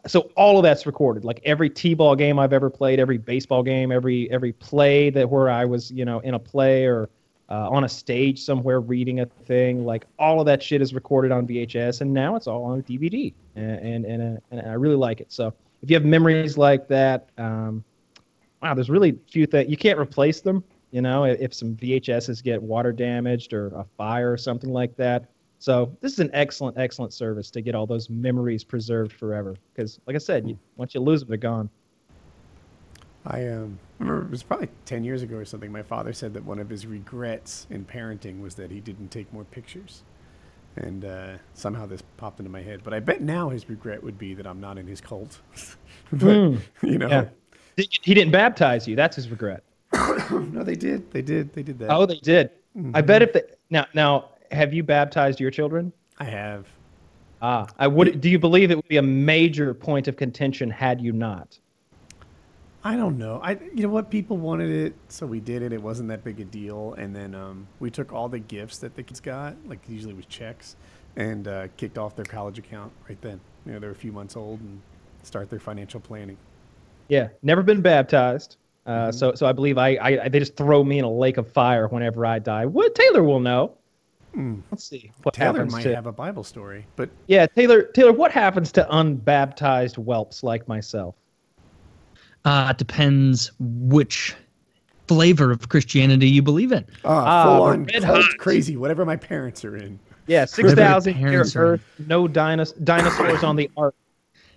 So all of that's recorded. Like every T-ball game I've ever played, every baseball game, every play where I was in a play or on a stage somewhere reading a thing, like all of that shit is recorded on VHS, and now it's all on DVD, and I really like it. So if you have memories like that, wow, there's really few things. You can't replace them, you know, if some VHSs get water damaged or a fire or something like that. So this is an excellent, excellent service to get all those memories preserved forever. Because, like I said, once you lose them, they're gone. I remember it was probably 10 years ago or something. My father said that one of his regrets in parenting was that he didn't take more pictures. And somehow this popped into my head. But I bet now his regret would be that I'm not in his cult. But, you know. Yeah. He didn't baptize you. That's his regret. No, they did. They did that. Oh, they did. I bet if now, have you baptized your children? I have. Do you believe it would be a major point of contention had you not? I don't know. You know what? People wanted it, so we did it. It wasn't that big a deal. And then we took all the gifts that the kids got, like usually with checks, and kicked off their college account right then. You know, they're a few months old and start their financial planning. Yeah, never been baptized. So I believe they just throw me in a lake of fire whenever I die. What Taylor will know. Let's see. What Taylor happens might have a Bible story, but yeah, Taylor, what happens to unbaptized whelps like myself? It depends which flavor of Christianity you believe in. Full on cult crazy, whatever my parents are in. Yeah, 6,000 year Earth, no dinosaurs on the ark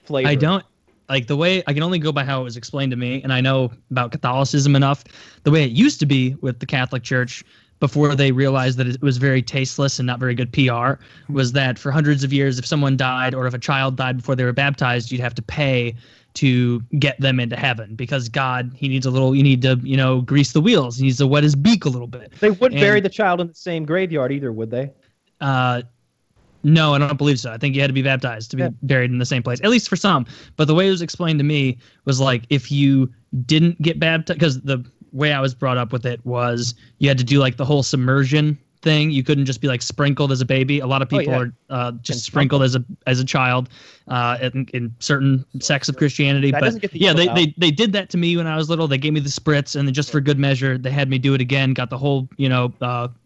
flavor. I don't like the way I can only go by how it was explained to me, and I know about Catholicism enough. The way it used to be with the Catholic Church before they realized that it was very tasteless and not very good PR was that for hundreds of years, if someone died or if a child died before they were baptized, you'd have to pay to get them into heaven because God, you need to, grease the wheels. He needs to wet his beak a little bit. They wouldn't bury the child in the same graveyard either, would they? No, I don't believe so. I think you had to be baptized to be buried in the same place, at least for some. But the way it was explained to me was like if you didn't get baptized, because the way I was brought up with it was you had to do like the whole submersion thing. You couldn't just be like sprinkled as a baby. A lot of people are just sprinkled as a child in certain sects of Christianity. But yeah, they did that to me when I was little. They gave me the spritz, and then just for good measure, they had me do it again. Got the whole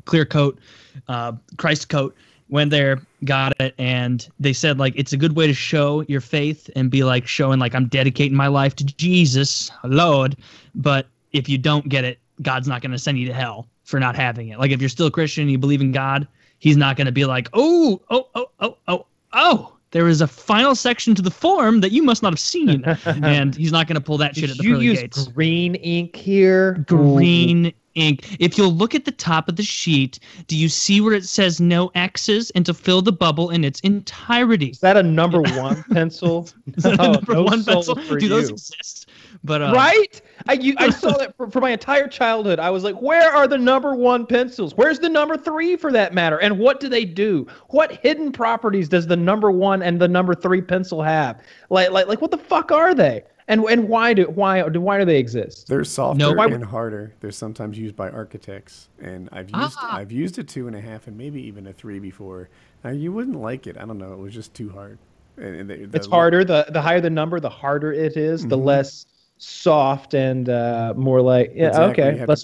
clear coat, Christ coat. Went there, got it, and they said like it's a good way to show your faith and be like showing like I'm dedicating my life to Jesus, Lord. But if you don't get it, God's not going to send you to hell for not having it. Like if you're still a Christian and you believe in God, he's not going to be like, oh, there is a final section to the form that you must not have seen. And he's not going to pull that shit at the pearly gates. You use green ink here? Green ink. If you'll look at the top of the sheet, do you see where it says no X's and to fill the bubble in its entirety? Is that a number one pencil? Is that a number one pencil? Do those exist? But right? I saw that for my entire childhood. I was like, where are the number one pencils? Where's the number three for that matter? And what do they do? What hidden properties does the number one and the number three pencil have? Like what the fuck are they? And why do they exist? They're softer and harder. They're sometimes used by architects, and I've used a 2.5 and maybe even a 3 before. Now you wouldn't like it. I don't know. It was just too hard. And it's harder. The higher the number, the harder it is. The less soft and more like less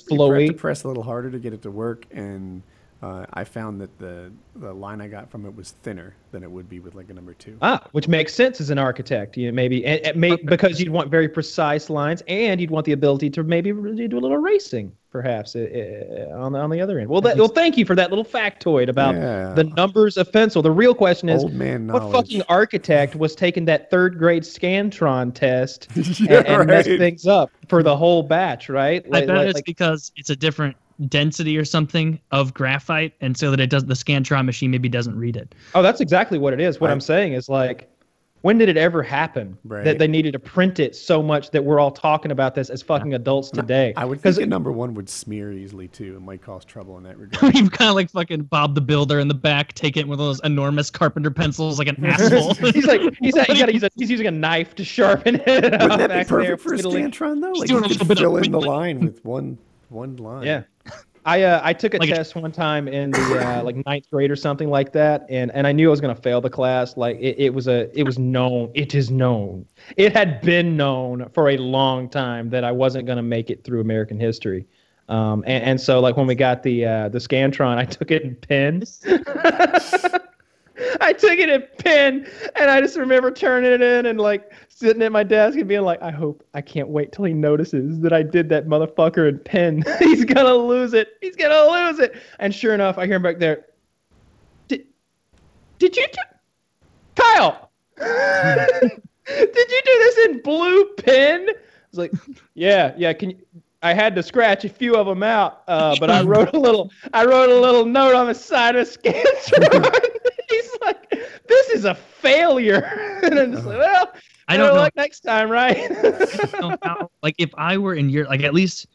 flowy. You have to press a little harder to get it to work, and I found that the line I got from it was thinner than it would be with like a number 2. Which makes sense as an architect. Because you'd want very precise lines, and you'd want the ability to maybe really do a little racing, perhaps on the other end. Well, thank you for that little factoid about the numbers of pencil. The real question is, what fucking architect was taking that 3rd grade Scantron test and messed things up for the whole batch, right? I bet it's because it's a different density or something of graphite, and so that the Scantron machine maybe doesn't read it. Oh, that's exactly what it is. What I'm saying is like, when did it ever happen that they needed to print it so much that we're all talking about this as fucking adults today? I would think a number 1 would smear easily too. It might cause trouble in that regard. You've kind of like fucking Bob the Builder in the back, taking it with those enormous carpenter pencils like an asshole. he's using a knife to sharpen it. Wouldn't that be perfect for a Scantron though? Like you could fill in the line with one line. Yeah. I took a test one time in the like 9th grade or something like that, and I knew I was gonna fail the class. Like it was known. It is known. It had been known for a long time that I wasn't gonna make it through American history. And so like when we got the Scantron, I took it in pen. I took it in pen, and I just remember turning it in and like sitting at my desk and being like, I can't wait till he notices that I did that motherfucker in pen. He's gonna lose it. He's gonna lose it. And sure enough, I hear him back there. Did you do, Kyle? Did you do this in blue pen? I was like, yeah. Can you? I had to scratch a few of them out, but I wrote a little note on the side of his scanner. He's like, "This is a failure," and I'm just like, "Well, I don't know. Like next time, right?" Like if I were in your, like at least,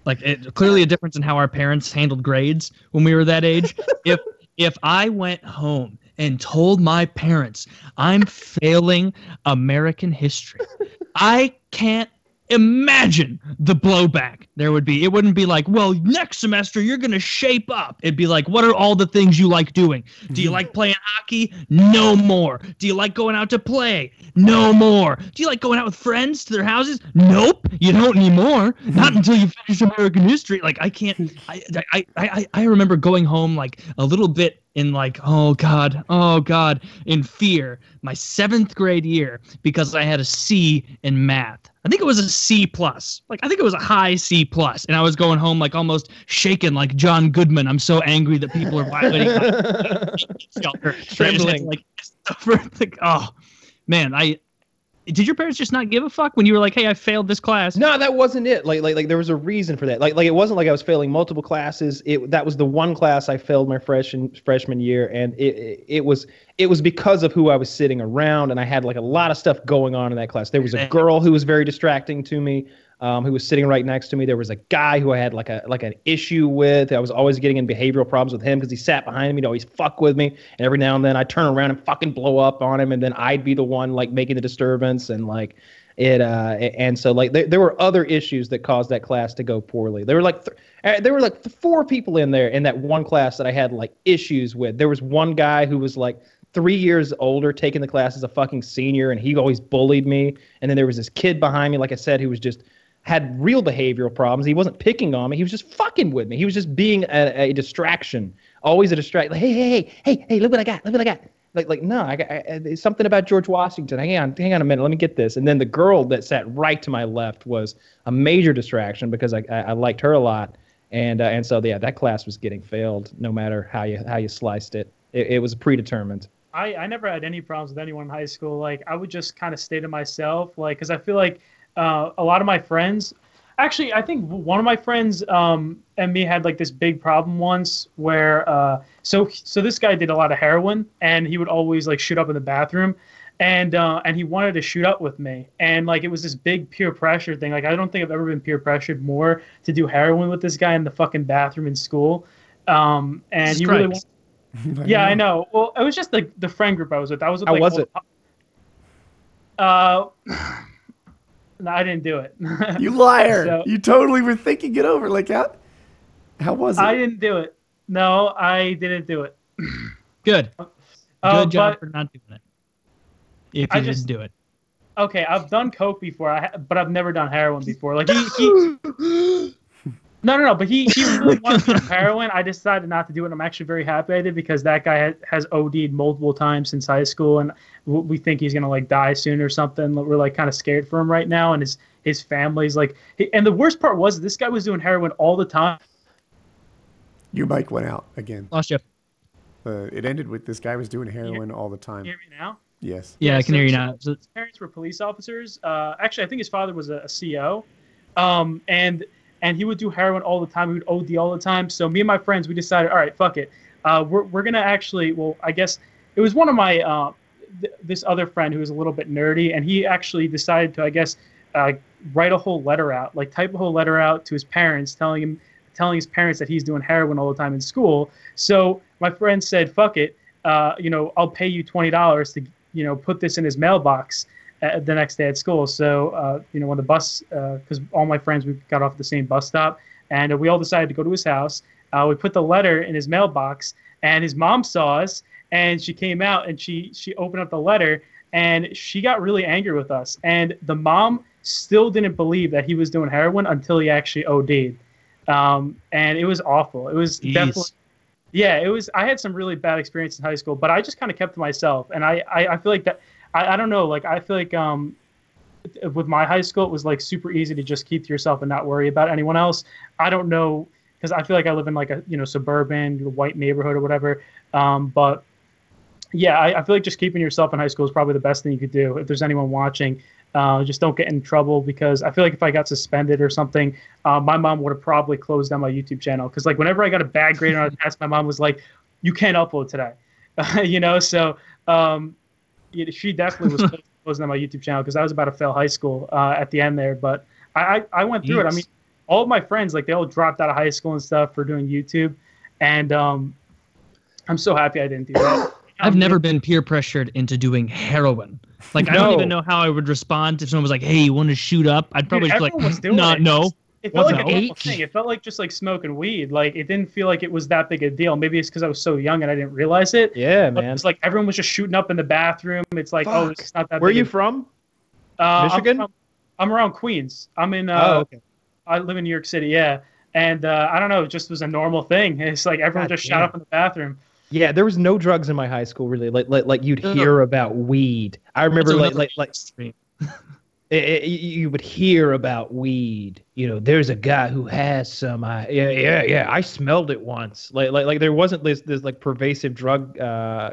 like clearly a difference in how our parents handled grades when we were that age. If I went home and told my parents I'm failing American history, I can't imagine the blowback there would be. It wouldn't be like, well, next semester you're going to shape up. It'd be like, what are all the things you like doing? Do you like playing hockey? No more. Do you like going out to play? No more. Do you like going out with friends to their houses? Nope. You don't anymore. Not until you finish American history. Like I can't, I remember going home like a little bit in like, oh God, in fear, my 7th grade year, because I had a C in math. I think it was a C plus. Like I think it was a high C plus, and I was going home like almost shaken, like John Goodman. I'm so angry that people are violating my trembling. Like, oh man, did your parents just not give a fuck when you were like, hey, I failed this class? No, that wasn't it. Like there was a reason for that. Like it wasn't like I was failing multiple classes. That was the one class I failed my freshman year, and it was because of who I was sitting around, and I had like a lot of stuff going on in that class. There was a girl who was very distracting to me, who was sitting right next to me. There was a guy who I had like an issue with. I was always getting in behavioral problems with him because he sat behind me to always fuck with me. And every now and then I'd turn around and fucking blow up on him, and then I'd be the one like making the disturbance, and like it. And so like there were other issues that caused that class to go poorly. There were like 4 people in there in that one class that I had like issues with. There was one guy who was like 3 years older, taking the class as a fucking senior, and he always bullied me. And then there was this kid behind me, like I said, who was just had real behavioral problems. He wasn't picking on me. He was just fucking with me. He was just being a distraction, always a distraction. Like, hey, look what I got. Like, no, it's something about George Washington. Hang on a minute. Let me get this. And then the girl that sat right to my left was a major distraction because I liked her a lot. And so, yeah, that class was getting failed no matter how you sliced it. It was predetermined. I never had any problems with anyone in high school. Like, I would just kind of stay to myself, like, because I feel like a lot of my friends, actually, I think one of my friends and me had like this big problem once where, so this guy did a lot of heroin, and he would always like shoot up in the bathroom, and he wanted to shoot up with me, and like it was this big peer pressure thing. Like I don't think I've ever been peer pressured more to do heroin with this guy in the fucking bathroom in school, and he really wanted. Yeah, I know. Well, it was just the friend group I was with. I was with. Like, how was it? No, I didn't do it. You liar! So, you totally were thinking it over. Like how was it? I didn't do it. No, I didn't do it. Good. Good job for not doing it. If you didn't do it. Okay, I've done coke before, but I've never done heroin before. Like he No, but he really wanted to do heroin. I decided not to do it. I'm actually very happy I did because that guy has OD'd multiple times since high school, and we think he's gonna like die soon or something. We're like kind of scared for him right now, and his family's like. And the worst part was this guy was doing heroin all the time. Your mic went out again. Lost you. It ended with this guy was doing heroin all the time. Can you hear me now? Yes. Yeah, I can hear you now. His parents were police officers. Actually, I think his father was a CO, and he would do heroin all the time. He would OD all the time. So me and my friends, we decided, all right, fuck it. We're going to actually, well, I guess it was one of my, this other friend who was a little bit nerdy, and he actually decided to, I guess, write a whole letter out, like type a whole letter out to his parents, telling his parents that he's doing heroin all the time in school. So my friend said, fuck it. I'll pay you $20 to, put this in his mailbox the next day at school. So, when the bus, because all my friends, we got off at the same bus stop, and we all decided to go to his house. We put the letter in his mailbox, and his mom saw us, and she came out, and she opened up the letter, and she got really angry with us. And the mom still didn't believe that he was doing heroin until he actually OD'd. And it was awful. It was definitely, Yeah, it was. I had some really bad experience in high school, but I just kind of kept to myself, and I feel like that. I don't know. Like I feel like with my high school, it was like super easy to just keep to yourself and not worry about anyone else. I don't know because I feel like I live in like a suburban white neighborhood or whatever. But yeah, I feel like just keeping yourself in high school is probably the best thing you could do. If there's anyone watching, just don't get in trouble because I feel like if I got suspended or something, my mom would have probably closed down my YouTube channel. Because like whenever I got a bad grade on a test, my mom was like, "You can't upload today," So she definitely was closing down my YouTube channel because I was about to fail high school at the end there. But I went through it. I mean, all of my friends like they all dropped out of high school and stuff for doing YouTube, and I'm so happy I didn't do that. I've never been peer pressured into doing heroin. Like, I don't even know how I would respond if someone was like, "Hey, you want to shoot up?" I'd probably just be like, "No." It felt like a normal thing. It felt like just like smoking weed. Like, it didn't feel like it was that big a deal. Maybe it's because I was so young and I didn't realize it. Yeah, but man. it's like everyone was just shooting up in the bathroom. It's like, oh, it's not that Where are big you from? Michigan? I'm around Queens. I'm in. Okay. I live in New York City. Yeah, and I don't know. It just was a normal thing. It's like everyone just shot up in the bathroom. Yeah, there was no drugs in my high school really. Like you'd hear about weed. I remember you would hear about weed. There's a guy who has some. Yeah. I smelled it once. Like there wasn't this like pervasive drug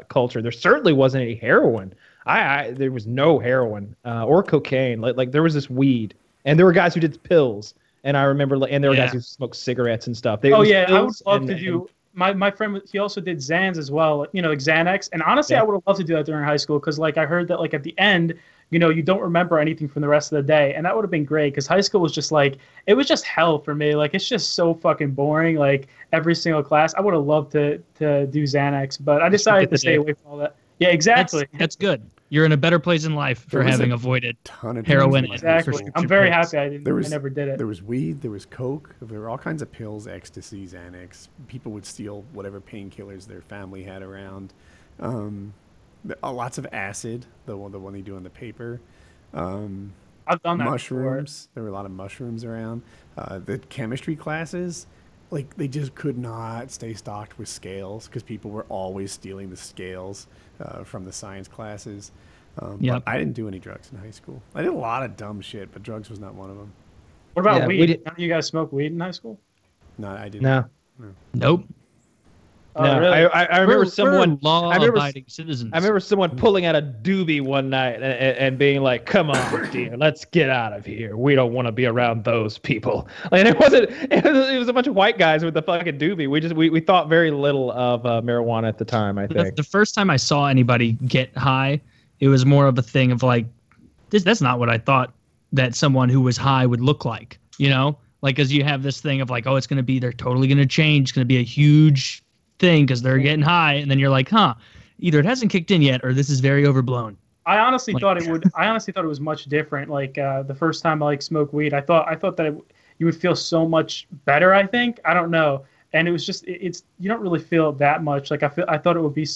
culture. There certainly wasn't any heroin. There was no heroin or cocaine. Like there was this weed, and there were guys who did pills. And I remember, and there were guys who smoked cigarettes and stuff. I would love to do. My friend, he also did Xans as well, like Xanax. And honestly, I would have loved to do that during high school because, like, I heard that, like, at the end, you don't remember anything from the rest of the day. And that would have been great because high school was just, like, it was just hell for me. Like, it's just so fucking boring, like, every single class. I would have loved to do Xanax, but I decided to stay away from all that. Yeah, exactly. That's good. You're in a better place in life for having avoided heroin. Exactly. I'm very happy I never did it. There was weed, there was coke, there were all kinds of pills, ecstasy, Xanax. People would steal whatever painkillers their family had around. Lots of acid, the one they do on the paper. I've done that mushrooms. Before. There were a lot of mushrooms around. The chemistry classes, like they just could not stay stocked with scales because people were always stealing the scales from the science classes. But I didn't do any drugs in high school. I did a lot of dumb shit, but drugs was not one of them. What about weed? None of you guys smoke weed in high school? No, I didn't. No. Nope. No, really? I remember someone law-abiding citizens. I remember someone pulling out a doobie one night and being like, "Come on, dear, let's get out of here. We don't want to be around those people." And it was a bunch of white guys with the fucking doobie. We thought very little of marijuana at the time. I think the first time I saw anybody get high, it was more of a thing of like, that's not what I thought that someone who was high would look like. Like, as you have this thing of like, oh, they're totally gonna change. It's gonna be a huge thing because they're getting high, and then you're like, either it hasn't kicked in yet or this is very overblown. I honestly thought it would. I honestly thought it was much different. Like the first time I smoked weed, I thought that you would feel so much better. I think, I don't know, and it was just you don't really feel that much. Like I thought it would be.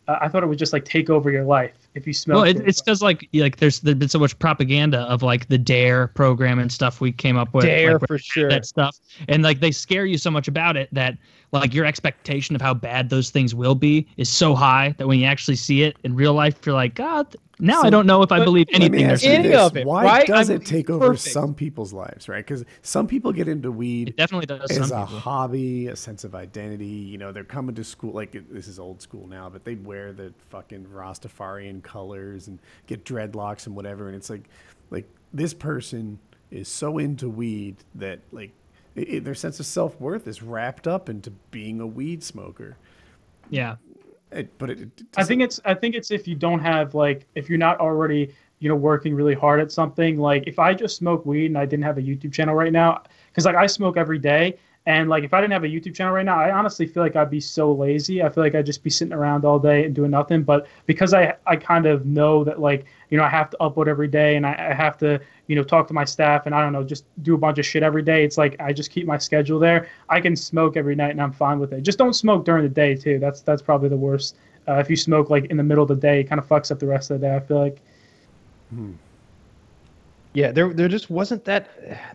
I thought it would just like take over your life if you smoke. Well, it's because like there's been so much propaganda of like the DARE program and stuff we came up with. DARE like, for sure. That stuff, and like they scare you so much about it that like your expectation of how bad those things will be is so high that when you actually see it in real life, you're like, God, now I don't know if I believe anything they're saying. Why does it take over some people's lives, right? Because some people get into weed. It definitely does. As a hobby, a sense of identity. They're coming to school, like this is old school now, but they wear the fucking Rastafarian colors and get dreadlocks and whatever. And it's like this person is so into weed that like their sense of self-worth is wrapped up into being a weed smoker. Yeah. I think it's if you don't have if you're not already working really hard at something. Like if I just smoke weed and I didn't have a YouTube channel right now, because I smoke every day, and if I didn't have a YouTube channel right now, I honestly feel like I'd be so lazy. I feel like I'd just be sitting around all day and doing nothing. But because I kind of know that I have to upload every day, and I have to talk to my staff, and I don't know, just do a bunch of shit every day. It's like I just keep my schedule there. I can smoke every night and I'm fine with it. Just don't smoke during the day too. That's probably the worst. If you smoke in the middle of the day, it kind of fucks up the rest of the day, I feel like. Yeah, there just wasn't there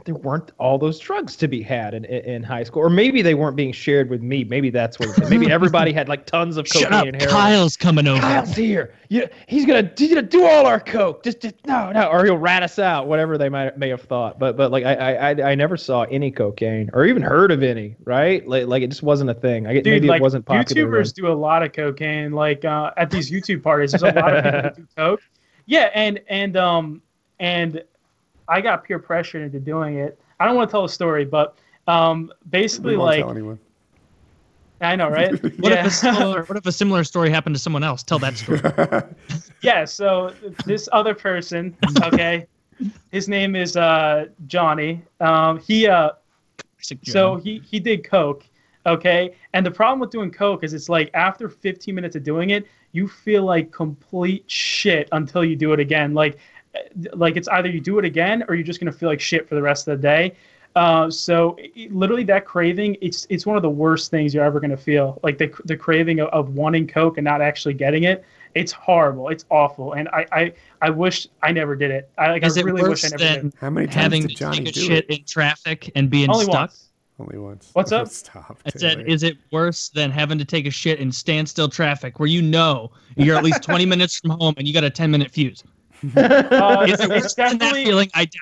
weren't all those drugs to be had in high school, or maybe they weren't being shared with me. Maybe that's what it is. Maybe everybody had like tons of Shut cocaine up, and heroin. Kyle's coming over. Kyle's here. Yeah, he's gonna do all our coke. Just no, or he'll rat us out. Whatever they may have thought. But like I never saw any cocaine or even heard of any. Right? Like it just wasn't a thing. Maybe like, it wasn't popular. YouTubers do a lot of cocaine. Like at these YouTube parties, there's a lot of people that do coke. Yeah, and I got peer pressured into doing it. I don't want to tell a story, but basically, won't like, tell anyone. I know, right? What if a similar story happened to someone else? Tell that story. Yeah. So this other person, okay, his name is Johnny. So he did coke, okay, and the problem with doing coke is it's like after 15 minutes of doing it, you feel like complete shit until you do it again. Like it's either you do it again or you're just gonna feel like shit for the rest of the day. So literally that craving, it's one of the worst things you're ever gonna feel. Like the craving of wanting coke and not actually getting it. It's horrible. It's awful. And I wish I never did it. I really wish I never did it. How many times having did to Johnny take a do shit it? in traffic and being Only stuck? once. Only once. What's up? Stop. I said, Taylor. is it worse than having to take a shit in standstill traffic where you know you're at least 20 minutes from home and you got a 10-minute fuse? Is it worse than that feeling? I doubt.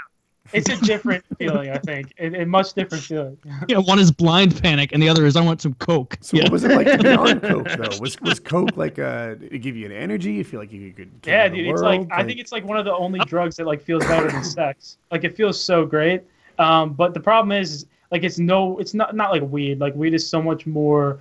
It's a different feeling, I think. A much different feeling. Yeah, one is blind panic and the other is I want some coke. So what was it like to be on coke though? Was coke like did it give you an energy? You feel like you could Yeah, dude. It's like I think it's like one of the only drugs that like feels better than sex. Like it feels so great. But the problem is like it's not like weed. Like weed is so much more.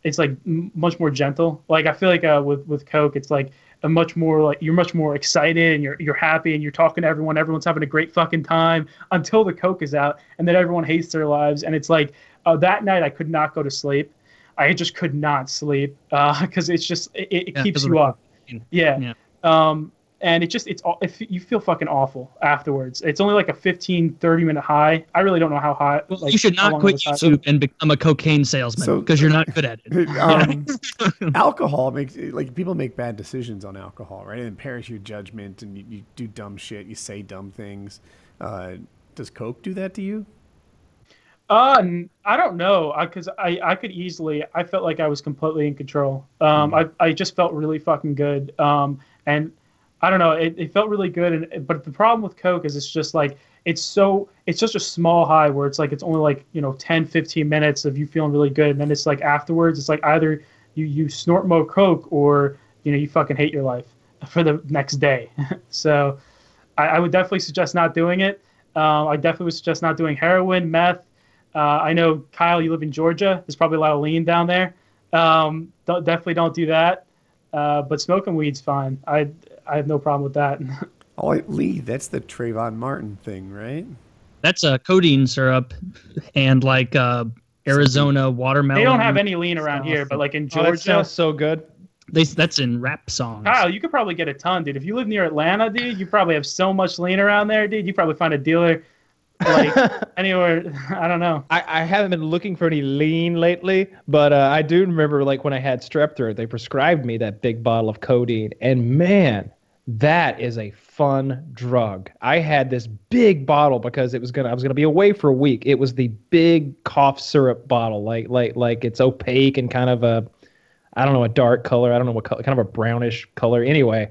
It's like much more gentle. Like I feel like with coke, it's like a much more like you're much more excited and you're happy and you're talking to everyone. Everyone's having a great fucking time until the coke is out, and then everyone hates their lives. And it's like that night I could not go to sleep. I just could not sleep because it's just it keeps you up. Yeah. And you feel fucking awful afterwards. It's only like a 15-30 minute high. I really don't know how high. Well, like, you should not quit YouTube and become a cocaine salesman because you're not good at it. Alcohol makes like people make bad decisions on alcohol, right? It impairs your judgment, and you do dumb shit. You say dumb things. Does coke do that to you? I don't know, because I could easily. I felt like I was completely in control. I just felt really fucking good. And I don't know, it felt really good. But the problem with coke is it's just like it's such a small high where it's like it's only like 10-15 minutes of you feeling really good, and then it's like afterwards it's like either you snort more coke or you fucking hate your life for the next day. So I would definitely suggest not doing it. I definitely would suggest not doing heroin, meth. I know, Kyle, you live in Georgia. There's probably a lot of lean down there. Definitely don't do that. But smoking weed's fine. I have no problem with that. Oh, Lee, that's the Trayvon Martin thing, right? That's a codeine syrup and like Arizona watermelon. They don't have any lean around here, but like in Georgia. That sounds so good. That's in rap songs. Kyle, you could probably get a ton, dude. If you live near Atlanta, dude, you probably have so much lean around there, dude. You probably find a dealer like anywhere. I don't know. I haven't been looking for any lean lately, but I do remember like when I had strep throat, they prescribed me that big bottle of codeine, and man, that is a fun drug. I had this big bottle because I was gonna be away for a week. It was the big cough syrup bottle, like it's opaque and kind of a dark color. I don't know what color, kind of a brownish color. Anyway,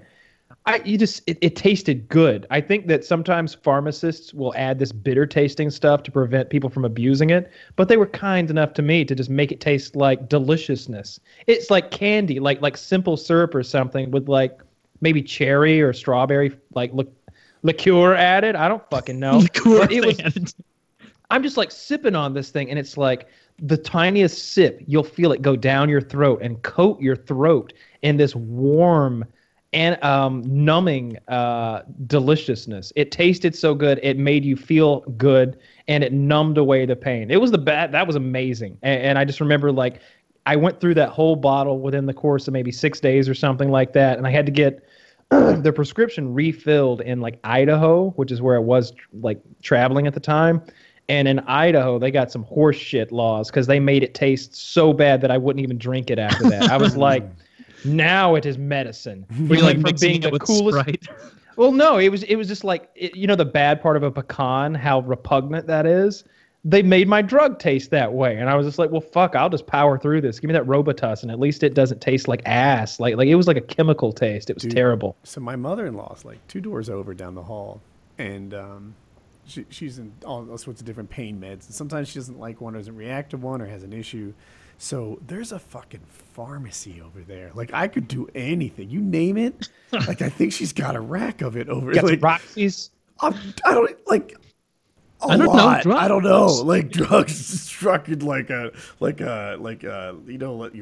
it tasted good. I think that sometimes pharmacists will add this bitter tasting stuff to prevent people from abusing it, but they were kind enough to me to just make it taste like deliciousness. It's like candy, like simple syrup or something with like maybe cherry or strawberry liqueur added. I don't fucking know. But it was, I'm just like sipping on this thing, and it's like the tiniest sip, you'll feel it go down your throat and coat your throat in this warm and numbing deliciousness. It tasted so good. It made you feel good, and it numbed away the pain. It was that was amazing. And I just remember like I went through that whole bottle within the course of maybe 6 days or something like that, and I had to get the prescription refilled in like Idaho, which is where I was like traveling at the time. And in Idaho, they got some horse shit laws because they made it taste so bad that I wouldn't even drink it after that. I was like, now it is medicine. Were you like from mixing being it the with coolest. Sprite? Well, no, it was just like the bad part of a pecan, how repugnant that is. They made my drug taste that way, and I was just like, well, fuck, I'll just power through this. Give me that Robitussin. At least it doesn't taste like ass. Like it was like a chemical taste. It was terrible. So my mother-in-law's like 2 doors over down the hall, and she's in all sorts of different pain meds. And sometimes she doesn't like one, or doesn't react to one, or has an issue. So there's a fucking pharmacy over there. Like I could do anything. You name it. Like I think she's got a rack of it over. Got like some Roxy's. I don't like. I don't know. Drugs. I don't know. Like drugs structured like your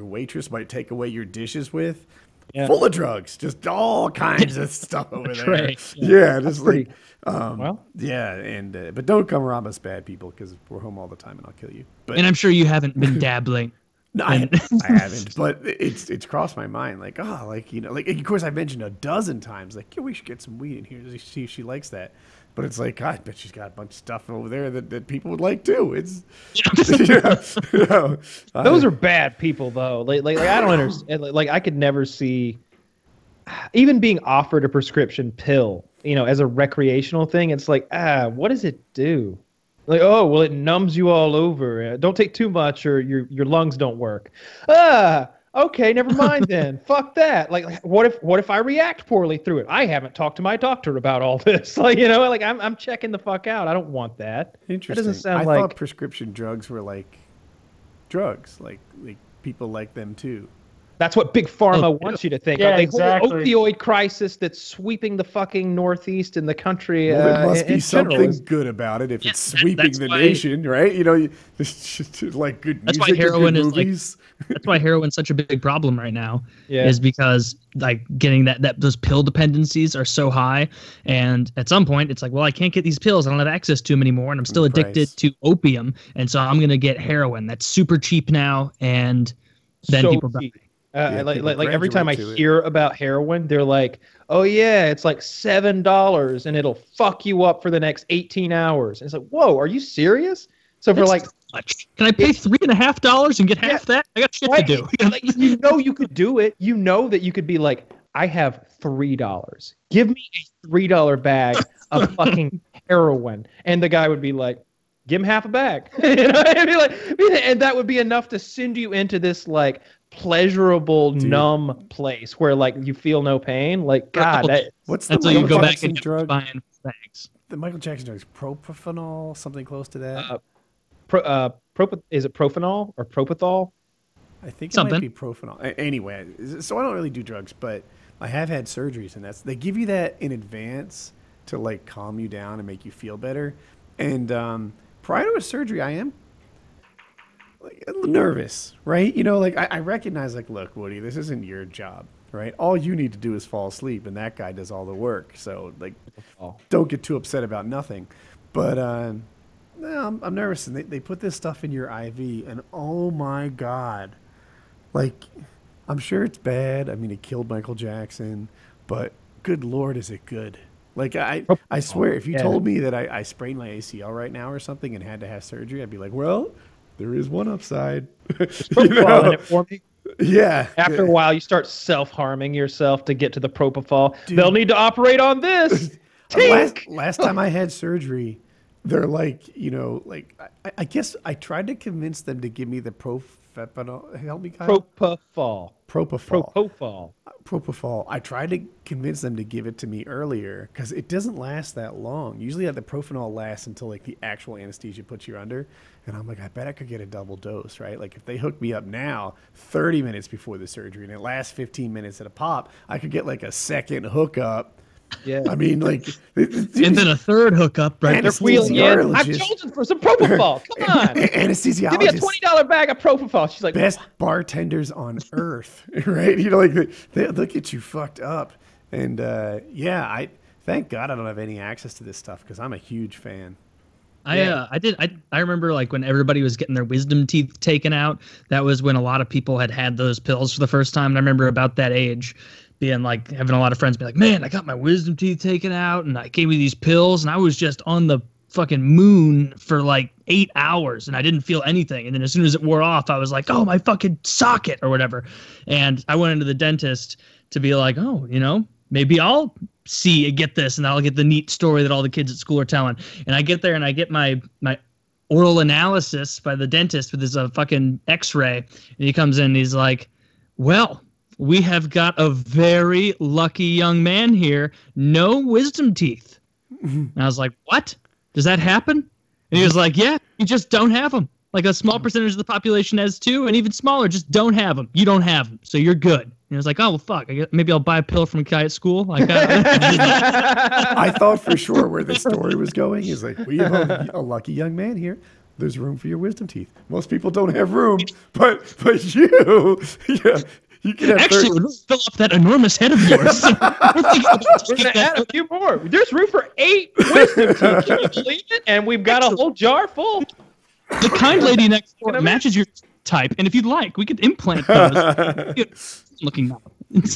waitress might take away your dishes with. Yeah. Full of drugs, just all kinds of stuff over there. Yeah, just like, but don't come rob us, bad people, because we're home all the time and I'll kill you. But, and I'm sure you haven't been dabbling. No, I haven't, but it's crossed my mind, like, of course I've mentioned a dozen times, like, yeah, we should get some weed in here to see if she likes that. But it's like, God, I bet she's got a bunch of stuff over there that people would like too. It's, those are bad people though. Like I don't understand. Like I could never see, even being offered a prescription pill, as a recreational thing. It's like, what does it do? Like, oh, well, it numbs you all over. Don't take too much, or your lungs don't work. Okay, never mind then. Fuck that. Like, what if I react poorly through it? I haven't talked to my doctor about all this. Like, I'm checking the fuck out. I don't want that. Interesting. That doesn't sound I like thought prescription drugs were like drugs. Like people like them too. That's what Big Pharma wants you to think. Yeah, exactly. Opioid crisis that's sweeping the fucking Northeast in the country. Well, there must be something good about it if it's sweeping the nation, right? Like good music. That's why heroin is movies. That's why heroin's such a big problem right now. Yeah. Is because like getting that those pill dependencies are so high, and at some point it's like, well, I can't get these pills. I don't have access to them anymore, and I'm still addicted to opium, and so I'm gonna get heroin. That's super cheap now, and then people die. Like every time I hear about heroin, they're like, oh yeah, it's like $7 and it'll fuck you up for the next 18 hours. And it's like, whoa, are you serious? So for like, can I pay $3.50 and get half that? I got shit to do. You could do it. You know that you could be like, I have $3. Give me a $3 bag of fucking heroin. And the guy would be like, give him half a bag. And that would be enough to send you into this like pleasurable, numb place where like you feel no pain. Like, God, what's the Michael Jackson drug? Buying bags. The Michael Jackson drug is propofol, something close to that. Is it propanol or propofol? I think it might be propanol. Anyway, so I don't really do drugs, but I have had surgeries, and they give you that in advance to like calm you down and make you feel better. And prior to a surgery, I am like nervous, right? I recognize, like, look, Woody, this isn't your job, right? All you need to do is fall asleep, and that guy does all the work. So, like, don't get too upset about nothing. But no, I'm nervous, and they put this stuff in your IV, and oh my God, like, I'm sure it's bad. I mean, it killed Michael Jackson, but good Lord, is it good? Like, I swear, if you told me that I sprained my ACL right now or something and had to have surgery, I'd be like, well, there is one upside. It for me. Yeah. After a while, you start self-harming yourself to get to the propofol. Dude, they'll need to operate on this. last time I had surgery, they're like, I guess I tried to convince them to give me the help me, Kyle? Propofol. I tried to convince them to give it to me earlier because it doesn't last that long. Usually the Propanol lasts until like the actual anesthesia puts you under. And I'm like, I bet I could get a double dose, right? Like if they hook me up now 30 minutes before the surgery and it lasts 15 minutes at a pop, I could get like a second hookup. Yeah, I mean, like, and then a third hookup, right? They're wheeling in. I've chosen for some propofol. Come on, anesthesiologist. Give me a $20 bag of propofol. She's like, best bartenders on earth, right? Like they look at you fucked up, and I thank God I don't have any access to this stuff because I'm a huge fan. I remember like when everybody was getting their wisdom teeth taken out. That was when a lot of people had those pills for the first time. And I remember about that age, being like, having a lot of friends be like, man, I got my wisdom teeth taken out and I gave me these pills and I was just on the fucking moon for like 8 hours and I didn't feel anything. And then as soon as it wore off, I was like, oh, my fucking socket or whatever. And I went into the dentist to be like, oh, maybe I'll get this, and I'll get the neat story that all the kids at school are telling. And I get there and I get my oral analysis by the dentist with his fucking x-ray, and he comes in and he's like, well, we have got a very lucky young man here, no wisdom teeth. And I was like, what? Does that happen? And he was like, yeah, you just don't have them. Like a small percentage of the population has two, and even smaller just don't have them. You don't have them, so you're good. And I was like, oh, well, fuck. Maybe I'll buy a pill from a guy at school. Like, I thought for sure where the story was going is like, we have a lucky young man here. There's room for your wisdom teeth. Most people don't have room, but you, yeah, you can have. Actually, it would fill up that enormous head of yours. We're going to add a few more. There's room for 8 wisdom teeth. Can you believe it? And we've got a whole jar full. The kind lady next door matches your type, and if you'd like, we could implant those. Looking up.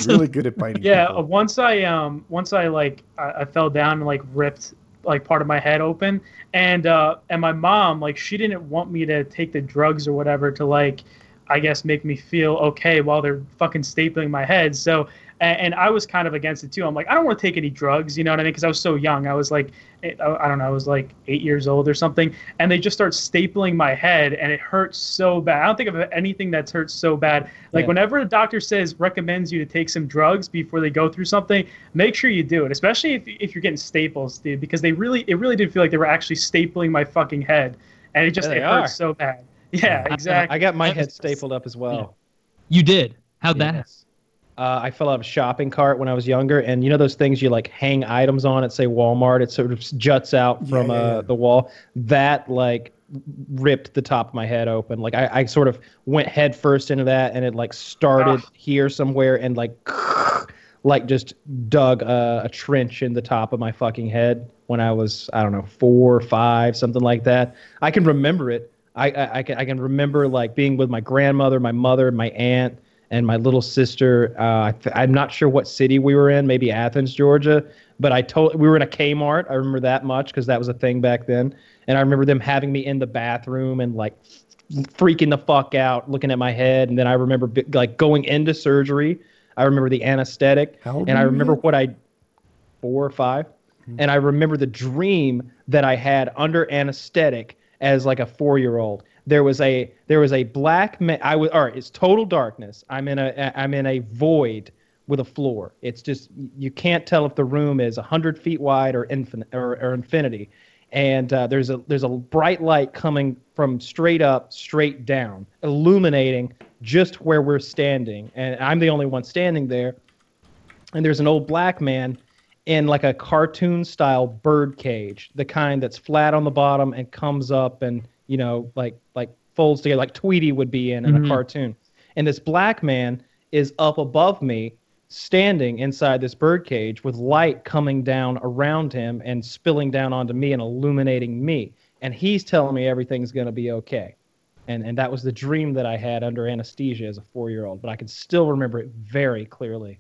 Really good at biting. Yeah, people. once I like I fell down and like ripped like part of my head open, and my mom, like, she didn't want me to take the drugs or whatever to, like, I guess make me feel okay while they're fucking stapling my head. So and I was kind of against it too. I'm like, I don't want to take any drugs, you know what I mean? Because I was so young. I was like, I don't know, I was like 8 years old or something. And they just start stapling my head, and it hurts so bad. I don't think of anything that's hurts so bad. Like, whenever a doctor recommends you to take some drugs before they go through something, make sure you do it. Especially if you're getting staples, dude, because it really did feel like they were actually stapling my fucking head, and it hurts so bad. Yeah, exactly. I got my head stapled up as well. You did? How'd that happen? I fell out of a shopping cart when I was younger, and you know those things you like hang items on at, say, Walmart? It sort of juts out from the wall. That like ripped the top of my head open. Like I sort of went head first into that, and it like started here somewhere, and like just dug a trench in the top of my fucking head when I was, I don't know, 4 or 5, something like that. I can remember it. I can remember like being with my grandmother, my mother, my aunt, and my little sister. I'm not sure what city we were in, maybe Athens, Georgia. But we were in a Kmart. I remember that much because that was a thing back then. And I remember them having me in the bathroom and like freaking the fuck out, looking at my head. And then I remember like going into surgery. I remember the anesthetic. How old and I were you remember then? what 4 or 5. And I remember the dream that I had under anesthetic as like a 4-year-old. There was a black man. It's total darkness. I'm in a void with a floor. It's just, you can't tell if the room is 100 feet wide or infinite or infinity. And there's a bright light coming from straight up, straight down, illuminating just where we're standing. And I'm the only one standing there. And there's an old black man in like a cartoon style bird cage, the kind that's flat on the bottom and comes up and, you know, like folds together, like Tweety would be in a cartoon. And this black man is up above me, standing inside this bird cage with light coming down around him and spilling down onto me and illuminating me. And he's telling me everything's going to be okay. And that was the dream that I had under anesthesia as a 4-year-old, but I can still remember it very clearly.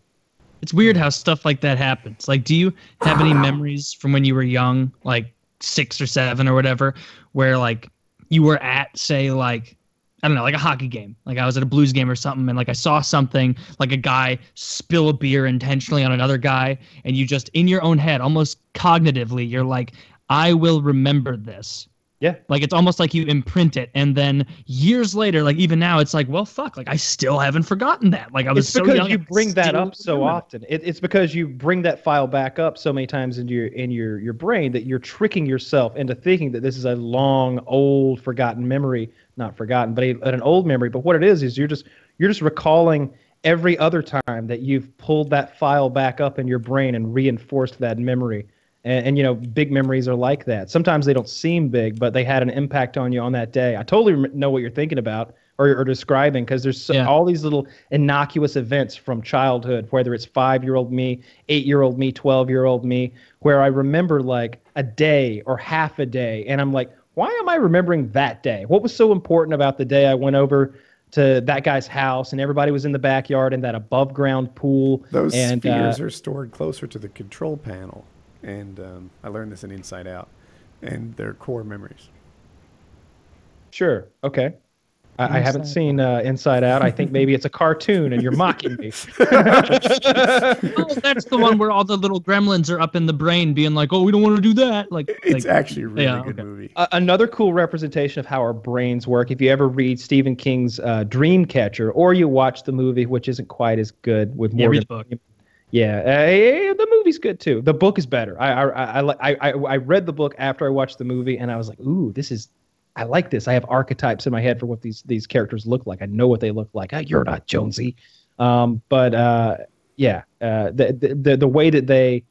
It's weird how stuff like that happens. Like, do you have any memories from when you were young, like 6 or 7 or whatever, where like you were at, say, like, I don't know, like a hockey game. Like I was at a Blues game or something, and like I saw something, like a guy spill a beer intentionally on another guy, and you just, in your own head, almost cognitively, you're like, I will remember this. Yeah. Like it's almost like you imprint it, and then years later, like even now, it's like, well, fuck, like I still haven't forgotten that. Like I was so young. It's because you bring that up so often. It's because you bring that file back up so many times in your brain that you're tricking yourself into thinking that this is a long, old, forgotten memory. Not forgotten, but an old memory. But what it is you're just recalling every other time that you've pulled that file back up in your brain and reinforced that memory. And you know, big memories are like that. Sometimes they don't seem big, but they had an impact on you on that day. I totally know what you're thinking about or describing, because there's all these little innocuous events from childhood, whether it's 5-year-old me, 8-year-old me, 12-year-old me, where I remember like a day or half a day, and I'm like, why am I remembering that day? What was so important about the day I went over to that guy's house and everybody was in the backyard in that above ground pool? Those spheres are stored closer to the control panel. And I learned this in Inside Out, and they're core memories. Sure. Okay. I haven't seen Inside Out. I think maybe it's a cartoon and you're mocking me. Oh, that's the one where all the little gremlins are up in the brain being like, oh, we don't want to do that. It's actually a really good movie. Another cool representation of how our brains work. If you ever read Stephen King's Dreamcatcher, or you watch the movie, which isn't quite as good with Morgan. Read the book. Yeah, the movie's good too. The book is better. I read the book after I watched the movie, and I was like, ooh, I like this. I have archetypes in my head for what these characters look like. I know what they look like. You're not Jonesy. The way that they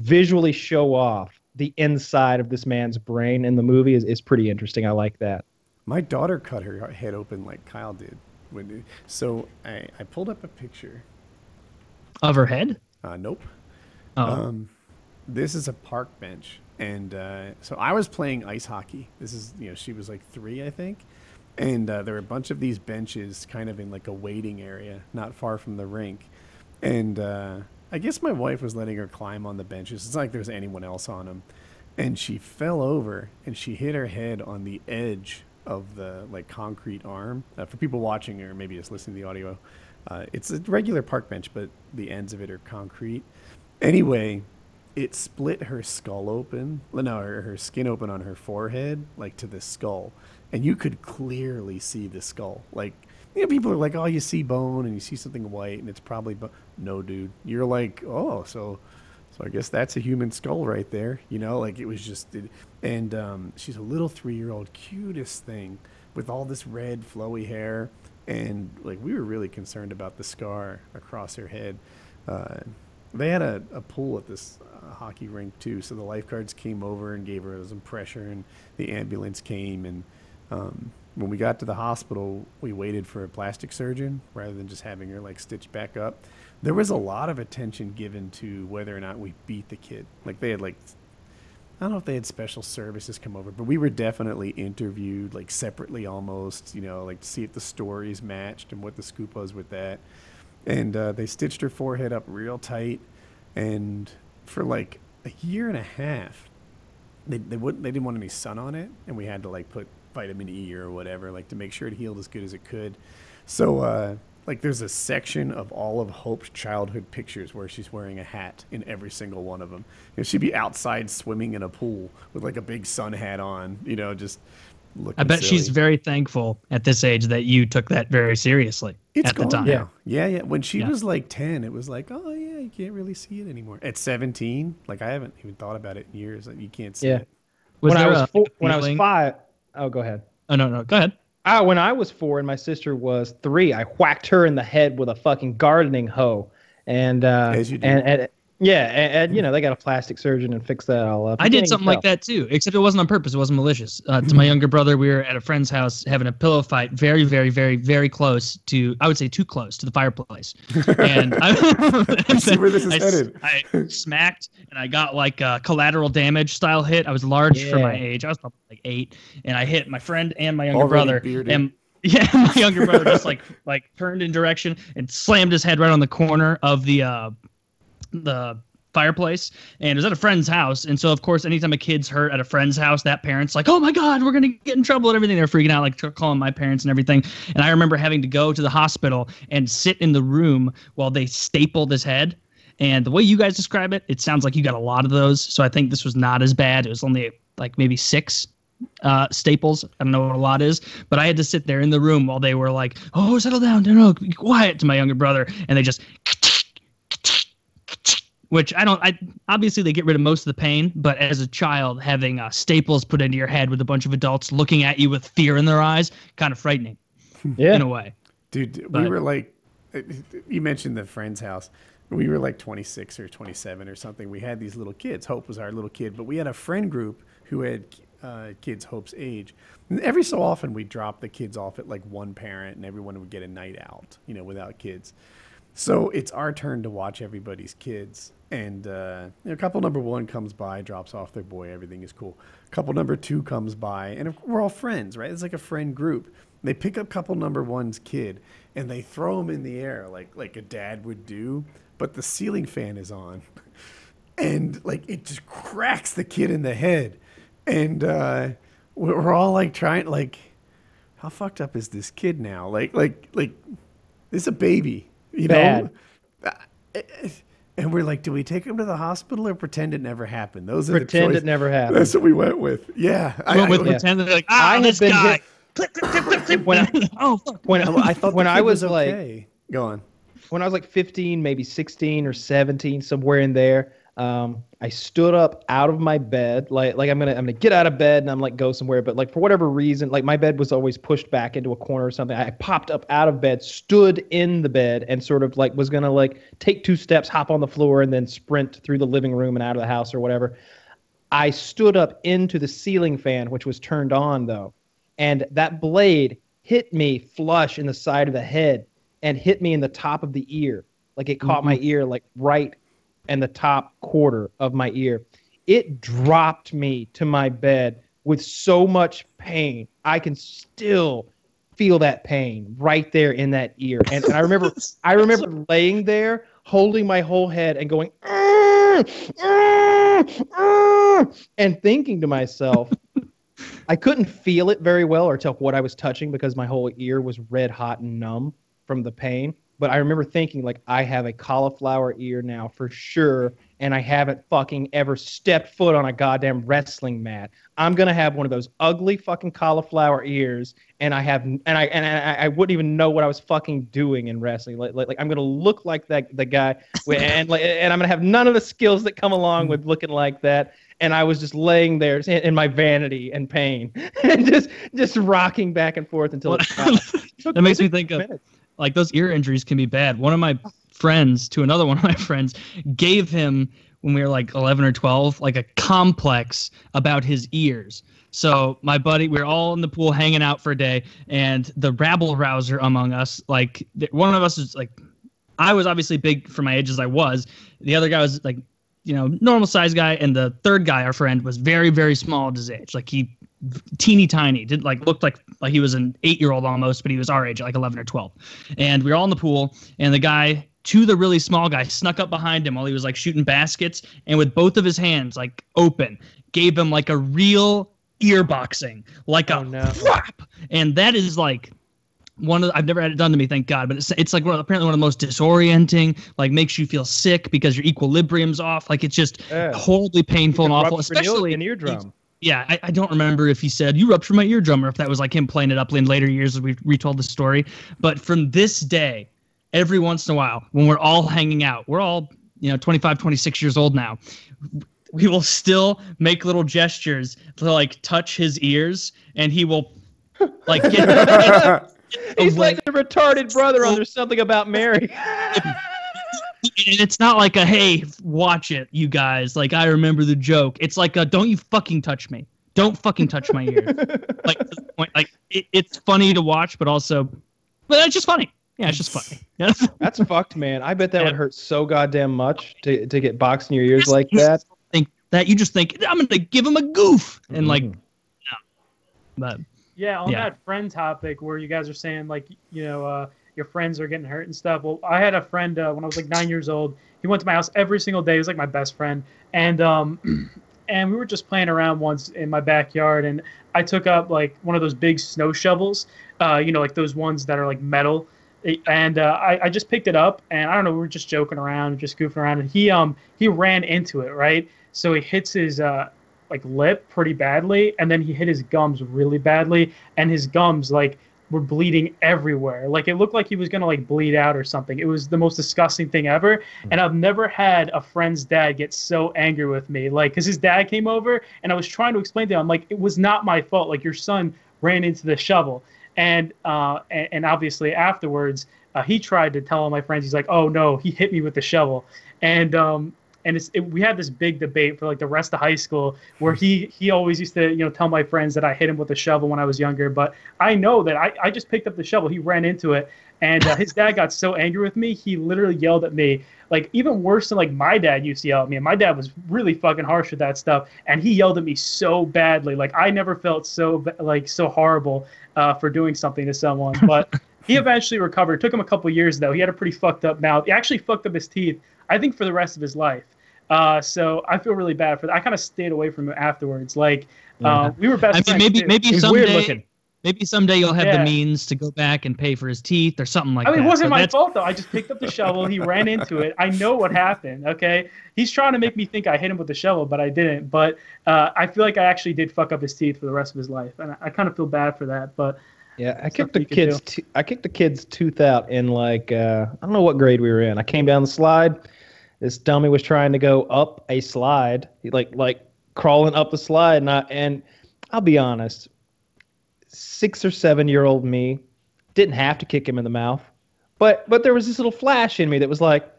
visually show off the inside of this man's brain in the movie is pretty interesting. I like that. My daughter cut her head open like Kyle did. So I pulled up a picture. Of her head? Nope. Oh. This is a park bench. And so I was playing ice hockey. This is, she was like 3, I think. And there were a bunch of these benches kind of in like a waiting area, not far from the rink. And I guess my wife was letting her climb on the benches. It's not like there was anyone else on them. And she fell over and she hit her head on the edge of the like concrete arm. For people watching or maybe just listening to the audio, it's a regular park bench, but the ends of it are concrete. Anyway, it split her skull open. No, her skin open on her forehead, like to the skull. And you could clearly see the skull. Like, people are like, oh, you see bone and you see something white and it's probably bone. No, dude. You're like, oh, so I guess that's a human skull right there. Like it was just, and she's a little 3-year-old, cutest thing with all this red flowy hair. And like, we were really concerned about the scar across her head. They had a pool at this hockey rink too, so the lifeguards came over and gave her some pressure, and the ambulance came. And when we got to the hospital, we waited for a plastic surgeon rather than just having her like stitched back up. There was a lot of attention given to whether or not we beat the kid. Like they had I don't know if they had special services come over, but we were definitely interviewed like separately almost, like to see if the stories matched and what the scoop was with that. And they stitched her forehead up real tight, and for like a year and a half, they didn't want any sun on it, and we had to like put vitamin E or whatever, like to make sure it healed as good as it could. So like there's a section of all of Hope's childhood pictures where she's wearing a hat in every single one of them. She'd be outside swimming in a pool with like a big sun hat on, just looking I bet silly. she's very thankful at this age that you took that very seriously at the time. Yeah. When she was like 10, it was like, oh yeah, you can't really see it anymore. At 17, like I haven't even thought about it in years. Like you can't see it. When I was 5, oh, go ahead. Oh no, go ahead. When I was 4 and my sister was 3, I whacked her in the head with a fucking gardening hoe, and as you do. and they got a plastic surgeon and fixed that all up. I did something like that too, except it wasn't on purpose. It wasn't malicious. To my younger brother, we were at a friend's house having a pillow fight, very, very, very, very close to, I would say too close to the fireplace. And I see where this is headed. I smacked, and I got like a collateral damage style hit. I was large for my age. I was probably like 8, and I hit my friend and my younger brother. Bearded. And my younger brother just like turned in direction and slammed his head right on the corner of the fireplace, and it was at a friend's house. And so of course, anytime a kid's hurt at a friend's house, that parent's like, oh my god, we're gonna get in trouble and everything. They're freaking out, like calling my parents and everything. And I remember having to go to the hospital and sit in the room while they stapled his head. And the way you guys describe it, it sounds like you got a lot of those. So I think this was not as bad. It was only like maybe 6 staples. I don't know what a lot is, but I had to sit there in the room while they were like, oh, settle down, no, be quiet, to my younger brother. And they just, which obviously they get rid of most of the pain, but as a child, having staples put into your head with a bunch of adults looking at you with fear in their eyes, kind of frightening. In a way. Dude, we were like, you mentioned the friend's house. We were like 26 or 27 or something. We had these little kids. Hope was our little kid, but we had a friend group who had kids Hope's age. And every so often we'd drop the kids off at like one parent and everyone would get a night out, without kids. So it's our turn to watch everybody's kids. And couple number 1 comes by, drops off their boy, everything is cool. Couple number 2 comes by, and we're all friends, right? It's like a friend group. They pick up couple number 1's kid, and they throw him in the air like a dad would do, but the ceiling fan is on. And like it just cracks the kid in the head. And we're all like trying, like, how fucked up is this kid now? Like, this is a baby, you Bad. know? And we're like, do we take him to the hospital or pretend it never happened? Those are Pretend the it never happened. That's what we went with. Yeah. Pretend they're like, this been guy. hit- when I thought when the I kid was okay. Go on. when I was like 15, maybe 16 or 17, somewhere in there, I stood up out of my bed, like I'm gonna get out of bed and I'm like go somewhere, but like for whatever reason, like my bed was always pushed back into a corner or something. I popped up out of bed, stood in the bed, and sort of like was gonna like take 2 steps, hop on the floor, and then sprint through the living room and out of the house or whatever. I stood up into the ceiling fan, which was turned on though, and that blade hit me flush in the side of the head and hit me in the top of the ear. Like it caught my ear like right in the top quarter of my ear. It dropped me to my bed with so much pain. I can still feel that pain right there in that ear. And I remember laying there holding my whole head and going and thinking to myself, I couldn't feel it very well or tell what I was touching because my whole ear was red hot and numb from the pain. But I remember thinking, like, I have a cauliflower ear now for sure, and I haven't fucking ever stepped foot on a goddamn wrestling mat. I'm gonna have one of those ugly fucking cauliflower ears, and I wouldn't even know what I was fucking doing in wrestling. Like I'm gonna look like the guy, and I'm gonna have none of the skills that come along with looking like that. And I was just laying there in my vanity and pain, and just rocking back and forth until it stopped. That makes me think of. Like, those ear injuries can be bad. One of my friends to another one of my friends gave him, when we were like 11 or 12, like a complex about his ears. So my buddy, we were all in the pool hanging out for a day, and the rabble rouser among us, like one of us is like, I was obviously big for my age as I was. The other guy was like, you know, normal size guy. And the third guy, our friend, was very, very small at his age. Like he teeny tiny, didn't like looked like he was an 8-year-old almost, but he was our age, like 11 or 12. And we were all in the pool, and the guy to the really small guy snuck up behind him while he was like shooting baskets, and with both of his hands like open, gave him like a real ear boxing, like whap. And that is like I've never had it done to me, thank God, but it's like apparently one of the most disorienting, like makes you feel sick because your equilibrium's off. Like it's just horribly painful and awful, especially an eardrum. Yeah, I don't remember if he said, you ruptured my eardrum, or if that was like him playing it up in later years as we retold the story. But from this day, every once in a while, when we're all hanging out, we're all, 25, 26 years old now, we will still make little gestures to like touch his ears, and he will like get He's like the retarded brother on There's Something About Mary. And it's not like a, hey, watch it, you guys. Like, I remember the joke. It's like a, don't you fucking touch me. Don't fucking touch my ears. It's funny to watch, but it's just funny. Yeah, it's just funny. That's fucked, man. I bet that would hurt so goddamn much to get boxed in your ears like that. You just think, I'm going to give him a goof. And but yeah, on that friend topic where you guys are saying, like, your friends are getting hurt and stuff. Well, I had a friend when I was like 9 years old. He went to my house every single day. He was like my best friend. And and we were just playing around once in my backyard. And I took up like one of those big snow shovels, like those ones that are like metal. And I just picked it up. And I don't know, we were just joking around, just goofing around. And he ran into it, right? So he hits his like lip pretty badly. And then he hit his gums really badly. And his gums were bleeding everywhere. Like it looked like he was gonna like bleed out or something. It was the most disgusting thing ever. And I've never had a friend's dad get so angry with me. Like, cause his dad came over and I was trying to explain to him, like, it was not my fault. Like your son ran into the shovel. And obviously afterwards, he tried to tell all my friends, he's like, oh no, he hit me with the shovel. And we had this big debate for like the rest of high school where he always used to, tell my friends that I hit him with a shovel when I was younger. But I know that I just picked up the shovel. He ran into it. And his dad got so angry with me, he literally yelled at me, like even worse than like my dad used to yell at me. And my dad was really fucking harsh with that stuff. And he yelled at me so badly. Like I never felt so horrible for doing something to someone. But he eventually recovered. It took him a couple years though. He had a pretty fucked up mouth. He actually fucked up his teeth, I think, for the rest of his life. So I feel really bad for that. I kind of stayed away from him afterwards. Like we were best friends. Maybe He's someday. weird looking. Maybe someday you'll have Yeah. the means to go back and pay for his teeth or something like I mean, that. it wasn't So my that's- fault though. I just picked up the shovel. He ran into it. I know what happened. Okay, he's trying to make me think I hit him with the shovel, but I didn't. But I feel like I actually did fuck up his teeth for the rest of his life, and I kind of feel bad for that. But Yeah, I Stuff kicked the you could kid's I kicked the kid's tooth out in like I don't know what grade we were in. I came down the slide. This dummy was trying to go up a slide, like crawling up the slide, and I'll be honest, 6 or 7-year-old me didn't have to kick him in the mouth, but there was this little flash in me that was like,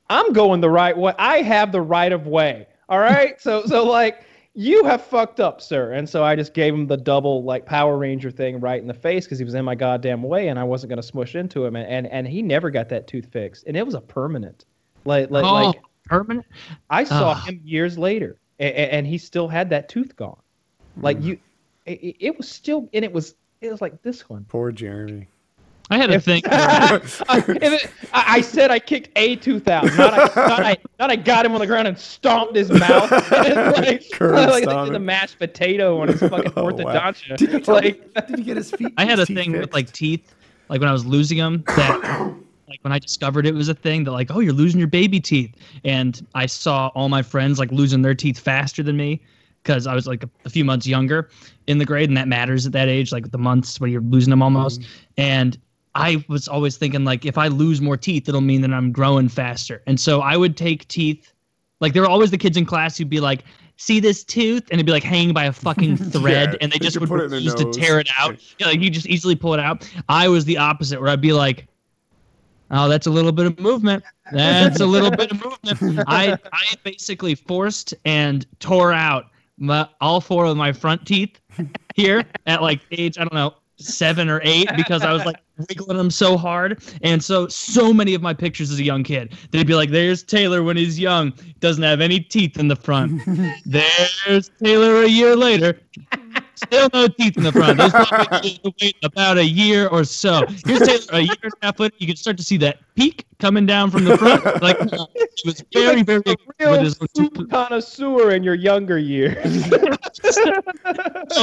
I'm going the right way. I have the right of way. All right, so like. You have fucked up, sir. And so I just gave him the double like Power Ranger thing right in the face because he was in my goddamn way and I wasn't going to smush into him. And he never got that tooth fixed. And it was a permanent. Like permanent? I saw him years later and he still had that tooth gone. Like it was still, and it was like this one. Poor Jeremy. I had a thing. I said I kicked a tooth out, not I got him on the ground and stomped his mouth. like the mashed potato on his fucking orthodontia. Wow. Did he get his feet? I had a teeth thing fixed? with like teeth, like when I was losing them. That like when I discovered it was a thing that like, oh, you're losing your baby teeth, and I saw all my friends like losing their teeth faster than me. Because I was like a few months younger in the grade, and that matters at that age, like the months where you're losing them almost. And I was always thinking, like, if I lose more teeth, it'll mean that I'm growing faster. And so I would take teeth. Like, there were always the kids in class who'd be like, see this tooth? And it'd be like hanging by a fucking thread, and they just would refuse to tear it out. Yeah, like, you just easily pull it out. I was the opposite, where I'd be like, oh, that's a little bit of movement. That's a little bit of movement. I basically forced and tore out all 4 of my front teeth here at like age, I don't know, 7 or 8, because I was like wiggling them so hard. And so many of my pictures as a young kid, they'd be like, there's Taylor when he's young, doesn't have any teeth in the front. There's Taylor a year later, still no teeth in the front. Those probably wait about a year or so. Here's Taylor a year and a half later, you can start to see that peak coming down from the front. Like, it was very, very real soup connoisseur in your younger years. No,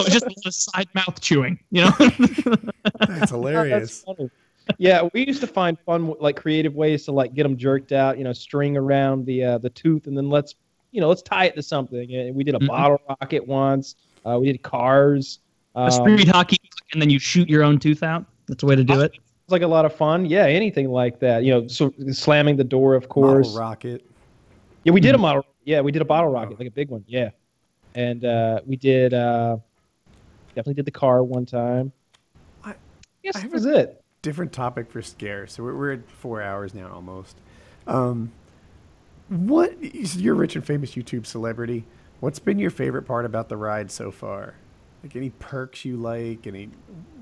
just a side mouth chewing, you know? That's hilarious. Yeah, we used to find fun, like creative ways to like get them jerked out. String around the tooth, and then let's tie it to something. And we did a bottle rocket once. We did cars. A street hockey, and then you shoot your own tooth out. That's the way to do it. It's like a lot of fun. Yeah, anything like that. So slamming the door, of course. Model rocket. Yeah, we did a model. Yeah, we did a bottle rocket, like a big one. Yeah, and we did definitely did the car one time. I guess that was it. Different topic for Scarce. So we're at 4 hours now almost. You're a rich and famous YouTube celebrity. What's been your favorite part about the ride so far? Like any perks you like?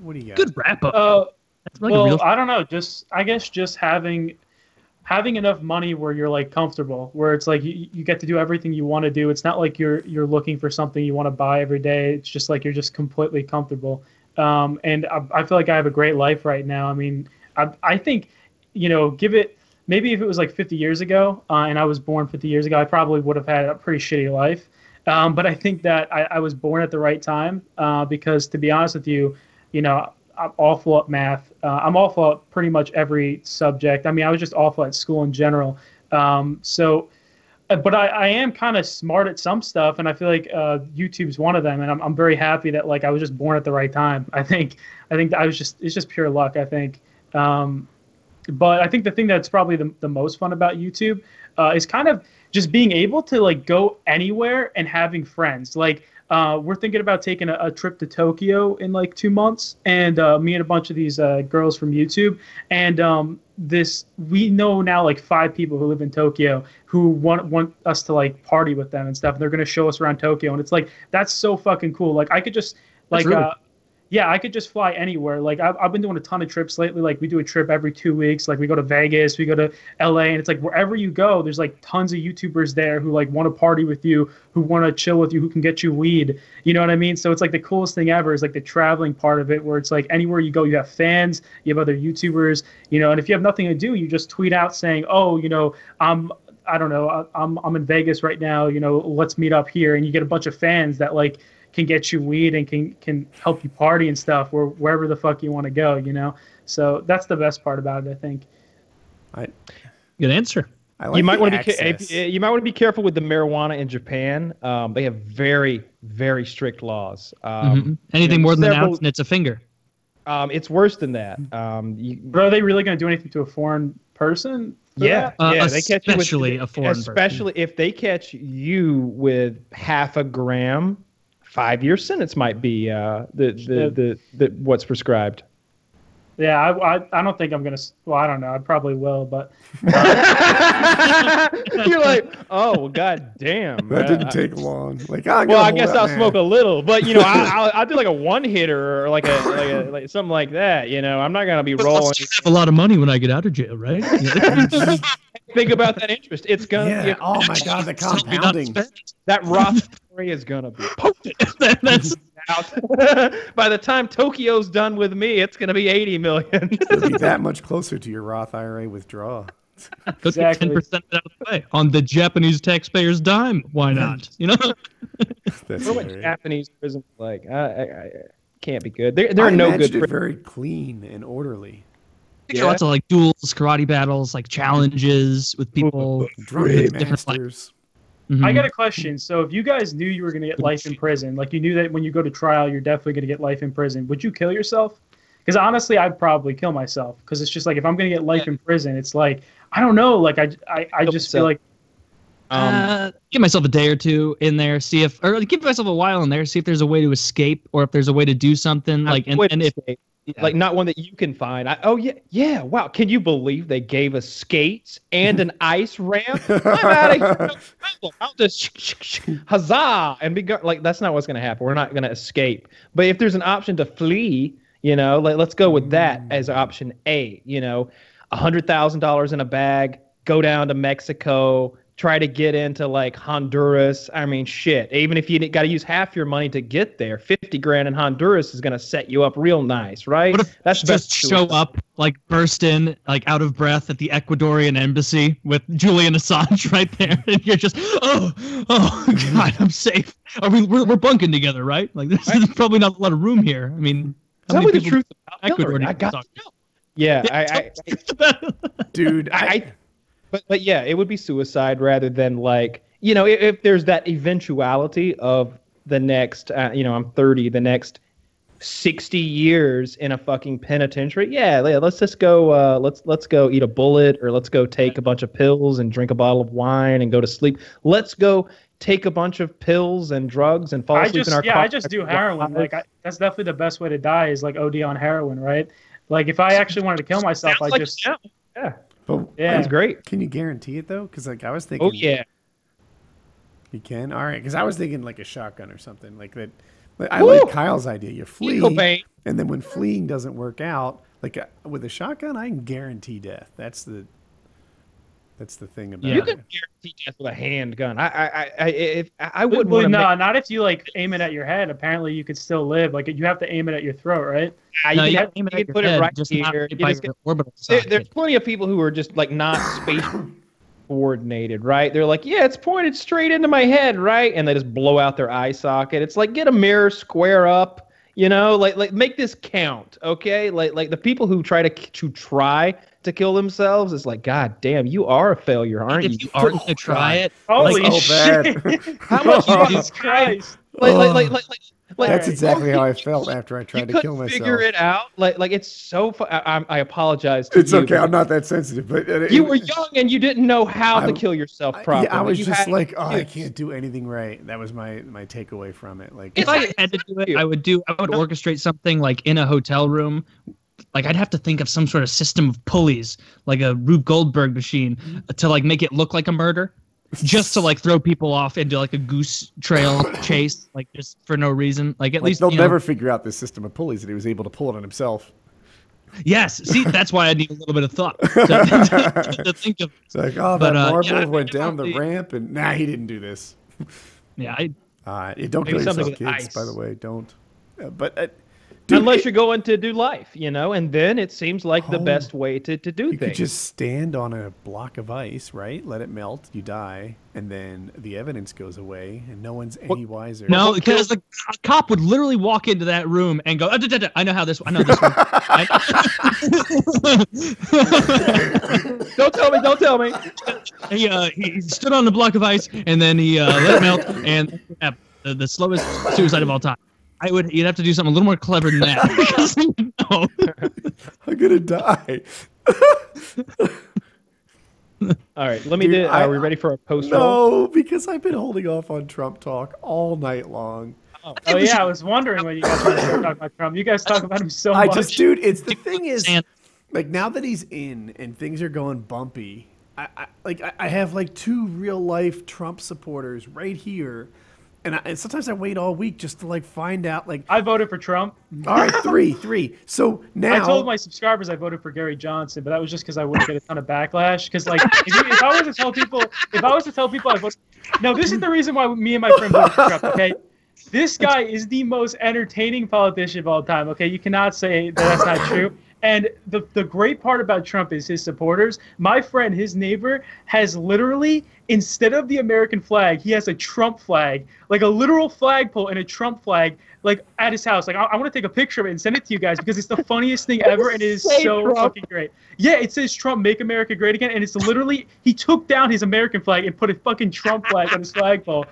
What do you got? Good wrap up. I don't know. I guess just having enough money where you're like comfortable, where it's like you get to do everything you want to do. It's not like you're looking for something you want to buy every day. It's just like you're just completely comfortable. And I feel like I have a great life right now. I mean, I think, maybe if it was like 50 years ago and I was born 50 years ago, I probably would have had a pretty shitty life. But I think that I was born at the right time because, to be honest with you, I'm awful at math. I'm awful at pretty much every subject. I mean, I was just awful at school in general. But I am kind of smart at some stuff, and I feel like YouTube's one of them. And I'm very happy that like I was just born at the right time. I think it's just pure luck. I think. But I think the thing that's probably the most fun about YouTube is kind of just being able to like go anywhere and having friends. Like we're thinking about taking a trip to Tokyo in like 2 months, and me and a bunch of these girls from YouTube, and we know now like 5 people who live in Tokyo who want us to like party with them and stuff. And they're gonna show us around Tokyo, and it's like that's so fucking cool. Like I could just like yeah, I could just fly anywhere. Like I've been doing a ton of trips lately. Like we do a trip every 2 weeks. Like we go to Vegas, we go to LA, and it's like wherever you go, there's like tons of YouTubers there who like want to party with you, who want to chill with you, who can get you weed. You know what I mean? So it's like the coolest thing ever is like the traveling part of it, where it's like anywhere you go, you have fans, you have other YouTubers, and if you have nothing to do, you just tweet out saying, oh, I'm in Vegas right now, let's meet up here, and you get a bunch of fans that like can get you weed and can help you party and stuff wherever the fuck you want to go, you know? So that's the best part about it, I think. Good answer. You might want to be careful with the marijuana in Japan. They have very, very strict laws. Anything more than an ounce and it's a finger. It's worse than that. But are they really going to do anything to a foreign person? Yeah, they catch you with, a foreign especially person. If they catch you with half a gram, 5-year sentence might be the what's prescribed. Yeah, I don't think I'm gonna. Well, I don't know. I probably will, but you're like, oh god damn. That didn't take long. Like, I guess I'll smoke a little, but you know, I'll do like a one hitter or like like something like that. You know, I'm not gonna be rolling. Have a lot of money when I get out of jail, right? Think about that interest. It's gonna. Oh my god, the compounding. That Roth story is gonna be potent. That's out. By the time Tokyo's done with me, it's gonna be 80 million. It'll be that much closer to your Roth IRA withdrawal. Exactly. 10% out of the way on the Japanese taxpayer's dime. Why not? You know. That's what Japanese prison like. I can't be good. They're no good. It very clean and orderly. Lots of like duels, karate battles, like challenges with people. Drunken masters. I got a question. So if you guys knew you were going to get life in prison, like you knew that when you go to trial, you're definitely going to get life in prison, would you kill yourself? Because honestly, I'd probably kill myself. Because it's just like, if I'm going to get life in prison, it's like, I don't know. Like, I just feel like. Give myself a day or two in there, or give myself a while in there, see if there's a way to escape or if there's a way to do something. Like, and if. Like not one that you can find. Wow! Can you believe they gave us skates and an ice ramp? I'm out of here. I'll just huzzah and be like. That's not what's going to happen. We're not going to escape. But if there's an option to flee, you know, like let's go with that as option A. You know, $100,000 in a bag, go down to Mexico. Try to get into like Honduras. I mean, shit. Even if you got to use half your money to get there, 50 grand in Honduras is going to set you up real nice, right? What if that's just show up, like burst in, like out of breath at the Ecuadorian embassy with Julian Assange right there, and you're just, oh God, I'm safe. We're bunking together, right? Like there's probably not a lot of room here. I mean, tell me the truth about Ecuador. I got to know. Yeah, dude, But yeah, it would be suicide rather than like, you know, if there's that eventuality of the next, I'm 30, the next 60 years in a fucking penitentiary. Yeah, let's just go. Let's go eat a bullet, or let's go take a bunch of pills and drink a bottle of wine and go to sleep. Let's go take a bunch of pills and drugs and fall asleep in our car. Yeah, I just do heroin. Like that's definitely the best way to die is like OD on heroin, right? Like if I actually wanted to kill myself, I just yeah. But that's great. Can you guarantee it though? Because like I was thinking. Oh yeah. You can. All right. Because I was thinking like a shotgun or something like that. I like Kyle's idea. You flee, and then when fleeing doesn't work out, like with a shotgun, I can guarantee death. That's the thing about it. You can guarantee death with a handgun. I wouldn't. Well, not if you like aim it at your head. Apparently, you could still live. Like you have to aim it at your throat, right? You have to aim it at your head, right here. There's plenty of people who are just like not spatial coordinated, right? They're like, yeah, it's pointed straight into my head, right? And they just blow out their eye socket. It's like, get a mirror, square up, you know, like make this count, okay? Like the people who try to kill themselves, it's like, God damn, you are a failure, aren't you? If you are going to try it, holy shit! How much? Jesus Christ! Like, that's exactly how I felt after I tried to kill myself. Figure it out. Like it's so. I apologize. It's okay. I'm not that sensitive, but you were young and you didn't know how to kill yourself properly. Yeah, I was just like, I can't do anything right. That was my takeaway from it. Like, if I had to do it, I would orchestrate something like in a hotel room. Like I'd have to think of some sort of system of pulleys, like a Rube Goldberg machine, to like make it look like a murder. Just to like throw people off into like a goose trail chase, like just for no reason. Like at least they'll never figure out this system of pulleys that he was able to pull it on himself. Yes, see, that's why I need a little bit of thought to think of. It's like, that marble went down the ramp, and he didn't do this. Yeah, don't kill yourself, kids. By the way, don't. But Unless you're going to do life, and then it seems like the best way to do You things. could just stand on a block of ice, right? Let it melt, you die, and then the evidence goes away, and no one's any wiser. No, because the cop would literally walk into that room and go, I know how this. I know this one. Don't tell me. He stood on the block of ice and then he let it melt, and the slowest suicide of all time. You'd have to do something a little more clever than that. Because, I'm gonna die. All right, are we ready for our post roll? No, because I've been holding off on Trump talk all night long. Oh yeah, I was wondering when you guys were talking about Trump. You guys talk about him so much. Dude, the thing is, like, now that he's in and things are going bumpy, I have like 2 real life Trump supporters right here. And sometimes I wait all week just to like find out. Like, I voted for Trump. All right, three. So now I told my subscribers I voted for Gary Johnson, but that was just because I wouldn't get a ton of backlash. Because like, if I was to tell people I voted, no, this is the reason why me and my friend voted for Trump. Okay, this guy is the most entertaining politician of all time. Okay, you cannot say that's not true. And the great part about Trump is his supporters. My friend, his neighbor, has literally, instead of the American flag, he has a Trump flag, like a literal flagpole and a Trump flag, like at his house. Like, I want to take a picture of it and send it to you guys because it's the funniest thing ever, and it is so fucking great. Yeah, it says Trump, make America great again, and it's literally, he took down his American flag and put a fucking Trump flag on his flagpole.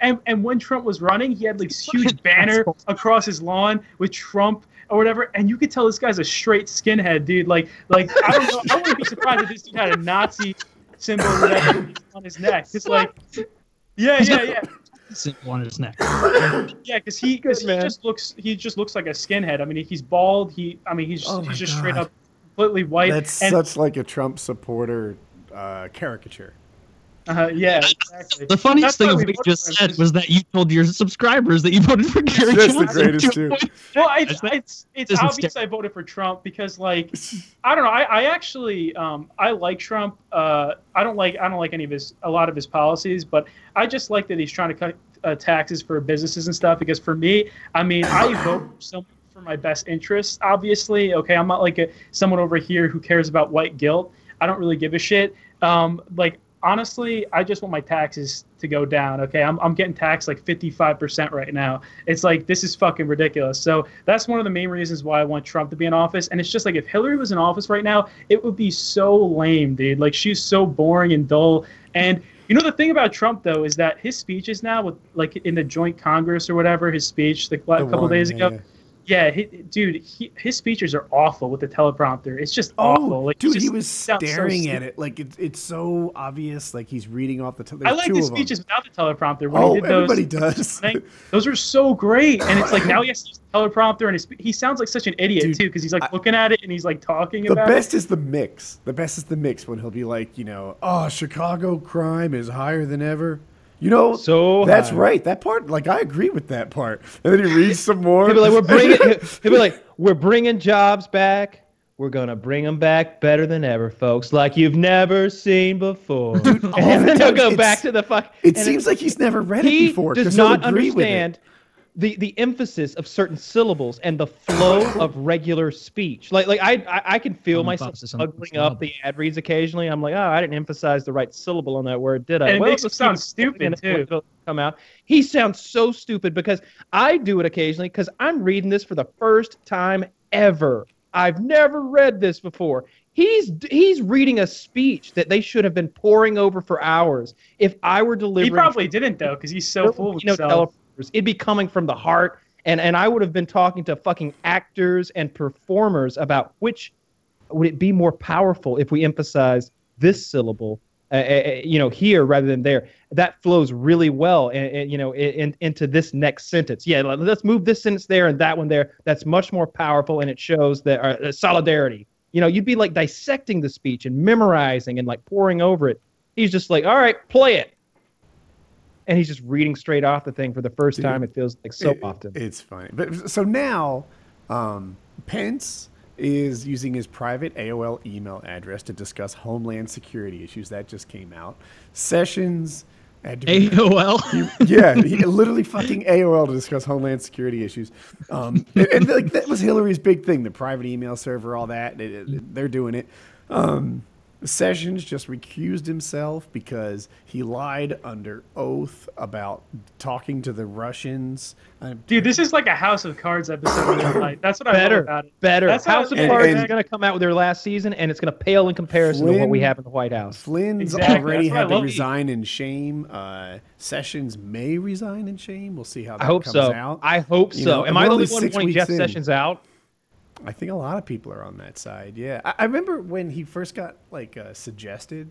And when Trump was running, he had like this huge banner across his lawn with Trump or whatever, and you could tell this guy's a straight skinhead, dude. Like I don't know, I wouldn't be surprised if this dude had a Nazi symbol or whatever on his neck. It's like, yeah. Symbol on his neck. Yeah, because he just looks like a skinhead. I mean, he's bald. He's just straight up completely white. That's such like a Trump supporter caricature. Yeah, exactly. The funniest thing of what you just said was that you told your subscribers that you voted for Gary Johnson. That's the greatest too. Well, it's obvious I voted for Trump because, like, I don't know. I actually I like Trump. I don't like any of a lot of his policies, but I just like that he's trying to cut taxes for businesses and stuff. Because for me, I mean, I vote for my best interests. Obviously, okay, I'm not like someone over here who cares about white guilt. I don't really give a shit. Honestly, I just want my taxes to go down, okay? I'm getting taxed like 55% right now. It's like, this is fucking ridiculous. So that's one of the main reasons why I want Trump to be in office. And it's just like, if Hillary was in office right now, it would be so lame, dude. Like, she's so boring and dull. And you know, the thing about Trump, though, is that his speeches now, with like in the joint Congress or whatever, his speech a couple days ago, yeah, his speeches are awful with the teleprompter. It's just awful. Like, dude, he was staring at it like it's so obvious. Like, he's reading off the. I like his speeches without the teleprompter. When he did everybody does. Those are so great, and it's like now he has to use the teleprompter, and he sounds like such an idiot too because he's like looking at it and he's like talking about it. The best is the mix. The best is the mix when he'll be like, Chicago crime is higher than ever. So that's right. That part, like, I agree with that part. And then he reads some more. He'll be like, we're bringing jobs back. We're gonna bring them back better than ever, folks. Like you've never seen before. Dude, and then he'll go back to the fuck. It seems like he's never read it before. He does not understand the emphasis of certain syllables and the flow of regular speech. Like I can feel myself smuggling up the ad reads occasionally. I'm like, I didn't emphasize the right syllable on that word, did I? And it makes it sound stupid too. Come out. He sounds so stupid because I do it occasionally because I'm reading this for the first time ever. I've never read this before. He's reading a speech that they should have been poring over for hours. If I were delivering, he probably didn't though because he's so full of himself. It'd be coming from the heart, and I would have been talking to fucking actors and performers about which would it be more powerful if we emphasize this syllable, here rather than there. That flows really well, into this next sentence. Yeah, let's move this sentence there and that one there. That's much more powerful, and it shows that solidarity. You'd be like dissecting the speech and memorizing and like poring over it. He's just like, all right, play it. And he's just reading straight off the thing for the first time. It feels like so often. It's funny. But so now, Pence is using his private AOL email address to discuss homeland security issues. That just came out. Sessions AOL. He literally fucking AOL to discuss Homeland Security issues. And like that was Hillary's big thing, the private email server, all that. They're doing it. Sessions just recused himself because he lied under oath about talking to the Russians. Dude, this is like a House of Cards episode. That's what I love about it. Better. That's House of Cards is going to come out with their last season, and it's going to pale in comparison to what we have in the White House. Flynn's already had to resign in shame. Sessions may resign in shame. We'll see how that comes out. I hope so. Am I the only one wanting Jeff Sessions out? I think a lot of people are on that side. Yeah, I remember when he first got suggested,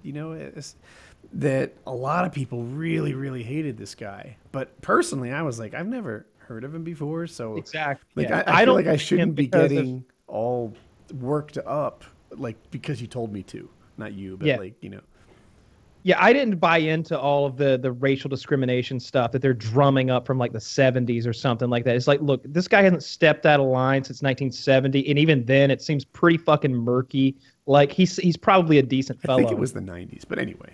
that a lot of people really, really hated this guy. But personally, I was like, I've never heard of him before, so exactly. I feel like I shouldn't be getting all worked up, because you told me to, not you, but Yeah, I didn't buy into all of the racial discrimination stuff that they're drumming up from the 70s or something like that. It's like, look, this guy hasn't stepped out of line since 1970, and even then it seems pretty fucking murky. He's probably a decent fellow. I think it was the 90s, but anyway.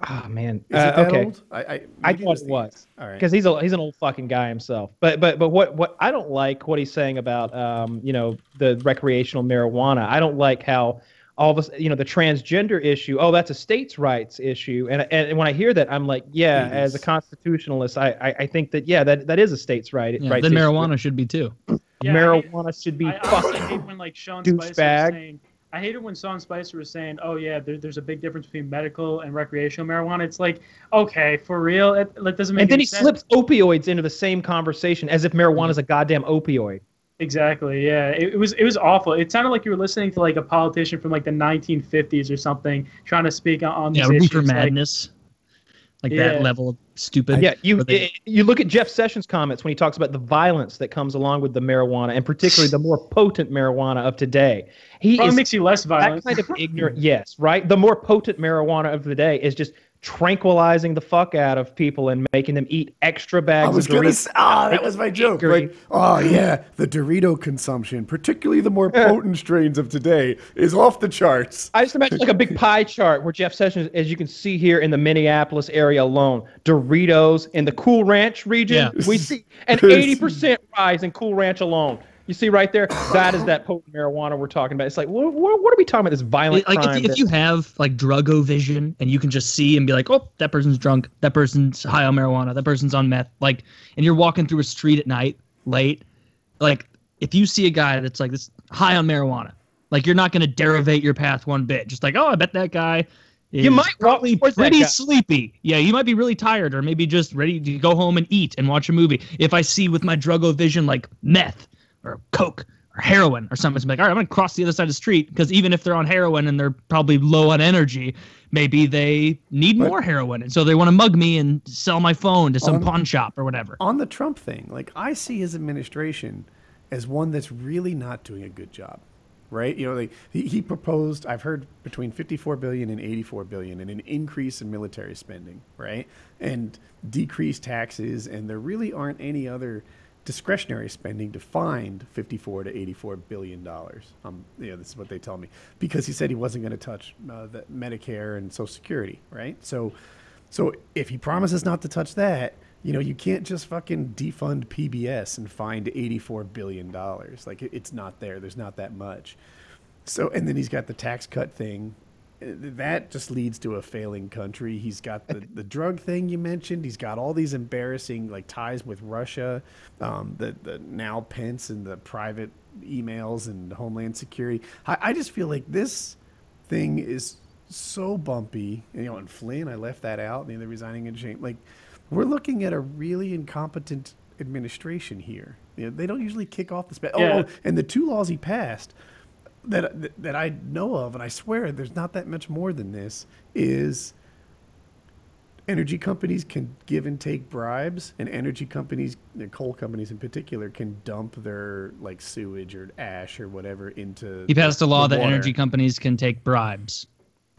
Oh man, is it that okay. old? I thought it was. All right, because he's an old fucking guy himself. But what I don't like what he's saying about the recreational marijuana. I don't like how all this, the transgender issue, that's a states' rights issue. And when I hear that, I'm like, as a constitutionalist, I think that, that is a states' rights then issue. marijuana should be too. Yeah, marijuana should be fucking. I hate when Sean Spicer was saying, I hated when Sean Spicer was saying, oh yeah, there's a big difference between medical and recreational marijuana. It's like, okay, for real? It doesn't make any sense. And then he slips opioids into the same conversation as if marijuana is a goddamn opioid. Exactly. Yeah, it was awful. It sounded like you were listening to a politician from the 1950s or something, trying to speak on these issues. Reefer madness, that level of stupid. Yeah, you look at Jeff Sessions' comments when he talks about the violence that comes along with the marijuana, and particularly the more potent marijuana of today. Probably makes you less violent. That kind of ignorant. Yes, right. The more potent marijuana of the day is just tranquilizing the fuck out of people and making them eat extra bags of Doritos. That was my joke. The Dorito consumption, particularly the more potent strains of today, is off the charts. I just imagine a big pie chart where Jeff Sessions, as you can see here in the Minneapolis area alone, Doritos in the Cool Ranch region, we see an 80% rise in Cool Ranch alone. You see right there, that is that potent marijuana we're talking about. It's like, what are we talking about? This violent crime. If you have drug-o-vision and you can just see and be like, oh, that person's drunk, that person's high on marijuana, that person's on meth, and you're walking through a street at night, late, if you see a guy that's this high on marijuana, you're not going to derivate your path one bit. Just I bet that guy is probably pretty sleepy. Yeah, you might be really tired or maybe just ready to go home and eat and watch a movie. If I see with my drug-o-vision meth, or coke or heroin or something, it's all right, I'm going to cross the other side of the street, because even if they're on heroin and they're probably low on energy, maybe they need more heroin, and so they want to mug me and sell my phone to some pawn shop or whatever. On the Trump thing, I see his administration as one that's really not doing a good job, right? He proposed, I've heard, between $54 billion and $84 billion in an increase in military spending, right? And decreased taxes, and there really aren't any other discretionary spending to find $54 to $84 billion. This is what they tell me, because he said he wasn't going to touch the Medicare and Social Security, right? So if he promises not to touch that, you can't just fucking defund PBS and find $84 billion. It's not there. There's not that much. So, and then he's got the tax cut thing. That just leads to a failing country. He's got the drug thing you mentioned. He's got all these embarrassing ties with Russia, the now Pence and the private emails and Homeland Security. I just feel like this thing is so bumpy. And Flynn, I left that out. They're resigning in shame. We're looking at a really incompetent administration here. They don't usually kick off the spend. Yeah. And the two laws he passed that I know of, and I swear there's not that much more than this, is energy companies can give and take bribes, and energy companies, the coal companies in particular, can dump their sewage or ash or whatever into. He passed a law that energy companies can take bribes.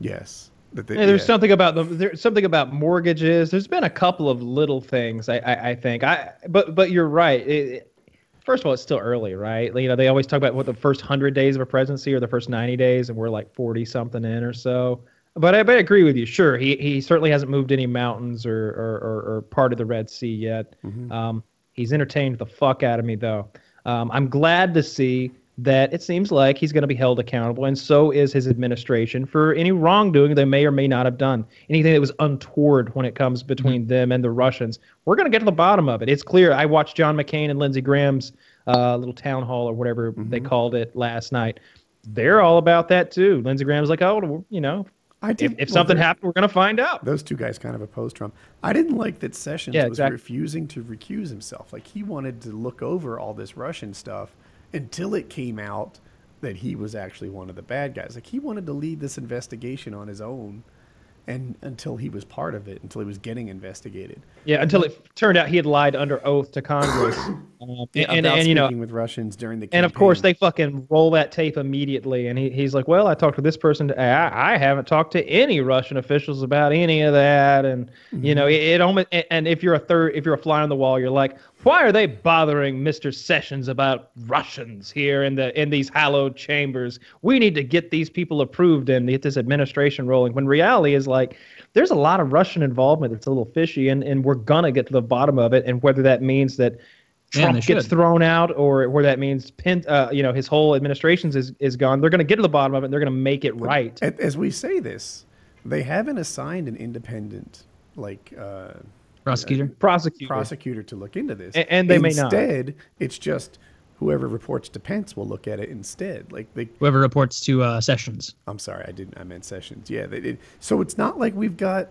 Yes. There's something about them. There's something about mortgages. There's been a couple of little things. I think. But you're right. First of all, it's still early, right? They always talk about the first 100 days of a presidency or the first 90 days, and we're 40 something in or so. But I agree with you. Sure, he certainly hasn't moved any mountains or part of the Red Sea yet. He's entertained the fuck out of me, though. I'm glad to see that it seems like he's going to be held accountable, and so is his administration for any wrongdoing they may or may not have done. Anything that was untoward when it comes between them and the Russians. We're going to get to the bottom of it. It's clear. I watched John McCain and Lindsey Graham's little town hall or whatever they called it last night. They're all about that, too. Lindsey Graham's like, oh, you know, if something happened, we're going to find out. Those two guys kind of oppose Trump. I didn't like that Sessions was refusing to recuse himself. Like, he wanted to look over all this Russian stuff until it came out that he was actually one of the bad guys. Like, he wanted to lead this investigation on his own, and until he was part of it, until he was getting investigated. Yeah, until it turned out he had lied under oath to Congress. and you know, with Russians during the campaign. And of course, they fucking roll that tape immediately. And he's like, "Well, I talked to this person. I haven't talked to any Russian officials about any of that." And you know, it almost. And if you're a fly on the wall, you're like, "Why are they bothering Mr. Sessions about Russians here in these hallowed chambers? We need to get these people approved and get this administration rolling." When reality is like, there's a lot of Russian involvement that's a little fishy, and we're gonna get to the bottom of it. And whether that means that Trump gets thrown out, or where that means you know, his whole administration is gone, they're going to get to the bottom of it, and they're going to make it right. As we say this, they haven't assigned an independent prosecutor to look into this, and they may not. Instead, it's just whoever reports to Pence will look at it instead. Whoever reports to Sessions. I'm sorry, I meant Sessions. Yeah, they did. So it's not like we've got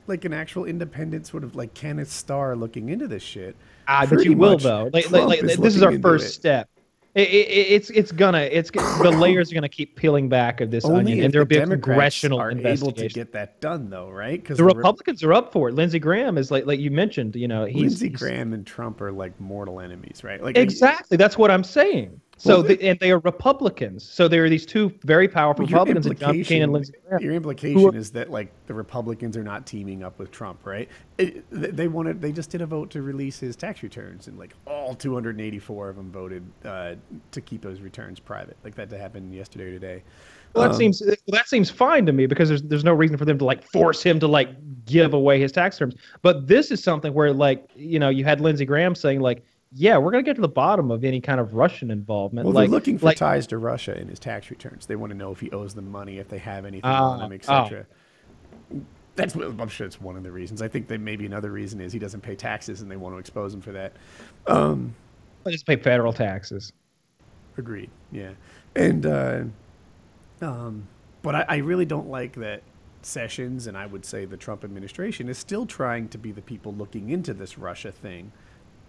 like an actual indepent sort of like Kenneth Starr looking into this shit. But you will, though. Like this is our first step. The layers are gonna keep peeling back of this onion, and there'll be a congressional investigation. Able to get that done, though, right? Because the Republicans are up for it. Lindsey Graham is like you mentioned. You know, Lindsey Graham and Trump are like mortal enemies, right? Like exactly. That's what I'm saying. So and they are Republicans. So there are these two very powerful Republicans, John McCain and Lindsey Graham. Your implication is that like the Republicans are not teaming up with Trump, right? They just did a vote to release his tax returns, and like all 284 of them voted to keep those returns private. Like that happened yesterday or today. Well, that seems fine to me, because there's no reason for them to like force him to like give away his tax returns. But this is something where, like, you know, you had Lindsey Graham saying like, yeah, we're going to get to the bottom of any kind of Russian involvement. Well, they're looking for ties to Russia in his tax returns. They want to know if he owes them money, if they have anything on him, etc. I'm sure it's one of the reasons. I think that maybe another reason is he doesn't pay taxes, and they want to expose him for that. Just pay federal taxes. Agreed. Yeah, and but I really don't like that Sessions, and I would say the Trump administration, is still trying to be the people looking into this Russia thing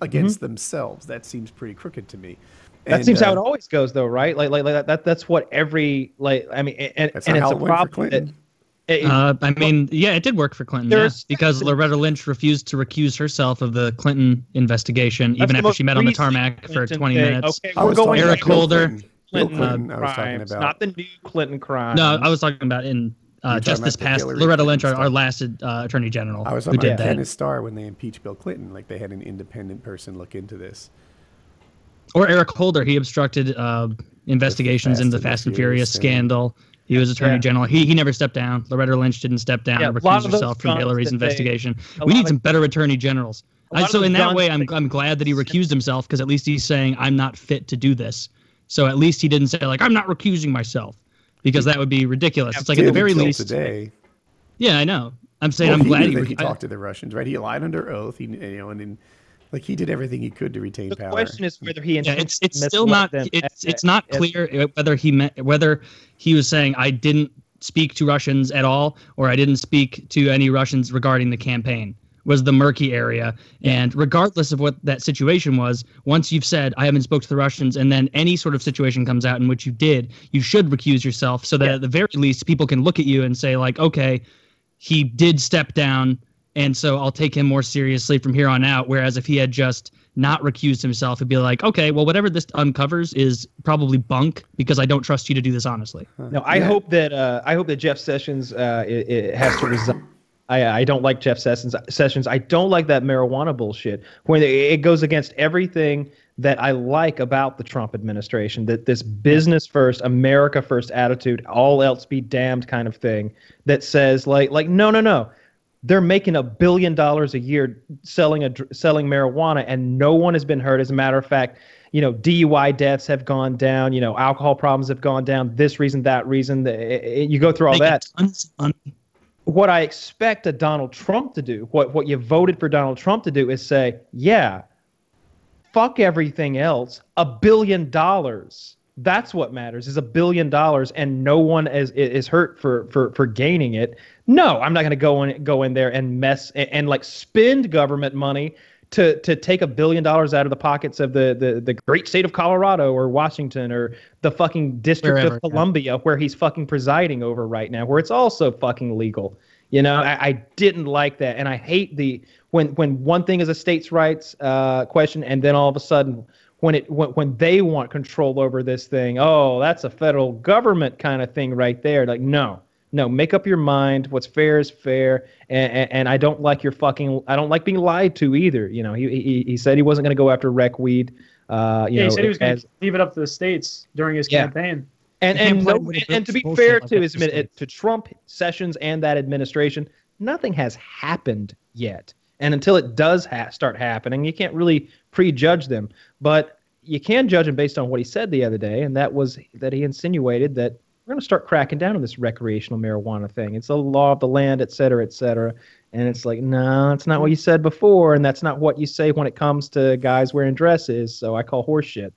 against themselves. That seems pretty crooked to me. That seems how it always goes, though, right? Like that's what every and it's a problem. I mean, yeah, it did work for Clinton, yes, because Loretta Lynch refused to recuse herself of the Clinton investigation, even after she met on the tarmac for 20 minutes. Okay, we're going Eric Holder. Clinton crimes, not the new Clinton crime. No, I was talking about just this past Loretta Lynch, our last attorney general. I was talking about Kenneth Starr when they impeached Bill Clinton. Like, they had an independent person look into this. Or Eric Holder, he obstructed investigations into the Fast and Furious scandal. He was attorney general. He never stepped down. Loretta Lynch didn't step down or recuse herself from Hillary's investigation. We need some better attorney generals. So in that way, I'm glad that he recused himself, because at least he's saying, I'm not fit to do this. So at least he didn't say, like, I'm not recusing myself, because that would be ridiculous. It's like, at the very least today. Yeah, I know. I'm saying I'm glad he talked to the Russians, right? He lied under oath. He he did everything he could to retain power. The question is whether he it's still not it's not clear whether he was saying, I didn't speak to Russians at all, or I didn't speak to any Russians regarding the campaign, was the murky area. And regardless of what that situation was, once you've said, I haven't spoke to the Russians, and then any sort of situation comes out in which you did, you should recuse yourself, so that at the very least people can look at you and say, like, okay, he did step down, and so I'll take him more seriously from here on out. Whereas if he had just not recused himself, it'd be like, okay, well, whatever this uncovers is probably bunk, because I don't trust you to do this honestly. No, I hope that Jeff Sessions has to resign. I don't like Jeff Sessions. I don't like that marijuana bullshit. When it goes against everything that I like about the Trump administration, that this business first, America first attitude, all else be damned kind of thing that says like no. They're making $1 billion a year selling marijuana, and no one has been hurt. As a matter of fact, DUI deaths have gone down. Alcohol problems have gone down. This reason, that reason. You go through all that. Tons of money. What I expect a Donald Trump to do, what you voted for Donald Trump to do, is say, yeah, fuck everything else. $1 billion. That's what matters, is $1 billion, and no one is hurt for gaining it. No, I'm not going to go in there and mess and like spend government money to take $1 billion out of the pockets of the great state of Colorado or Washington or the fucking District of Columbia, where he's fucking presiding over right now, where it's also fucking legal. I didn't like that, and I hate when one thing is a states' rights question, and then all of a sudden when they want control over this thing, oh, that's a federal government kind of thing right there. Like, no, make up your mind. What's fair is fair, and I don't like I don't like being lied to either. He said he wasn't going to go after rec weed. He said he was going to leave it up to the states during his campaign. And to be fair to Trump, Sessions, and that administration, nothing has happened yet. And until it does start happening, you can't really prejudge them. But you can judge him based on what he said the other day, and that was that he insinuated that we're going to start cracking down on this recreational marijuana thing. It's a law of the land, et cetera, et cetera. And it's like, no, it's not what you said before, and that's not what you say when it comes to guys wearing dresses. So I call horse shit.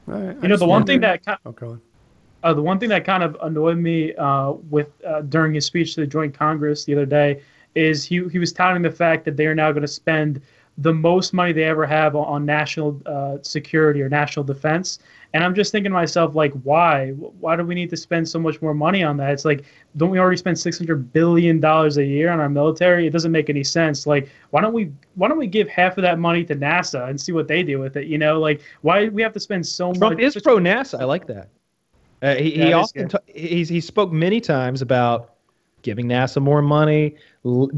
Right, the one thing that kind of annoyed me during his speech to the Joint Congress the other day is he was touting the fact that they are now going to spend the most money they ever have on national security or national defense. And I'm just thinking to myself, like, why? Why do we need to spend so much more money on that? It's like, don't we already spend $600 billion a year on our military? It doesn't make any sense. Like, why don't we give half of that money to NASA and see what they do with it? Like, why do we have to spend so much? Trump is pro NASA. I like that. He spoke many times about giving NASA more money,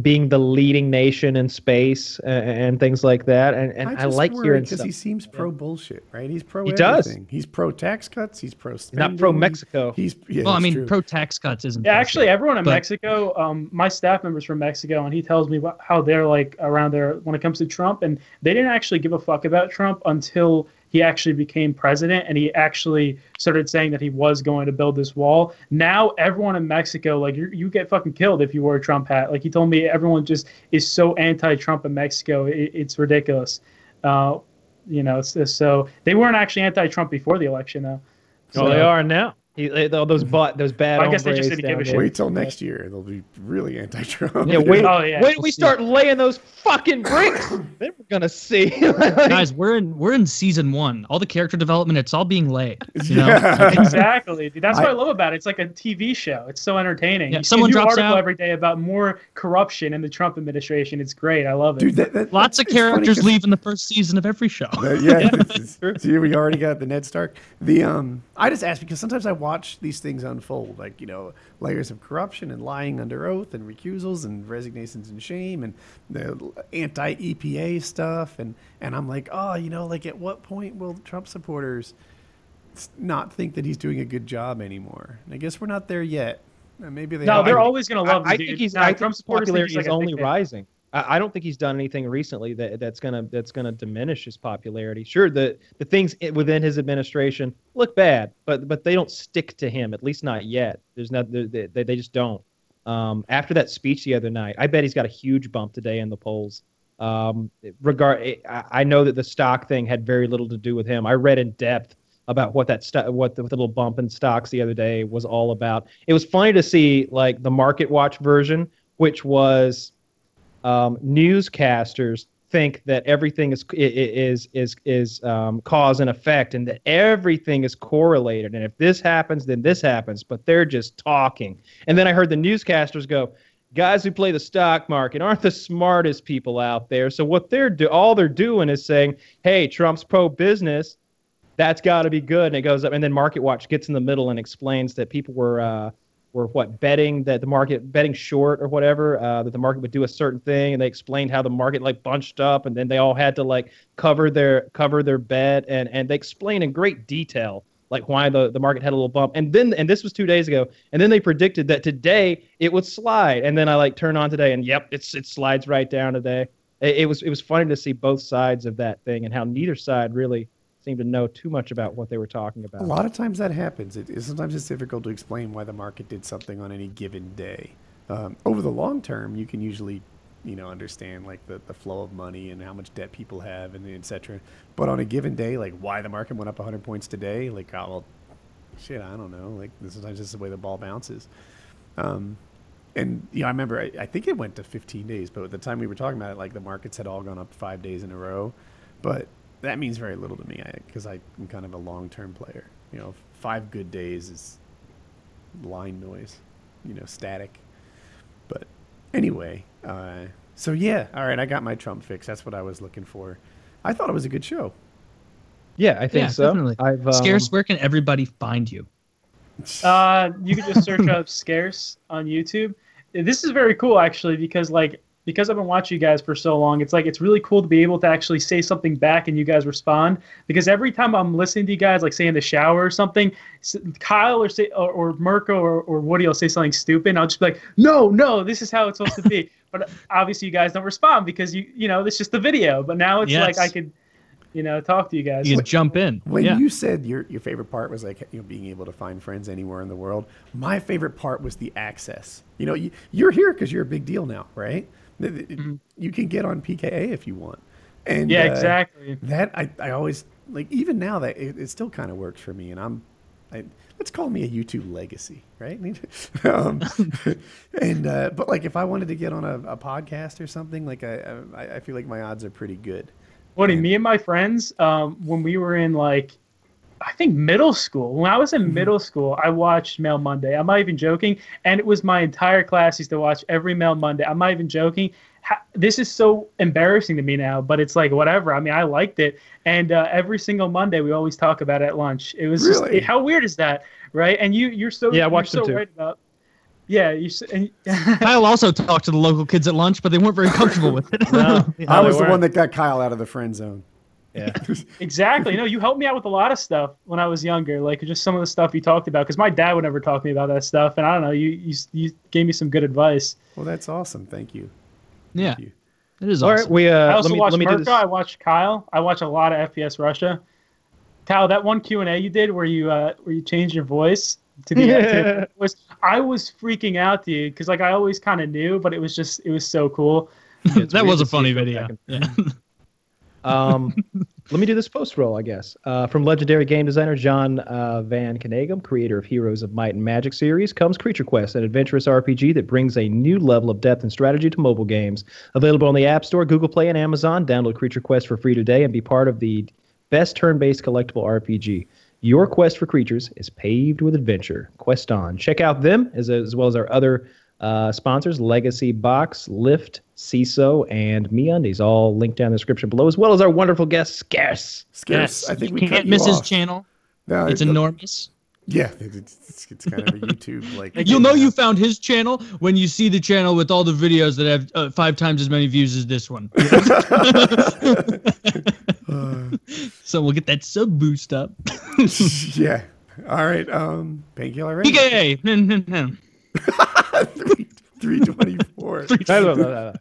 being the leading nation in space, and things like that. And I like hearing stuff. Because he seems pro bullshit, right? He's pro he everything. Does. He's pro tax cuts. He's pro spending. Not pro Mexico. Pro tax cuts isn't. Yeah, actually, everyone in Mexico, my staff member's from Mexico, and he tells me how they're like around there when it comes to Trump, and they didn't actually give a fuck about Trump until he actually became president, and he actually started saying that he was going to build this wall. Now everyone in Mexico, like, you get fucking killed if you wear a Trump hat. Like, he told me everyone just is so anti-Trump in Mexico. It's ridiculous. So they weren't actually anti-Trump before the election, though. So they are now. Those bad. I guess they just didn't give a shit. Wait till next year; they'll be really anti-Trump. Yeah, wait till we start laying those fucking bricks. Then we're gonna see. Guys, we're in season 1. All the character development, it's all being laid. Exactly, dude. That's what I love about it. It's like a TV show. It's so entertaining. Yeah, someone drops article out every day about more corruption in the Trump administration. It's great. I love it. Dude, lots of characters leave in the first season of every show. See, we already got the Ned Stark. I just ask because sometimes I watch these things unfold, like, layers of corruption and lying under oath and recusals and resignations and shame and the anti-EPA stuff, and I'm like, like, at what point will Trump supporters not think that he's doing a good job anymore? And I guess we're not there yet. Maybe they. No, they're always going to love him. I think Trump popularity is only rising. I don't think he's done anything recently that's gonna diminish his popularity. Sure, the things within his administration look bad, but they don't stick to him, at least not yet. They just don't. After that speech the other night, I bet he's got a huge bump today in the polls. I know that the stock thing had very little to do with him. I read in depth about what what the little bump in stocks the other day was all about. It was funny to see, like, the Market Watch version, which was newscasters think that everything is cause and effect, and that everything is correlated, and if this happens, then this happens. But they're just talking. And then I heard the newscasters go, "Guys who play the stock market aren't the smartest people out there. So what all they're doing is saying, hey, Trump's pro-business. That's got to be good." And it goes up, and then Market Watch gets in the middle and explains that people were were betting that the market betting short or whatever, that the market would do a certain thing, and they explained how the market like bunched up, and then they all had to like cover their bet, and they explained in great detail like why the market had a little bump, and this was 2 days ago, and then they predicted that today it would slide, and then I like turn on today, and yep, it slides right down today. It was funny to see both sides of that thing and how neither side really seemed to know too much about what they were talking about. A lot of times that happens. Sometimes it's difficult to explain why the market did something on any given day. Over the long term, you can usually, understand like the flow of money and how much debt people have and et cetera. But on a given day, like why the market went up 100 points today, like, oh, well, shit, I don't know. Like sometimes this is the way the ball bounces. And I remember, I think it went to 15 days, but at the time we were talking about it, like the markets had all gone up 5 days in a row. But that means very little to me because I'm kind of a long-term player. 5 good days is line noise, static. But anyway, so yeah, all right, I got my Trump fix. That's what I was looking for. I thought it was a good show. Yeah, I think so. Definitely. Scarce, where can everybody find you? You can just search up Scarce on YouTube. This is very cool, actually, because I've been watching you guys for so long, it's really cool to be able to actually say something back and you guys respond. Because every time I'm listening to you guys, like say in the shower or something, Kyle or Mirko or Woody will say something stupid, and I'll just be like, no, this is how it's supposed to be. But obviously you guys don't respond because it's just the video. But now it's like I could, talk to you guys. You jump in. When you said your favorite part was like being able to find friends anywhere in the world, my favorite part was the access. You're here because you're a big deal now, right? You can get on PKA if you want. And yeah, exactly. That I always like. Even now that it still kind of works for me, and let's call me a YouTube legacy, right? But like if I wanted to get on a podcast or something, like I feel like my odds are pretty good. Woody, me and my friends, when we were in I think middle school. When I was in middle school, I watched Mail Monday. I'm not even joking. And it was my entire class used to watch every Mail Monday. I'm not even joking. This is so embarrassing to me now, but it's like whatever. I mean, I liked it. And every single Monday, we always talk about it at lunch. It was really? Just, how weird is that, right? And you're so I watched them too. Right about. Yeah, Kyle also talked to the local kids at lunch, but they weren't very comfortable with it. No, I was the one that got Kyle out of the friend zone. Yeah, exactly. No, you helped me out with a lot of stuff when I was younger, like just some of the stuff you talked about. Because my dad would never talk to me about that stuff, and I don't know. You gave me some good advice. Well, that's awesome. Thank you. Yeah, Thank you. It is all awesome. right. I also watched Mirko. I watched Kyle. I watch a lot of FPS Russia. Kyle, that one Q&A you did where you changed your voice to the I was freaking out to you because I always kind of knew, but it was so cool. That was a funny video. Yeah. Let me do this post roll, I guess. From legendary game designer John Van Canegum, creator of Heroes of Might and Magic series, comes Creature Quest, an adventurous RPG that brings a new level of depth and strategy to mobile games. Available on the App Store, Google Play, and Amazon. Download Creature Quest for free today and be part of the best turn-based collectible RPG. Your quest for creatures is paved with adventure. Quest on. Check out them as well as our other sponsors, LegacyBox, Lyft, SeeSo, and Undies, all linked down in the description below, as well as our wonderful guest, Scarce. Scarce. I think we can't miss his channel. No, it's enormous. Yeah, it's kind of a YouTube like. You'll know you found his channel when you see the channel with all the videos that have 5 times as many views as this one. So we'll get that sub boost up. Yeah. All right. Painkiller ready? PKA. 324.